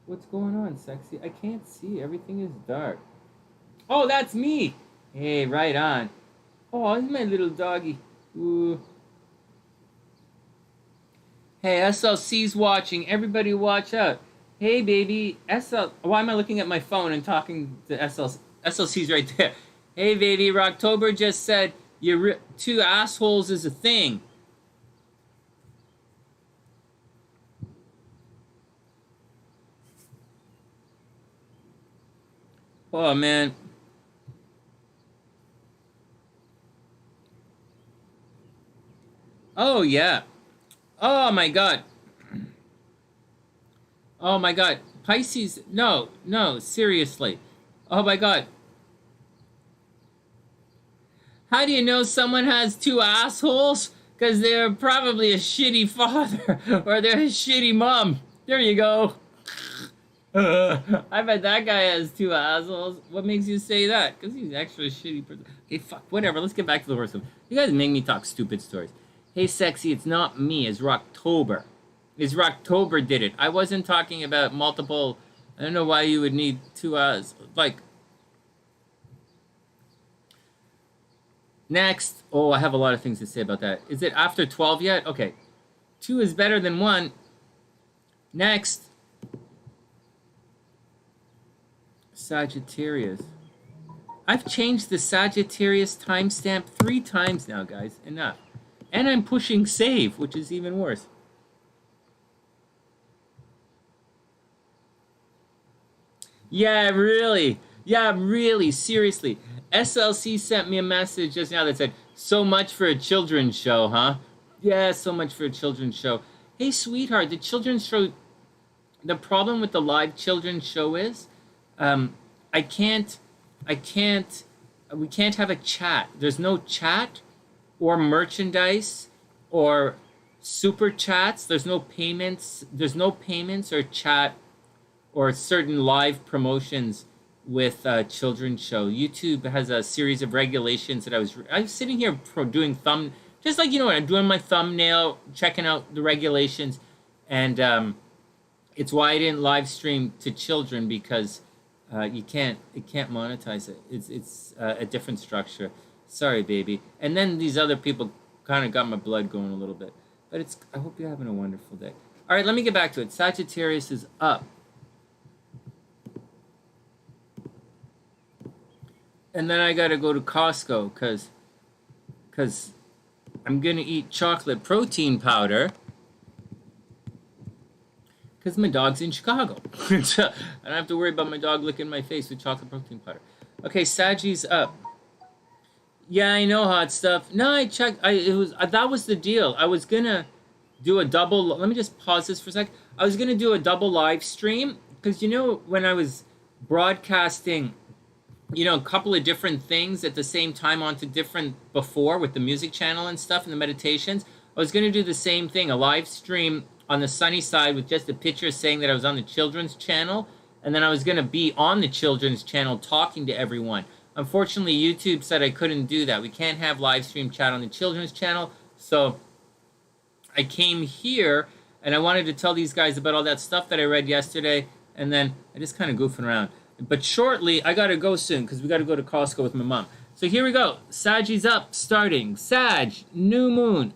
What's going on, sexy? I can't see. Everything is dark. Oh, that's me. Hey, right on. Oh, it's my little doggy. Ooh. Hey, SLC's watching. Everybody watch out. Hey, baby. Why am I looking at my phone and talking to SLC? SLC's right there. Hey, baby. Rocktober just said two assholes is a thing. Oh, man. Oh, yeah. Oh, my God. Oh, my God. Pisces. No, seriously. Oh, my God. How do you know someone has two assholes? Because they're probably a shitty father or they're a shitty mom. There you go. I bet that guy has two assholes. What makes you say that? Because he's actually a shitty person. Okay, fuck, whatever. Let's get back to the horoscope. You guys make me talk stupid stories. Hey, sexy, it's not me. It's Rocktober. It's Rocktober did it. I wasn't talking about multiple... I don't know why you would need two like... Next. Oh, I have a lot of things to say about that. Is it after 12 yet? Okay. 2 is better than 1. Next. Sagittarius. I've changed the Sagittarius timestamp 3 times now, guys. Enough. And I'm pushing save, which is even worse. Yeah, really. Yeah, really. Seriously. SLC sent me a message just now that said, so much for a children's show, huh? Yeah, so much for a children's show. Hey, sweetheart, the children's show... The problem with the live children's show is... we can't have a chat. There's no chat or merchandise or super chats. There's no payments or chat or certain live promotions with children's show. YouTube has a series of regulations that I was sitting here doing just like, you know, I'm doing my thumbnail, checking out the regulations, and it's why I didn't live stream to children, because it can't monetize it. It's a different structure. Sorry, baby. And then these other people kind of got my blood going a little bit. But I hope you're having a wonderful day. All right, let me get back to it. Sagittarius is up. And then I got to go to Costco because I'm going to eat chocolate protein powder because my dog's in Chicago. So I don't have to worry about my dog licking my face with chocolate protein powder. Okay, Saggy's up. Yeah, I know, hot stuff. No, I checked. That was the deal. I was going to do a double. Let me just pause this for a sec. I was going to do a double live stream because, you know, when I was broadcasting, you know, a couple of different things at the same time onto different before with the music channel and stuff and the meditations, I was going to do the same thing, a live stream on the SunnySide with just a picture saying that I was on the children's channel, and then I was going to be on the children's channel talking to everyone. Unfortunately, YouTube said I couldn't do that. We can't have live stream chat on the children's channel, so I came here and I wanted to tell these guys about all that stuff that I read yesterday, and then I just kind of goofing around. But shortly, I got to go soon because we got to go to Costco with my mom. So here we go. Saggy's up, starting. Sag, new moon.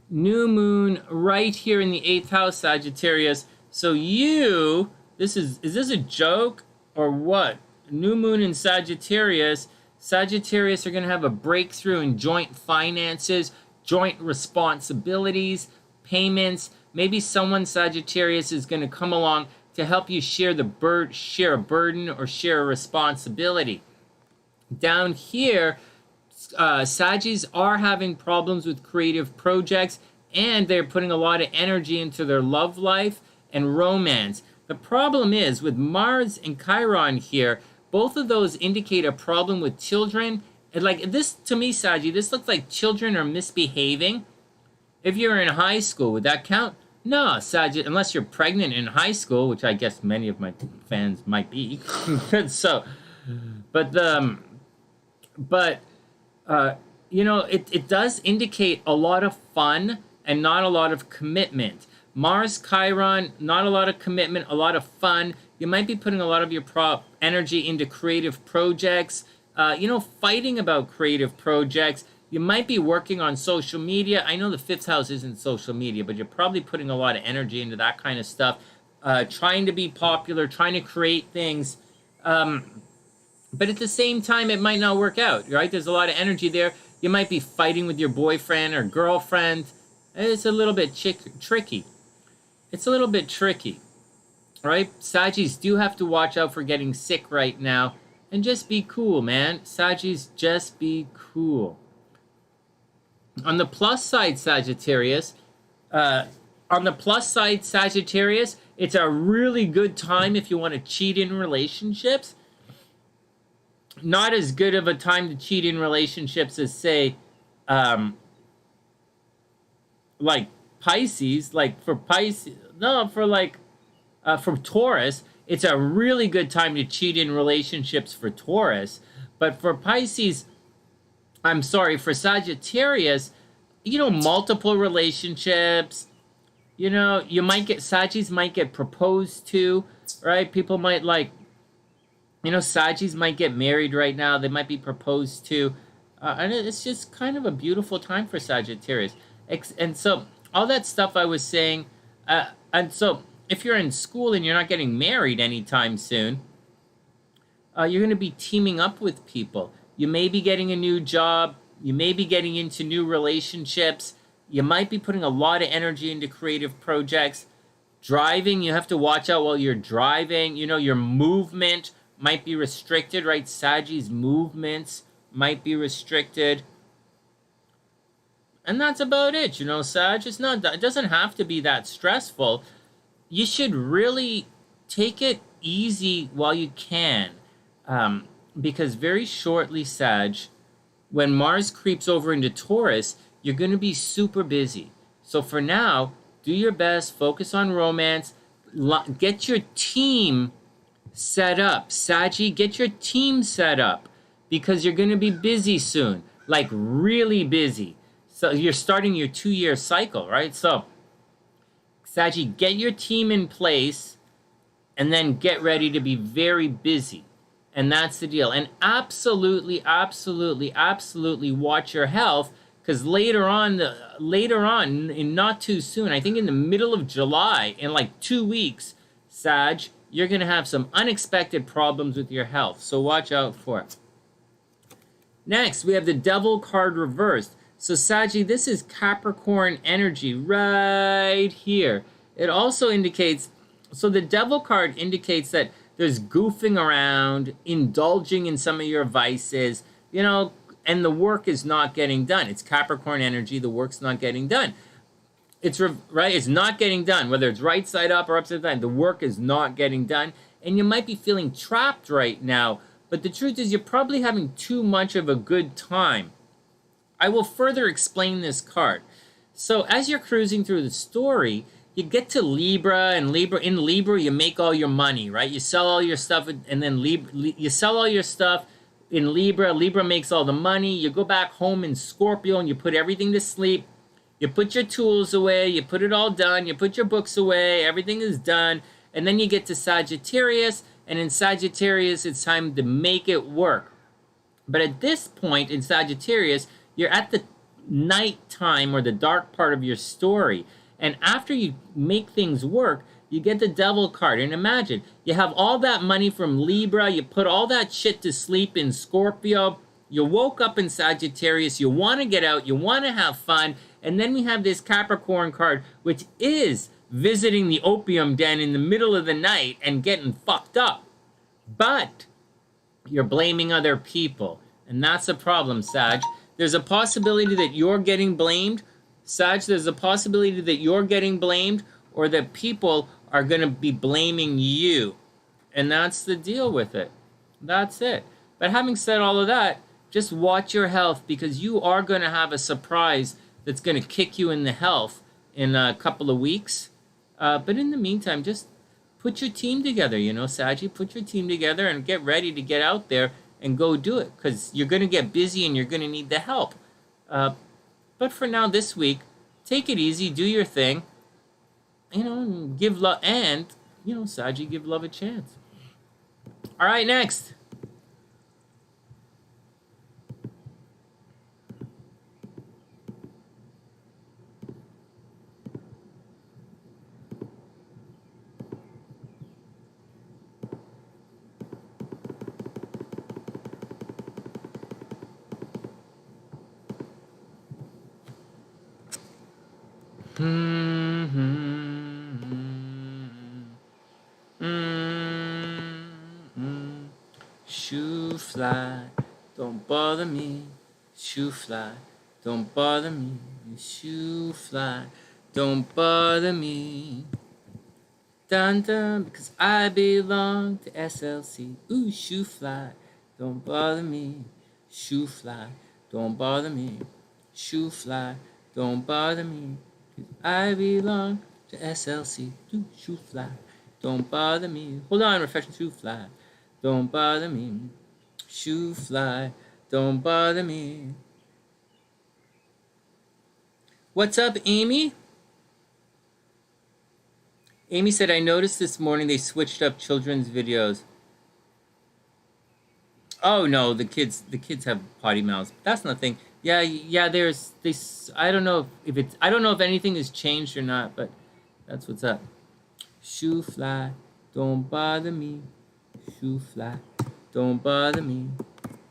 New moon right here in the 8th house, Sagittarius. So is this a joke or what? New moon in Sagittarius. Sagittarius are going to have a breakthrough in joint finances, joint responsibilities, payments. Maybe someone, Sagittarius, is going to come along to help you share a burden or share a responsibility. Down here, Saggies are having problems with creative projects, and they're putting a lot of energy into their love life and romance. The problem is, with Mars and Chiron here, both of those indicate a problem with children like this to me, Saggy, this looks like children are misbehaving. If you're in high school, would that count? No, Saggy, unless you're pregnant in high school, which I guess many of my fans might be. So, but you know, it does indicate a lot of fun and not a lot of commitment. Mars, Chiron, not a lot of commitment, a lot of fun. You might be putting a lot of your energy into creative projects, you know, fighting about creative projects. You might be working on social media. I know the 5th house isn't social media, but you're probably putting a lot of energy into that kind of stuff, trying to be popular, trying to create things. But at the same time, it might not work out, right? There's a lot of energy there. You might be fighting with your boyfriend or girlfriend. It's a little bit tricky. It's a little bit tricky, right? Saggies do have to watch out for getting sick right now. And just be cool, man. Saggies, just be cool. On the plus side, Sagittarius, it's a really good time if you want to cheat in relationships. Not as good of a time to cheat in relationships as, say, like Pisces. Like for Pisces, no, for Taurus, it's a really good time to cheat in relationships for Taurus. But for Pisces, I'm sorry, for Sagittarius, you know, multiple relationships. You know, you might get, Saggies might get proposed to, right? People might like, you know, Saggies might get married right now. They might be proposed to. And it's just kind of a beautiful time for Sagittarius. And so all that stuff I was saying, and so if you're in school and you're not getting married anytime soon, you're going to be teaming up with people. You may be getting a new job. You may be getting into new relationships. You might be putting a lot of energy into creative projects. Driving, you have to watch out while you're driving. You know, your movement might be restricted, right? Saggies' movements might be restricted. And that's about it, you know, Sag. It doesn't have to be that stressful. You should really take it easy while you can. Because very shortly, Sag, when Mars creeps over into Taurus, you're going to be super busy. So for now, do your best, focus on romance, get your team set up. Saggy, get your team set up because you're going to be busy soon, like really busy. So you're starting your 2-year cycle, right? So Saggy, get your team in place and then get ready to be very busy. And that's the deal. And absolutely, absolutely, absolutely watch your health because later on, in not too soon, I think in the middle of July, in like 2 weeks, Sag, you're going to have some unexpected problems with your health. So watch out for it. Next, we have the Devil card reversed. So Saggy, this is Capricorn energy right here. It also indicates, so the Devil card indicates that there's goofing around, indulging in some of your vices, you know, and the work is not getting done. It's Capricorn energy, the work's not getting done. It's right, it's not getting done, whether it's right side up or upside down, the work is not getting done. And you might be feeling trapped right now, but the truth is you're probably having too much of a good time. I will further explain this card. So as you're cruising through the story, you get to Libra, and in Libra, you make all your money, right? You sell all your stuff, and then you sell all your stuff in Libra. Libra makes all the money. You go back home in Scorpio, and you put everything to sleep. You put your tools away. You put it all done. You put your books away. Everything is done. And then you get to Sagittarius, and in Sagittarius, it's time to make it work. But at this point in Sagittarius, you're at the nighttime or the dark part of your story. And after you make things work, you get the Devil card. And imagine, you have all that money from Libra, you put all that shit to sleep in Scorpio, you woke up in Sagittarius, you want to get out, you want to have fun, and then we have this Capricorn card, which is visiting the opium den in the middle of the night and getting fucked up. But you're blaming other people, and that's a problem, Sag. There's a possibility that you're getting blamed. Sag, there's a possibility that you're getting blamed or that people are going to be blaming you. And that's the deal with it. That's it. But having said all of that, just watch your health, because you are going to have a surprise that's going to kick you in the health in a couple of weeks. But in the meantime, just put your team together, you know, Saggy. Put your team together and get ready to get out there and go do it, because you're going to get busy and you're going to need the help. But for now, this week, take it easy, do your thing, you know, and give love, and, you know, Saggy, give love a chance. All right, next. Shoo fly, don't bother me. Shoo fly, don't bother me. Shoo fly, don't bother me. Dun dun, because I belong to SLC. Ooh, shoo fly, don't bother me. Shoo fly, don't bother me. Shoo fly, don't bother me. I belong to SLC. Do shoo fly, don't bother me. Hold on, refresh. Shoo fly, don't bother me. Shoo fly, don't bother me. What's up, Amy? Amy said, I noticed this morning they switched up children's videos. Oh no, the kids have potty mouths. That's nothing. Yeah, there's this. I don't know if anything has changed or not, but that's what's up. Shoo fly, don't bother me. Shoo fly, don't bother me.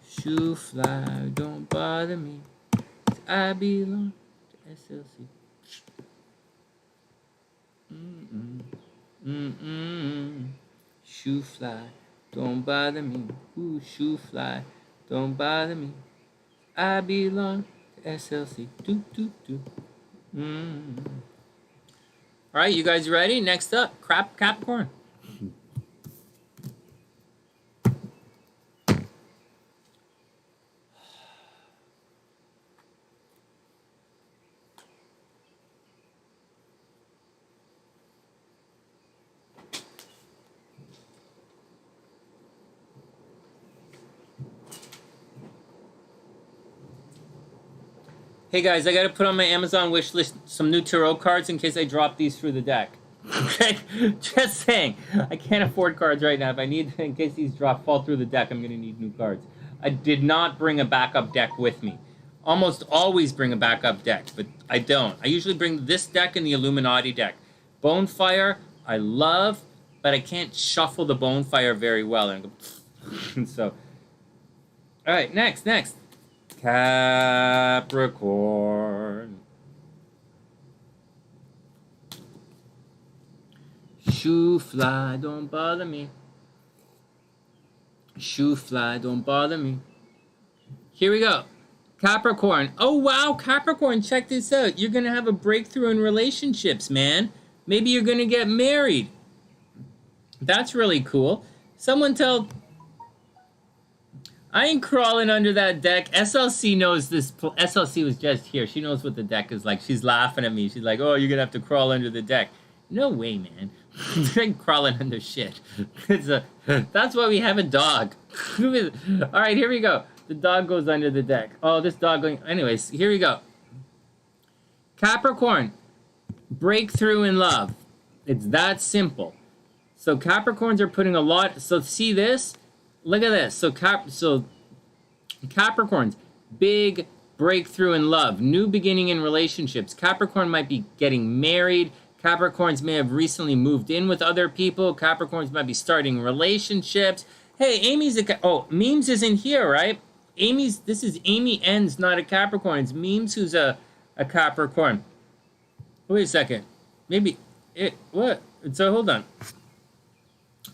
Shoo fly, don't bother me. I belong to SLC. Shoo fly, don't bother me. Ooh, shoo fly, don't bother me. I belong to SLC. Do, do, do. All right, you guys ready? Next up, Capricorn. Hey guys, I gotta put on my Amazon wish list some new tarot cards in case I drop these through the deck. Okay? Just saying. I can't afford cards right now. If I need, in case these fall through the deck, I'm gonna need new cards. I did not bring a backup deck with me. Almost always bring a backup deck, but I don't. I usually bring this deck and the Illuminati deck. Bonefire, I love, but I can't shuffle the Bonefire very well. And go, so, all right, next. Capricorn. Shoo fly, don't bother me. Shoo fly, don't bother me. Here we go. Capricorn. Oh, wow, Capricorn, check this out. You're going to have a breakthrough in relationships, man. Maybe you're going to get married. That's really cool. Someone tell... I ain't crawling under that deck. SLC knows this. SLC was just here. She knows what the deck is like. She's laughing at me. She's like, oh, you're going to have to crawl under the deck. No way, man. I ain't crawling under shit. That's why we have a dog. All right, here we go. The dog goes under the deck. Oh, this dog going... Anyways, here we go. Capricorn. Breakthrough in love. It's that simple. So Capricorns are putting a lot... So see this? Look at this. So Capricorns, big breakthrough in love, new beginning in relationships. Capricorn might be getting married. Capricorns may have recently moved in with other people. Capricorns might be starting relationships. Hey, Amy's Memes is in here, right? This is Amy N's not a Capricorn. It's Memes who's a Capricorn. Wait a second. What? So hold on.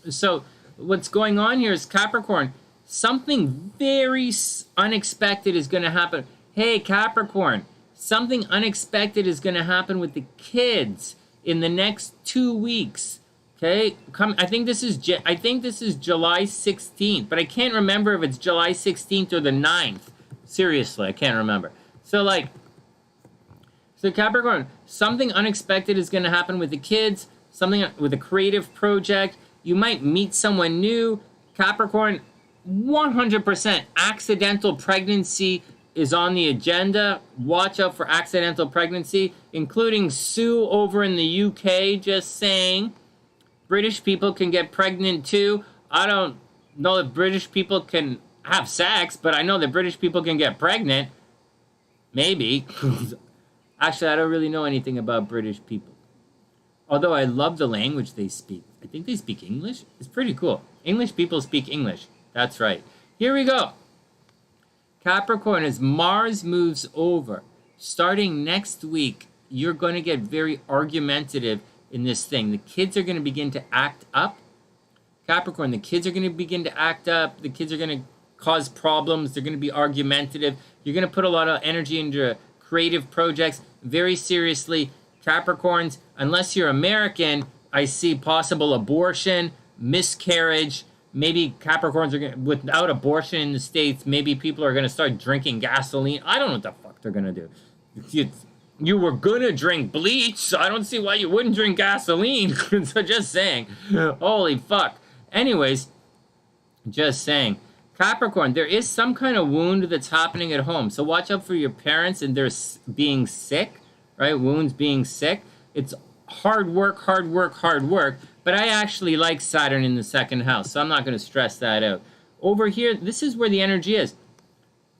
So what's going on here is Capricorn, something very unexpected is going to happen. Hey, Capricorn, something unexpected is going to happen with the kids in the next 2 weeks. Okay, I think this is July 16th, but I can't remember if it's July 16th or the 9th. Seriously, I can't remember. So like, so Capricorn, something unexpected is going to happen with the kids, something with a creative project. You might meet someone new. Capricorn, 100% accidental pregnancy is on the agenda. Watch out for accidental pregnancy, including Sue over in the UK, just saying. British people can get pregnant too. I don't know if British people can have sex, but I know that British people can get pregnant. Maybe. Actually, I don't really know anything about British people. Although I love the language they speak. I think they speak English. It's pretty cool. English people speak English. That's right. Here we go. Capricorn, as Mars moves over, starting next week, you're going to get very argumentative in this thing. The kids are going to begin to act up. Capricorn, the kids are going to begin to act up. The kids are going to cause problems. They're going to be argumentative. You're going to put a lot of energy into creative projects. Very seriously, Capricorns, unless you're American, I see possible abortion, miscarriage. Maybe Capricorns are going to, without abortion in the States, maybe people are going to start drinking gasoline. I don't know what the fuck they're going to do. You were going to drink bleach, so I don't see why you wouldn't drink gasoline. So just saying. Holy fuck. Anyways, just saying. Capricorn, there is some kind of wound that's happening at home. So watch out for your parents and they're being sick, right? Wounds being sick. It's hard work, hard work, hard work. But I actually like Saturn in the second house, so I'm not going to stress that out. Over here, this is where the energy is.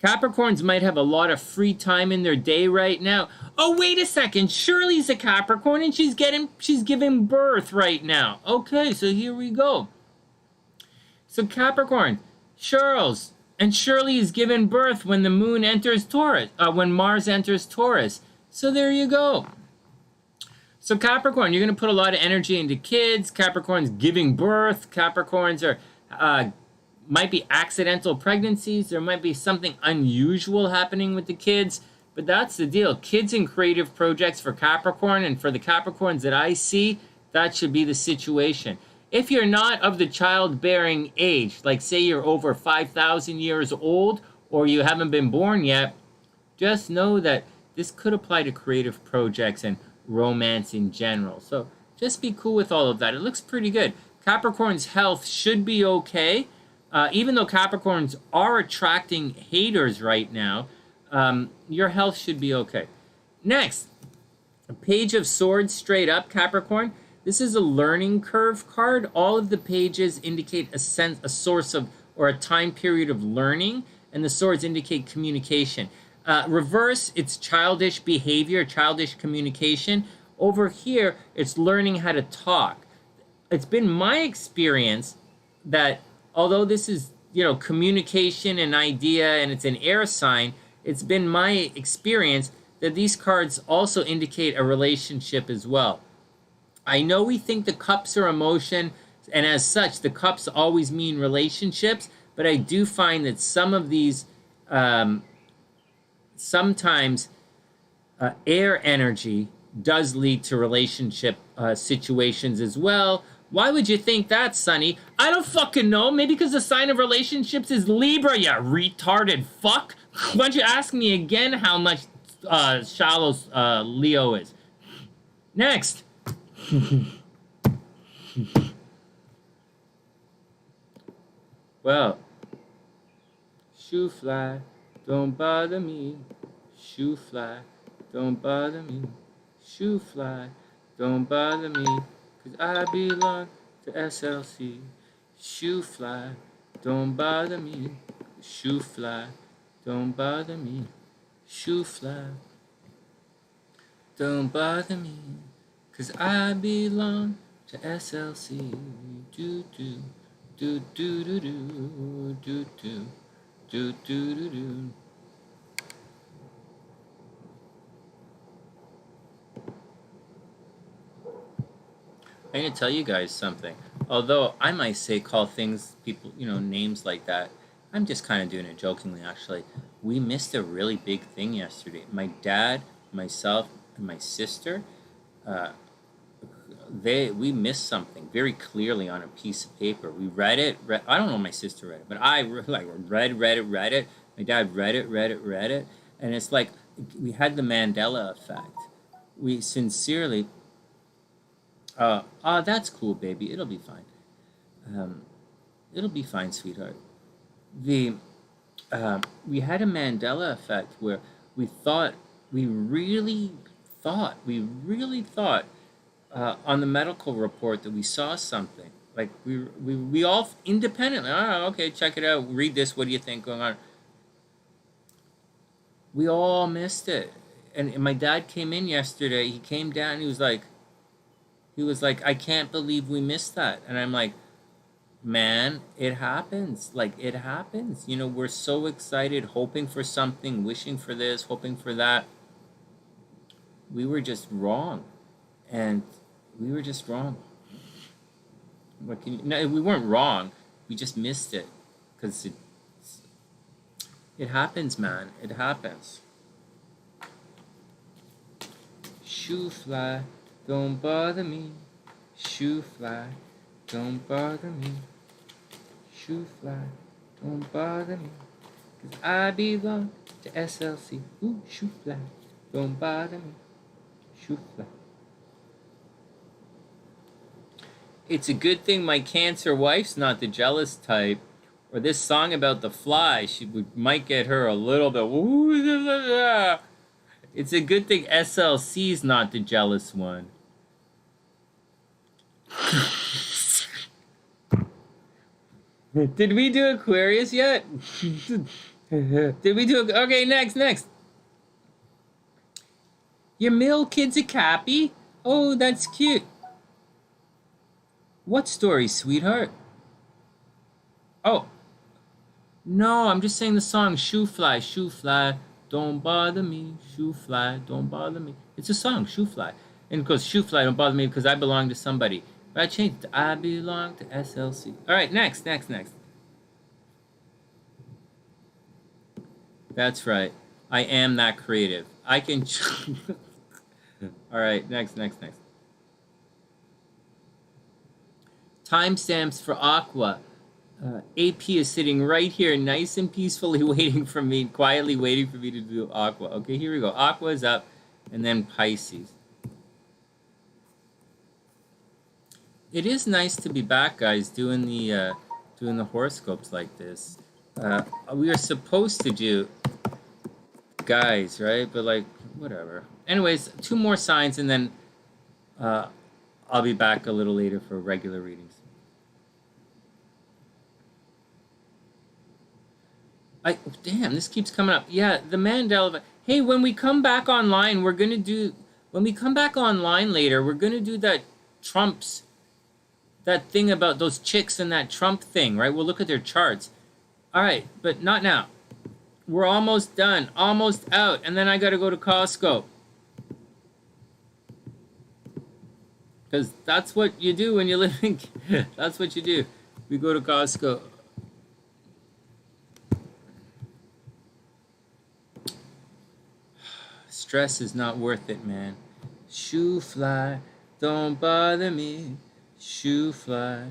Capricorns might have a lot of free time in their day right now. Oh, wait a second. Shirley's a Capricorn and she's giving birth right now. Okay, so here we go. So Capricorn, Charles and Shirley is giving birth when the moon enters Taurus, when Mars enters Taurus. So there you go. So Capricorn, you're going to put a lot of energy into kids. Capricorn's giving birth. Capricorns are might be accidental pregnancies. There might be something unusual happening with the kids. But that's the deal. Kids and creative projects for Capricorn, and for the Capricorns that I see, that should be the situation. If you're not of the childbearing age, like say you're over 5,000 years old or you haven't been born yet, just know that this could apply to creative projects and romance in general. So just be cool with all of that. It looks pretty good. Capricorn's health should be okay. Even though Capricorns are attracting haters right now, your health should be okay. Next, a Page of Swords straight up, Capricorn. This is a learning curve card. All of the pages indicate a source of, or a time period of learning, and the swords indicate communication. Reverse, it's childish behavior, childish communication. Over here, it's learning how to talk. It's been my experience that although this is, communication and idea, and it's an air sign, it's been my experience that these cards also indicate a relationship as well. I know we think the cups are emotion, and as such, the cups always mean relationships, but I do find that some of these, sometimes air energy does lead to relationship situations as well. Why would you think that, Sonny? I don't fucking know. Maybe because the sign of relationships is Libra, you retarded fuck. Why don't you ask me again how much shallow Leo is? Next. Well, shoe fly, don't bother me. Shoe fly, don't bother me. Shoe fly, don't bother me. 'Cause I belong to SLC. Shoe fly, don't bother me. Shoe fly, don't bother me. Shoe fly, don't bother me. 'Cause I belong to SLC. Do do do do do do do do do do do do. I'm going to tell you guys something. Although I might say call things, people, names like that, I'm just kind of doing it jokingly, actually. We missed a really big thing yesterday. My dad, myself, and my sister, we missed something very clearly on a piece of paper. We read it. I don't know if my sister read it, but I read it. My dad read it, and it's like we had the Mandela effect. We sincerely, that's cool, baby. It'll be fine. It'll be fine, sweetheart. We had a Mandela effect where we really thought on the medical report that we saw something. Like we all independently, okay, check it out, read this, what do you think going on? We all missed it. And my dad came in yesterday, he came down, he was like, I can't believe we missed that. And I'm like, man, it happens. Like, it happens. You know, we're so excited, hoping for something, wishing for this, hoping for that. We were just wrong. And we were just wrong. What can you, no, we weren't wrong. We just missed it. Because it happens, man. It happens. Shoo fly, don't bother me. Shoo fly, don't bother me. Shoo fly, don't bother me. 'Cause I belong to SLC. Ooh, shoo fly, don't bother me. Shoo fly. It's a good thing my Cancer wife's not the jealous type. Or this song about the fly, might get her a little bit. Ooh, it's a good thing SLC's not the jealous one. Did we do Aquarius yet? Did we do... Okay, next. Your middle kid's a Cappy? Oh, that's cute. What story, sweetheart? Oh. No, I'm just saying the song, Shoo fly, don't bother me. Shoo fly, don't bother me. It's a song, Shoo fly. And it goes, shoo fly, don't bother me because I belong to somebody. But I changed it to I belong to SLC. All right, next. That's right. I am that creative. I can... All right, next. Timestamps for Aqua. AP is sitting right here, nice and peacefully waiting for me, quietly waiting for me to do Aqua. Okay, here we go. Aqua is up, and then Pisces. It is nice to be back, guys, doing the horoscopes like this. We are supposed to do guys, right? But like, whatever. Anyways, 2 more signs, and then I'll be back a little later for regular readings. Damn, this keeps coming up. Yeah, the Mandela. Hey, when we come back online, we're gonna do. When we come back online later, we're gonna do that Trump's. That thing about those chicks and that Trump thing, right? We'll look at their charts. All right, but not now. We're almost done, almost out, and then I gotta go to Costco. Because that's what you do when you live in. That's what you do. We go to Costco. Stress is not worth it, man. Shoo fly, don't bother me. Shoo fly,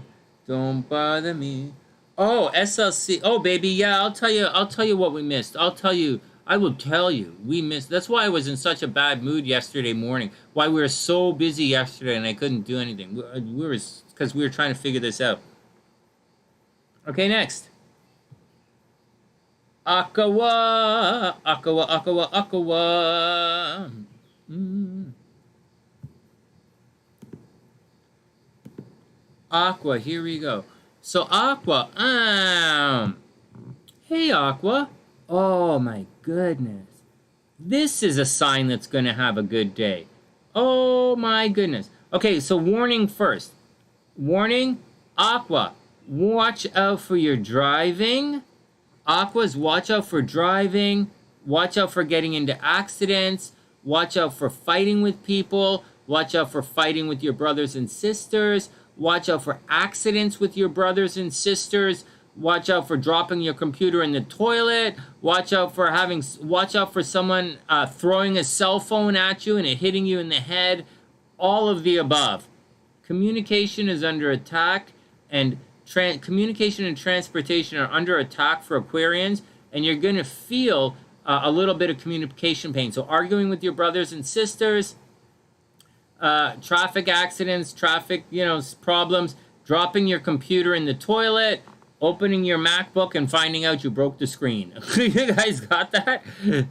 don't bother me. Oh, SLC. Oh, baby, yeah, I'll tell you what we missed. I will tell you. We missed. That's why I was in such a bad mood yesterday morning. Why we were so busy yesterday and I couldn't do anything. Because we were trying to figure this out. Okay, next. Aqua. Aqua, here we go. So Aqua, hey Aqua. Oh my goodness. This is a sign that's going to have a good day. Oh my goodness. Okay, so warning first. Warning, Aqua, watch out for your driving. Aquas, watch out for driving. Watch out for getting into accidents. Watch out for fighting with people. Watch out for fighting with your brothers and sisters. Watch out for accidents with your brothers and sisters. Watch out for dropping your computer in the toilet. Watch out for someone throwing a cell phone at you and it hitting you in the head. All of the above. Communication is under attack, and communication and transportation are under attack for Aquarians and you're going to feel a little bit of communication pain. So arguing with your brothers and sisters, traffic accidents, traffic, problems, dropping your computer in the toilet, opening your MacBook and finding out you broke the screen. You guys got that?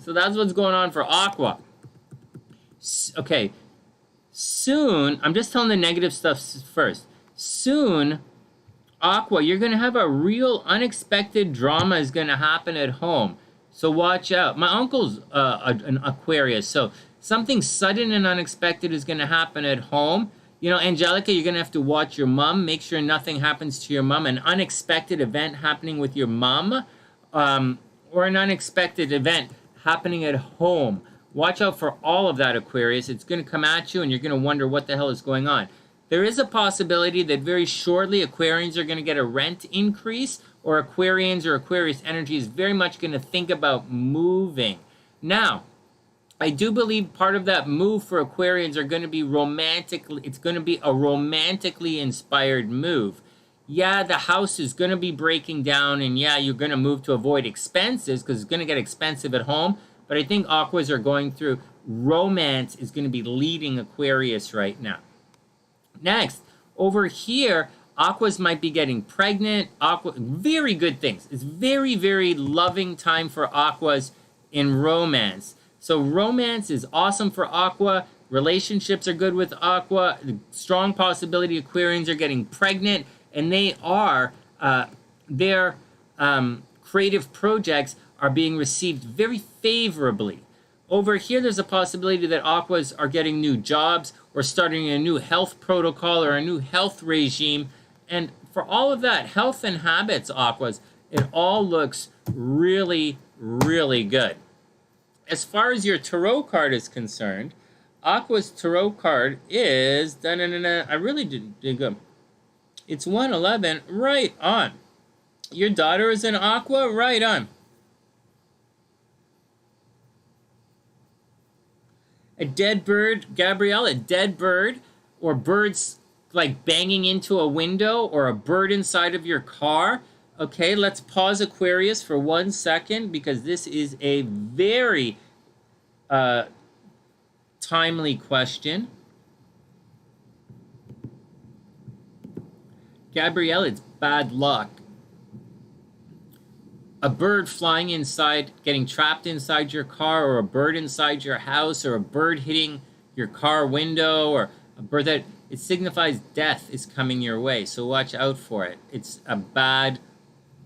So that's what's going on for Aqua. Okay, soon, I'm just telling the negative stuff first. Soon, Aqua, you're going to have a real unexpected drama is going to happen at home. So watch out. My uncle's an Aquarius, so something sudden and unexpected is going to happen at home. Angelica, you're going to have to watch your mom. Make sure nothing happens to your mom. An unexpected event happening with your mom, or an unexpected event happening at home. Watch out for all of that, Aquarius. It's going to come at you, and you're going to wonder what the hell is going on. There is a possibility that very shortly Aquarians are going to get a rent increase, or Aquarians or Aquarius energy is very much going to think about moving. Now, I do believe part of that move for Aquarians are going to be romantically, it's going to be a romantically inspired move. Yeah, the house is going to be breaking down, and yeah, you're going to move to avoid expenses because it's going to get expensive at home. But I think Aquas are going through, romance is going to be leading Aquarius right now. Next, over here, Aquas might be getting pregnant. Very good things. It's very, very loving time for Aquas in romance. So romance is awesome for Aqua. Relationships are good with Aqua. Strong possibility Aquarians are getting pregnant, and they are, their creative projects are being received very favorably. Over here, there's a possibility that Aquas are getting new jobs or starting a new health protocol or a new health regime. And for all of that, health and habits, Aquas, it all looks really, really good. As far as your tarot card is concerned, Aqua's tarot card is, I really did good. It's 111, right on. Your daughter is an Aqua, right on. A dead bird, Gabrielle, a dead bird, or birds like banging into a window, or a bird inside of your car. Okay, let's pause Aquarius for 1 second, because this is a very timely question. Gabrielle, it's bad luck. A bird flying inside, getting trapped inside your car, or a bird inside your house, or a bird hitting your car window, or a bird that, it signifies death is coming your way. So watch out for it. It's a bad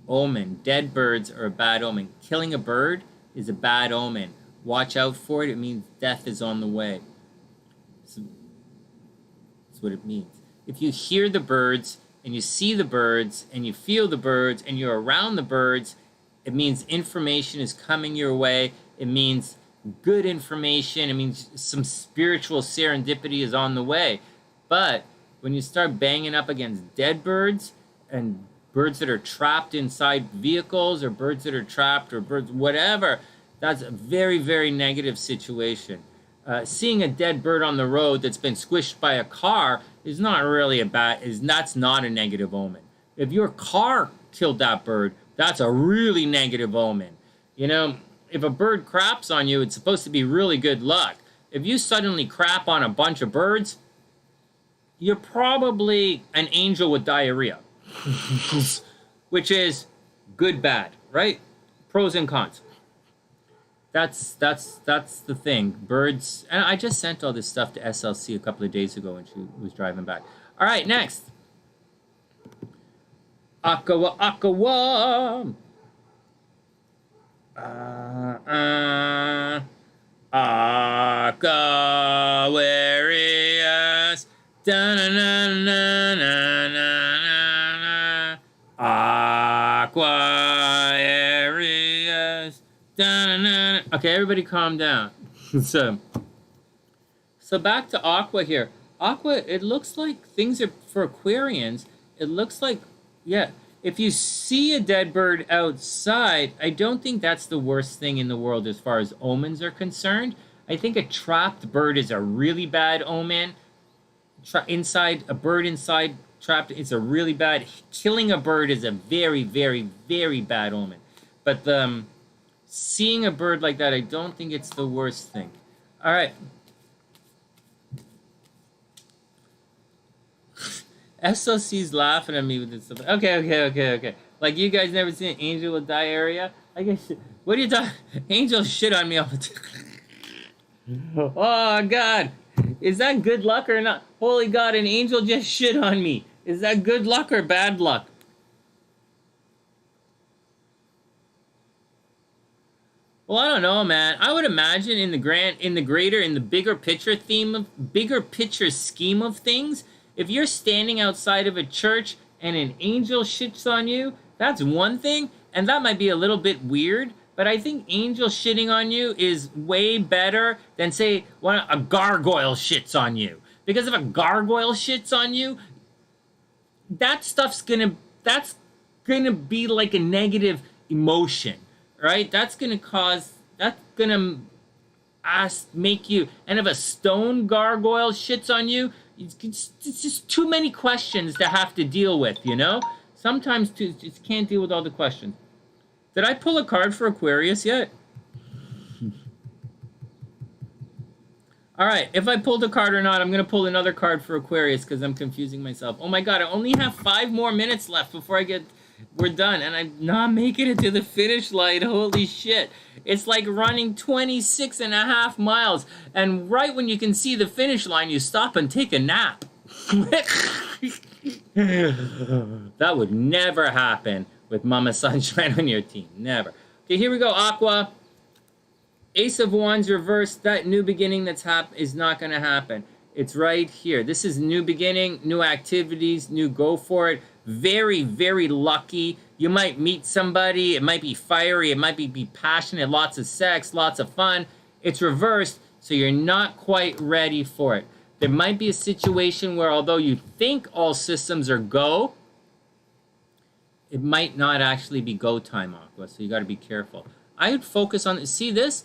omen. Dead birds are a bad omen. Killing a bird is a bad omen. Watch out for it. It means death is on the way. So that's what it means. If you hear the birds, and you see the birds, and you feel the birds, and you're around the birds, it means information is coming your way. It means good information. It means some spiritual serendipity is on the way. But when you start banging up against dead birds, and birds that are trapped inside vehicles, or birds that are trapped, or birds, whatever, that's a very, very negative situation. Seeing a dead bird on the road that's been squished by a car is not really that's not a negative omen. If your car killed that bird, that's a really negative omen. If a bird craps on you, it's supposed to be really good luck. If you suddenly crap on a bunch of birds, you're probably an angel with diarrhea, which is good, bad, right? Pros and cons. That's the thing. Birds, and I just sent all this stuff to SLC a couple of days ago when she was driving back. All right, next. Aqua. Aquarius. Aquarius. Okay, everybody calm down. So back to Aqua here. Aqua, it looks like things are, for Aquarians, it looks like, yeah, if you see a dead bird outside, I don't think that's the worst thing in the world as far as omens are concerned. I think a trapped bird is a really bad omen. A bird inside trapped, it's a really bad. Killing a bird is a very, very, very bad omen. But seeing a bird like that, I don't think it's the worst thing. All right. SOC's laughing at me with this stuff. Okay. Like, you guys never seen an angel with diarrhea? I guess. What are you talking? Angels shit on me all the time. Oh, God. Is that good luck or not? Holy God, an angel just shit on me. Is that good luck or bad luck? Well, I don't know, man. I would imagine in the bigger picture scheme of things, if you're standing outside of a church and an angel shits on you, that's one thing, and that might be a little bit weird, but I think angel shitting on you is way better than, say, when a gargoyle shits on you. Because if a gargoyle shits on you, that's gonna be like a negative emotion, right? That's gonna make you, and if a stone gargoyle shits on you, it's just too many questions to have to deal with, you know? Sometimes just can't deal with all the questions. Did I pull a card for Aquarius yet? All right, if I pulled a card or not, I'm going to pull another card for Aquarius because I'm confusing myself. Oh my God, I only have 5 more minutes left before we're done, and I'm not making it to the finish line. Holy shit. It's like running 26.5 miles, and right when you can see the finish line, you stop and take a nap. That would never happen with Mama Sunshine on your team. Never. Okay, here we go, Aqua. Ace of Wands reversed. That new beginning is not going to happen. It's right here. This is new beginning, new activities, new go for it. Very, very lucky. You might meet somebody. It might be fiery. It might be passionate. Lots of sex, lots of fun. It's reversed, so you're not quite ready for it. There might be a situation where, although you think all systems are go, it might not actually be go time, Aqua, so you got to be careful. I would focus on, see this?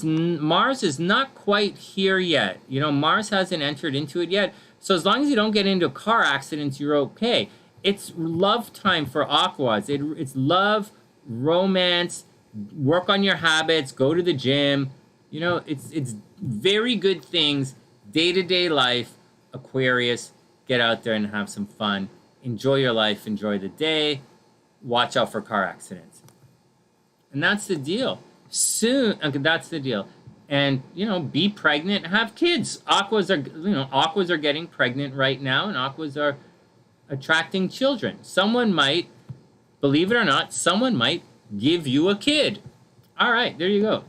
Mars is not quite here yet. You know, Mars hasn't entered into it yet. So as long as you don't get into car accidents, you're okay. It's love time for Aquas. It's love, romance, work on your habits, go to the gym. You know, it's very good things, day-to-day life. Aquarius, get out there and have some fun. Enjoy your life, enjoy the day. Watch out for car accidents. And that's the deal. Soon, okay, that's the deal. And, you know, be pregnant, have kids. Aquas are getting pregnant right now, and Aquas are attracting children. Someone might, believe it or not, someone might give you a kid. All right, there you go.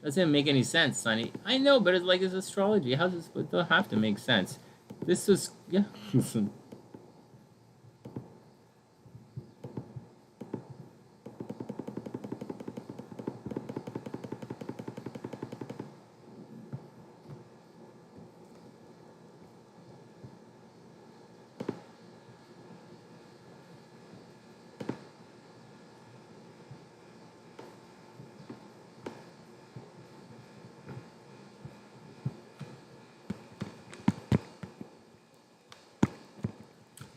Doesn't make any sense, Sonny. I know, but it's astrology. How does it don't have to make sense? This was, yeah.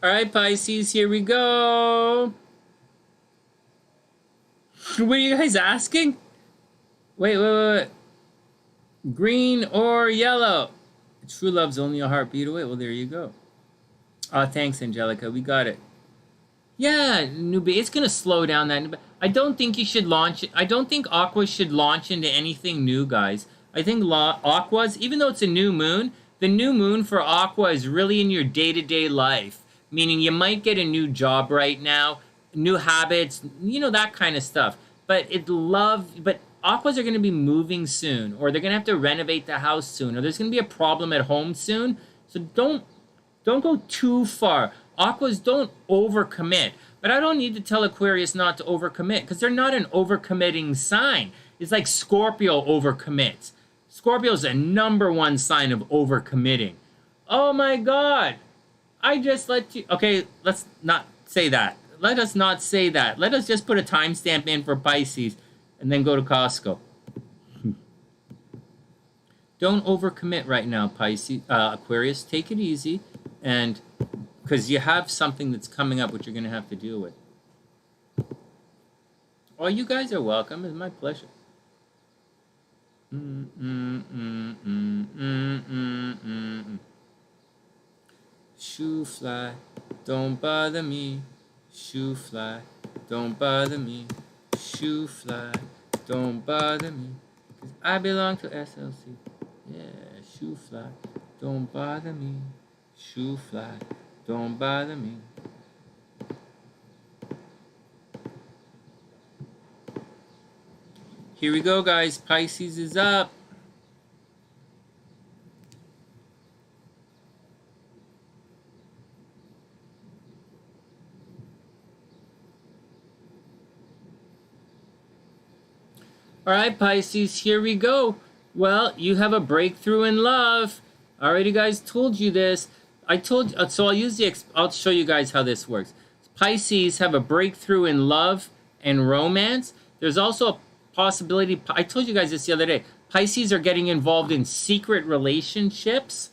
All right, Pisces, here we go. What are you guys asking? Wait. Green or yellow? True love's only a heartbeat away. Well, there you go. Thanks, Angelica. We got it. Yeah, newbie. It's going to slow down that. I don't think you should launch. I don't think Aquas should launch into anything new, guys. I think Aquas, even though it's a new moon, the new moon for Aqua is really in your day-to-day life. Meaning you might get a new job right now, new habits, you know, that kind of stuff. But Aquas are going to be moving soon, or they're going to have to renovate the house soon, or there's going to be a problem at home soon. So don't go too far. Aquas, don't overcommit. But I don't need to tell Aquarius not to overcommit, because they're not an overcommitting sign. It's like Scorpio overcommits. Scorpio's a #1 sign of overcommitting. Oh my God. I just let you... Okay, let's not say that. Let us not say that. Let us just put a timestamp in for Pisces and then go to Costco. Don't overcommit right now, Pisces, Aquarius. Take it easy, and because you have something that's coming up which you're going to have to deal with. Oh, you guys are welcome. It's my pleasure. Mm, mm, mm, mm, mm, mm, mm. Shoo fly, don't bother me. Shoo fly, don't bother me. Shoo fly, don't bother me. 'Cause I belong to SLC. Yeah, shoo fly, don't bother me. Shoo fly, don't bother me. Here we go, guys. Pisces is up. All right, Pisces, here we go. Well, you have a breakthrough in love. I already guys told you this. So I'll show you guys how this works. Pisces have a breakthrough in love and romance. There's also a possibility, I told you guys this the other day. Pisces are getting involved in secret relationships.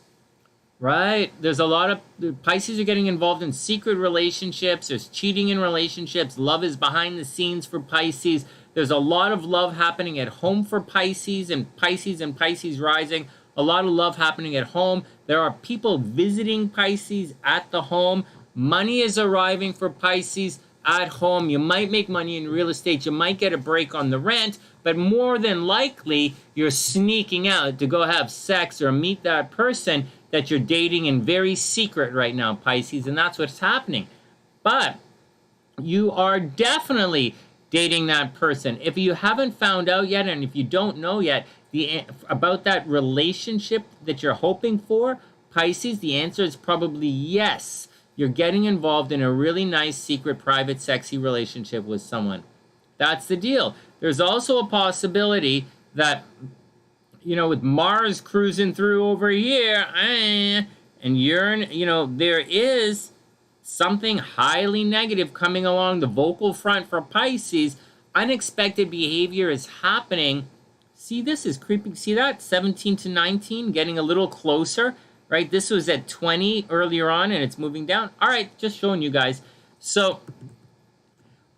Right. There's a lot of Pisces are getting involved in secret relationships. There's cheating in relationships. Love is behind the scenes for Pisces. There's a lot of love happening at home for Pisces and Pisces rising. A lot of love happening at home. There are people visiting Pisces at the home. Money is arriving for Pisces at home. You might make money in real estate. You might get a break on the rent, but more than likely, you're sneaking out to go have sex or meet that person that you're dating in very secret right now, Pisces, and that's what's happening. But you are definitely dating that person. If you haven't found out yet, and if you don't know yet about that relationship that you're hoping for, Pisces, the answer is probably yes. You're getting involved in a really nice, secret, private, sexy relationship with someone. That's the deal. There's also a possibility that, you know, with Mars cruising through over here, and there is something highly negative coming along the vocal front for Pisces. Unexpected behavior is happening. See, this is creeping. See that? 17 to 19, getting a little closer, right? This was at 20 earlier on, and it's moving down. All right, just showing you guys. So,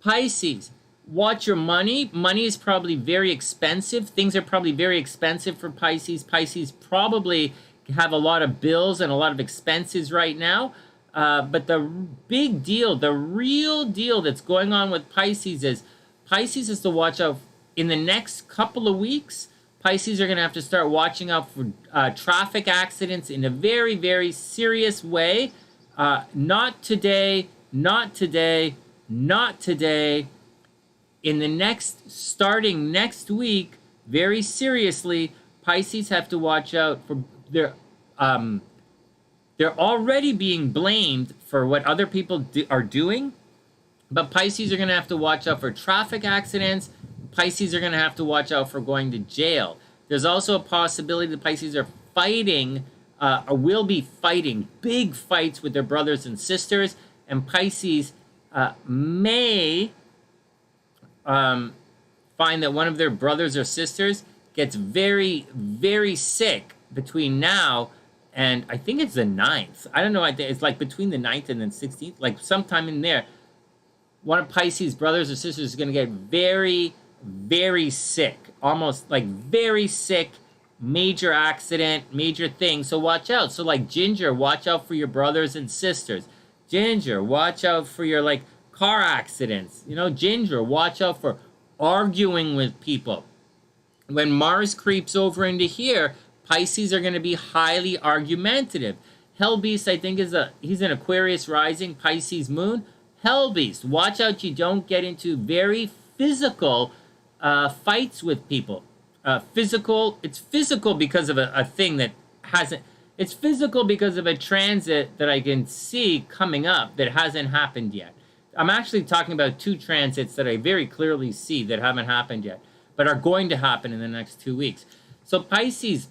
Pisces, watch your money. Money is probably very expensive. Things are probably very expensive for Pisces. Pisces probably have a lot of bills and a lot of expenses right now. But the big deal, the real deal that's going on with Pisces is to watch out in the next couple of weeks. Pisces are going to have to start watching out for traffic accidents in a very, very serious way. Not today, not today, not today. Starting next week, very seriously, Pisces have to watch out for they're already being blamed for what other people are doing, but Pisces are going to have to watch out for traffic accidents. Pisces are going to have to watch out for going to jail. There's also a possibility that Pisces are fighting, or will be fighting big fights with their brothers and sisters, and Pisces may find that one of their brothers or sisters gets very, very sick between now and I think it's the 9th. I don't know. I think it's like between the 9th and then 16th, like sometime in there. One of Pisces' brothers or sisters is going to get very, very sick, almost like very sick, major accident, major thing. So watch out. So like Ginger, watch out for your brothers and sisters. Ginger, watch out for your like car accidents. You know, Ginger, watch out for arguing with people. When Mars creeps over into here, Pisces are going to be highly argumentative. Hellbeast, I think, he's an Aquarius rising, Pisces moon. Hellbeast, watch out you don't get into very physical fights with people. It's physical because of a thing that hasn't, it's physical because of a transit that I can see coming up that hasn't happened yet. I'm actually talking about 2 transits that I very clearly see that haven't happened yet, but are going to happen in the next 2 weeks. So Pisces,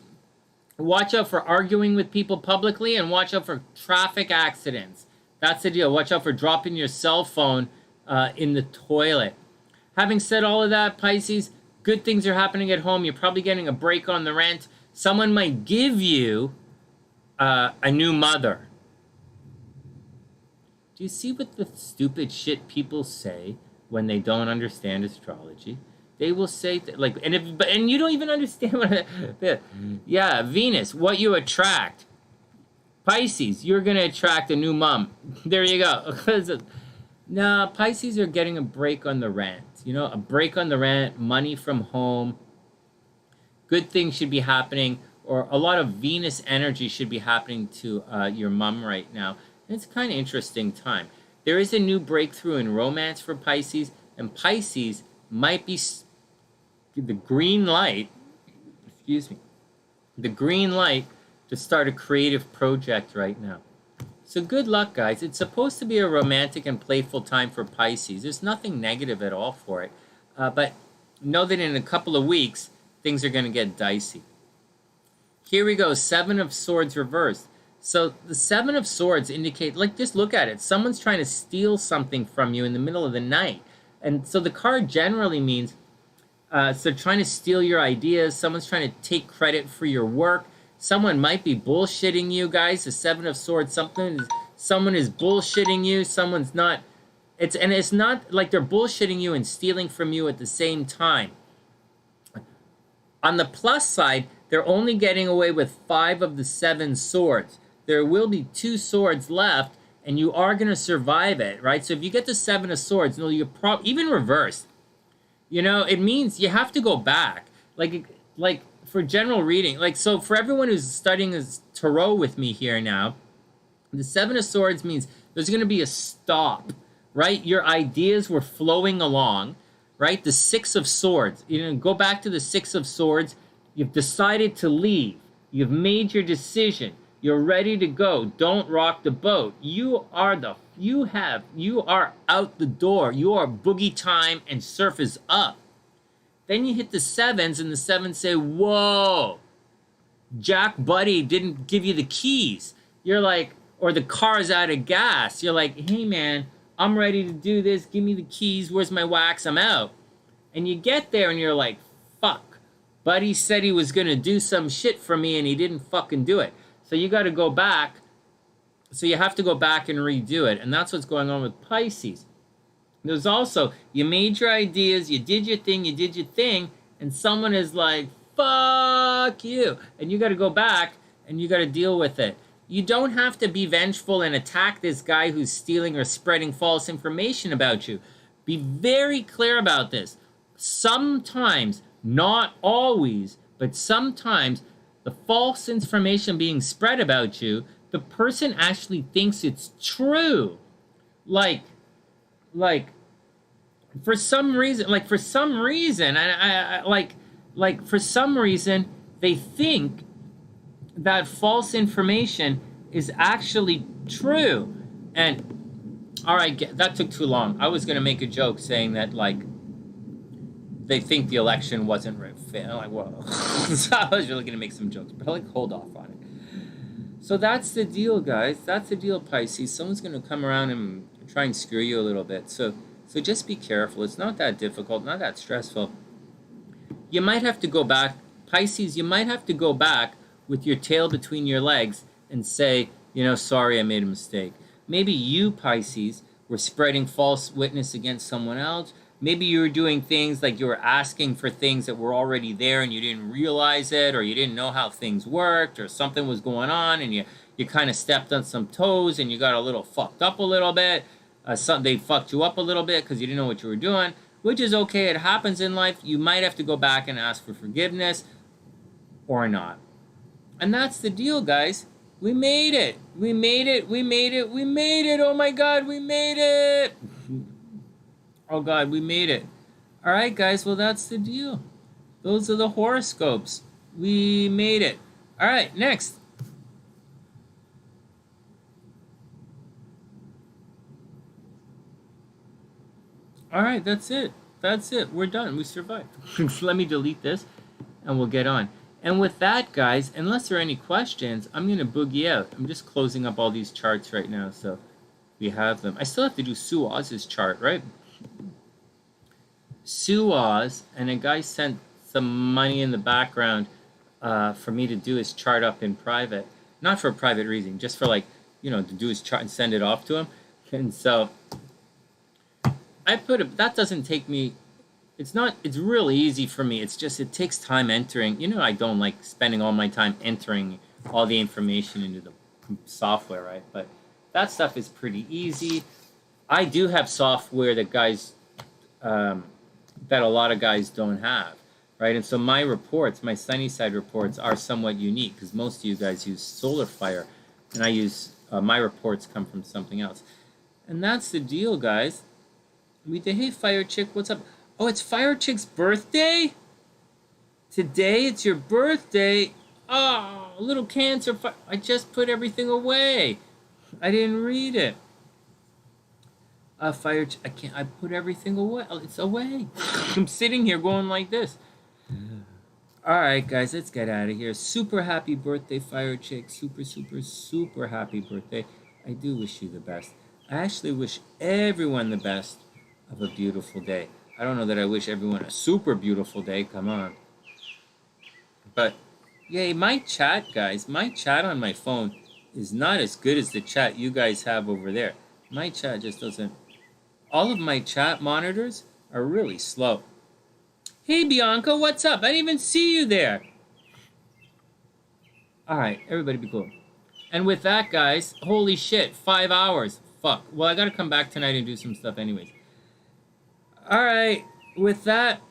watch out for arguing with people publicly and watch out for traffic accidents. That's the deal. Watch out for dropping your cell phone in the toilet. Having said all of that, Pisces, good things are happening at home. You're probably getting a break on the rent. Someone might give you a new mother. Do you see what the stupid shit people say when they don't understand astrology? They will say like, and you don't even understand what. Yeah, Venus, what you attract. Pisces, you're gonna attract a new mom. There you go. No, Pisces are getting a break on the rent. You know, a break on the rent, money from home. Good things should be happening, or a lot of Venus energy should be happening to your mom right now. And it's kind of interesting time. There is a new breakthrough in romance for Pisces, and Pisces might be the green light, excuse me, the green light to start a creative project right now. So good luck, guys. It's supposed to be a romantic and playful time for Pisces. There's nothing negative at all for it. But know that in a couple of weeks, things are going to get dicey. Here we go, Seven of Swords reversed. So the Seven of Swords indicate, like, just look at it. Someone's trying to steal something from you in the middle of the night. And so the card generally means, so trying to steal your ideas. Someone's trying to take credit for your work. Someone might be bullshitting you, guys. The Seven of Swords, someone is bullshitting you. Someone's not. It's not like they're bullshitting you and stealing from you at the same time. On the plus side, they're only getting away with 5 of the 7 swords. There will be 2 swords left, and you are going to survive it, right? So if you get the 7 of swords, no, you even reversed. You know, it means you have to go back. Like for general reading, like, so for everyone who's studying this tarot with me here now, the 7 of swords means there's going to be a stop, right? Your ideas were flowing along, right? The 6 of swords, you know, go back to the 6 of swords. You've decided to leave. You've made your decision. You're ready to go. Don't rock the boat. You are out the door. You are boogie time and surf is up. Then you hit the 7s, and the 7s say, whoa, Jack Buddy didn't give you the keys. You're like, or the car's out of gas. You're like, hey man, I'm ready to do this. Give me the keys. Where's my wax? I'm out. And you get there and you're like, fuck. Buddy said he was going to do some shit for me and he didn't fucking do it. So you got to go back. So you have to go back and redo it. And that's what's going on with Pisces. There's also, you made your ideas, you did your thing, and someone is like, fuck you. And you got to go back and you got to deal with it. You don't have to be vengeful and attack this guy who's stealing or spreading false information about you. Be very clear about this. Sometimes, not always, but sometimes the false information being spread about you, the person actually thinks it's true. Like for some reason, they think that false information is actually true. And all right, that took too long. I was going to make a joke saying that, like, they think the election wasn't fair. Like, whoa. So I was really going to make some jokes, but I'll, like, hold off on it. So that's the deal, guys. That's the deal, Pisces. Someone's going to come around and try and screw you a little bit. So just be careful. It's not that difficult, not that stressful. You might have to go back, Pisces, you might have to go back with your tail between your legs and say, you know, sorry, I made a mistake. Maybe you, Pisces, were spreading false witness against someone else. Maybe you were doing things like you were asking for things that were already there and you didn't realize it, or you didn't know how things worked, or something was going on and you kind of stepped on some toes and you got a little fucked up a little bit. They fucked you up a little bit because you didn't know what you were doing, which is okay. It happens in life. You might have to go back and ask for forgiveness or not. And that's the deal, guys. We made it. We made it. We made it. We made it. Oh my God, we made it. Oh God, we made it. All right, guys. Well, that's the deal. Those are the horoscopes. We made it. All right, next. All right, that's it. That's it. We're done. We survived. Let me delete this and we'll get on. And with that, guys, unless there are any questions, I'm going to boogie out. I'm just closing up all these charts right now, so we have them. I still have to do Sue Oz's chart, right? Sue Oz, and a guy sent some money in the background for me to do his chart up in private. Not for a private reason, just for, like, you know, to do his chart and send it off to him. And so I put it, that doesn't take me it's really easy for me. It's just, it takes time entering. You know, I don't like spending all my time entering all the information into the software, right? But that stuff is pretty easy. I do have software that guys, that a lot of guys don't have, right? And so my reports, my SunnySide reports are somewhat unique because most of you guys use Solar Fire, and I use, my reports come from something else. And that's the deal, guys. We did, hey, Fire Chick, what's up? Oh, it's Fire Chick's birthday? Today it's your birthday. Oh, little Cancer. I just put everything away. I didn't read it. Fire Chick, I can't, I put everything away. It's away. I'm sitting here going like this. All right, guys, let's get out of here. Super happy birthday, Fire Chick. Super, super, super happy birthday. I do wish you the best. I actually wish everyone the best of a beautiful day. I don't know that I wish everyone a super beautiful day. Come on. But, yay, my chat, guys, my chat on my phone is not as good as the chat you guys have over there. My chat just doesn't... All of my chat monitors are really slow. Hey, Bianca, what's up? I didn't even see you there. All right, everybody be cool. And with that, guys, holy shit, 5 hours. Fuck. Well, I got to come back tonight and do some stuff anyways. All right, with that,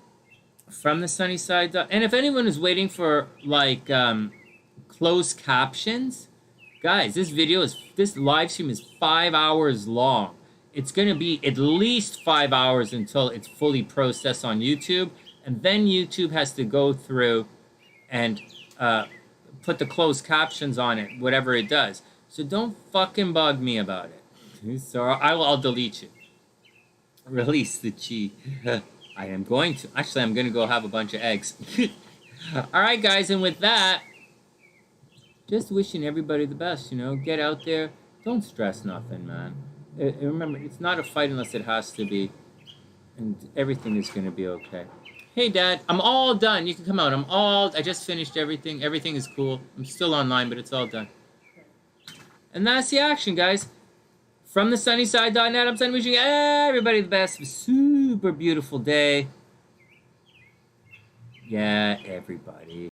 from the SunnySide. And if anyone is waiting for, like, closed captions, guys, this live stream is 5 hours long. It's going to be at least 5 hours until it's fully processed on YouTube. And then YouTube has to go through and put the closed captions on it, whatever it does. So don't fucking bug me about it. So I'll delete you. Release the chi. I am going to. Actually, I'm going to go have a bunch of eggs. All right, guys. And with that, just wishing everybody the best, you know. Get out there. Don't stress nothing, man. Remember, it's not a fight unless it has to be. And everything is going to be okay. Hey, Dad. I'm all done. You can come out. I just finished everything. Everything is cool. I'm still online, but it's all done. And that's the action, guys. From TheSunnySide.net, I'm Sunny, wishing everybody the best. A super beautiful day. Yeah, everybody.